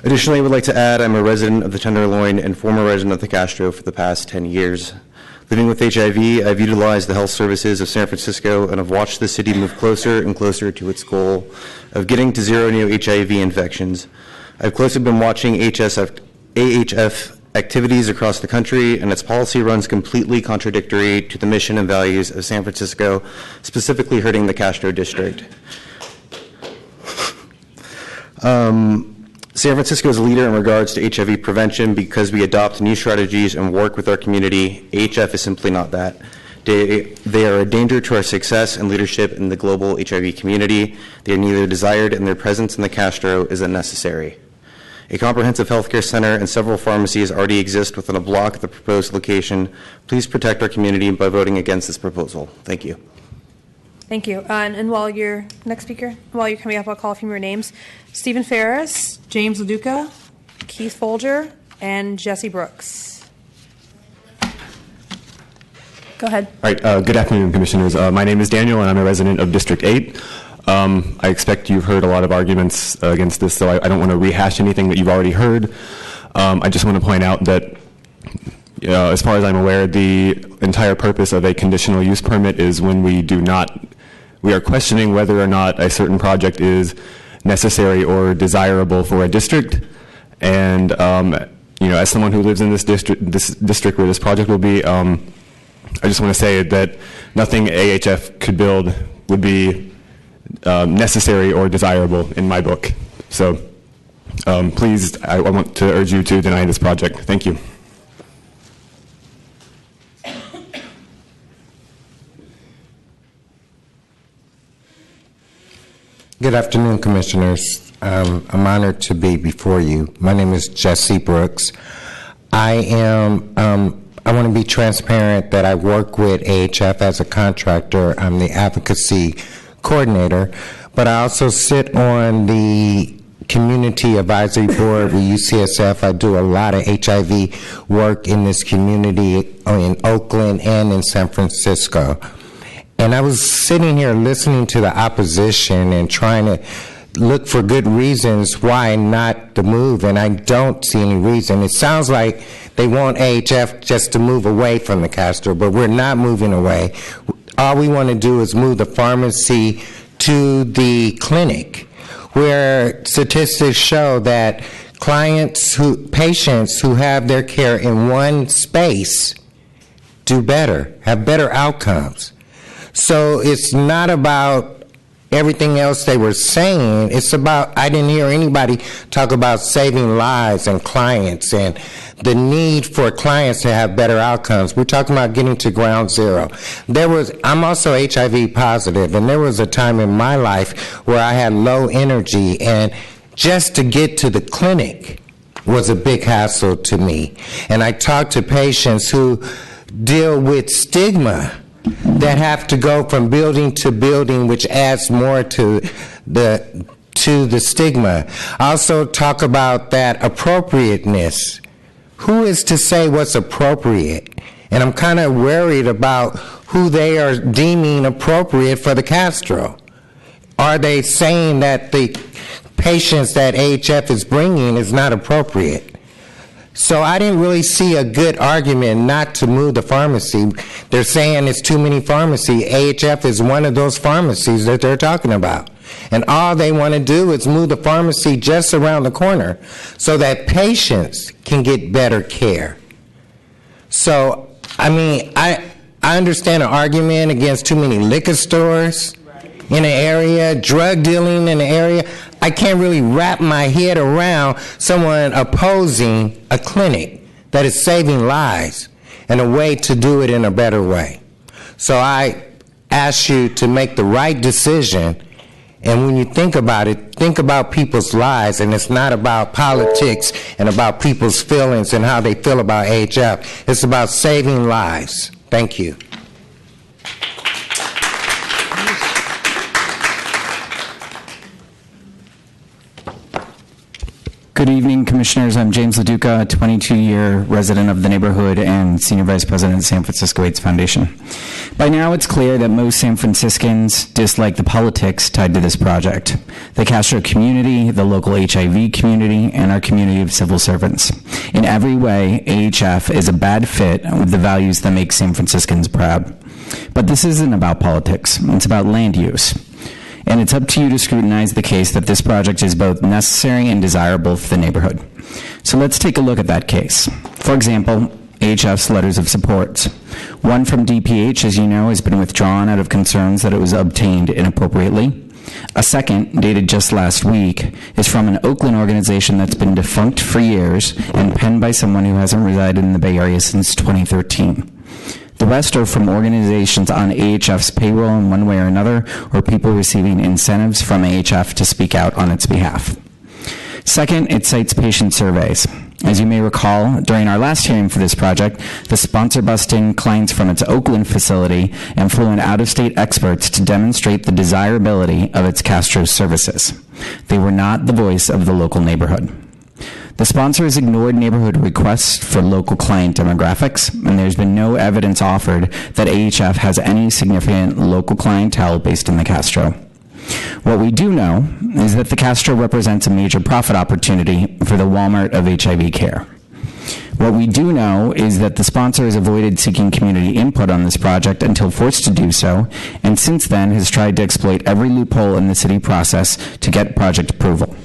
Additionally, I would like to add I'm a resident of the Tenderloin and former resident of the Castro for the past 10 years. Living with HIV, I've utilized the health services of San Francisco and have watched the city move closer and closer to its goal of getting to zero new HIV infections. I've closely been watching AHF activities across the country, and its policy runs completely contradictory to the mission and values of San Francisco, specifically hurting the Castro district. San Francisco is a leader in regards to HIV prevention because we adopt new strategies and work with our community. AHF is simply not that. They are a danger to our success and leadership in the global HIV community. They are neither desired, and their presence in the Castro is unnecessary. A comprehensive healthcare center and several pharmacies already exist within a block of the proposed location. Please protect our community by voting against this proposal. Thank you. Thank you. And while you're, next speaker, while you're coming up, I'll call a few more names. Stephen Ferris, James LaDuca, Keith Folger, and Jesse Brooks. Go ahead. All right. Good afternoon, Commissioners. My name is Daniel, and I'm a resident of District 8. I expect you've heard a lot of arguments against this, so I don't want to rehash anything that you've already heard. I just want to point out that as far as I'm aware, the entire purpose of a conditional use permit is when we are questioning whether or not a certain project is necessary or desirable for a district. And, as someone who lives in this district where this project will be, I just want to say that nothing AHF could build would be necessary or desirable in my book. So please, I want to urge you to deny this project. Thank you. Good afternoon, Commissioners. I'm honored to be before you. My name is Jesse Brooks. I want to be transparent that I work with AHF as a contractor. I'm the advocacy coordinator, but I also sit on the Community Advisory Board with UCSF. I do a lot of HIV work in this community in Oakland and in San Francisco. And I was sitting here listening to the opposition and trying to look for good reasons why not to move, and I don't see any reason. It sounds like they want AHF just to move away from the Castro, but we're not moving away. All we want to do is move the pharmacy to the clinic, where statistics show that patients who have their care in one space do better, have better outcomes. So it's not about everything else they were saying. It's about, I didn't hear anybody talk about saving lives and clients and the need for clients to have better outcomes. We're talking about getting to ground zero. I'm also HIV positive, and there was a time in my life where I had low energy, and just to get to the clinic was a big hassle to me. And I talked to patients who deal with stigma that have to go from building to building, which adds more to the stigma. I also talk about that appropriateness. Who is to say what's appropriate? And I'm kind of worried about who they are deeming appropriate for the Castro. Are they saying that the patients that AHF is bringing is not appropriate? So I didn't really see a good argument not to move the pharmacy. They're saying it's too many pharmacies. AHF is one of those pharmacies that they're talking about. And all they want to do is move the pharmacy just around the corner so that patients can get better care. So, I understand an argument against too many liquor stores in an area, drug dealing in an area. I can't really wrap my head around someone opposing a clinic that is saving lives and a way to do it in a better way. So I ask you to make the right decision, and when you think about it, think about people's lives, and it's not about politics and about people's feelings and how they feel about AHF. It's about saving lives. Thank you. Good evening, Commissioners. I'm James LaDuca, a 22-year resident of the neighborhood and Senior Vice President of San Francisco AIDS Foundation. By now, it's clear that most San Franciscans dislike the politics tied to this project. The Castro community, the local HIV community, and our community of civil servants. In every way, AHF is a bad fit with the values that make San Franciscans proud. But this isn't about politics. It's about land use. And it's up to you to scrutinize the case that this project is both necessary and desirable for the neighborhood. So let's take a look at that case. For example, AHF's letters of support. One from DPH, as you know, has been withdrawn out of concerns that it was obtained inappropriately. A second, dated just last week, is from an Oakland organization that's been defunct for years and penned by someone who hasn't resided in the Bay Area since 2013. The rest are from organizations on AHF's payroll in one way or another, or people receiving incentives from AHF to speak out on its behalf. Second, it cites patient surveys. As you may recall, during our last hearing for this project, the sponsor bused in clients from its Oakland facility and flew in out-of-state experts to demonstrate the desirability of its Castro services. They were not the voice of the local neighborhood. The sponsor has ignored neighborhood requests for local client demographics, and there's been no evidence offered that AHF has any significant local clientele based in the Castro. What we do know is that the Castro represents a major profit opportunity for the Walmart of HIV care. What we do know is that the sponsor has avoided seeking community input on this project until forced to do so, and since then has tried to exploit every loophole in the city process to get project approval.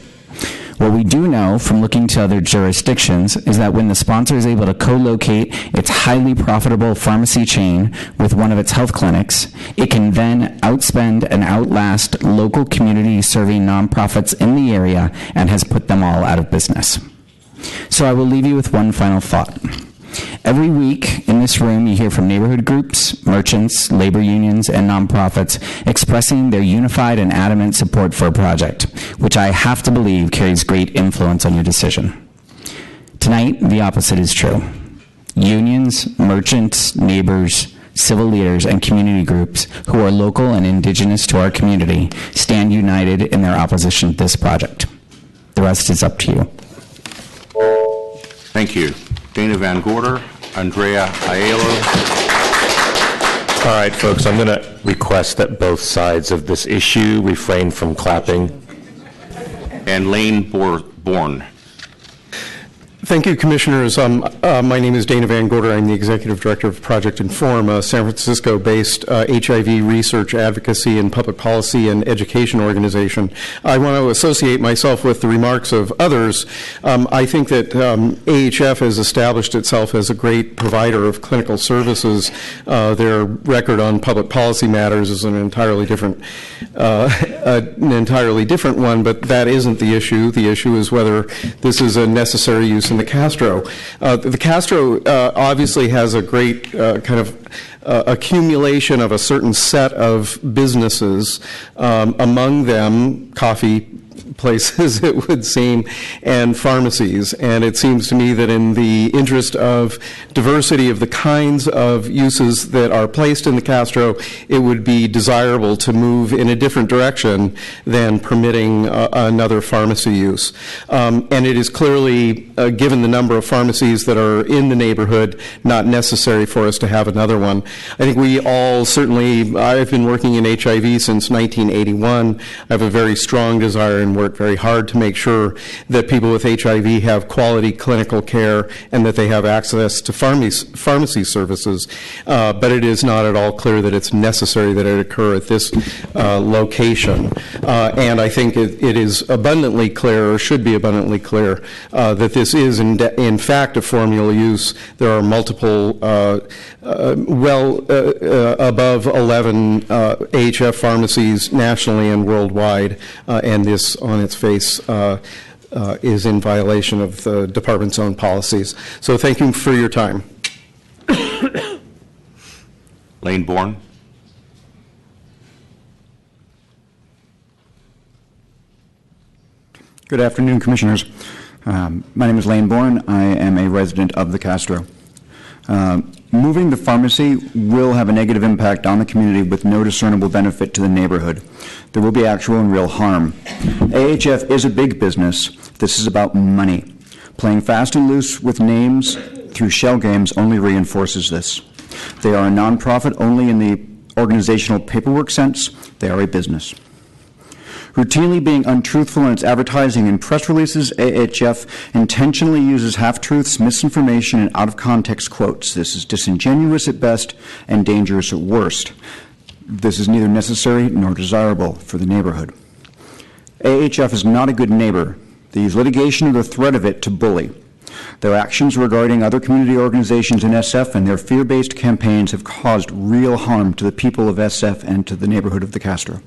What we do know from looking to other jurisdictions is that when the sponsor is able to co-locate its highly profitable pharmacy chain with one of its health clinics, it can then outspend and outlast local community-serving nonprofits in the area and has put them all out of business. So I will leave you with one final thought. Every week in this room, you hear from neighborhood groups, merchants, labor unions, and nonprofits expressing their unified and adamant support for a project, which I have to believe carries great influence on your decision. Tonight, the opposite is true. Unions, merchants, neighbors, civil leaders, and community groups who are local and indigenous to our community stand united in their opposition to this project. The rest is up to you. Thank you. Dana Van Gorder, Andrea Aiello. All right, folks, I'm going to request that both sides of this issue refrain from clapping. And Lane Bourne. Thank you, Commissioners. My name is Dana Van Gorder. I'm the Executive Director of Project Inform, a San Francisco-based HIV research, advocacy, and public policy and education organization. I want to associate myself with the remarks of others. I think that AHF has established itself as a great provider of clinical services. Their record on public policy matters is an entirely different one, but that isn't the issue. The issue is whether this is a necessary use in the Castro. The Castro obviously has a great kind of accumulation of a certain set of businesses, among them coffee places, it would seem, and pharmacies. And it seems to me that in the interest of diversity of the kinds of uses that are placed in the Castro, it would be desirable to move in a different direction than permitting another pharmacy use. And it is clearly, given the number of pharmacies that are in the neighborhood, not necessary for us to have another one. I think we all certainly, I've been working in HIV since 1981. I have a very strong desire and work very hard to make sure that people with HIV have quality clinical care and that they have access to pharmacy services. But it is not at all clear that it's necessary that it occur at this location. And I think it is abundantly clear, or should be abundantly clear, that this is in fact a formula use. There are multiple, above 11 AHF pharmacies nationally and worldwide, and this on its face is in violation of the department's own policies. So thank you for your time. Lane Bourne. Good afternoon, Commissioners. My name is Lane Bourne. I am a resident of the Castro. Moving the pharmacy will have a negative impact on the community with no discernible benefit to the neighborhood. There will be actual and real harm. AHF is a big business This is about money. Playing fast and loose with names through shell games only reinforces this. They are a nonprofit only in the organizational paperwork sense. They are a business. Routinely being untruthful in its advertising and press releases, AHF intentionally uses half-truths, misinformation, and out-of-context quotes. This is disingenuous at best and dangerous at worst. This is neither necessary nor desirable for the neighborhood. AHF is not a good neighbor. They use litigation or the threat of it to bully. Their actions regarding other community organizations in SF and their fear-based campaigns have caused real harm to the people of SF and to the neighborhood of the Castro.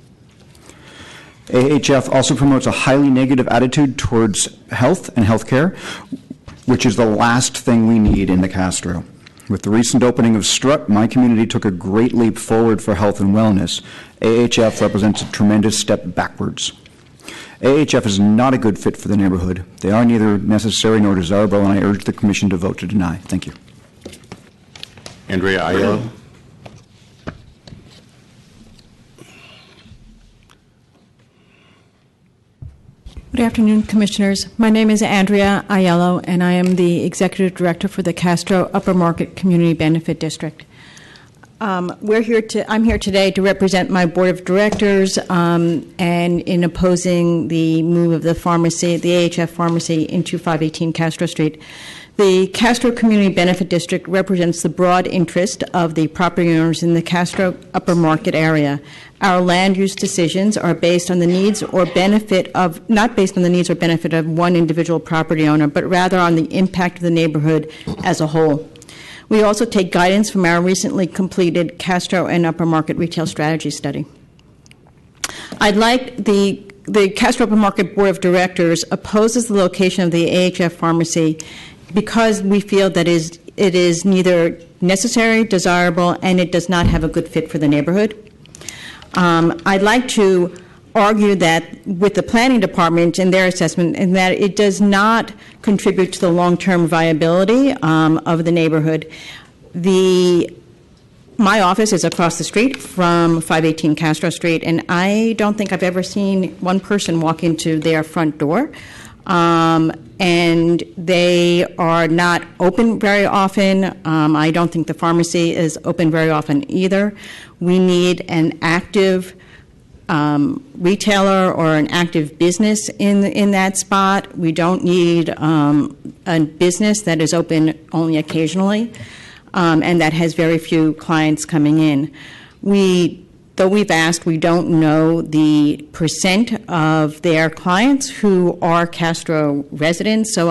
AHF also promotes a highly negative attitude towards health and healthcare, which is the last thing we need in the Castro. With the recent opening of Strut, my community took a great leap forward for health and wellness. AHF represents a tremendous step backwards. AHF is not a good fit for the neighborhood. They are neither necessary nor desirable, and I urge the Commission to vote to deny. Thank you. Andrea Aiello. Good afternoon, Commissioners. My name is Andrea Aiello, and I am the Executive Director for the Castro Upper Market Community Benefit District. I'm here today to represent my Board of Directors and in opposing the move of the pharmacy, the AHF pharmacy, into 518 Castro Street. The Castro Community Benefit District represents the broad interest of the property owners in the Castro Upper Market area. Our land use decisions are based on the needs or benefit of, not based on the needs or benefit of one individual property owner, but rather on the impact of the neighborhood as a whole. We also take guidance from our recently completed Castro and Upper Market Retail Strategy Study. I'd like the Castro Upper Market Board of Directors opposes the location of the AHF pharmacy because we feel that it is neither necessary, desirable, and it does not have a good fit for the neighborhood. I'd like to argue that with the Planning Department and their assessment, and that it does not contribute to the long-term viability of the neighborhood. My office is across the street from 518 Castro Street, and I don't think I've ever seen one person walk into their front door. And they are not open very often. I don't think the pharmacy is open very often either. We need an active retailer or an active business in that spot. We don't need a business that is open only occasionally and that has very few clients coming in. Though we've asked, we don't know the percent of their clients who are Castro residents. So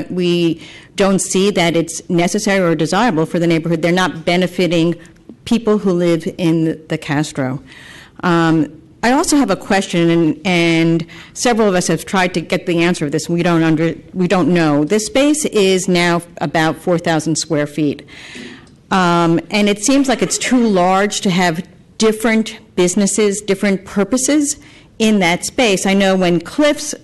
we don't see that it's necessary or desirable for the neighborhood. They're not benefiting people who live in the Castro. I also have a question, and several of us have tried to get the answer of this. We don't know. This space is now about 4,000 square feet, and it seems like it's too large to have different businesses, different purposes in that space. I know when Cliffs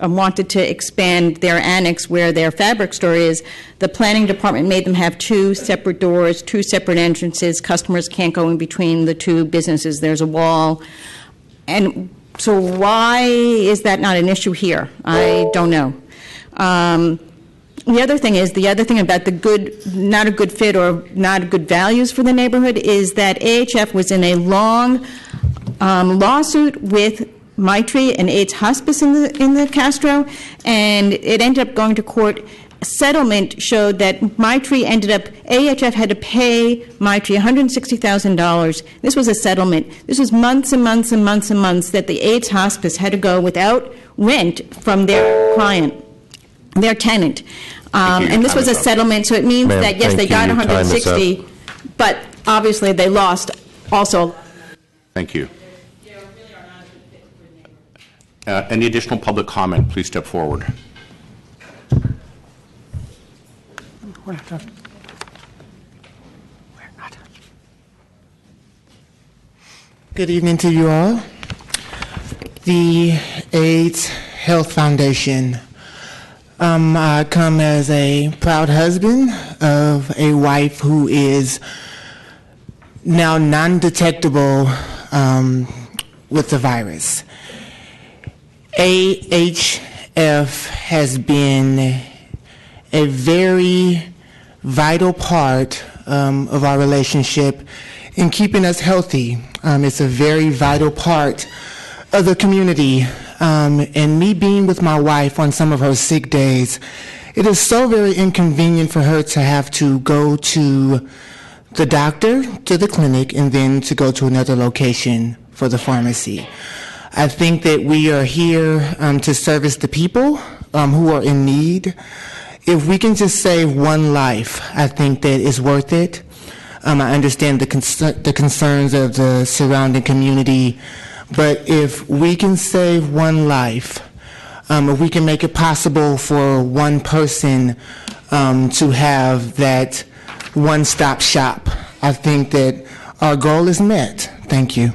wanted to expand their annex where their fabric store is, the planning department made them have two separate doors, two separate entrances. Customers can't go in between the two businesses. There's a wall. And so why is that not an issue here? I don't know. The other thing about not a good fit or not good values for the neighborhood is that AHF was in a long lawsuit with Maitri and AIDS Hospice in the Castro, and it ended up going to court. A settlement showed that AHF had to pay Maitri $160,000. This was a settlement. This was months and months and months and months that the AIDS Hospice had to go without rent from their client, their tenant. And this was a settlement, so it means that, yes, they got $160,000, but obviously they lost also. Thank you. Any additional public comment, please step forward. Good evening to you all. The AIDS Health Foundation. I come as a proud husband of a wife who is now non-detectable with the virus. AHF has been a very vital part of our relationship in keeping us healthy. It's a very vital part of the community. And me being with my wife on some of her sick days, it is so very inconvenient for her to have to go to the doctor, to the clinic, and then to go to another location for the pharmacy. I think that we are here to service the people who are in need. If we can just save one life, I think that it's worth it. I understand the concerns of the surrounding community, but if we can save one life, if we can make it possible for one person to have that one-stop shop, I think that our goal is met. Thank you.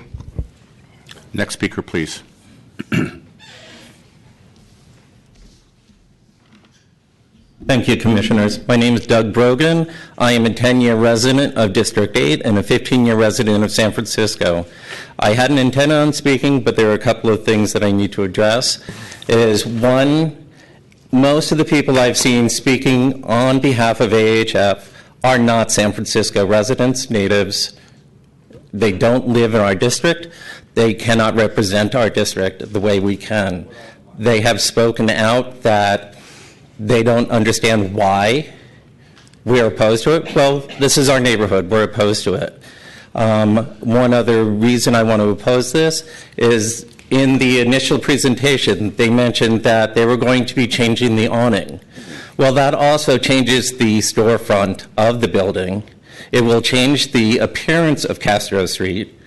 Next speaker, please. Thank you, Commissioners. My name is Doug Brogan. I am a 10-year resident of District 8 and a 15-year resident of San Francisco. I hadn't intended on speaking, but there are a couple of things that I need to address. One, most of the people I've seen speaking on behalf of AHF are not San Francisco residents, natives. They don't live in our district. They cannot represent our district the way we can. They have spoken out that they don't understand why we're opposed to it. Well, this is our neighborhood. We're opposed to it. One other reason I want to oppose this is in the initial presentation, they mentioned that they were going to be changing the awning. Well, that also changes the storefront of the building. It will change the appearance of Castro Street,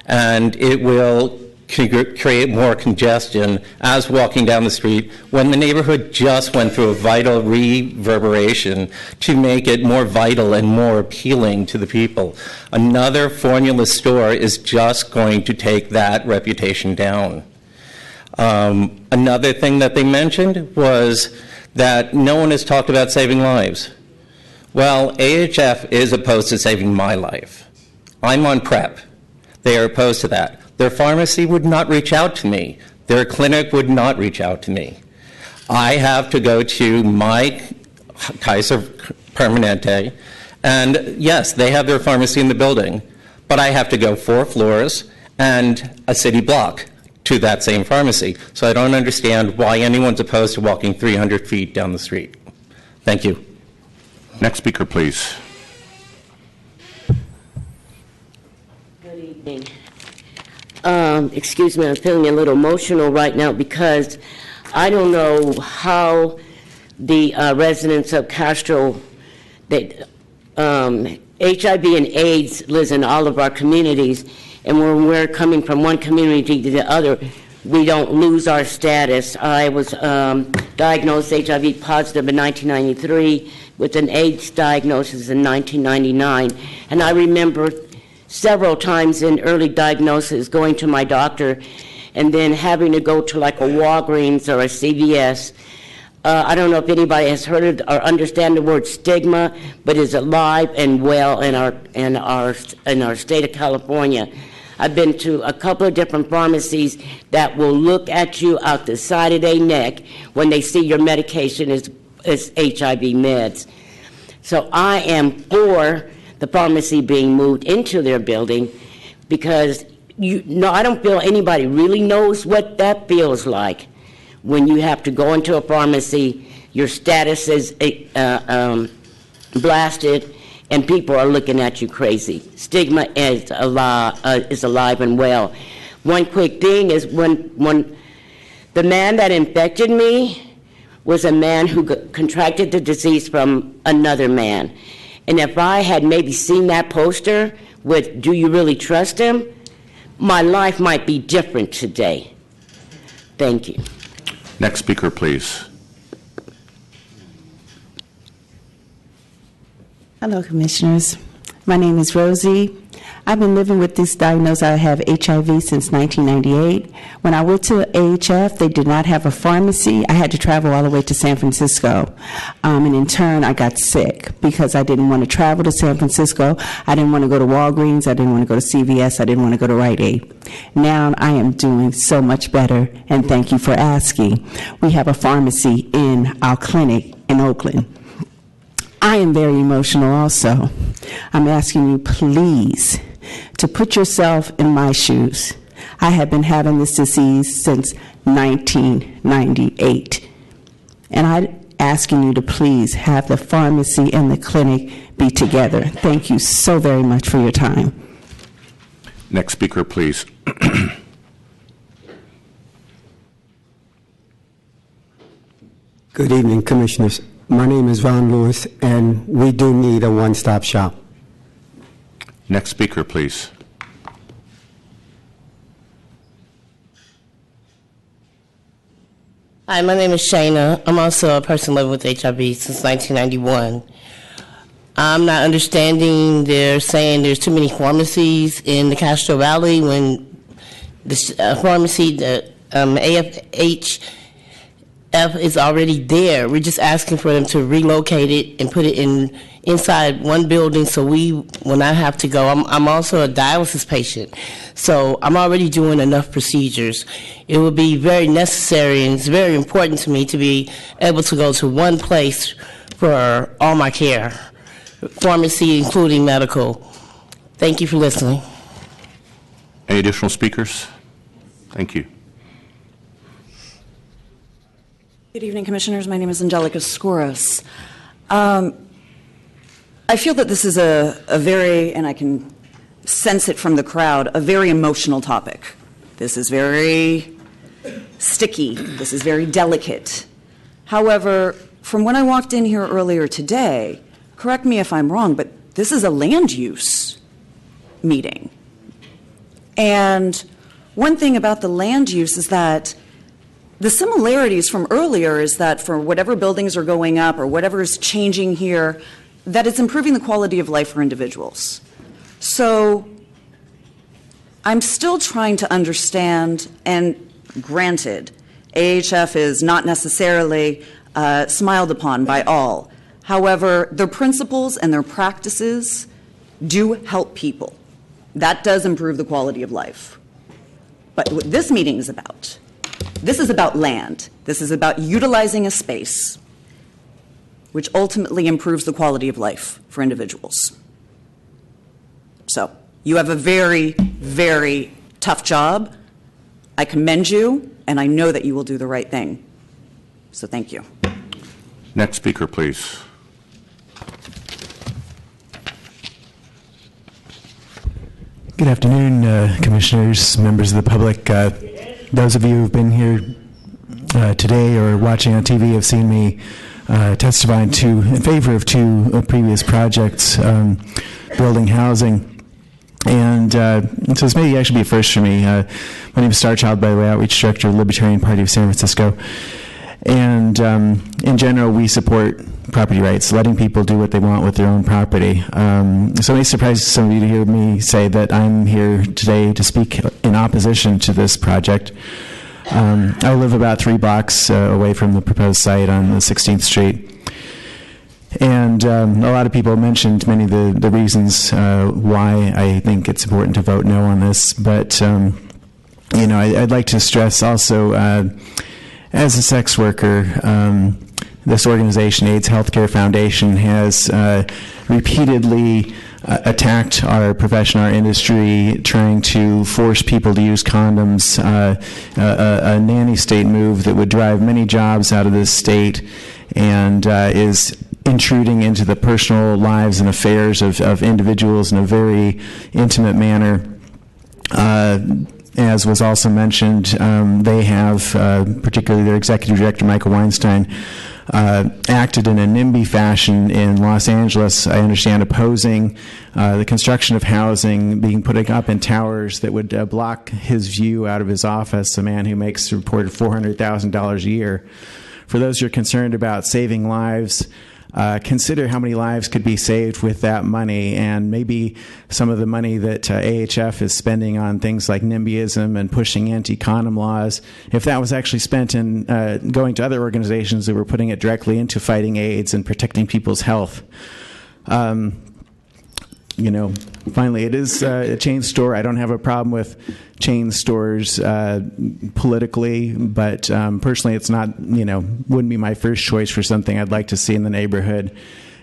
and it will create more congestion as walking down the street when the neighborhood just went through a vital reverberation to make it more vital and more appealing to the people. Another formula store is just going to take that reputation down. Another thing that they mentioned was that no one has talked about saving lives. Well, AHF is opposed to saving my life. I'm on PrEP. They are opposed to that. Their pharmacy would not reach out to me. Their clinic would not reach out to me. I have to go to my Kaiser Permanente, and yes, they have their pharmacy in the building, but I have to go 4 floors and a city block to that same pharmacy. So I don't understand why anyone's opposed to walking 300 feet down the street. Thank you. Next speaker, please. Good evening. Excuse me, I'm feeling a little emotional right now because I don't know how the residents of Castro, HIV and AIDS lives in all of our communities, and when we're coming from one community to the other, we don't lose our status. I was diagnosed HIV positive in 1993 with an AIDS diagnosis in 1999, and I remember several times in early diagnosis going to my doctor and then having to go to like a Walgreens or a CVS. I don't know if anybody has heard of or understand the word stigma, but is alive and well in our state of California. I've been to a couple of different pharmacies that will look at you out the side of their neck when they see your medication is HIV meds. So I am for the pharmacy being moved into their building because I don't feel anybody really knows what that feels like when you have to go into a pharmacy, your status is blasted, and people are looking at you crazy. Stigma is alive and well. One quick thing is when the man that infected me was a man who contracted the disease from another man. And if I had maybe seen that poster with, "Do you really trust him?" my life might be different today. Thank you. Next speaker, please. Hello, Commissioners. My name is Rosie. I've been living with this diagnosis. I have HIV since 1998. When I went to AHF, they did not have a pharmacy. I had to travel all the way to San Francisco. And in turn, I got sick because I didn't want to travel to San Francisco. I didn't want to go to Walgreens. I didn't want to go to CVS. I didn't want to go to Rite Aid. Now I am doing so much better, and thank you for asking. We have a pharmacy in our clinic in Oakland. I am very emotional also. I'm asking you, please, to put yourself in my shoes. I have been having this disease since 1998. And I'm asking you to please have the pharmacy and the clinic be together. Thank you so very much for your time. Next speaker, please. Good evening, Commissioners. My name is Ron Lewis, and we do need a one-stop shop. Next speaker, please. Hi, my name is Shayna. I'm also a person living with HIV since 1991. I'm not understanding they're saying there's too many pharmacies in the Castro Valley when the pharmacy, the AFHF is already there. We're just asking for them to relocate it and put it inside one building so when I have to go, I'm also a dialysis patient, so I'm already doing enough procedures. It would be very necessary and it's very important to me to be able to go to one place for all my care, pharmacy including medical. Thank you for listening. Any additional speakers? Thank you. Good evening, Commissioners. My name is Angelica Skouras. I feel that this is a very, and I can sense it from the crowd, a very emotional topic. This is very sticky. This is very delicate. However, from when I walked in here earlier today, correct me if I'm wrong, but this is a land use meeting. And one thing about the land use is that the similarities from earlier is that for whatever buildings are going up or whatever is changing here, that it's improving the quality of life for individuals. So I'm still trying to understand, and granted, AHF is not necessarily smiled upon by all. However, their principles and their practices do help people. That does improve the quality of life. But what this meeting is about, this is about land. This is about utilizing a space which ultimately improves the quality of life for individuals. So you have a very, very tough job. I commend you, and I know that you will do the right thing. So thank you. Next speaker, please. Good afternoon, Commissioners, members of the public. Those of you who have been here today or watching on TV have seen me testify in favor of two previous projects, building housing. And so this may actually be a first for me. My name is Starchild, by the way, Outreach Director of the Libertarian Party of San Francisco. And in general, we support property rights, letting people do what they want with their own property. So it may surprise some of you to hear me say that I'm here today to speak in opposition to this project. I live about 3 blocks away from the proposed site on the 16th Street. And a lot of people mentioned many of the reasons why I think it's important to vote no on this. But, you know, I'd like to stress also, as a sex worker, this organization, AIDS Healthcare Foundation, has repeatedly attacked our profession, our industry, trying to force people to use condoms, a nanny state move that would drive many jobs out of this state and is intruding into the personal lives and affairs of individuals in a very intimate manner. As was also mentioned, they have, particularly their executive director, Michael Weinstein, acted in a NIMBY fashion in Los Angeles, I understand, opposing the construction of housing being put up in towers that would block his view out of his office, a man who makes a reported $400,000 a year. For those who are concerned about saving lives, consider how many lives could be saved with that money, and maybe some of the money that AHF is spending on things like NIMBYism and pushing anti-condom laws, if that was actually spent in going to other organizations that were putting it directly into fighting AIDS and protecting people's health. Finally, it is a chain store. I don't have a problem with chain stores politically, but personally, it's not, wouldn't be my first choice for something I'd like to see in the neighborhood.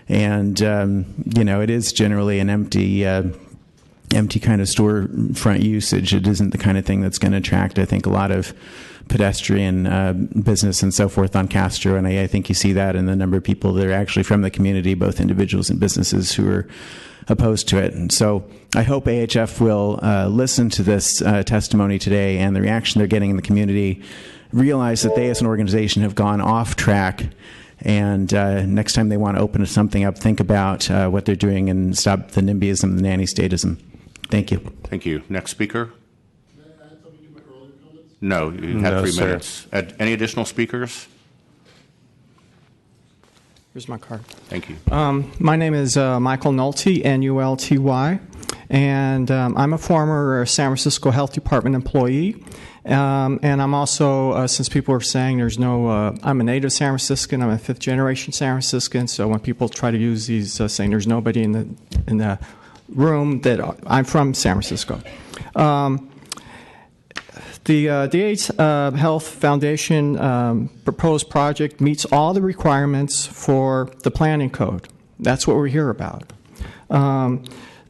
And, it is generally an empty kind of storefront usage. It isn't the kind of thing that's going to attract, I think, a lot of pedestrian business and so forth on Castro, and I think you see that in the number of people that are actually from the community, both individuals and businesses who are opposed to it. And so I hope AHF will listen to this testimony today and the reaction they're getting in the community, realize that they as an organization have gone off track, and next time they want to open something up, think about what they're doing and stop the NIMBYism and the nanny statism. Thank you. Thank you. Next speaker. No, you have 3 minutes. Any additional speakers? Here's my card. Thank you. My name is Michael Nulty, N-U-L-T-Y, and I'm a former San Francisco Health Department employee. And I'm also, since people are saying there's no, I'm a native San Franciscan, I'm a 5th-generation San Franciscan, so when people try to use these, saying there's nobody in the room, that I'm from San Francisco. The AIDS Health Foundation proposed project meets all the requirements for the planning code. That's what we're here about.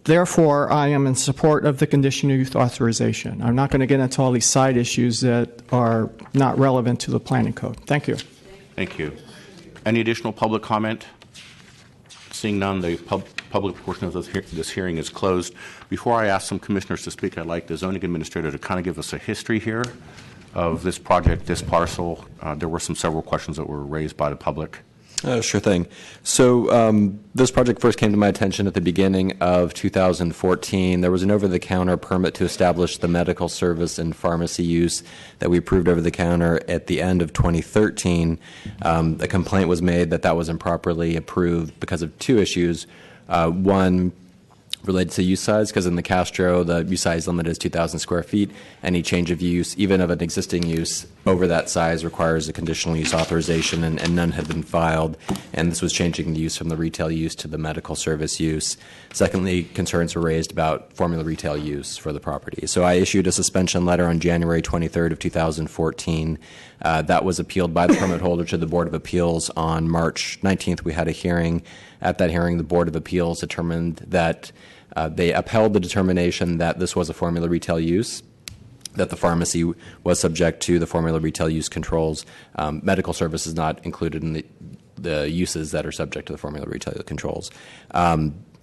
Therefore, I am in support of the conditional use authorization. I'm not going to get into all these side issues that are not relevant to the planning code. Thank you. Thank you. Any additional public comment? Seeing none, the public portion of this hearing is closed. Before I ask some commissioners to speak, I'd like the zoning administrator to kind of give us a history here of this project, this parcel. There were several questions that were raised by the public. Sure thing. So this project first came to my attention at the beginning of 2014. There was an over-the-counter permit to establish the medical service and pharmacy use that we approved over-the-counter at the end of 2013. A complaint was made that was improperly approved because of 2 issues. One related to use size, because in the Castro, the use size limit is 2,000 square feet. Any change of use, even of an existing use over that size, requires a conditional use authorization, and none had been filed. And this was changing the use from the retail use to the medical service use. Secondly, concerns were raised about formula retail use for the property. So I issued a suspension letter on January 23rd of 2014. That was appealed by the permit holder to the Board of Appeals on March 19th. We had a hearing. At that hearing, the Board of Appeals determined that they upheld the determination that this was a formula retail use, that the pharmacy was subject to the formula retail use controls. Medical service is not included in the uses that are subject to the formula retail controls.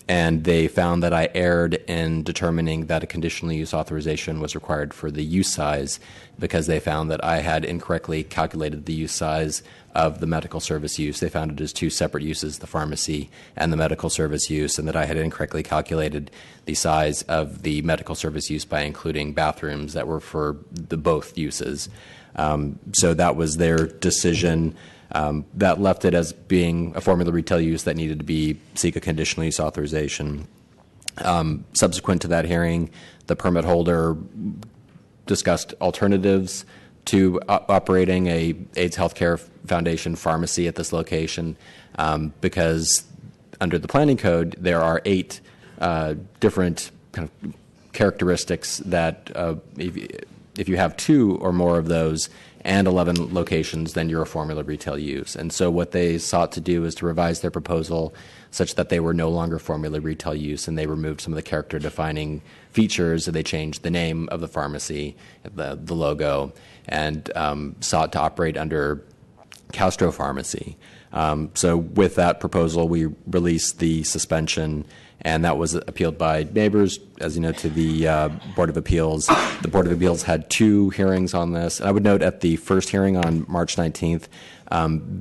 And they found that I erred in determining that a conditional use authorization was required for the use size, because they found that I had incorrectly calculated the use size of the medical service use. They found it as 2 separate uses, the pharmacy and the medical service use, and that I had incorrectly calculated the size of the medical service use by including bathrooms that were for the both uses. So that was their decision. That left it as being a formula retail use that needed to seek a conditional use authorization. Subsequent to that hearing, the permit holder discussed alternatives to operating a AIDS Healthcare Foundation pharmacy at this location, because under the planning code there are 8 different kind of characteristics that if you have 2 or more of those and 11 locations, then you're a formula retail use. And so what they sought to do is to revise their proposal such that they were no longer formula retail use, and they removed some of the character defining features, and they changed the name of the pharmacy, the logo, and sought to operate under Castro Pharmacy. So with that proposal, we released the suspension, and that was appealed by neighbors, as you know, to the Board of Appeals. The Board of Appeals had 2 hearings on this. And I would note at the first hearing on March 19th,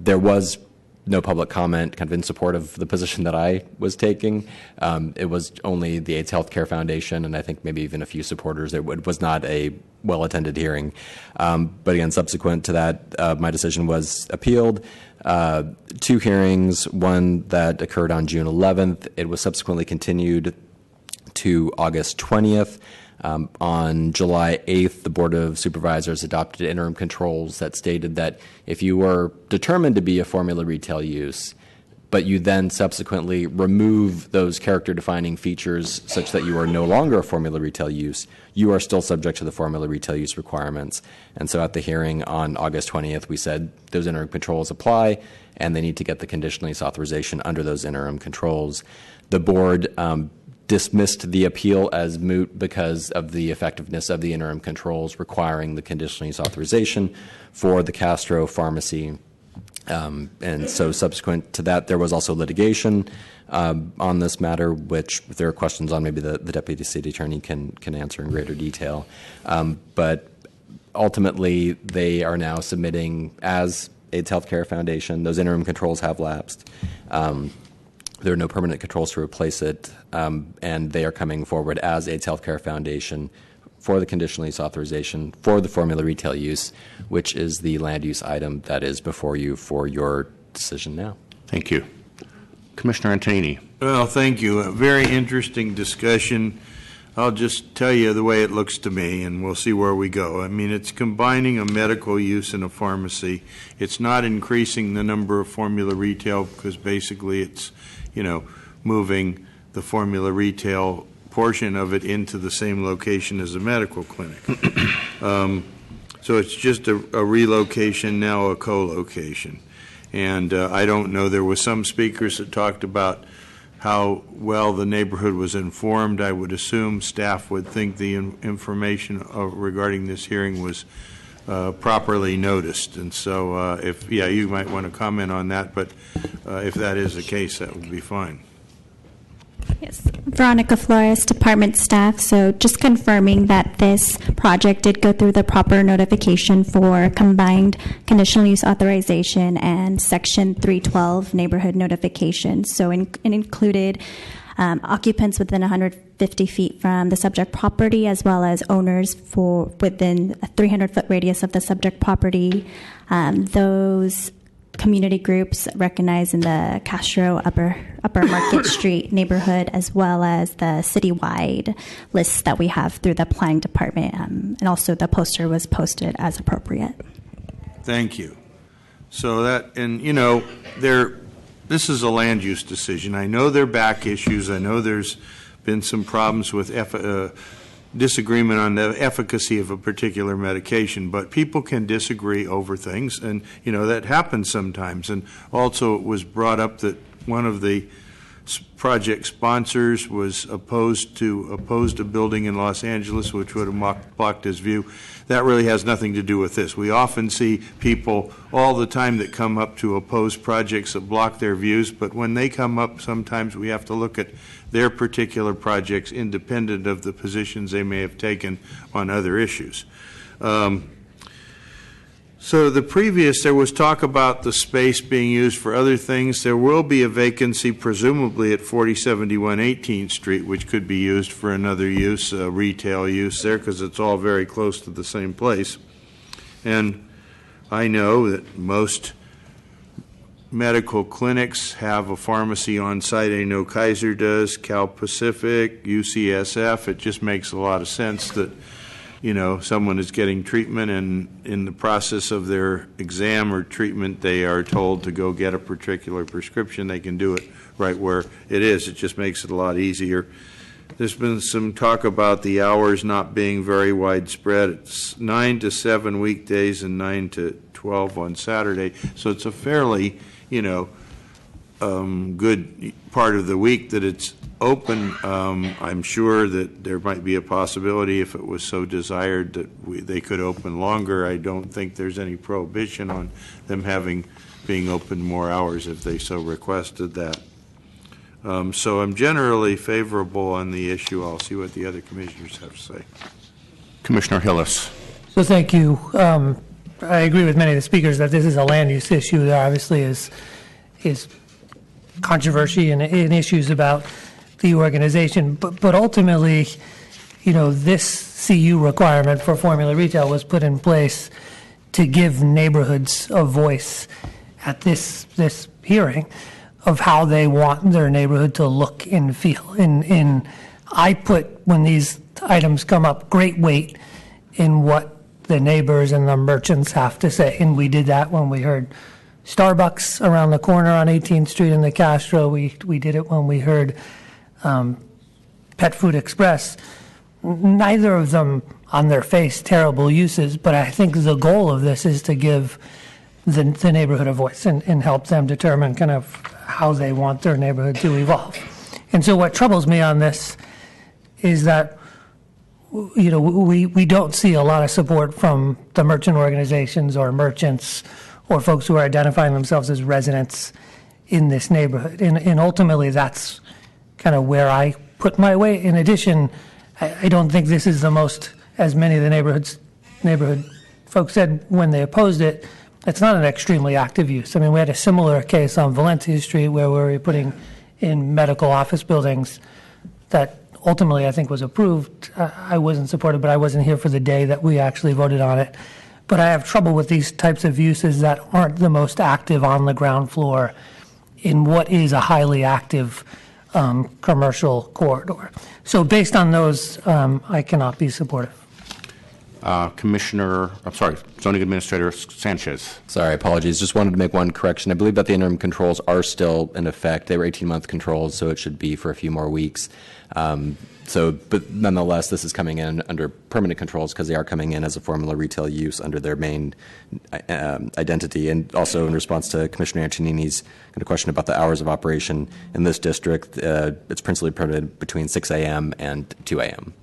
there was no public comment kind of in support of the position that I was taking. It was only the AIDS Healthcare Foundation and I think maybe even a few supporters. It was not a well-attended hearing. But again, subsequent to that, my decision was appealed. 2 hearings, one that occurred on June 11th. It was subsequently continued to August 20th. On July 8th, the Board of Supervisors adopted interim controls that stated that if you were determined to be a formula retail use, but you then subsequently remove those character-defining features such that you are no longer a formula retail use, you are still subject to the formula retail use requirements. And so at the hearing on August 20th, we said those interim controls apply, and they need to get the conditional use authorization under those interim controls. The board dismissed the appeal as moot because of the effectiveness of the interim controls requiring the conditional use authorization for the Castro pharmacy. And so subsequent to that, there was also litigation on this matter, which if there are questions on, maybe the Deputy City Attorney can answer in greater detail. But ultimately, they are now submitting as AIDS Healthcare Foundation. Those interim controls have lapsed. There are no permanent controls to replace it, and they are coming forward as AIDS Healthcare Foundation for the conditional use authorization for the formula retail use, which is the land use item that is before you for your decision now. Thank you. Commissioner Antonini. Well, thank you. A very interesting discussion. I'll just tell you the way it looks to me, and we'll see where we go. I mean, it's combining a medical use and a pharmacy. It's not increasing the number of formula retail because basically it's, moving the formula retail portion of it into the same location as a medical clinic. So it's just a relocation, now a co-location. And I don't know, there were some speakers that talked about how well the neighborhood was informed. I would assume staff would think the information regarding this hearing was properly noticed. And so you might want to comment on that, but if that is the case, that would be fine. Yes, Veronica Flores, department staff. So just confirming that this project did go through the proper notification for combined conditional use authorization and Section 312 neighborhood notification. So it included occupants within 150 feet from the subject property, as well as owners for within a 300-foot radius of the subject property. Those community groups recognized in the Castro Upper Market Street neighborhood, as well as the citywide lists that we have through the planning department, and also the poster was posted as appropriate. Thank you. So that, and this is a land use decision. I know there are back issues. I know there's been some problems with disagreement on the efficacy of a particular medication, but people can disagree over things, and that happens sometimes. And also it was brought up that one of the project sponsors was opposed a building in Los Angeles which would have blocked his view. That really has nothing to do with this. We often see people all the time that come up to oppose projects that block their views, but when they come up, sometimes we have to look at their particular projects independent of the positions they may have taken on other issues. So there was talk about the space being used for other things. There will be a vacancy presumably at 4071 18th Street, which could be used for another use, retail use there, because it's all very close to the same place. And I know that most medical clinics have a pharmacy on site. I know Kaiser does, Cal Pacific, UCSF. It just makes a lot of sense that someone is getting treatment, and in the process of their exam or treatment, they are told to go get a particular prescription. They can do it right where it is. It just makes it a lot easier. There's been some talk about the hours not being very widespread. It's 9 to 7 weekdays and 9 to 12 on Saturday. So it's a fairly, good part of the week that it's open. I'm sure that there might be a possibility, if it was so desired, that they could open longer. I don't think there's any prohibition on them being open more hours if they so requested that. So I'm generally favorable on the issue. I'll see what the other commissioners have to say. Commissioner Hillis. So thank you. I agree with many of the speakers that this is a land use issue. There obviously is is controversy and issues about the organization. But ultimately, this CU requirement for formula retail was put in place to give neighborhoods a voice at this hearing of how they want their neighborhood to look and feel. I put, when these items come up, great weight in what the neighbors and the merchants have to say. And we did that when we heard Starbucks around the corner on 18th Street in the Castro. We did it when we heard Pet Food Express. Neither of them on their face terrible uses, but I think the goal of this is to give the neighborhood a voice and help them determine kind of how they want their neighborhood to evolve. And so what troubles me on this is that we don't see a lot of support from the merchant organizations or merchants or folks who are identifying themselves as residents in this neighborhood. And ultimately, that's kind of where I put my weight. In addition, I don't think this is the most, as many of the neighborhood folks said when they opposed it, it's not an extremely active use. I mean, we had a similar case on Valencia Street where we were putting in medical office buildings that ultimately I think was approved. I wasn't supported, but I wasn't here for the day that we actually voted on it. But I have trouble with these types of uses that aren't the most active on the ground floor in what is a highly active commercial corridor. So based on those, I cannot be supportive. Zoning Administrator Sanchez. Sorry, apologies. Just wanted to make one correction. I believe that the interim controls are still in effect. They were 18-month controls, so it should be for a few more weeks. But nonetheless, this is coming in under permanent controls because they are coming in as a formula retail use under their main identity. And also in response to Commissioner Antonini's kind of question about the hours of operation in this district, it's principally permitted between 6 a.m. and 2 a.m.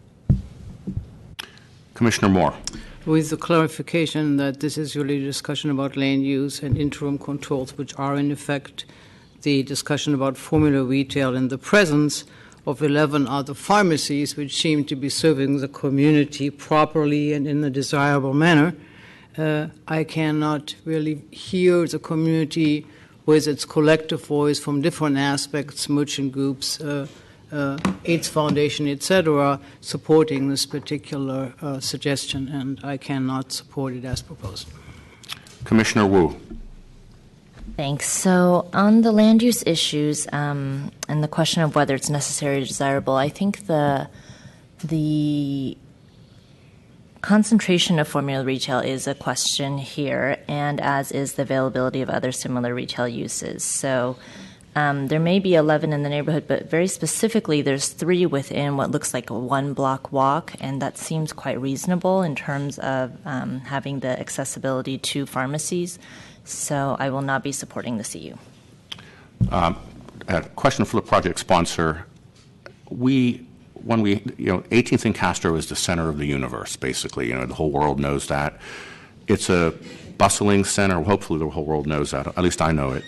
Commissioner Moore. With the clarification that this is really a discussion about land use and interim controls, which are in effect the discussion about formula retail in the presence of 11 other pharmacies which seem to be serving the community properly and in a desirable manner. I cannot really hear the community with its collective voice from different aspects, merchant groups, AIDS Foundation, etc., supporting this particular suggestion, and I cannot support it as proposed. Commissioner Wu. Thanks. So on the land use issues and the question of whether it's necessary or desirable, I think the concentration of formula retail is a question here, and as is the availability of other similar retail uses. So there may be 11 in the neighborhood, but very specifically, there's 3 within what looks like a 1-block walk, and that seems quite reasonable in terms of having the accessibility to pharmacies. So I will not be supporting the CU. A question for the project sponsor. 18th and Castro is the center of the universe, basically. The whole world knows that. It's a bustling center. Hopefully, the whole world knows that. At least I know it.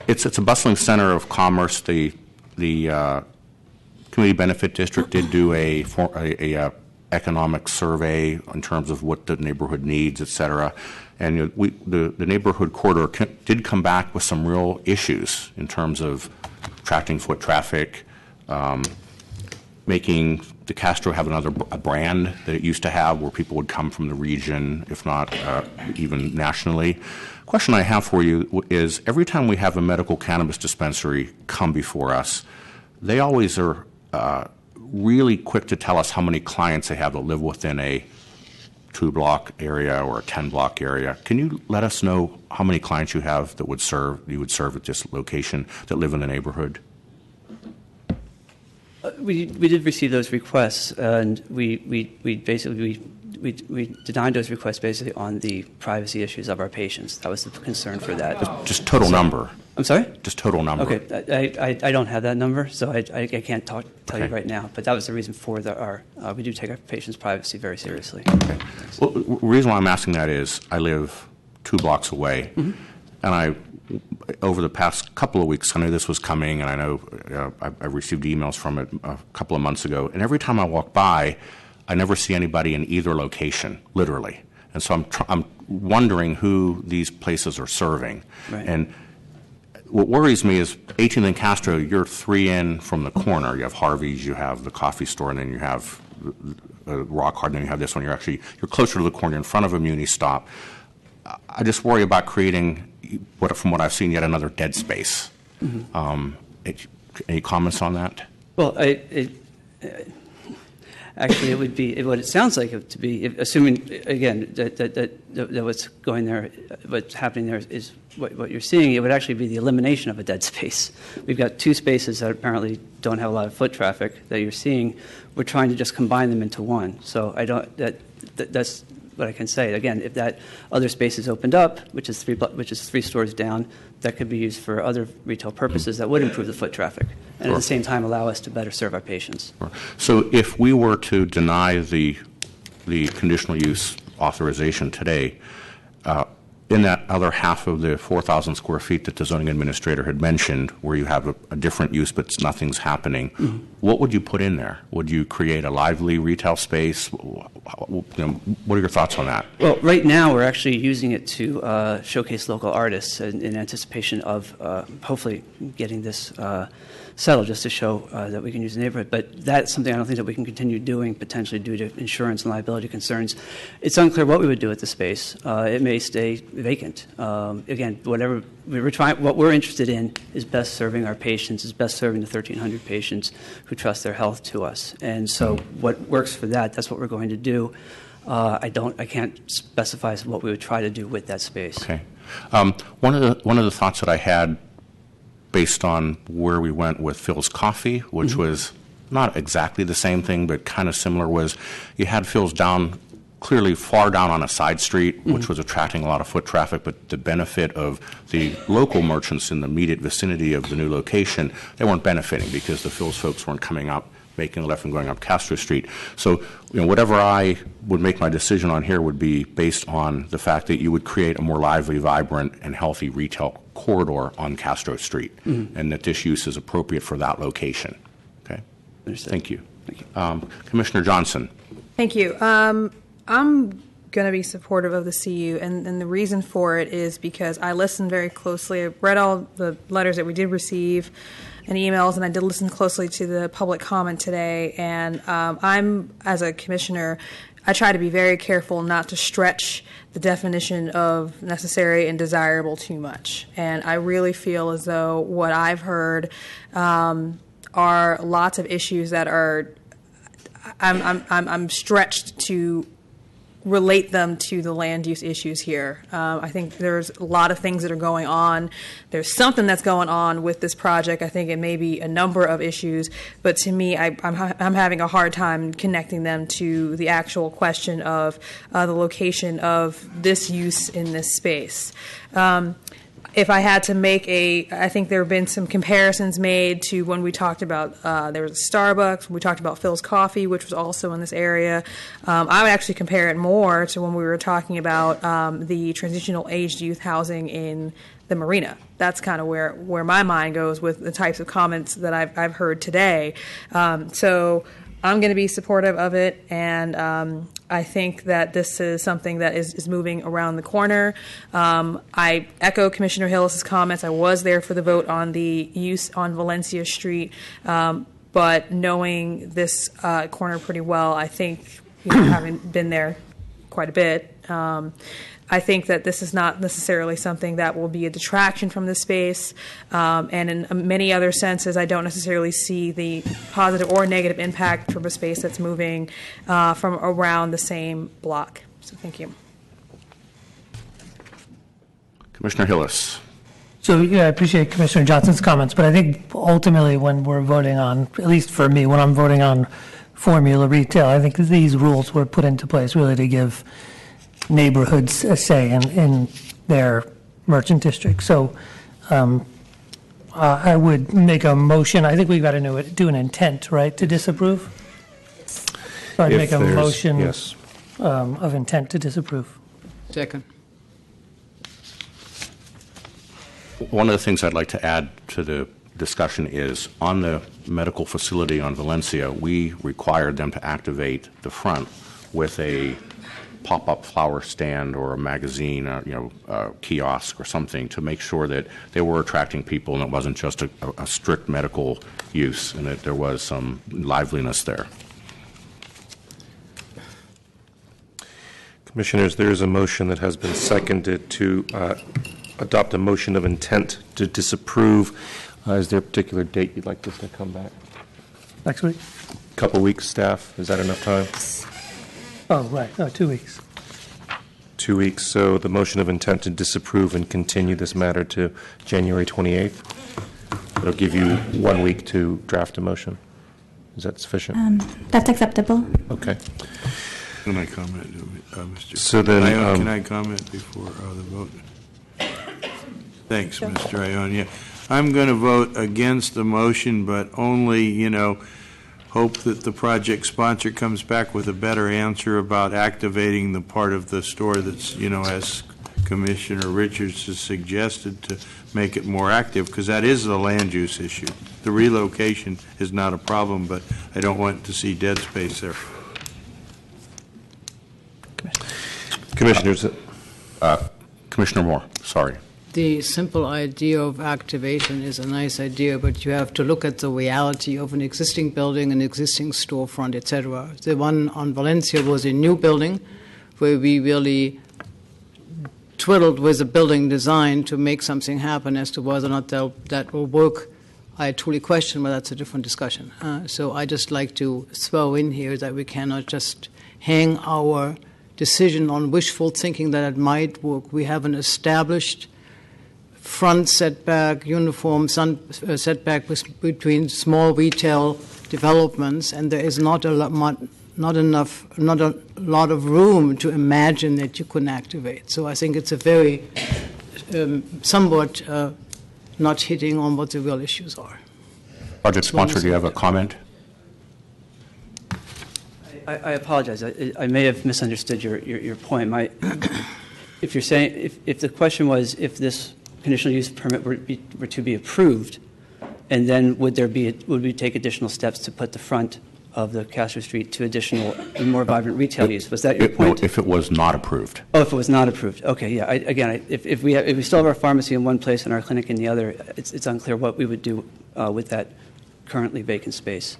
It's a bustling center of commerce. The Community Benefit District did do a economic survey in terms of what the neighborhood needs, et cetera. And the neighborhood corridor did come back with some real issues in terms of attracting foot traffic, making the Castro have a brand that it used to have where people would come from the region, if not even nationally. Question I have for you is, every time we have a medical cannabis dispensary come before us, they always are really quick to tell us how many clients they have that live within a 2-block area or a 10-block area. Can you let us know how many clients you have that you would serve at this location that live in the neighborhood? We did receive those requests, and we denied those requests basically on the privacy issues of our patients. That was the concern for that. Just total number. I'm sorry? Just total number. Okay. I don't have that number, so I can't tell you right now. But that was the reason for we do take our patients' privacy very seriously. Okay. Well, the reason why I'm asking that is I live 2 blocks away, and over the past couple of weeks, I knew this was coming, and I know I received emails from it a couple of months ago, and every time I walk by, I never see anybody in either location, literally. And so I'm wondering who these places are serving. Right. And what worries me is 18th and Castro, you're 3 in from the corner. You have Harvey's, you have the coffee store, and then you have Rock Hard, and then you have this one. You're closer to the corner in front of a Muni stop. I just worry about creating, from what I've seen, yet another dead space. Mm-hmm. Any comments on that? Well, actually, it would be what it sounds like it to be, assuming again that what's going there, what's happening there is what you're seeing. It would actually be the elimination of a dead space. We've got 2 spaces that apparently don't have a lot of foot traffic that you're seeing. We're trying to just combine them into one. So I don't. That's what I can say. Again, if that other space is opened up, which is 3 stores down, that could be used for other retail purposes that would improve the foot traffic and at the same time allow us to better serve our patients. So if we were to deny the conditional use authorization today, in that other half of the 4,000 square feet that the zoning administrator had mentioned, where you have a different use but nothing's happening, what would you put in there? Would you create a lively retail space? What are your thoughts on that? Well, right now we're actually using it to showcase local artists in anticipation of hopefully getting this settled, just to show that we can use the neighborhood. But that's something I don't think that we can continue doing, potentially due to insurance and liability concerns. It's unclear what we would do with the space. It may stay vacant. Again, whatever what we're interested in is best serving our patients, is best serving the 1,300 patients who trust their health to us. And so what works for that's what we're going to do. I can't specify what we would try to do with that space. Okay. One of the thoughts that I had, based on where we went with Phil's Coffee, which was not exactly the same thing, but kind of similar, was you had Phil's down, clearly far down on a side street, which was attracting a lot of foot traffic, but the benefit of the local merchants in the immediate vicinity of the new location, they weren't benefiting because the Phil's folks weren't coming up, making a left and going up Castro Street. So, whatever I would make my decision on here would be based on the fact that you would create a more lively, vibrant, and healthy retail corridor on Castro Street, and that this use is appropriate for that location. Okay? Thank you. Commissioner Johnson. Thank you. I'm going to be supportive of the CU, and the reason for it is because I listened very closely. I read all the letters that we did receive and emails, and I did listen closely to the public comment today. And I'm, as a commissioner, I try to be very careful not to stretch the definition of necessary and desirable too much. And I really feel as though what I've heard are lots of issues that are I'm stretched to relate them to the land use issues here. I think there's a lot of things that are going on. There's something that's going on with this project. I think it may be a number of issues, but to me, I'm having a hard time connecting them to the actual question of the location of this use in this space. If I had to make I think there have been some comparisons made to when we talked about, there was a Starbucks, we talked about Phil's Coffee, which was also in this area. I would actually compare it more to when we were talking about the transitional aged youth housing in the marina. That's kind of where my mind goes with the types of comments that I've heard today. So I'm going to be supportive of it, and I think that this is something that is moving around the corner. I echo Commissioner Hillis's comments. I was there for the vote on the use on Valencia Street, but knowing this corner pretty well, I think, having been there quite a bit, I think that this is not necessarily something that will be a detraction from the space. And in many other senses, I don't necessarily see the positive or negative impact from a space that's moving from around the same block. So thank you. Commissioner Hillis. So, I appreciate Commissioner Johnson's comments, but I think ultimately when we're voting on, at least for me, when I'm voting on formula retail, I think these rules were put into place really to give neighborhoods a say in their merchant district. So I would make a motion. I think we've got to do an intent, right, to disapprove? So I'd make a motion of intent to disapprove. Second. One of the things I'd like to add to the discussion is on the medical facility on Valencia, we required them to activate the front with a pop-up flower stand or a magazine, kiosk or something to make sure that they were attracting people and it wasn't just a strict medical use and that there was some liveliness there. Commissioners, there is a motion that has been seconded to adopt a motion of intent to disapprove. Is there a particular date you'd like this to come back? Next week? Couple weeks, staff. Is that enough time? Oh, right. No, 2 weeks. 2 weeks. So the motion of intent to disapprove and continue this matter to January 28th. It'll give you 1 week to draft a motion. Is that sufficient? That's acceptable. Okay. Can I comment, Mr. So then, can I comment before the vote? Thanks, Mr. Ione. Yeah, I'm going to vote against the motion, but only, hope that the project sponsor comes back with a better answer about activating the part of the store that's, as Commissioner Richards has suggested, to make it more active, because that is the land use issue. The relocation is not a problem, but I don't want to see dead space there. Commissioners. Commissioner Moore, sorry. The simple idea of activation is a nice idea, but you have to look at the reality of an existing building, an existing storefront, etc. The one on Valencia was a new building where we really twiddled with the building design to make something happen. As to whether or not that will work, I truly question, but that's a different discussion. So I just like to throw in here that we cannot just hang our decision on wishful thinking that it might work. We have an established front setback, uniform setback between small retail developments, and there is not a lot of room to imagine that you couldn't activate. So I think it's a very somewhat not hitting on what the real issues are. Project sponsor, do you have a comment? I apologize. I may have misunderstood your point. If you're saying if the question was if this conditional use permit were to be approved, and then would we take additional steps to put the front of the Castro Street to additional more vibrant retail use? Was that your point? No, if it was not approved. Oh, if it was not approved. Okay, yeah. If we still have our pharmacy in one place and our clinic in the other, it's unclear what we would do with that currently vacant space.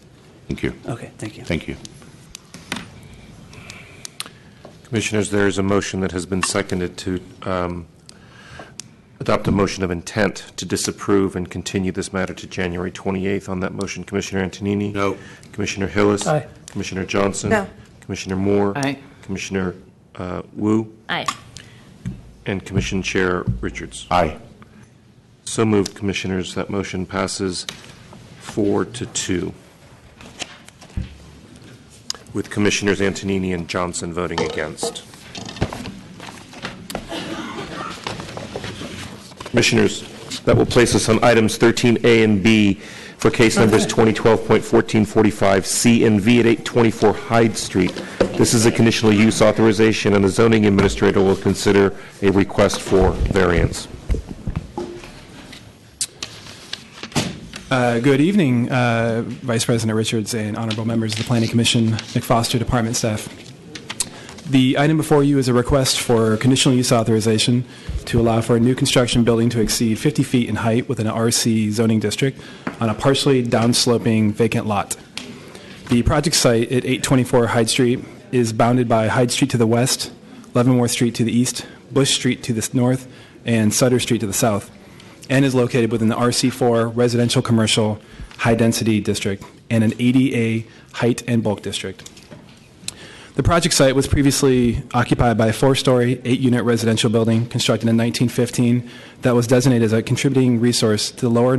Thank you. Okay, thank you. Thank you. Commissioners, there is a motion that has been seconded to adopt a motion of intent to disapprove and continue this matter to January 28th. On that motion, Commissioner Antonini? No. Commissioner Hillis? Aye. Commissioner Johnson? No. Commissioner Moore? Aye. Commissioner Wu? Aye. And Commission Chair Richards? Aye. So moved, Commissioners. That motion passes 4-2. With Commissioners Antonini and Johnson voting against. Commissioners, that will place us on items 13A and B for case numbers 2012.1445 C and V at 824 Hyde Street. This is a conditional use authorization, and the zoning administrator will consider a request for variance. Good evening, Vice President Richards and honorable members of the Planning Commission, McFoster Department staff. The item before you is a request for conditional use authorization to allow for a new construction building to exceed 50 feet in height within an RC zoning district on a partially downsloping vacant lot. The project site at 824 Hyde Street is bounded by Hyde Street to the west, Leavenworth Street to the east, Bush Street to the north, and Sutter Street to the south, and is located within the RC4 residential commercial high-density district and an ADA height and bulk district. The project site was previously occupied by a 4-story, 8-unit residential building constructed in 1915 that was designated as a contributing resource to the Lower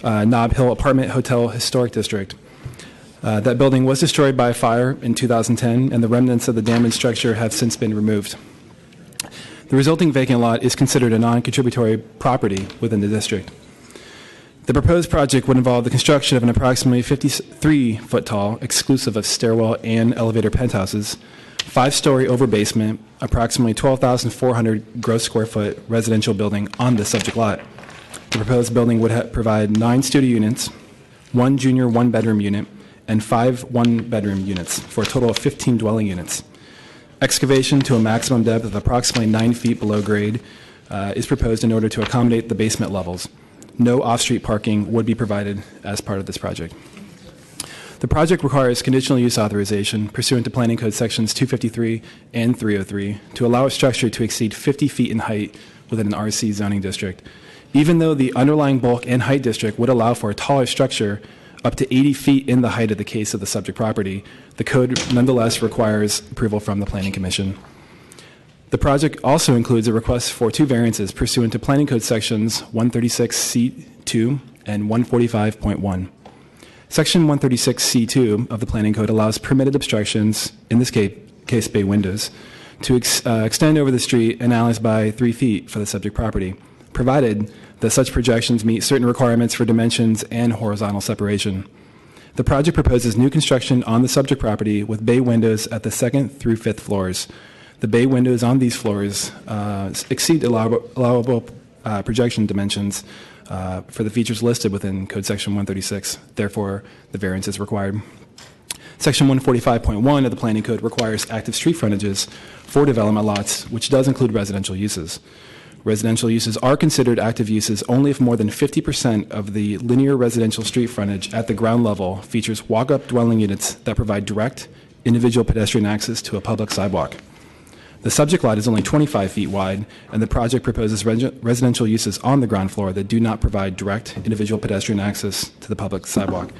Nob Hill Apartment Hotel Historic District. That building was destroyed by a fire in 2010, and the remnants of the damaged structure have since been removed. The resulting vacant lot is considered a non-contributory property within the district. The proposed project would involve the construction of an approximately 53-foot-tall, exclusive of stairwell and elevator penthouses, 5-story over basement, approximately 12,400 gross square foot residential building on the subject lot. The proposed building would provide 9 studio units, 1 junior 1-bedroom unit, and 5 one-bedroom units for a total of 15 dwelling units. Excavation to a maximum depth of approximately 9 feet below grade is proposed in order to accommodate the basement levels. No off-street parking would be provided as part of this project. The project requires conditional use authorization pursuant to Planning Code Sections 253 and 303 to allow a structure to exceed 50 feet in height within an RC zoning district. Even though the underlying bulk and height district would allow for a taller structure up to 80 feet in the height of the case of the subject property, the code nonetheless requires approval from the Planning Commission. The project also includes a request for 2 variances pursuant to Planning Code Sections 136C2 and 145.1. Section 136C2 of the Planning Code allows permitted obstructions, in this case bay windows, to extend over the street and alleys by 3 feet for the subject property, provided that such projections meet certain requirements for dimensions and horizontal separation. The project proposes new construction on the subject property with bay windows at the 2nd through 5th floors. The bay windows on these floors exceed allowable projection dimensions for the features listed within Code Section 136. Therefore, the variance is required. Section 145.1 of the Planning Code requires active street frontages for development lots, which does include residential uses. Residential uses are considered active uses only if more than 50% of the linear residential street frontage at the ground level features walk-up dwelling units that provide direct, individual pedestrian access to a public sidewalk. The subject lot is only 25 feet wide, and the project proposes residential uses on the ground floor that do not provide direct, individual pedestrian access to the public sidewalk.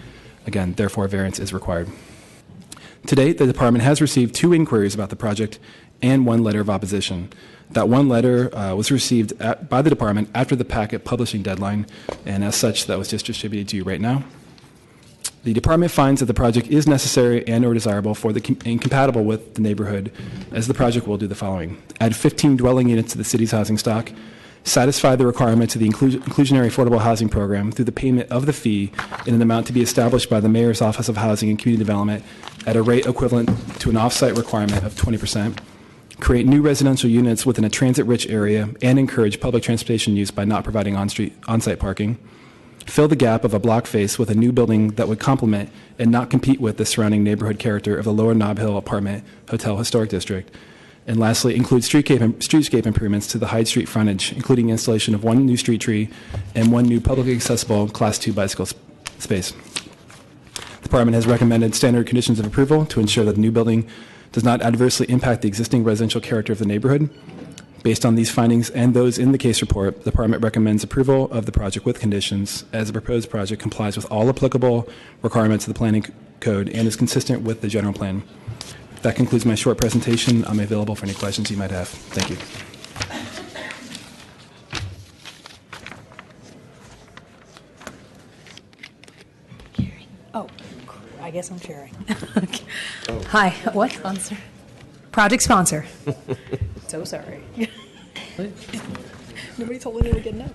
Again, therefore, variance is required. To date, the department has received 2 inquiries about the project and 1 letter of opposition. That 1 letter was received by the department after the packet publishing deadline, and as such, that was just distributed to you right now. The department finds that the project is necessary and or desirable and compatible with the neighborhood, as the project will do the following: add 15 dwelling units to the city's housing stock, satisfy the requirements of the inclusionary affordable housing program through the payment of the fee in an amount to be established by the Mayor's Office of Housing and Community Development at a rate equivalent to an off-site requirement of 20%, create new residential units within a transit-rich area, and encourage public transportation use by not providing on-site parking, fill the gap of a block face with a new building that would complement and not compete with the surrounding neighborhood character of the Lower Nob Hill Apartment Hotel Historic District, and lastly, include streetscape improvements to the Hyde Street frontage, including installation of 1 new street tree and 1 new publicly accessible Class 2 bicycle space. The department has recommended standard conditions of approval to ensure that the new building does not adversely impact the existing residential character of the neighborhood. Based on these findings and those in the case report, the department recommends approval of the project with conditions, as the proposed project complies with all applicable requirements of the planning code and is consistent with the general plan. That concludes my short presentation. I'm available for any questions you might have. Thank you. Oh, I guess I'm sharing. Hi, what? Sponsor. Project sponsor. So sorry. Nobody told me to get no.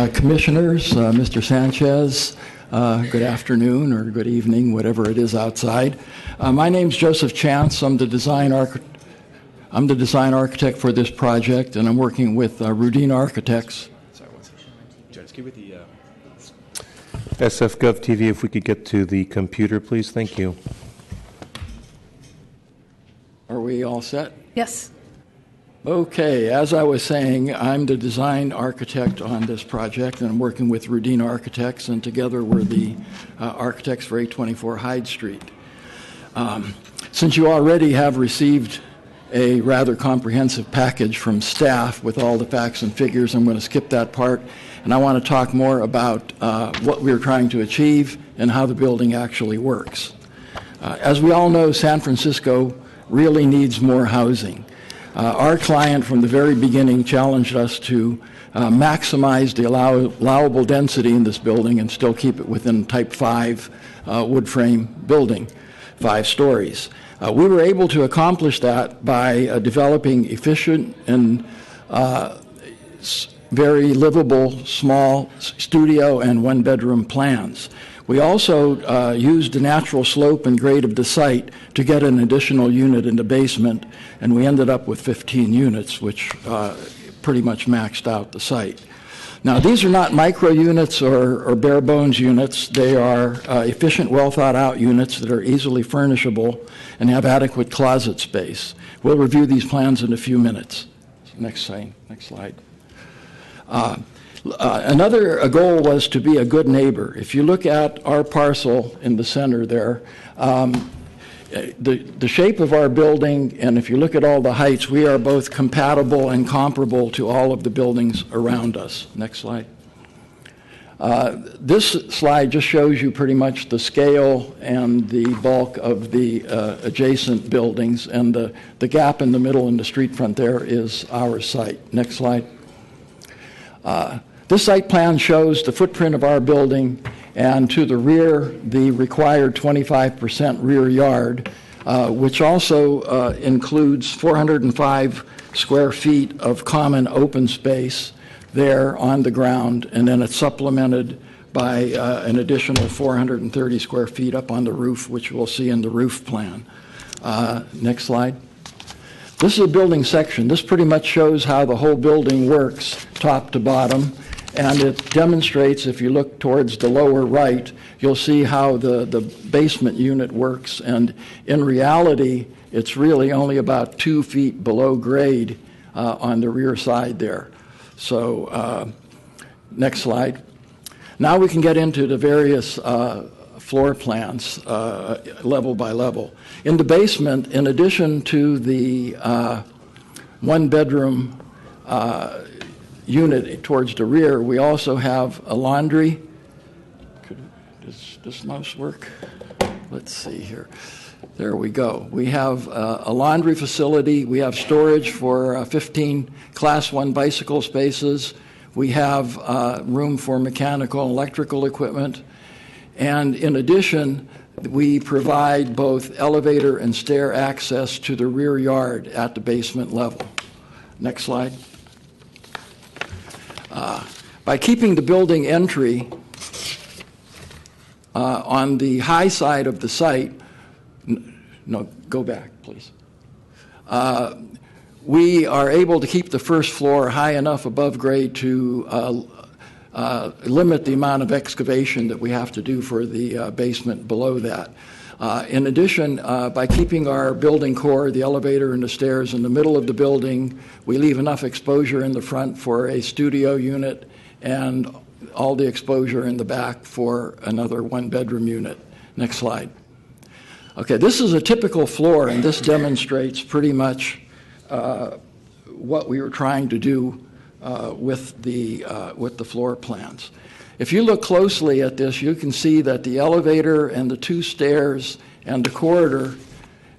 Commissioners, Mr. Sanchez, good afternoon or good evening, whatever it is outside. My name's Joseph Chance. I'm the design architect for this project, and I'm working with Rudine Architects. Sorry, one second. Judge, give it the... SF Gov TV, if we could get to the computer, please. Thank you. Are we all set? Yes. Okay, as I was saying, I'm the design architect on this project, and I'm working with Rudine Architects, and together we're the architects for 824 Hyde Street. Since you already have received a rather comprehensive package from staff with all the facts and figures, I'm going to skip that part, and I want to talk more about what we're trying to achieve and how the building actually works. As we all know, San Francisco really needs more housing. Our client from the very beginning challenged us to maximize the allowable density in this building and still keep it within type 5 wood frame building, 5 stories. We were able to accomplish that by developing efficient and very livable small studio and 1-bedroom plans. We also used the natural slope and grade of the site to get an additional unit in the basement, and we ended up with 15 units, which pretty much maxed out the site. Now, these are not micro units or bare bones units. They are efficient, well thought out units that are easily furnishable and have adequate closet space. We'll review these plans in a few minutes. Next slide. Another goal was to be a good neighbor. If you look at our parcel in the center there, the shape of our building, and if you look at all the heights, we are both compatible and comparable to all of the buildings around us. Next slide. This slide just shows you pretty much the scale and the bulk of the adjacent buildings, and the gap in the middle in the street front there is our site. Next slide. This site plan shows the footprint of our building, and to the rear, the required 25% rear yard, which also includes 405 square feet of common open space there on the ground, and then it's supplemented by an additional 430 square feet up on the roof, which we'll see in the roof plan. Next slide. This is a building section. This pretty much shows how the whole building works, top to bottom, and it demonstrates, if you look towards the lower right, you'll see how the basement unit works, and in reality, it's really only about 2 feet below grade on the rear side there. So, next slide. Now we can get into the various floor plans, level by level. In the basement, in addition to the one-bedroom unit towards the rear, we also have a laundry. Does this mouse work? Let's see here. There we go. We have a laundry facility. We have storage for 15 Class 1 bicycle spaces. We have room for mechanical and electrical equipment. And in addition, we provide both elevator and stair access to the rear yard at the basement level. Next slide. By keeping the building entry on the high side of the site, no, go back, please. We are able to keep the first floor high enough above grade to limit the amount of excavation that we have to do for the basement below that. In addition, by keeping our building core, the elevator and the stairs in the middle of the building, we leave enough exposure in the front for a studio unit and all the exposure in the back for another one-bedroom unit. Next slide. Okay, this is a typical floor, and this demonstrates pretty much what we were trying to do with the floor plans. If you look closely at this, you can see that the elevator and the 2 stairs and the corridor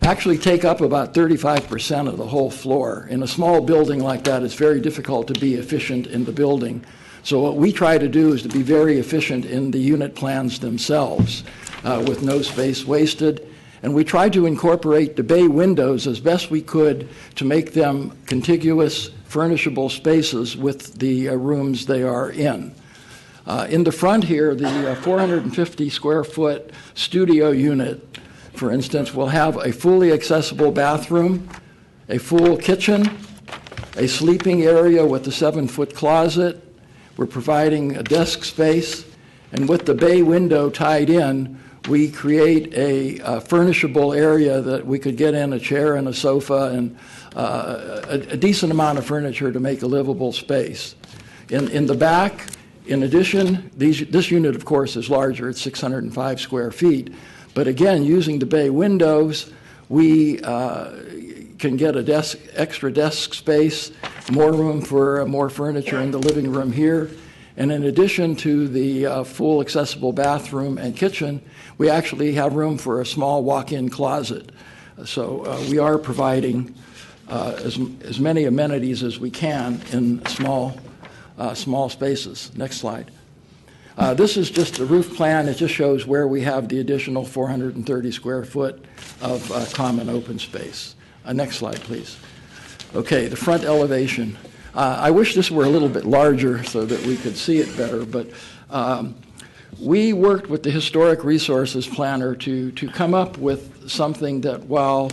actually take up about 35% of the whole floor. In a small building like that, it's very difficult to be efficient in the building. So what we try to do is to be very efficient in the unit plans themselves with no space wasted. And we tried to incorporate the bay windows as best we could to make them contiguous, furnishable spaces with the rooms they are in. In the front here, the 450 square foot studio unit, for instance, will have a fully accessible bathroom, a full kitchen, a sleeping area with a 7-foot closet. We're providing a desk space, and with the bay window tied in, we create a furnishable area that we could get in a chair and a sofa and a decent amount of furniture to make a livable space. In the back, in addition, this unit, of course, is larger. It's 605 square feet. But again, using the bay windows, we can get a extra desk space, more room for more furniture in the living room here. And in addition to the full accessible bathroom and kitchen, we actually have room for a small walk-in closet. So we are providing as many amenities as we can in small spaces. Next slide. This is just a roof plan. It just shows where we have the additional 430 square foot of common open space. Next slide, please. Okay, the front elevation. I wish this were a little bit larger so that we could see it better, but we worked with the Historic Resources Planner to come up with something that, while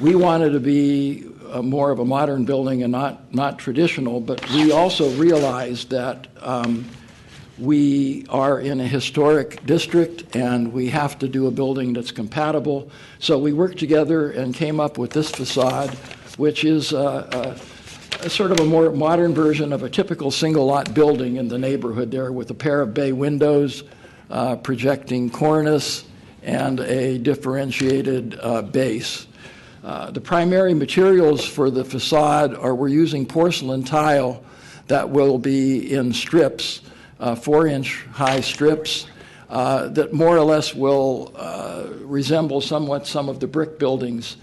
We wanted to be more of a modern building and not traditional, but we also realized that we are in a historic district and we have to do a building that's compatible. So we worked together and came up with this facade, which is a sort of a more modern version of a typical single-lot building in the neighborhood there, with a pair of bay windows, projecting cornice, and a differentiated base. The primary materials for the facade are we're using porcelain tile that will be in strips, 4-inch high strips, that more or less will resemble somewhat some of the brick buildings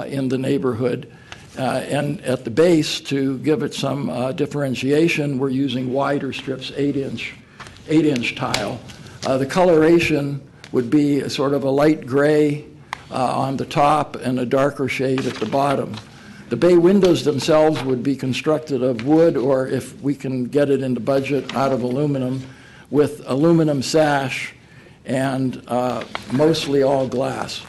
in the neighborhood. And at the base, to give it some differentiation, we're using wider strips, 8-inch tile. The coloration would be a sort of a light gray on the top and a darker shade at the bottom. The bay windows themselves would be constructed of wood, or if we can get it into budget, out of aluminum, with aluminum sash and mostly all glass.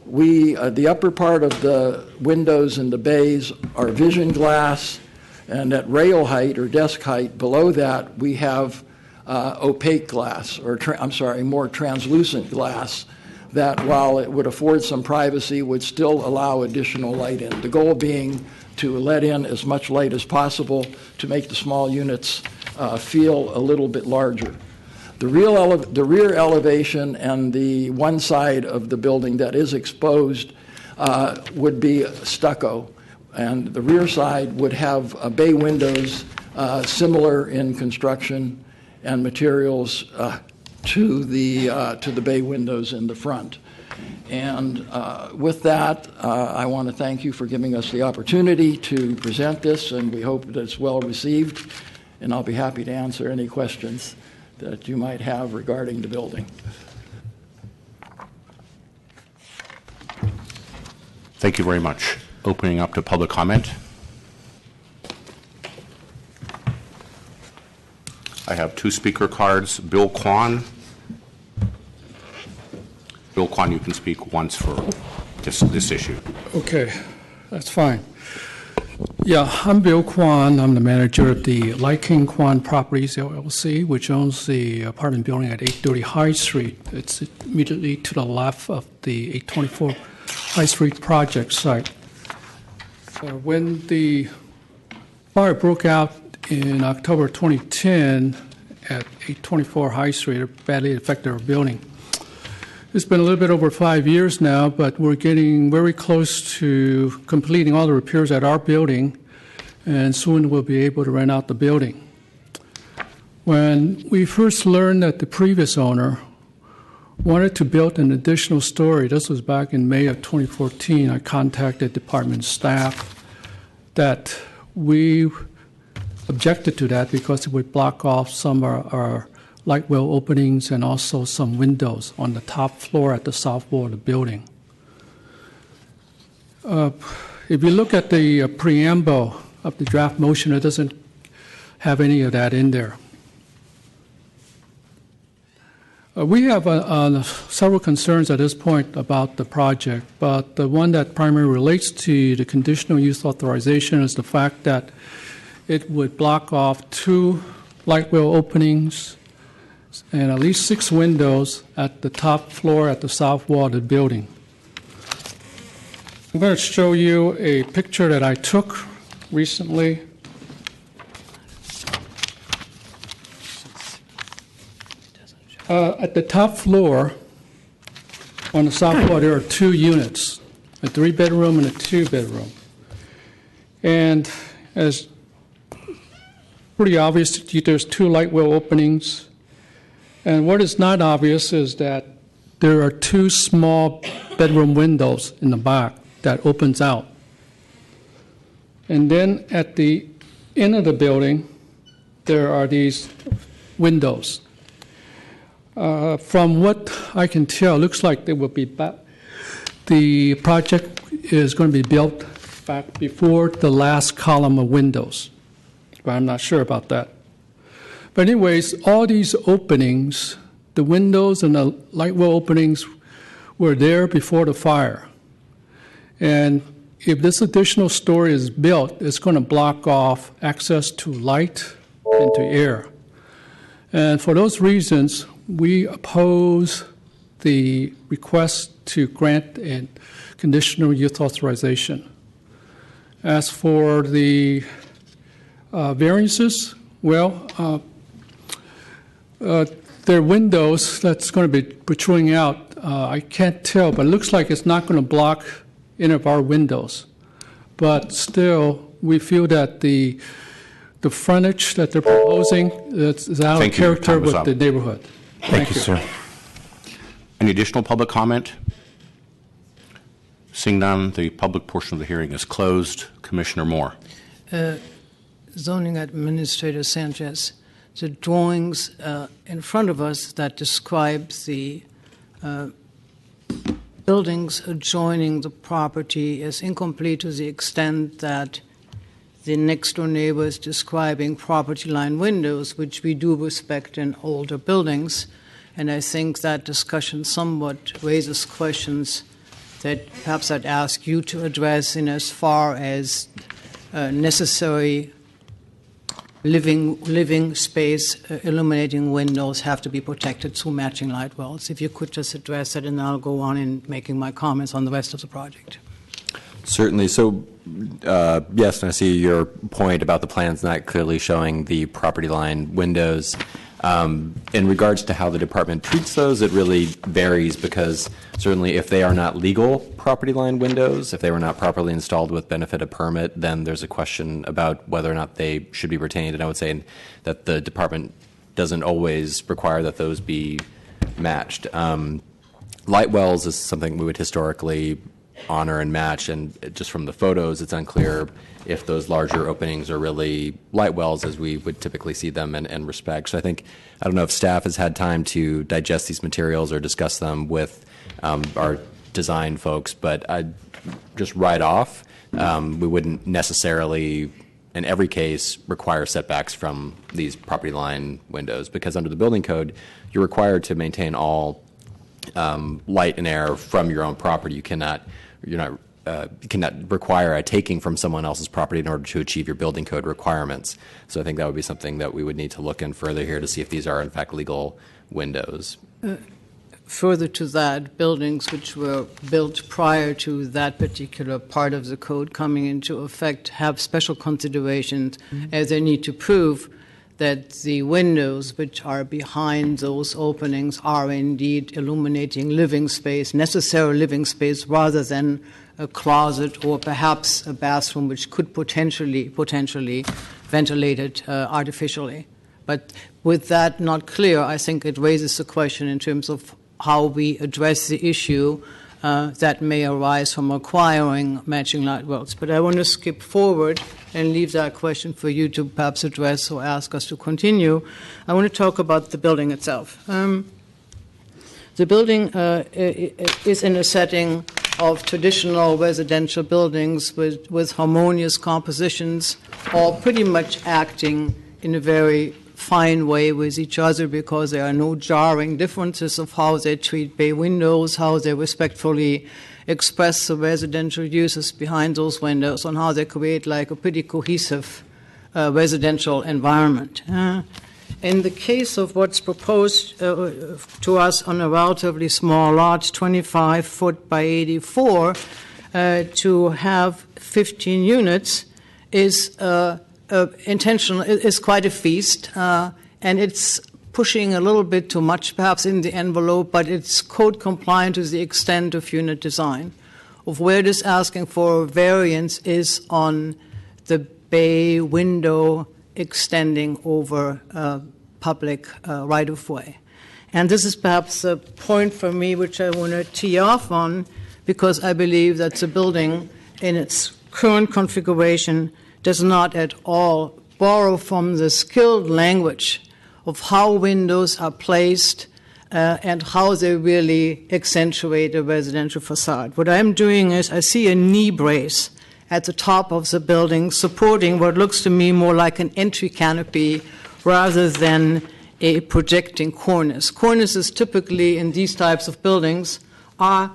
The upper part of the windows and the bays are vision glass, and at rail height or desk height below that, we have opaque glass, or more translucent glass, that while it would afford some privacy, would still allow additional light in. The goal being to let in as much light as possible to make the small units feel a little bit larger. The rear elevation and the one side of the building that is exposed would be stucco, and the rear side would have bay windows similar in construction and materials to the bay windows in the front. And with that, I want to thank you for giving us the opportunity to present this, and we hope that it's well received, and I'll be happy to answer any questions that you might have regarding the building. Thank you very much. Opening up to public comment. I have 2 speaker cards. Bill Kwan. Bill Kwan, you can speak once for this issue. Okay, that's fine. Yeah, I'm Bill Kwan. I'm the manager of the Light King Kwan Properties, LLC, which owns the apartment building at 830 High Street. It's immediately to the left of the 824 High Street project site. When the fire broke out in October 2010 at 824 High Street, it badly affected our building. It's been a little bit over 5 years now, but we're getting very close to completing all the repairs at our building, and soon we'll be able to rent out the building. When we first learned that the previous owner wanted to build an additional story, this was back in May of 2014, I contacted department staff that we objected to that because it would block off some of our light well openings and also some windows on the top floor at the south wall of the building. If you look at the preamble of the draft motion, it doesn't have any of that in there. We have several concerns at this point about the project, but the one that primarily relates to the conditional use authorization is the fact that it would block off 2 light well openings and at least 6 windows at the top floor at the south wall of the building. I'm going to show you a picture that I took recently. At the top floor on the south wall, there are 2 units, a 3-bedroom and a 2-bedroom. And as pretty obvious, there's 2 light well openings. And what is not obvious is that there are 2 small bedroom windows in the back that opens out. And then at the end of the building, there are these windows. From what I can tell, it looks like they will be back. The project is going to be built back before the last column of windows, but I'm not sure about that. But anyways, all these openings, the windows and the light well openings were there before the fire. And if this additional story is built, it's going to block off access to light and to air. And for those reasons, we oppose the request to grant a conditional use authorization. As for the variances, well, there are windows that's going to be protruding out. I can't tell, but it looks like it's not going to block any of our windows. But still, we feel that the frontage that they're proposing is out of character with the neighborhood. Thank you, sir. Any additional public comment? Seeing none, the public portion of the hearing is closed. Commissioner Moore. Zoning Administrator Sanchez, the drawings in front of us that describe the buildings adjoining the property is incomplete to the extent that the next-door neighbor is describing property line windows, which we do respect in older buildings. And I think that discussion somewhat raises questions that perhaps I'd ask you to address in as far as necessary living space, illuminating windows have to be protected through matching light wells. If you could just address that, and I'll go on in making my comments on the rest of the project. Certainly. So, yes, and I see your point about the plans not clearly showing the property line windows. In regards to how the department treats those, it really varies because certainly if they are not legal property line windows, if they were not properly installed with benefit of permit, then there's a question about whether or not they should be retained. And I would say that the department doesn't always require that those be matched. Light wells is something we would historically honor and match, and just from the photos, it's unclear if those larger openings are really light wells as we would typically see them and respect. So I don't know if staff has had time to digest these materials or discuss them with our design folks, but I'd just right off, we wouldn't necessarily, in every case, require setbacks from these property line windows, because under the building code, you're required to maintain all light and air from your own property. You cannot require a taking from someone else's property in order to achieve your building code requirements. So I think that would be something that we would need to look in further here to see if these are in fact legal windows. Further to that, buildings which were built prior to that particular part of the code coming into effect have special considerations as they need to prove that the windows which are behind those openings are indeed illuminating living space, necessary living space, rather than a closet or perhaps a bathroom which could potentially ventilate it artificially. But with that not clear, I think it raises the question in terms of how we address the issue that may arise from acquiring matching light wells. But I want to skip forward and leave that question for you to perhaps address or ask us to continue. I want to talk about the building itself. The building is in a setting of traditional residential buildings with harmonious compositions, all pretty much acting in a very fine way with each other because there are no jarring differences of how they treat bay windows, how they respectfully express the residential uses behind those windows, and how they create like a pretty cohesive residential environment. In the case of what's proposed to us on a relatively small lot, 25 foot by 84, to have 15 units is intentional, is quite a feast, and it's pushing a little bit too much perhaps in the envelope, but it's code compliant to the extent of unit design. Of where it is asking for variance is on the bay window extending over public right-of-way. And this is perhaps a point for me which I want to tee off on, because I believe that the building in its current configuration does not at all borrow from the skilled language of how windows are placed and how they really accentuate a residential facade. What I'm doing is I see a knee brace at the top of the building supporting what looks to me more like an entry canopy rather than a projecting cornice. Cornices typically in these types of buildings are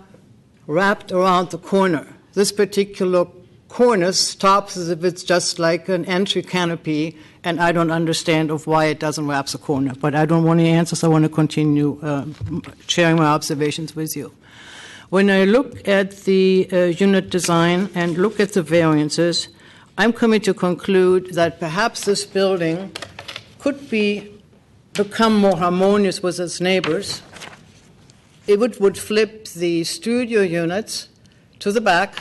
wrapped around the corner. this particular cornice stops as if it's just like an entry canopy, and I don't understand of why it doesn't wrap the corner. But I don't want any answers. I want to continue sharing my observations with you. When I look at the unit design and look at the variances, I'm coming to conclude that perhaps this building could become more harmonious with its neighbors. It would flip the studio units to the back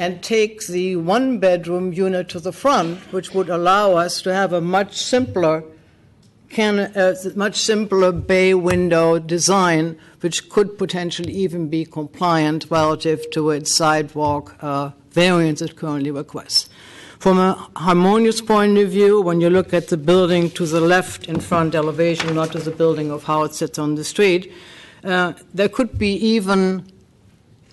and take the one-bedroom unit to the front, which would allow us to have a much simpler bay window design, which could potentially even be compliant relative to its sidewalk variance it currently requests. From a harmonious point of view, when you look at the building to the left in front elevation, not to the building of how it sits on the street, there could be even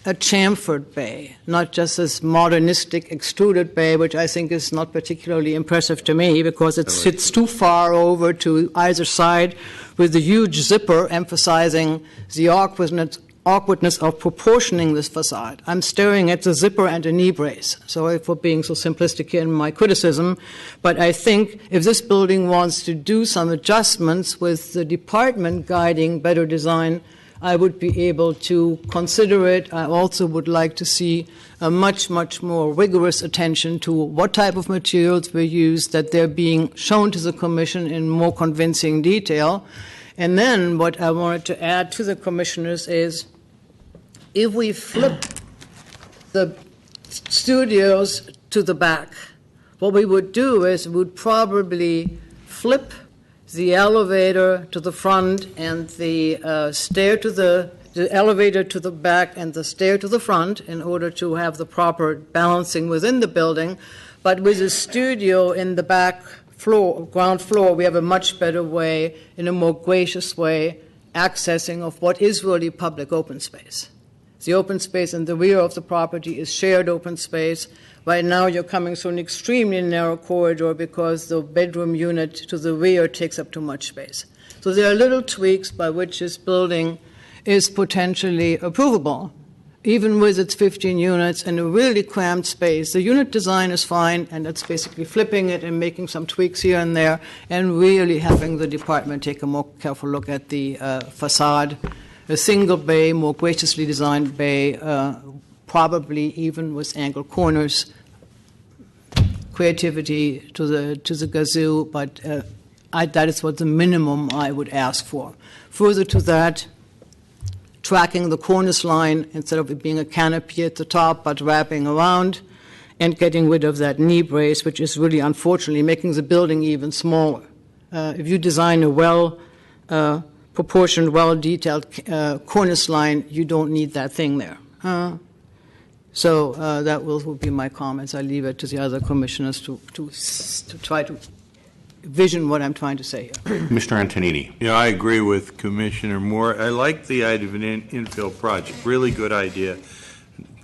a chamfered bay, not just this modernistic extruded bay, which I think is not particularly impressive to me because it sits too far over to either side with a huge zipper emphasizing the awkwardness of proportioning this facade. I'm staring at the zipper and a knee brace. Sorry for being so simplistic in my criticism, but I think if this building wants to do some adjustments with the department guiding better design, I would be able to consider it. I also would like to see a much, much more rigorous attention to what type of materials were used, that they're being shown to the Commission in more convincing detail. And then what I wanted to add to the commissioners is if we flip the studios to the back, what we would do is we would probably flip the elevator to the front and the the elevator to the back and the stair to the front in order to have the proper balancing within the building. But with the studio in the back floor, ground floor, we have a much better way, in a more gracious way, accessing of what is really public open space. The open space in the rear of the property is shared open space. Right now you're coming through an extremely narrow corridor because the bedroom unit to the rear takes up too much space. So there are little tweaks by which this building is potentially approvable, even with its 15 units and a really cramped space. The unit design is fine, and that's basically flipping it and making some tweaks here and there and really having the department take a more careful look at the facade. A single bay, more graciously designed bay, probably even with angled corners, creativity to the gazoo, but that is what the minimum I would ask for. Further to that, tracking the cornice line instead of it being a canopy at the top, but wrapping around and getting rid of that knee brace, which is really unfortunately making the building even smaller. If you design a proportioned, well-detailed cornice line, you don't need that thing there. So that will be my comments. I leave it to the other commissioners to try to vision what I'm trying to say here. Mr. Antonini. Yeah, I agree with Commissioner Moore. I like the idea of an infill project. Really good idea.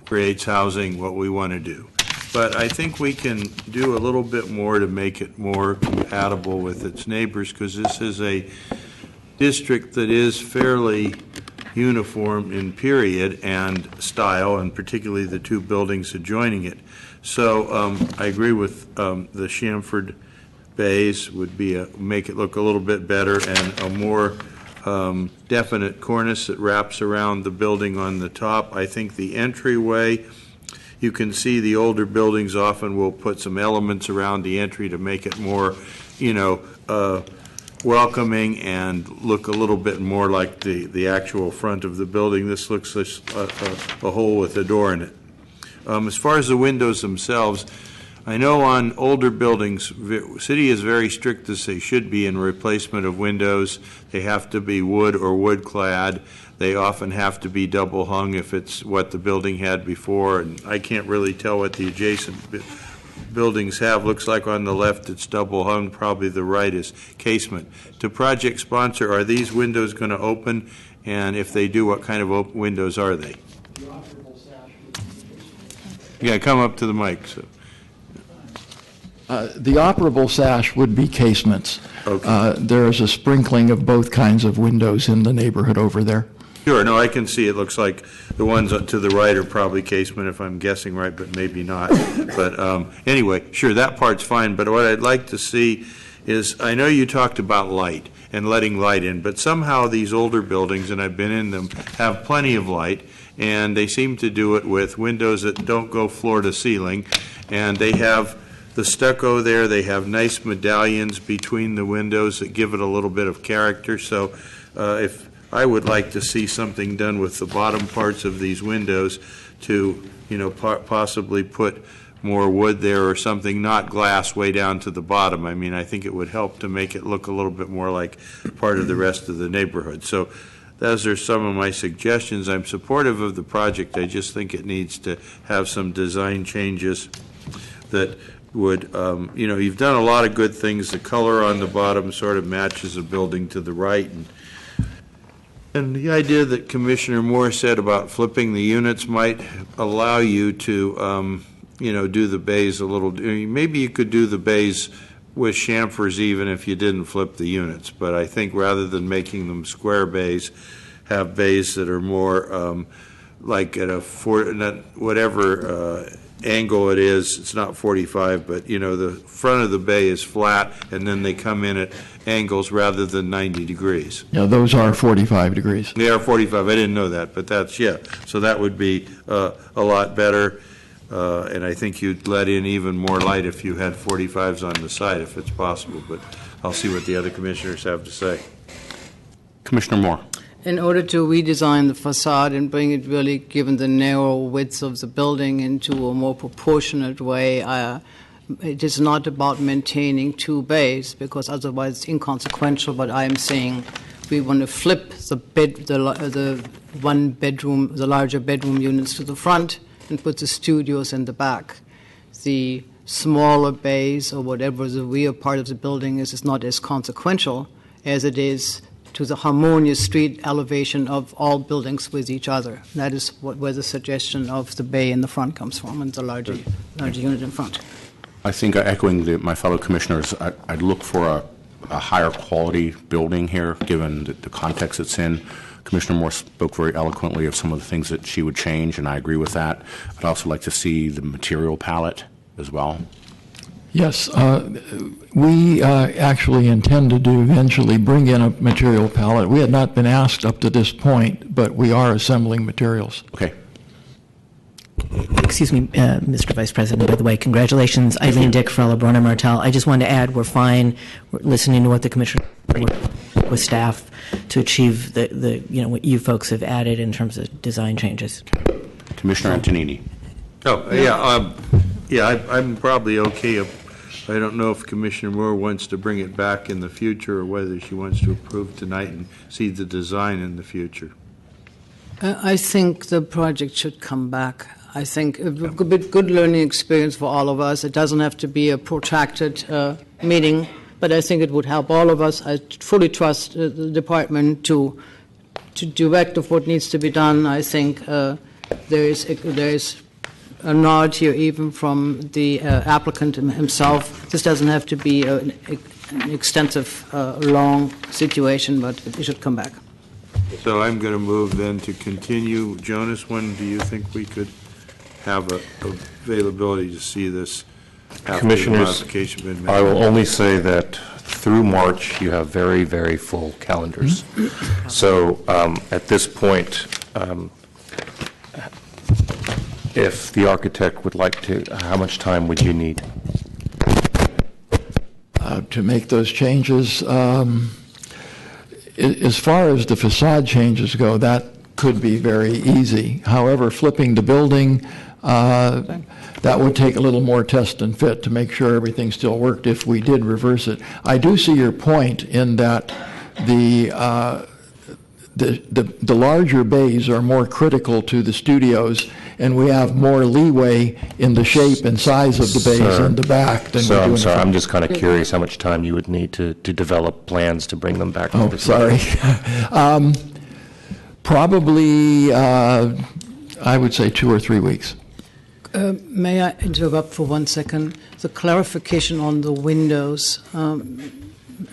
Creates housing, what we want to do. But I think we can do a little bit more to make it more compatible with its neighbors, because this is a district that is fairly uniform in period and style, and particularly the two buildings adjoining it. So I agree with the chamfered bays would be make it look a little bit better, and a more definite cornice that wraps around the building on the top. I think the entryway, you can see the older buildings often will put some elements around the entry to make it more, welcoming and look a little bit more like the actual front of the building. This looks like a hole with a door in it. As far as the windows themselves, I know on older buildings, city is very strict as they should be in replacement of windows. They have to be wood or wood clad. They often have to be double hung if it's what the building had before, and I can't really tell what the adjacent buildings have. Looks like on the left it's double hung, probably the right is casement. To project sponsor, are these windows going to open, and if they do, what kind of windows are they? Yeah, come up to the mic. So. The operable sash would be casements. Okay. There is a sprinkling of both kinds of windows in the neighborhood over there. Sure, no, I can see, it looks like the ones to the right are probably casement, if I'm guessing right, but maybe not. But anyway, sure, that part's fine, but what I'd like to see is, I know you talked about light and letting light in, but somehow these older buildings, and I've been in them, have plenty of light, and they seem to do it with windows that don't go floor to ceiling, and they have the stucco there, they have nice medallions between the windows that give it a little bit of character, so if I would like to see something done with the bottom parts of these windows to, possibly put more wood there or something, not glass way down to the bottom. I mean, I think it would help to make it look a little bit more like part of the rest of the neighborhood. So those are some of my suggestions. I'm supportive of the project. I just think it needs to have some design changes that would, you've done a lot of good things. The color on the bottom sort of matches the building to the right, and the idea that Commissioner Moore said about flipping the units might allow you to, do the bays a little. Maybe you could do the bays with chamfers even if you didn't flip the units. But I think rather than making them square bays, have bays that are more like at whatever angle it is. It's not 45, but the front of the bay is flat, and then they come in at angles rather than 90 degrees. Yeah, those are 45 degrees. They are 45. I didn't know that, but that's, so that would be a lot better, and I think you'd let in even more light if you had 45s on the side, if it's possible, but I'll see what the other commissioners have to say. Commissioner Moore. In order to redesign the facade and bring it really, given the narrow width of the building, into a more proportionate way, it is not about maintaining two bays, because otherwise it's inconsequential. But I am saying we want to flip the one bedroom, the larger bedroom units to the front and put the studios in the back. The smaller bays or whatever the rear part of the building is not as consequential as it is to the harmonious street elevation of all buildings with each other. That is where the suggestion of the bay in the front comes from, and the larger unit in front. I think, echoing my fellow commissioners, I'd look for a higher quality building here, given the context it's in. Commissioner Moore spoke very eloquently of some of the things that she would change, and I agree with that. I'd also like to see the material palette as well. Yes, we actually intend to eventually bring in a material palette. We had not been asked up to this point, but we are assembling materials. Okay. Excuse me, Mr. Vice President, by the way, congratulations, Eileen Dick, Frella, Brona Martel. I just wanted to add, we're fine. We're listening to what the Commissioner with staff to achieve what you folks have added in terms of design changes. Commissioner Antonini. I'm probably okay. I don't know if Commissioner Moore wants to bring it back in the future or whether she wants to approve tonight and see the design in the future. I think the project should come back. I think it would be a good learning experience for all of us. It doesn't have to be a protracted meeting, but I think it would help all of us. I fully trust the department to direct of what needs to be done. I think there is a nod here even from the applicant himself. This doesn't have to be an extensive, long situation, but it should come back. So I'm going to move then to continue. Jonas, when do you think we could have availability to see this Commissioners, modification been made? I will only say that through March you have very, very full calendars. So at this point, if the architect would like to, how much time would you need? To make those changes, as far as the facade changes go, that could be very easy. However, flipping the building, that would take a little more test and fit to make sure everything still worked if we did reverse it. I do see your point in that the larger bays are more critical to the studios, and we have more leeway in the shape and size of the bays in the back than we do in the front. I'm just kind of curious how much time you would need to develop plans to bring them back. Oh, sorry. Probably, I would say 2 or 3 weeks. May I interrupt for 1 second? The clarification on the windows,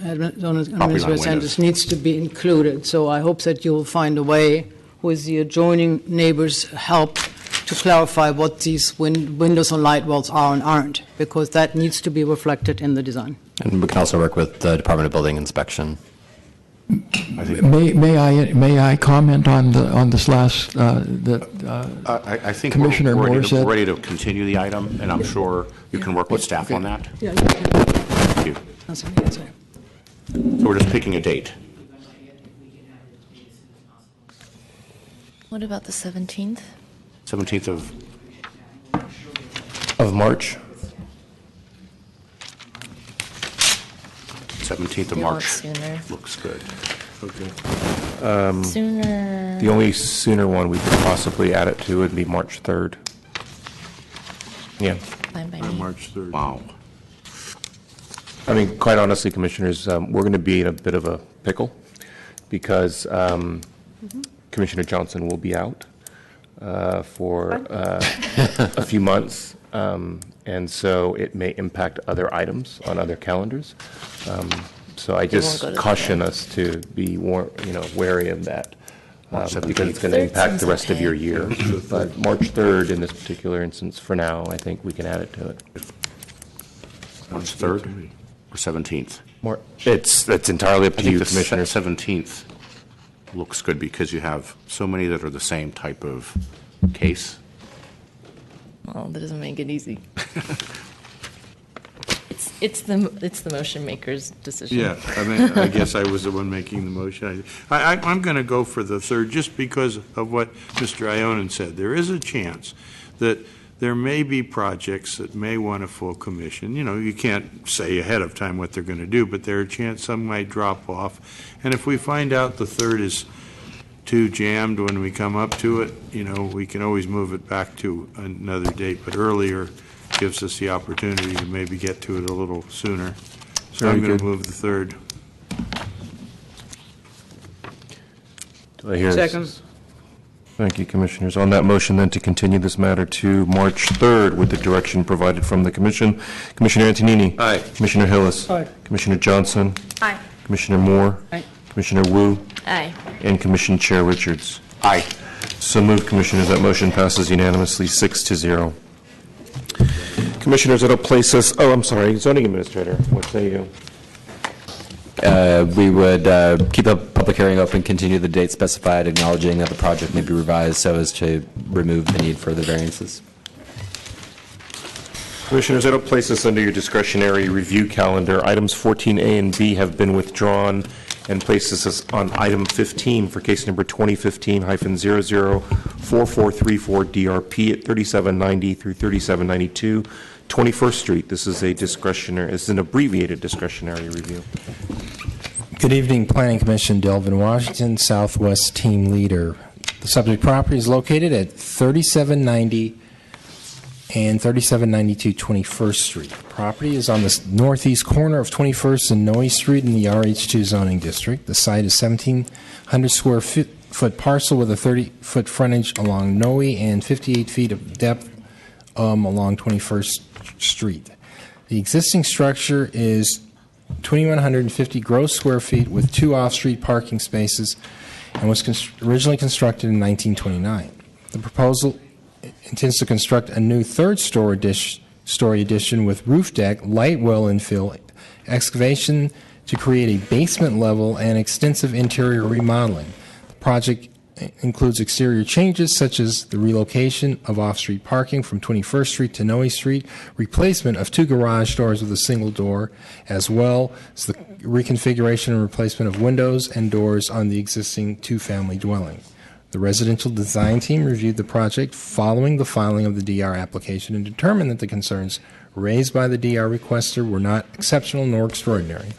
Administrator Sanders, needs to be included. So I hope that you'll find a way with the adjoining neighbors' help to clarify what these windows and light wells are and aren't, because that needs to be reflected in the design. And we can also work with the Department of Building Inspection. May I comment on this last I think Commissioner we're Moore ready, said? we're ready to continue the item, and I'm sure you can work with staff on that. Yeah. Thank you. That's what I'm saying. So we're just picking a date. What about the 17th? 17th Of March? 17th of You want March. sooner. Looks good. Okay. Sooner. The only sooner one we could possibly add it to would be March 3rd. Yeah. Fine by me. March 3rd. Wow. I mean, quite honestly, Commissioners, we're going to be in a bit of a pickle because Commissioner Johnson will be out for a few months, and so it may impact other items on other calendars. So I just go to caution us to be wary of that because it's going to Third impact the seems rest of okay. your year. But March 3rd, in this particular instance, for now, I think we can add it to it. March 3rd or 17th? It's entirely up I to think you, the Commissioner. 17th looks good because you have so many that are the same type of case. Well, that doesn't make it easy. It's the motion maker's decision. Yeah, I mean, I guess I was the one making the motion. I'm going to go for the 3rd just because of what Mr. Ionin said. There is a chance that there may be projects that may want a full commission. You know, you can't say ahead of time what they're going to do, but there's a chance some might drop off. And if we find out the 3rd is too jammed when we come up to it, we can always move it back to another date, but earlier gives us the opportunity to maybe get to it a little sooner. So Very I'm going good. to move the 3rd. Do I hear? Second. Thank you, Commissioners. On that motion, then, to continue this matter to March 3rd with the direction provided from the Commission, Commissioner Antonini. Aye. Commissioner Hillis. Aye. Commissioner Johnson. Aye. Commissioner Moore. Aye. Commissioner Wu. Aye. And Commission Chair Richards. Aye. So moved, Commissioners. That motion passes unanimously, 6-0. Commissioners, that'll place us, I'm sorry, Zoning Administrator, what say you? We would keep the public hearing open, continue the date specified, acknowledging that the project may be revised so as to remove the need for the variances. Commissioners, that'll place us under your discretionary review calendar. Items 14A and B have been withdrawn and places us on item 15 for case number 2015-004434 DRP at 3790 through 3792 21st Street. This is an abbreviated discretionary review. Good evening, Planning Commission. Delvin Washington, Southwest Team Leader. The subject property is located at 3790 and 3792 21st Street. The property is on the northeast corner of 21st and Noe Street in the RH2 zoning district. The site is 1,700 square foot parcel with a 30-foot frontage along Noe and 58 feet of depth along 21st Street. The existing structure is 2,150 gross square feet with 2 off-street parking spaces and was originally constructed in 1929. The proposal intends to construct a new third-story addition with roof deck, light well infill, excavation to create a basement level, and extensive interior remodeling. The project includes exterior changes such as the relocation of off-street parking from 21st Street to Noe Street, replacement of 2 garage doors with a single door, as well as the reconfiguration and replacement of windows and doors on the existing 2-family dwelling. The residential design team reviewed the project following the filing of the DR application and determined that the concerns raised by the DR requester were not exceptional nor extraordinary.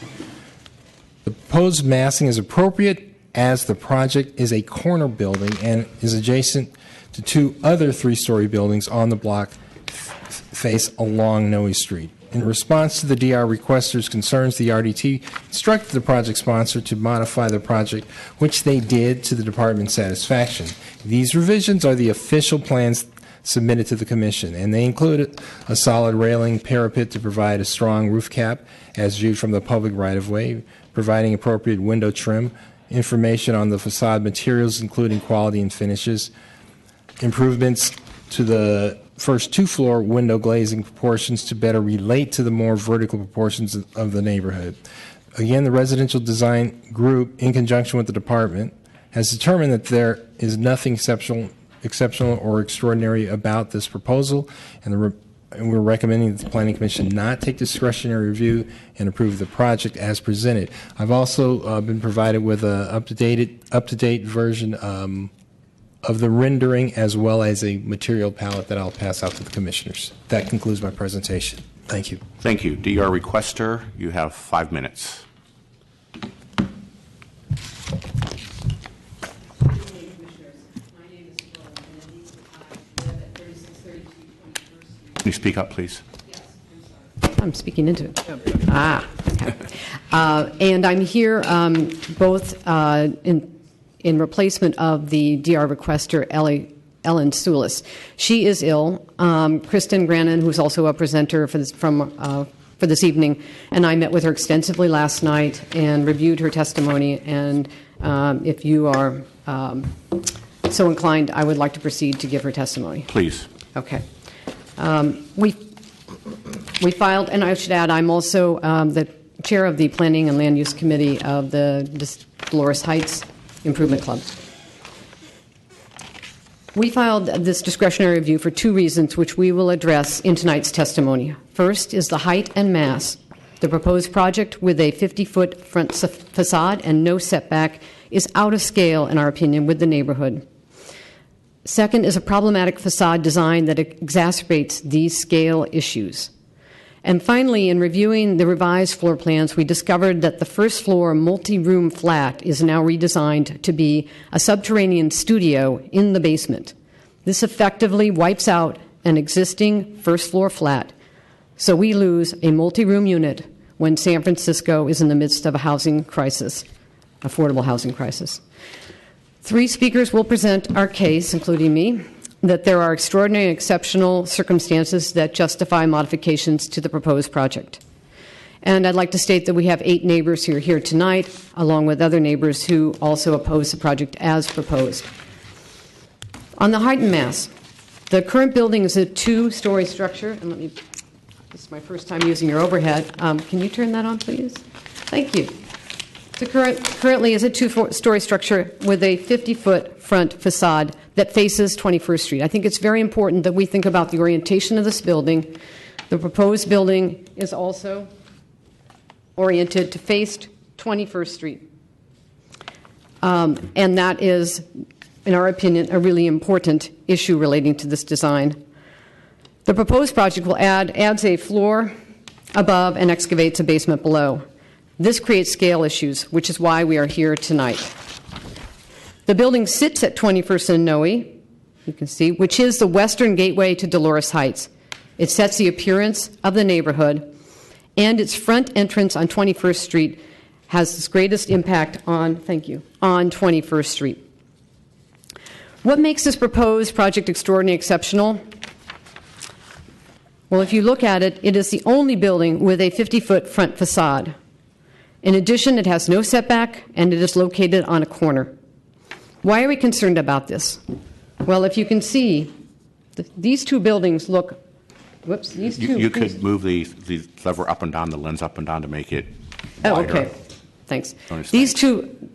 The proposed massing is appropriate as the project is a corner building and is adjacent to 2 other 3-story buildings on the block face along Noe Street. In response to the DR requester's concerns, the RDT instructed the project sponsor to modify the project, which they did to the department's satisfaction. These revisions are the official plans submitted to the Commission, and they include a solid railing parapet to provide a strong roof cap as viewed from the public right-of-way, providing appropriate window trim, information on the facade materials, including quality and finishes, improvements to the first two-floor window glazing proportions to better relate to the more vertical proportions of the neighborhood. Again, the residential design group, in conjunction with the department, has determined that there is nothing exceptional or extraordinary about this proposal, and we're recommending that the Planning Commission not take discretionary review and approve the project as presented. I've also been provided with an up-to-date version of the rendering, as well as a material palette that I'll pass out to the commissioners. That concludes my presentation. Thank you. Thank you. DR requester, you have 5 minutes. Can you speak up, please? I'm speaking into it. Okay. And I'm here both in replacement of the DR requester, Ellen Soulis. She is ill. Kristen Grannon, who's also a presenter for this evening, and I met with her extensively last night and reviewed her testimony. And if you are so inclined, I would like to proceed to give her testimony. Please. Okay. We filed, and I should add, I'm also the chair of the Planning and Land Use Committee of the Dolores Heights Improvement Club. We filed this discretionary review for two reasons, which we will address in tonight's testimony. First is the height and mass. The proposed project with a 50-foot front facade and no setback is out of scale, in our opinion, with the neighborhood. Second is a problematic facade design that exacerbates these scale issues. And finally, in reviewing the revised floor plans, we discovered that the first floor multi-room flat is now redesigned to be a subterranean studio in the basement. This effectively wipes out an existing first floor flat, so we lose a multi-room unit when San Francisco is in the midst of a housing crisis, affordable housing crisis. 3 speakers will present our case, including me, that there are extraordinary and exceptional circumstances that justify modifications to the proposed project. And I'd like to state that we have 8 neighbors who are here tonight, along with other neighbors who also oppose the project as proposed. On the height and mass, the current building is a 2-story structure. And this is my first time using your overhead. Can you turn that on, please? Thank you. The currently is a 2-story structure with a 50-foot front facade that faces 21st Street. I think it's very important that we think about the orientation of this building. The proposed building is also oriented to face 21st Street. And that is, in our opinion, a really important issue relating to this design. The proposed project will adds a floor above and excavates a basement below. This creates scale issues, which is why we are here tonight. The building sits at 21st and Noe, you can see, which is the western gateway to Dolores Heights. It sets the appearance of the neighborhood, and its front entrance on 21st Street has its greatest impact on 21st Street. What makes this proposed project extraordinarily exceptional? Well, if you look at it, it is the only building with a 50-foot front facade. In addition, it has no setback, and it is located on a corner. Why are we concerned about this? Well, if you can see, these 2 buildings look, whoops, these two. You could move the lever up and down, the lens up and down to make it wider. Oh, okay. Thanks. These 2,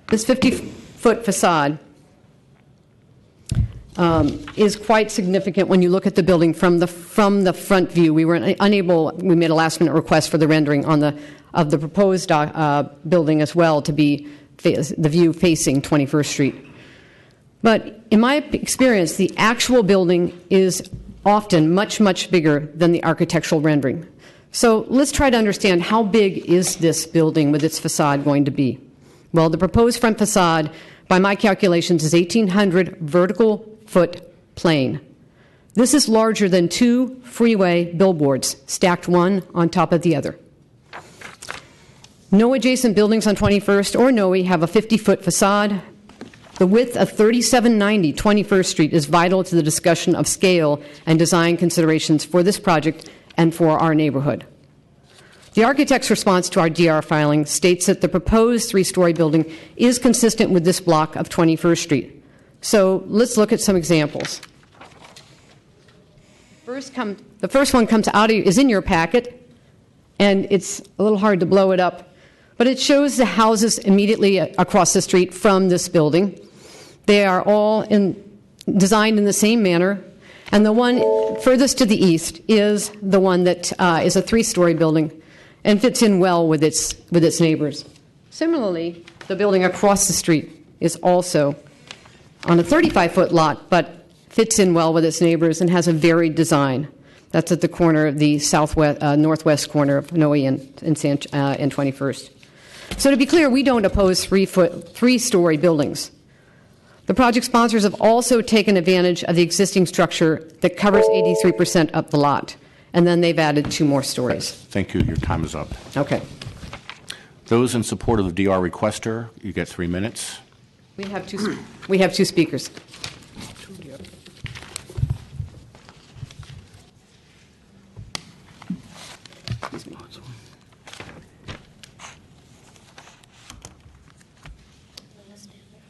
this 50-foot facade is quite significant when you look at the building from the front view. We were unable, we made a last-minute request for the rendering of the proposed building as well to be the view facing 21st Street. But in my experience, the actual building is often much, much bigger than the architectural rendering. So let's try to understand, how big is this building with its facade going to be? Well, the proposed front facade, by my calculations, is 1,800 vertical foot plane. This is larger than 2 freeway billboards stacked one on top of the other. No adjacent buildings on 21st or Noe have a 50-foot facade. The width of 3790 21st Street is vital to the discussion of scale and design considerations for this project and for our neighborhood. The architect's response to our DR filing states that the proposed three-story building is consistent with this block of 21st Street. So let's look at some examples. The first one comes out is in your packet, and it's a little hard to blow it up, but it shows the houses immediately across the street from this building. They are all designed in the same manner, and the one furthest to the east is the one that is a three-story building and fits in well with its neighbors. Similarly, the building across the street is also on a 35-foot lot, but fits in well with its neighbors and has a varied design. That's at the corner of the northwest corner of Noe and 21st. So to be clear, we don't oppose three-story buildings. The project sponsors have also taken advantage of the existing structure that covers 83% of the lot, and then they've added 2 more stories. Thank you. Your time is up. Okay. Those in support of the DR requester, you get 3 minutes. We have two speakers.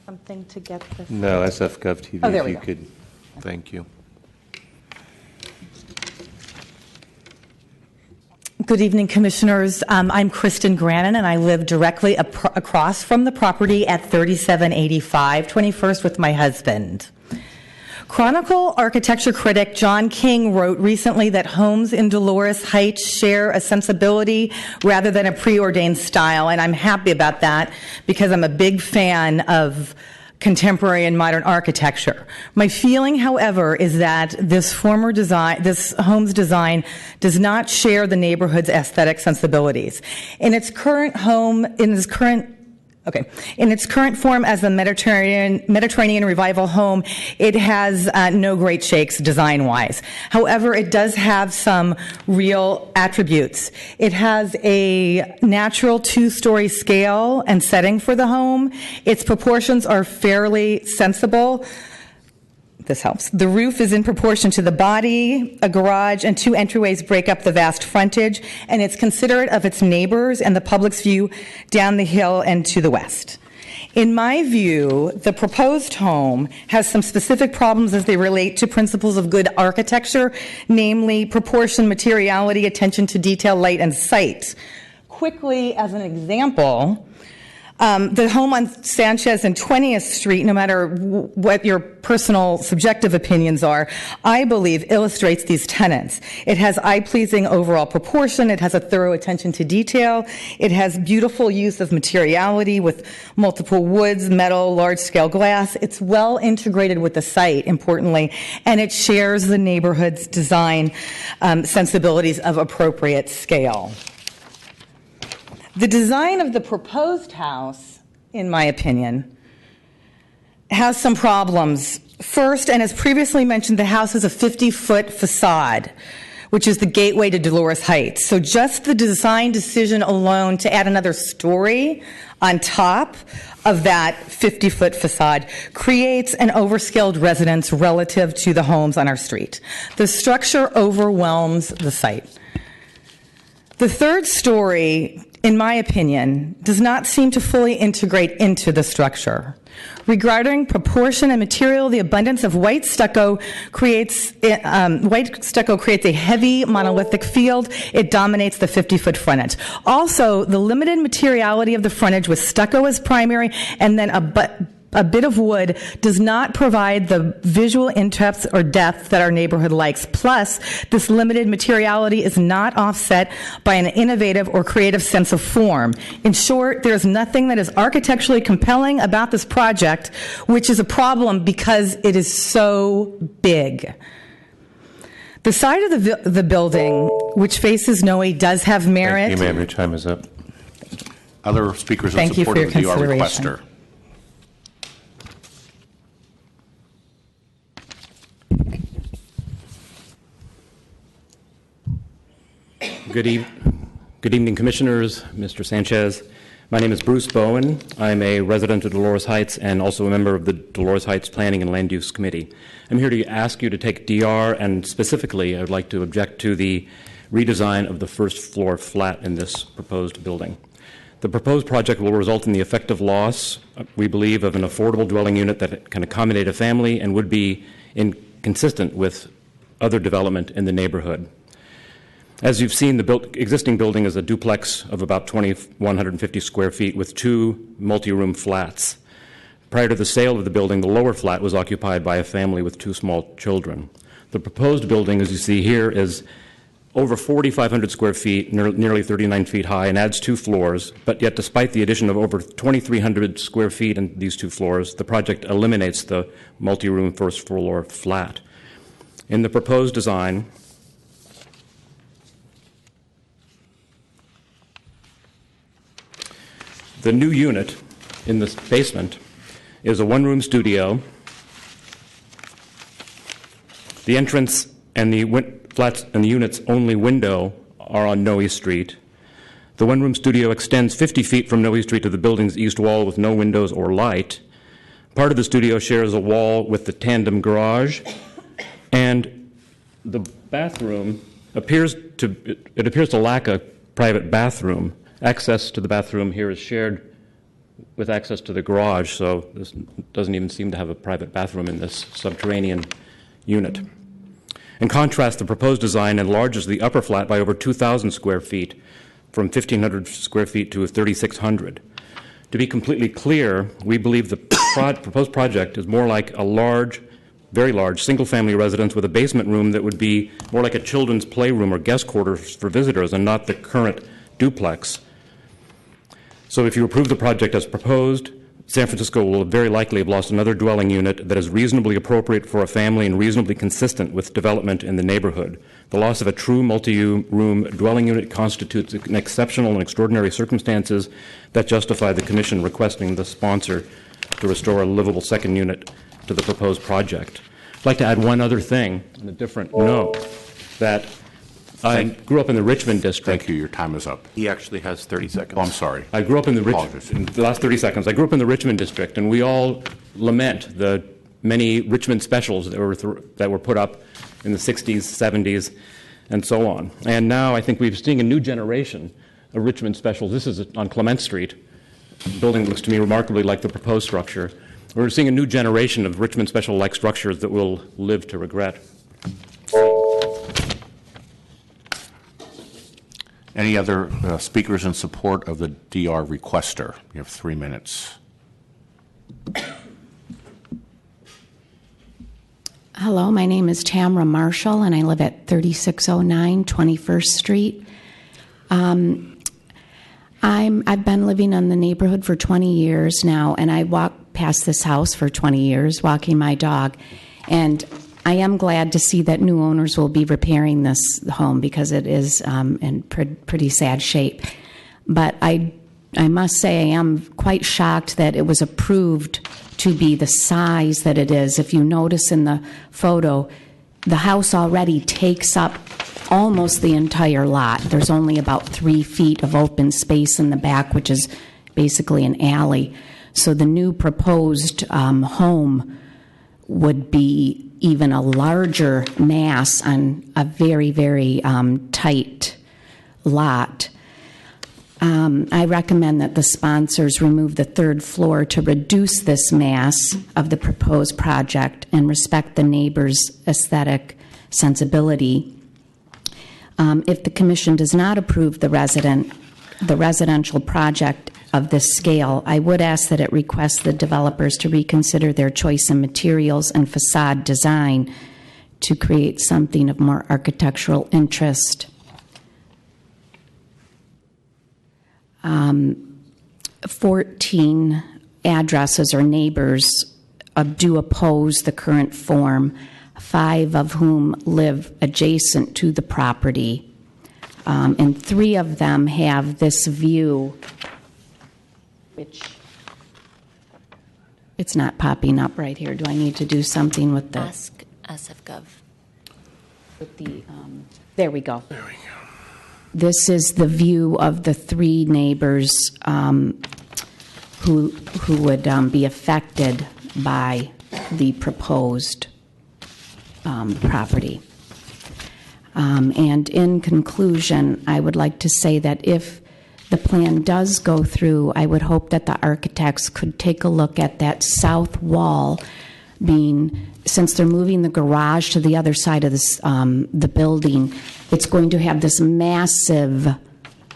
Something to get the... No, SF.gov TV, Oh, there if we you go. could. Thank you. Good evening, Commissioners. I'm Kristen Grannon, and I live directly across from the property at 3785 21st with my husband. Chronicle architecture critic John King wrote recently that homes in Dolores Heights share a sensibility rather than a preordained style, and I'm happy about that because I'm a big fan of contemporary and modern architecture. My feeling, however, is that this home's design does not share the neighborhood's aesthetic sensibilities. In its current form as the Mediterranean Revival home, it has no great shakes design-wise. However, it does have some real attributes. It has a natural 2-story scale and setting for the home. Its proportions are fairly sensible. This helps. The roof is in proportion to the body. A garage and 2 entryways break up the vast frontage, and it's considerate of its neighbors and the public's view down the hill and to the west. In my view, the proposed home has some specific problems as they relate to principles of good architecture, namely proportion, materiality, attention to detail, light, and sight. Quickly, as an example, the home on Sanchez and 20th Street, no matter what your personal subjective opinions are, I believe illustrates these tenets. It has eye-pleasing overall proportion. It has a thorough attention to detail. It has beautiful use of materiality with multiple woods, metal, large-scale glass. It's well integrated with the site, importantly, and it shares the neighborhood's design sensibilities of appropriate scale. The design of the proposed house, in my opinion, has some problems. First, and as previously mentioned, the house is a 50-foot facade, which is the gateway to Dolores Heights. So just the design decision alone to add another story on top of that 50-foot facade creates an overskilled residence relative to the homes on our street. The structure overwhelms the site. The third story, in my opinion, does not seem to fully integrate into the structure. Regarding proportion and material, the abundance of white stucco creates a heavy monolithic field. It dominates the 50-foot frontage. Also, the limited materiality of the frontage with stucco as primary and then a bit of wood does not provide the visual in-depth or depth that our neighborhood likes. Plus, this limited materiality is not offset by an innovative or creative sense of form. In short, there is nothing that is architecturally compelling about this project, which is a problem because it is so big. The side of the building, which faces Noe, does have merit. Thank you, ma'am. Your time is up. Other speakers in Thank you support for of the your DR consideration. requester. Good evening, Commissioners, Mr. Sanchez. My name is Bruce Bowen. I'm a resident of Dolores Heights and also a member of the Dolores Heights Planning and Land Use Committee. I'm here to ask you to take DR, and specifically, I would like to object to the redesign of the first floor flat in this proposed building. The proposed project will result in the effective loss, we believe, of an affordable dwelling unit that can accommodate a family and would be consistent with other development in the neighborhood. As you've seen, the existing building is a duplex of about 2,150 square feet with 2 multi-room flats. Prior to the sale of the building, the lower flat was occupied by a family with 2 small children. The proposed building, as you see here, is over 4,500 square feet, nearly 39 feet high, and adds 2 floors. But yet, despite the addition of over 2,300 square feet in these 2 floors, the project eliminates the multi-room first floor flat. In the proposed design, the new unit in this basement is a one-room studio. The entrance and the flats and the unit's only window are on Noe Street. The one-room studio extends 50 feet from Noe Street to the building's east wall with no windows or light. Part of the studio shares a wall with the tandem garage, and the bathroom appears to lack a private bathroom. Access to the bathroom here is shared with access to the garage, so this doesn't even seem to have a private bathroom in this subterranean unit. In contrast, the proposed design enlarges the upper flat by over 2,000 square feet, from 1,500 square feet to 3,600. To be completely clear, we believe the proposed project is more like a large, very large, single-family residence with a basement room that would be more like a children's playroom or guest quarters for visitors and not the current duplex. So if you approve the project as proposed, San Francisco will very likely have lost another dwelling unit that is reasonably appropriate for a family and reasonably consistent with development in the neighborhood. The loss of a true multi-room dwelling unit constitutes an exceptional and extraordinary circumstances that justify the Commission requesting the sponsor to restore a livable second unit to the proposed project. I'd like to add one other thing on a different note, that I grew up in the Richmond district. Thank you. Your time is up. He actually has 30 seconds. Oh, I'm sorry. I grew up in the last 30 seconds. I grew up in the Richmond district, and we all lament the many Richmond specials that were put up in the 60s, 70s, and so on. And now I think we're seeing a new generation of Richmond specials. This is on Clement Street. The building looks to me remarkably like the proposed structure. We're seeing a new generation of Richmond special-like structures that we'll live to regret. Any other speakers in support of the DR requester? You have 3 minutes. Hello, my name is Tamara Marshall, and I live at 3609 21st Street. I've been living in the neighborhood for 20 years now, and I walk past this house for 20 years, walking my dog. And I am glad to see that new owners will be repairing this home because it is in pretty sad shape. But I must say I am quite shocked that it was approved to be the size that it is. If you notice in the photo, the house already takes up almost the entire lot. There's only about 3 feet of open space in the back, which is basically an alley. So the new proposed home would be even a larger mass on a very, very tight lot. I recommend that the sponsors remove the 3rd floor to reduce this mass of the proposed project and respect the neighbor's aesthetic sensibility. If the Commission does not approve the residential project of this scale, I would ask that it request the developers to reconsider their choice in materials and facade design to create something of more architectural interest. 14 addresses or neighbors do oppose the current form, 5 of whom live adjacent to the property. And 3 of them have this view, which it's not popping up right here. Do I need to do something with the... Ask SFGov. With the, there we go. There we go. This is the view of the 3 neighbors who would be affected by the proposed property. And in conclusion, I would like to say that if the plan does go through, I would hope that the architects could take a look at that south wall being, since they're moving the garage to the other side of this, the building, it's going to have this massive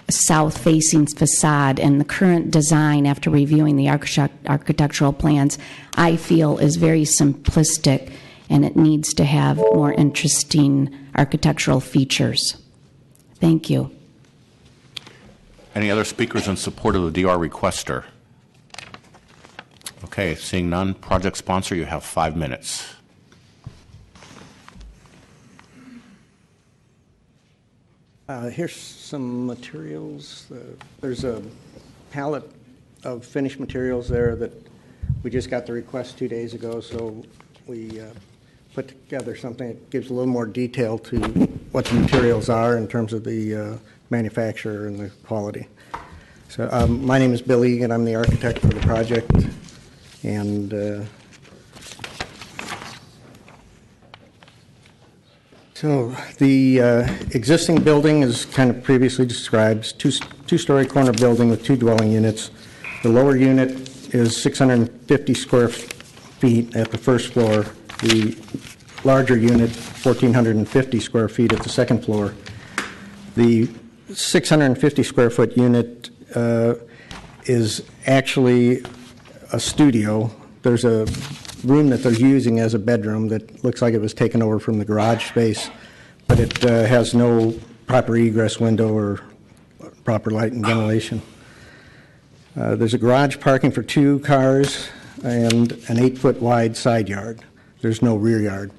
south-facing facade, and the current design, after reviewing the architectural plans, I feel is very simplistic, and it needs to have more interesting architectural features. Thank you. Any other speakers in support of the DR requester? Okay, seeing none, project sponsor, you have 5 minutes. Here's some materials. There's a palette of finished materials there that we just got the request 2 days ago, so we put together something that gives a little more detail to what the materials are in terms of the manufacturer and the quality. So my name is Bill Egan. I'm the architect for the project, and so the existing building is kind of previously described, two-story corner building with 2 dwelling units. The lower unit is 650 square feet at the first floor. The larger unit, 1,450 square feet at the second floor. The 650 square foot unit is actually a studio. There's a room that they're using as a bedroom that looks like it was taken over from the garage space, but it has no proper egress window or proper light and ventilation. There's a garage parking for 2 cars and an 8-foot wide side yard. There's no rear yard.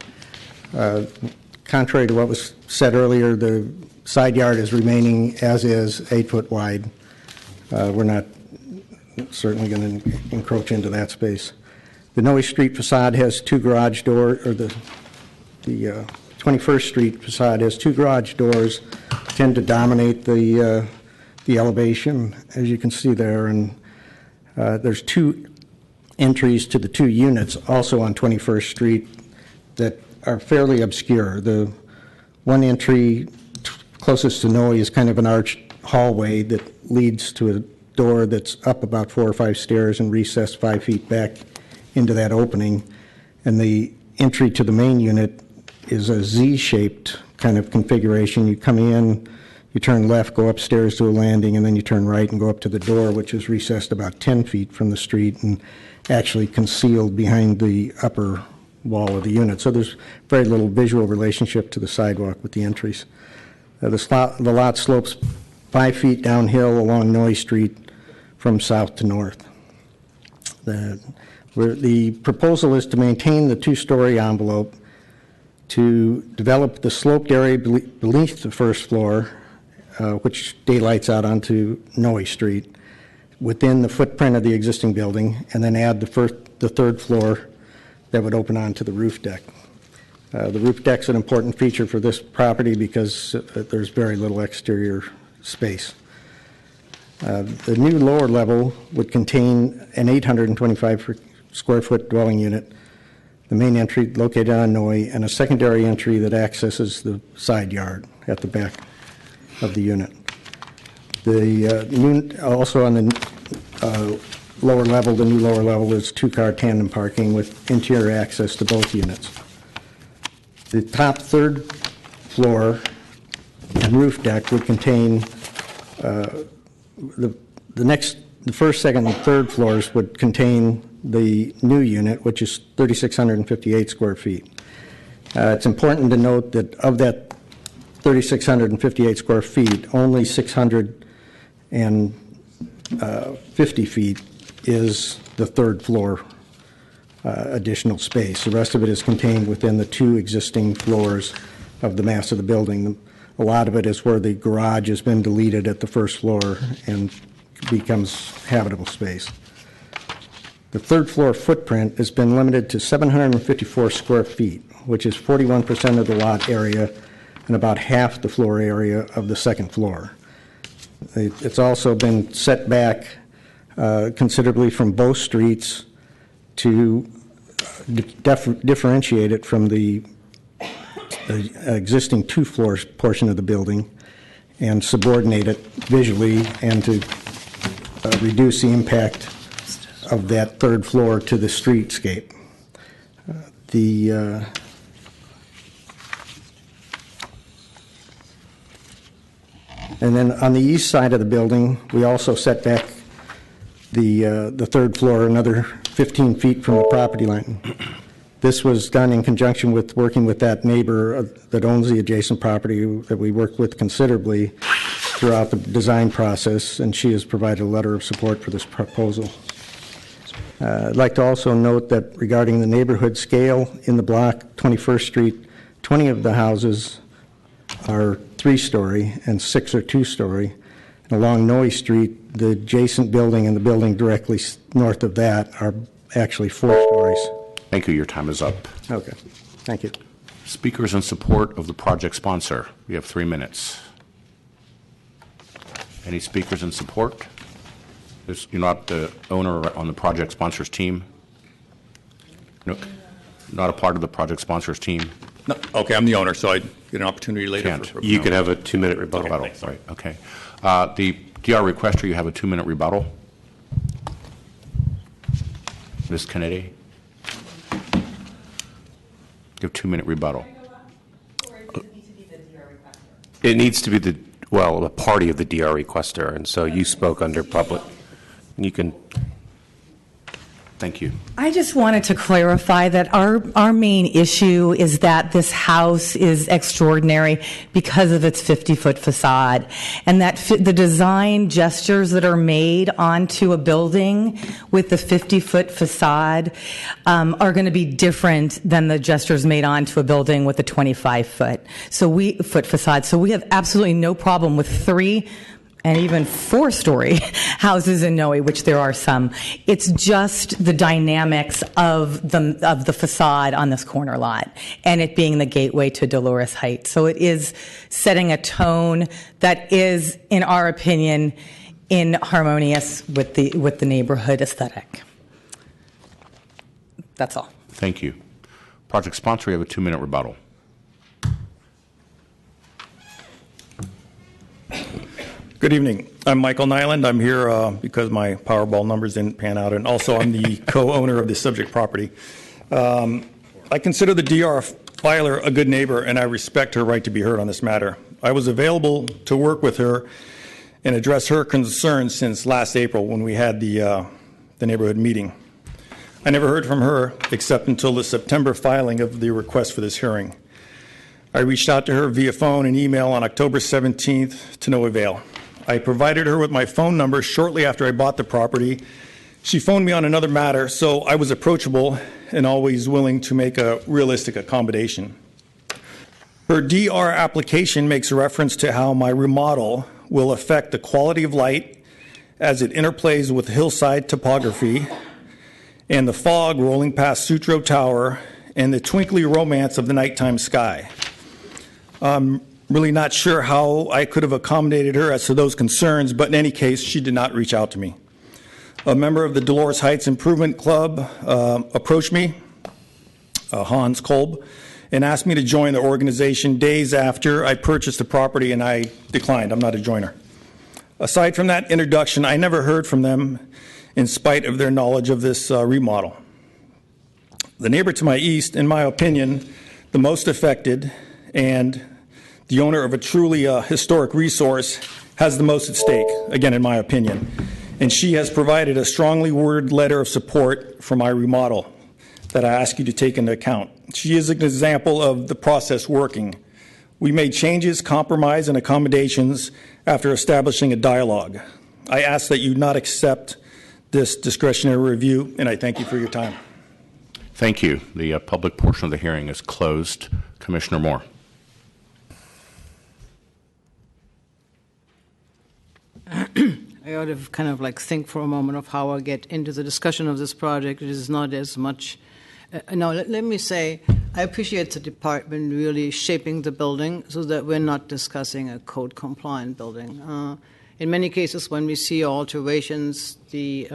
Contrary to what was said earlier, the side yard is remaining as is, 8-foot wide. We're not certainly going to encroach into that space. The Noe Street facade has 2 garage doors, or the 21st Street facade has 2 garage doors, tend to dominate the elevation, as you can see there. And there's 2 entries to the 2 units also on 21st Street that are fairly obscure. The one entry closest to Noe is kind of an arched hallway that leads to a door that's up about 4 or 5 stairs and recessed 5 feet back into that opening. And the entry to the main unit is a Z-shaped kind of configuration. You come in, you turn left, go upstairs to a landing, and then you turn right and go up to the door, which is recessed about 10 feet from the street and actually concealed behind the upper wall of the unit. So there's very little visual relationship to the sidewalk with the entries. The lot slopes 5 feet downhill along Noe Street from south to north. The proposal is to maintain the 2-story envelope, to develop the sloped area beneath the first floor, which daylights out onto Noe Street, within the footprint of the existing building, and then add the third floor that would open onto the roof deck. The roof deck's an important feature for this property because there's very little exterior space. The new lower level would contain an 825 square foot dwelling unit, the main entry located on Noe, and a secondary entry that accesses the side yard at the back of the unit. Also on the lower level, the new lower level is 2-car tandem parking with interior access to both units. The top third floor and roof deck would contain the first, second, and third floors would contain the new unit, which is 3,658 square feet. It's important to note that of that 3,658 square feet, only 650 feet is the third floor additional space. The rest of it is contained within the 2 existing floors of the mass of the building. A lot of it is where the garage has been deleted at the first floor and becomes habitable space. The third floor footprint has been limited to 754 square feet, which is 41% of the lot area and about half the floor area of the second floor. It's also been set back considerably from both streets to differentiate it from the the existing two-floor portion of the building and subordinate it visually and to reduce the impact of that third floor to the streetscape. And then on the east side of the building, we also set back the third floor another 15 feet from the property line. This was done in conjunction with working with that neighbor that owns the adjacent property that we worked with considerably throughout the design process, and she has provided a letter of support for this proposal. I'd like to also note that regarding the neighborhood scale in the block, 21st Street, 20 of the houses are 3-story and 6 are 2-story. And along Noe Street, the adjacent building and the building directly north of that are actually 4 stories. Thank you. Your time is up. Okay. Thank you. Speakers in support of the project sponsor. We have 3 minutes. Any speakers in support? You're not the owner on the project sponsor's team? No, not a part of the project sponsor's team? No, okay, I'm the owner, so I get an opportunity later. You could have a 2-minute rebuttal. Right, okay. The DR requester, you have a 2-minute rebuttal. Ms. Kennedy? You have 2-minute rebuttal. It needs to be the party of the DR requester, and so you spoke under public. You can. Thank you. I just wanted to clarify that our main issue is that this house is extraordinary because of its 50-foot facade, and that the design gestures that are made onto a building with the 50-foot facade are going to be different than the gestures made onto a building with a 25-foot facade. So we have absolutely no problem with 3 and even 4-story houses in Noe, which there are some. It's just the dynamics of the facade on this corner lot and it being the gateway to Dolores Heights. So it is setting a tone that is, in our opinion, harmonious with the neighborhood aesthetic. That's all. Thank you. Project sponsor, you have a 2-minute rebuttal. Good evening. I'm Michael Nyland. I'm here because my Powerball numbers didn't pan out, and also I'm the co-owner of the subject property. I consider the DR filer a good neighbor, and I respect her right to be heard on this matter. I was available to work with her and address her concerns since last April when we had the neighborhood meeting. I never heard from her except until the September filing of the request for this hearing. I reached out to her via phone and email on October 17th to no avail. I provided her with my phone number shortly after I bought the property. She phoned me on another matter, so I was approachable and always willing to make a realistic accommodation. Her DR application makes a reference to how my remodel will affect the quality of light as it interplays with hillside topography and the fog rolling past Sutro Tower and the twinkly romance of the nighttime sky. Really not sure how I could have accommodated her as to those concerns, but in any case, she did not reach out to me. A member of the Dolores Heights Improvement Club approached me, Hans Kolb, and asked me to join the organization days after I purchased the property, and I declined. I'm not a joiner. Aside from that introduction, I never heard from them in spite of their knowledge of this remodel. The neighbor to my east, in my opinion, the most affected and the owner of a truly historic resource, has the most at stake, again, in my opinion. And she has provided a strongly worded letter of support for my remodel that I ask you to take into account. She is an example of the process working. We made changes, compromise, and accommodations after establishing a dialogue. I ask that you not accept this discretionary review, and I thank you for your time. Thank you. The public portion of the hearing is closed. Commissioner Moore. I ought to kind of think for a moment of how I get into the discussion of this project. It is not as much. No, let me say, I appreciate the department really shaping the building so that we're not discussing a code-compliant building. In many cases, when we see alterations, the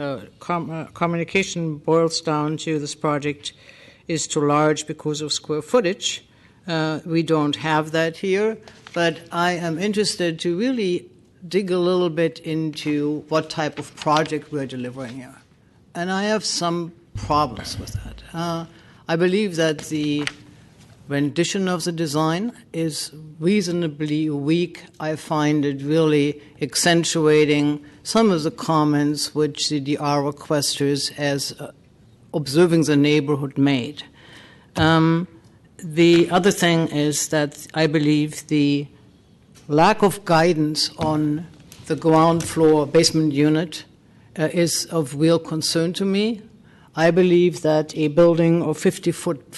communication boils down to this project is too large because of square footage, We don't have that here, but I am interested to really dig a little bit into what type of project we're delivering here. And I have some problems with that. I believe that the rendition of the design is reasonably weak. I find it really accentuating some of the comments which the DR requesters, as observing the neighborhood, made. The other thing is that I believe the lack of guidance on the ground floor basement unit is of real concern to me. I believe that a building of 50 foot,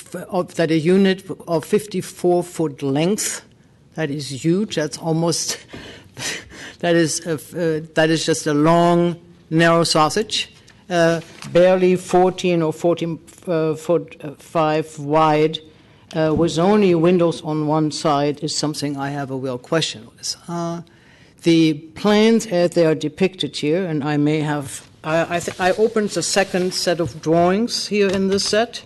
that a unit of 54-foot length, that is huge. That's almost, that is just a long, narrow sausage, barely 14 or 14 foot 5 wide, with only windows on one side, is something I have a real question with. The plans as they are depicted here, and I may have. I opened the second set of drawings here in this set.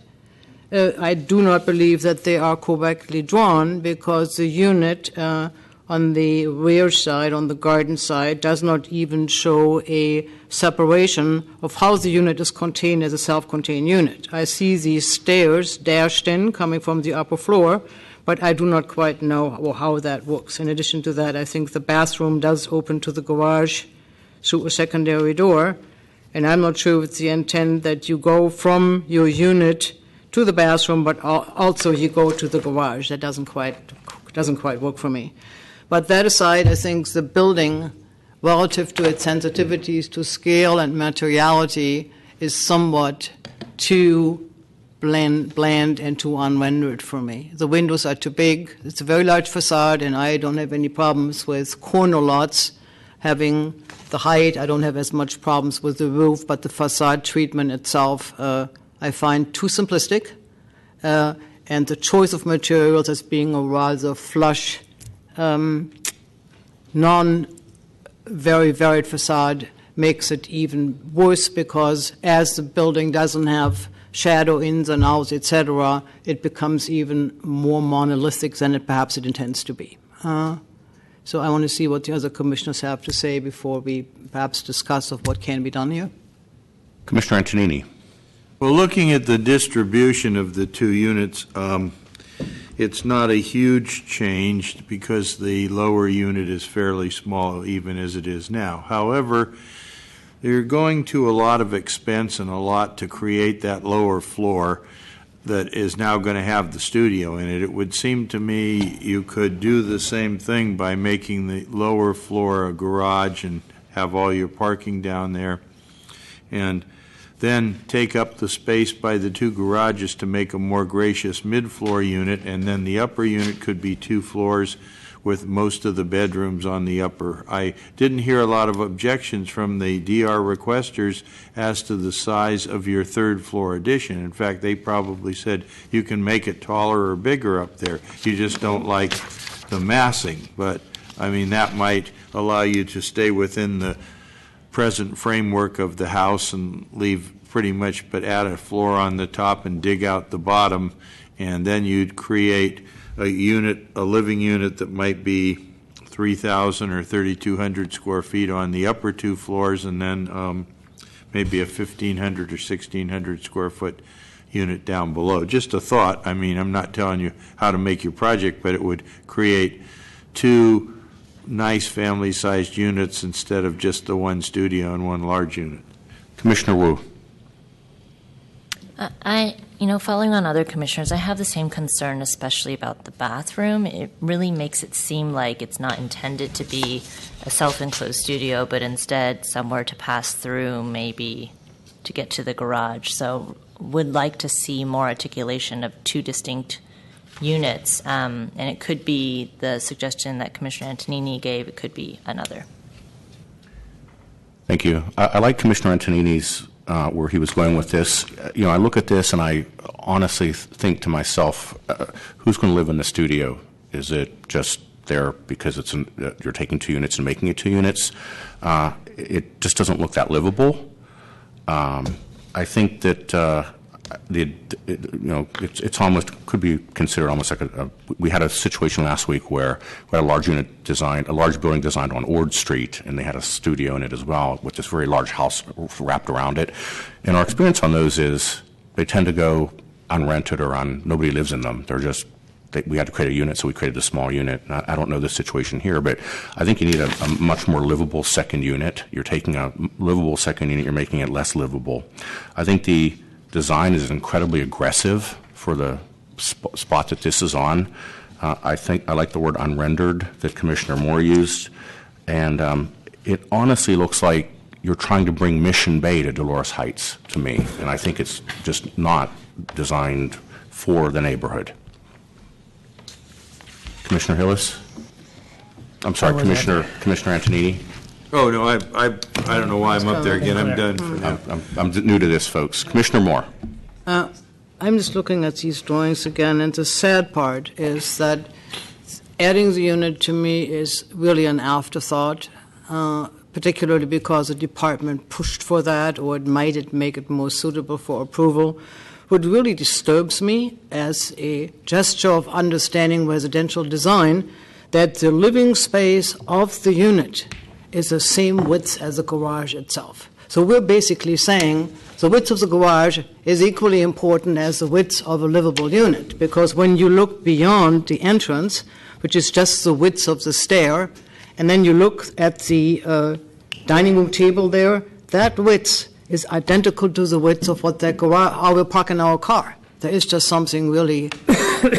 I do not believe that they are correctly drawn because the unit on the rear side, on the garden side, does not even show a separation of how the unit is contained as a self-contained unit. I see these stairs dashed in coming from the upper floor, but I do not quite know how that works. In addition to that, I think the bathroom does open to the garage through a secondary door. And I'm not sure it's the intent that you go from your unit to the bathroom, but also you go to the garage. That doesn't quite work for me. But that aside, I think the building, relative to its sensitivities to scale and materiality, is somewhat too bland and too unrendered for me. The windows are too big. It's a very large facade, and I don't have any problems with corner lots having the height. I don't have as much problems with the roof, but the facade treatment itself I find too simplistic. And the choice of materials as being a rather flush, non-very varied facade makes it even worse because as the building doesn't have shadow ins and outs, etc., it becomes even more monolithic than perhaps it intends to be. So I want to see what the other commissioners have to say before we perhaps discuss of what can be done here. Commissioner Antonini. Well, looking at the distribution of the two units, it's not a huge change because the lower unit is fairly small even as it is now. However, you're going to a lot of expense and a lot to create that lower floor that is now going to have the studio in it. It would seem to me you could do the same thing by making the lower floor a garage and have all your parking down there, and then take up the space by the two garages to make a more gracious mid-floor unit, and then the upper unit could be 2 floors with most of the bedrooms on the upper. I didn't hear a lot of objections from the DR requesters as to the size of your 3rd floor addition. In fact, they probably said you can make it taller or bigger up there. You just don't like the massing. But, I mean, that might allow you to stay within the present framework of the house and leave pretty much but add a floor on the top and dig out the bottom, and then you'd create a unit, a living unit that might be 3,000 or 3,200 square feet on the upper 2 floors, and then maybe a 1,500 or 1,600 square foot unit down below. Just a thought. I mean, I'm not telling you how to make your project, but it would create 2 nice family-sized units instead of just the 1 studio and 1 large unit. Commissioner Wu. Following on other commissioners, I have the same concern, especially about the bathroom. It really makes it seem like it's not intended to be a self-enclosed studio, but instead somewhere to pass through, maybe to get to the garage. So would like to see more articulation of 2 distinct units, and it could be the suggestion that Commissioner Antonini gave. It could be another. Thank you. I like Commissioner Antonini's where he was going with this. I look at this and I honestly think to myself, who's going to live in the studio? Is it just there because you're taking 2 units and making it 2 units? It just doesn't look that livable. I think that it's almost, could be considered almost like we had a situation last week where we had a large building designed on Ord Street, and they had a studio in it as well, with this very large house wrapped around it. And our experience on those is they tend to go unrented or nobody lives in them. They're just, we had to create a unit, so we created a small unit. And I don't know the situation here, but I think you need a much more livable second unit. You're taking a livable second unit, you're making it less livable. I think the design is incredibly aggressive for the spot that this is on. I like the word unrendered that Commissioner Moore used, and it honestly looks like you're trying to bring Mission Bay to Dolores Heights to me, and I think it's just not designed for the neighborhood. Commissioner Hillis? I'm sorry, Commissioner Antonini? Oh, no, I don't know why I'm up there again. I'm done for now. I'm new to this, folks. Commissioner Moore? I'm just looking at these drawings again, and the sad part is that adding the unit to me is really an afterthought, particularly because the department pushed for that, or it might make it more suitable for approval. What really disturbs me as a gesture of understanding residential design, that the living space of the unit is the same width as the garage itself. So we're basically saying the width of the garage is equally important as the width of a livable unit, because when you look beyond the entrance, which is just the width of the stair, and then you look at the dining room table there, that width is identical to the width of what that garage, how we're parking our car. There is just something really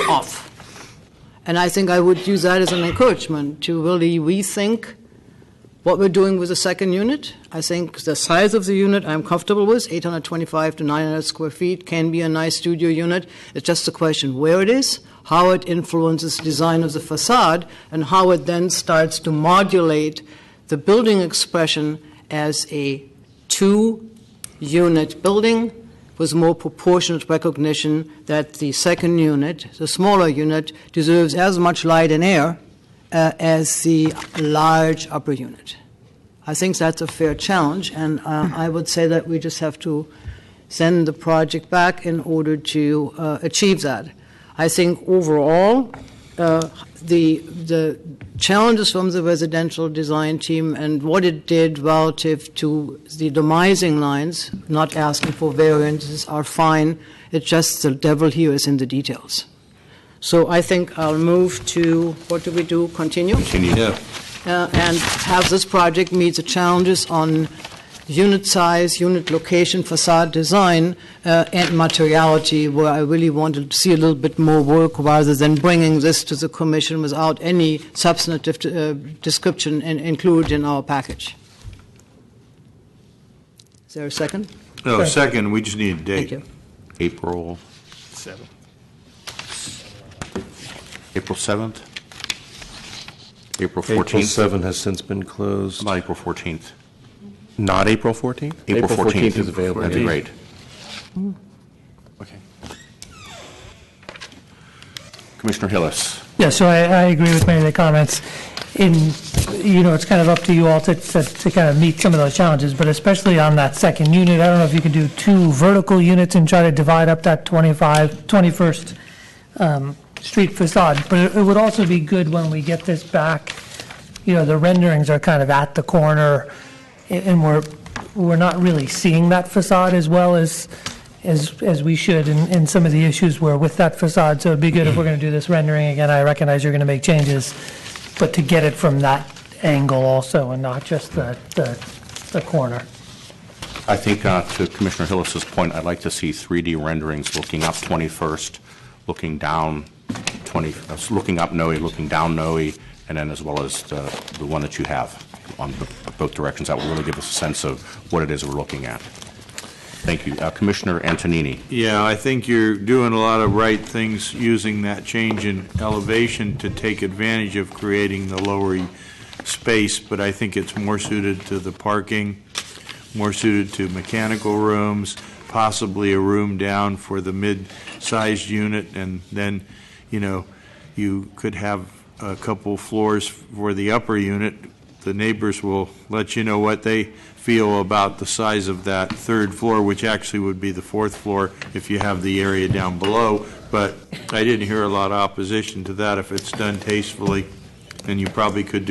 off. And I think I would use that as an encouragement to really rethink what we're doing with the second unit. I think the size of the unit I'm comfortable with, 825 to 900 square feet, can be a nice studio unit. It's just a question where it is, how it influences the design of the facade, and how it then starts to modulate the building expression as a two-unit building with more proportionate recognition that the second unit, the smaller unit, deserves as much light and air as the large upper unit. I think that's a fair challenge, and I would say that we just have to send the project back in order to achieve that. I think overall, the challenges from the residential design team and what it did relative to the demising lines, not asking for variances, are fine. It's just the devil here is in the details. So I think I'll move to, what do we do, continue? Continue. Yeah. And have this project meet the challenges on unit size, unit location, facade design, and materiality, where I really wanted to see a little bit more work rather than bringing this to the Commission without any substantive description included in our package. Is there a second? No, second, we just need a date. Thank you. April 7th. April 7th? April 14th? April 7th has since been closed. Not April 14th. Not April 14th? April 14th is available. That'd be great. Okay. Commissioner Hillis. Yeah, so I agree with many of the comments. It's kind of up to you all to kind of meet some of those challenges, but especially on that second unit, I don't know if you could do 2 vertical units and try to divide up that 21st street facade. But it would also be good when we get this back, the renderings are kind of at the corner, and we're not really seeing that facade as well as we should in some of the issues where with that facade. So it'd be good if we're going to do this rendering again. I recognize you're going to make changes, but to get it from that angle also, and not just the corner. I think to Commissioner Hillis's point, I'd like to see 3D renderings looking up 21st, looking down looking up Noe, looking down Noe, and then as well as the one that you have on both directions. That will really give us a sense of what it is we're looking at. Thank you. Commissioner Antonini. Yeah, I think you're doing a lot of right things using that change in elevation to take advantage of creating the lower space, but I think it's more suited to the parking, more suited to mechanical rooms, possibly a room down for the mid-sized unit, and then, you could have a couple floors for the upper unit the neighbors will let you know what they feel about the size of that third floor, which actually would be the fourth floor if you have the area down below. But I didn't hear a lot of opposition to that if it's done tastefully, and you probably could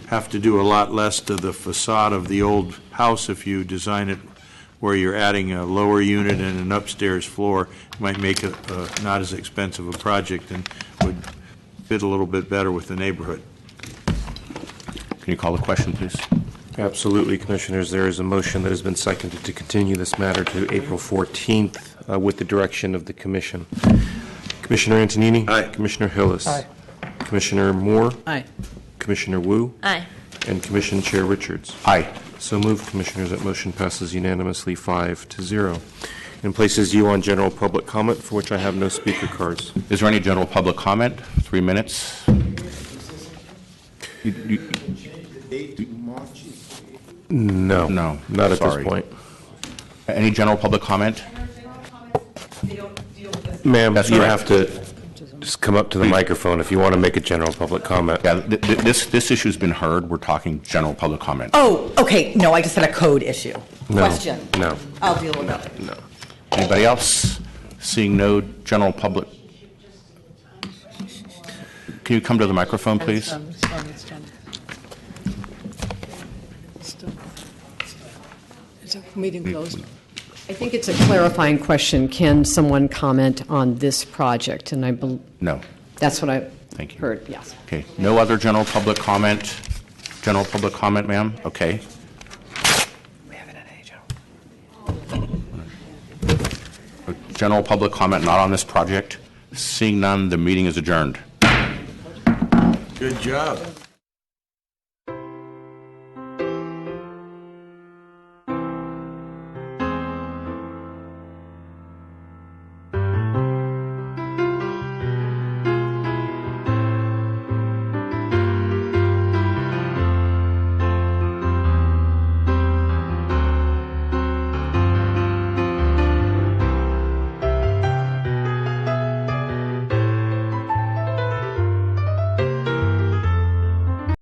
have to do a lot less to the facade of the old house if you design it where you're adding a lower unit and an upstairs floor. It might make it not as expensive a project and would fit a little bit better with the neighborhood. Can you call the question, please? Absolutely, Commissioners. There is a motion that has been seconded to continue this matter to April 14th with the direction of the Commission. Commissioner Antonini? Aye. Commissioner Hillis? Aye. Commissioner Moore? Aye. Commissioner Wu? Aye. And Commission Chair Richards? Aye. So moved, Commissioners. That motion passes unanimously 5-0. And places you on general public comment, for which I have no speaker cards. Is there any general public comment? 3 minutes. No. No. Not at Sorry. this point. Any general public comment? Ma'am, That's you correct. have to just come up to the microphone if you want to make a general public comment. Yeah, this issue's been heard. We're talking general public comment. Oh, okay, no, I just had a code issue. No. Question. No. I'll deal with it. No. Anybody else? Seeing no general public. Can you come to the microphone, please? It's done. Is the meeting closed? I think it's a clarifying question. Can someone comment on this project? And I believe No. that's what I Thank you. heard, yes. Okay. No other general public comment? General public comment, ma'am? Okay. General public comment not on this project? Seeing none, the meeting is adjourned. Good job.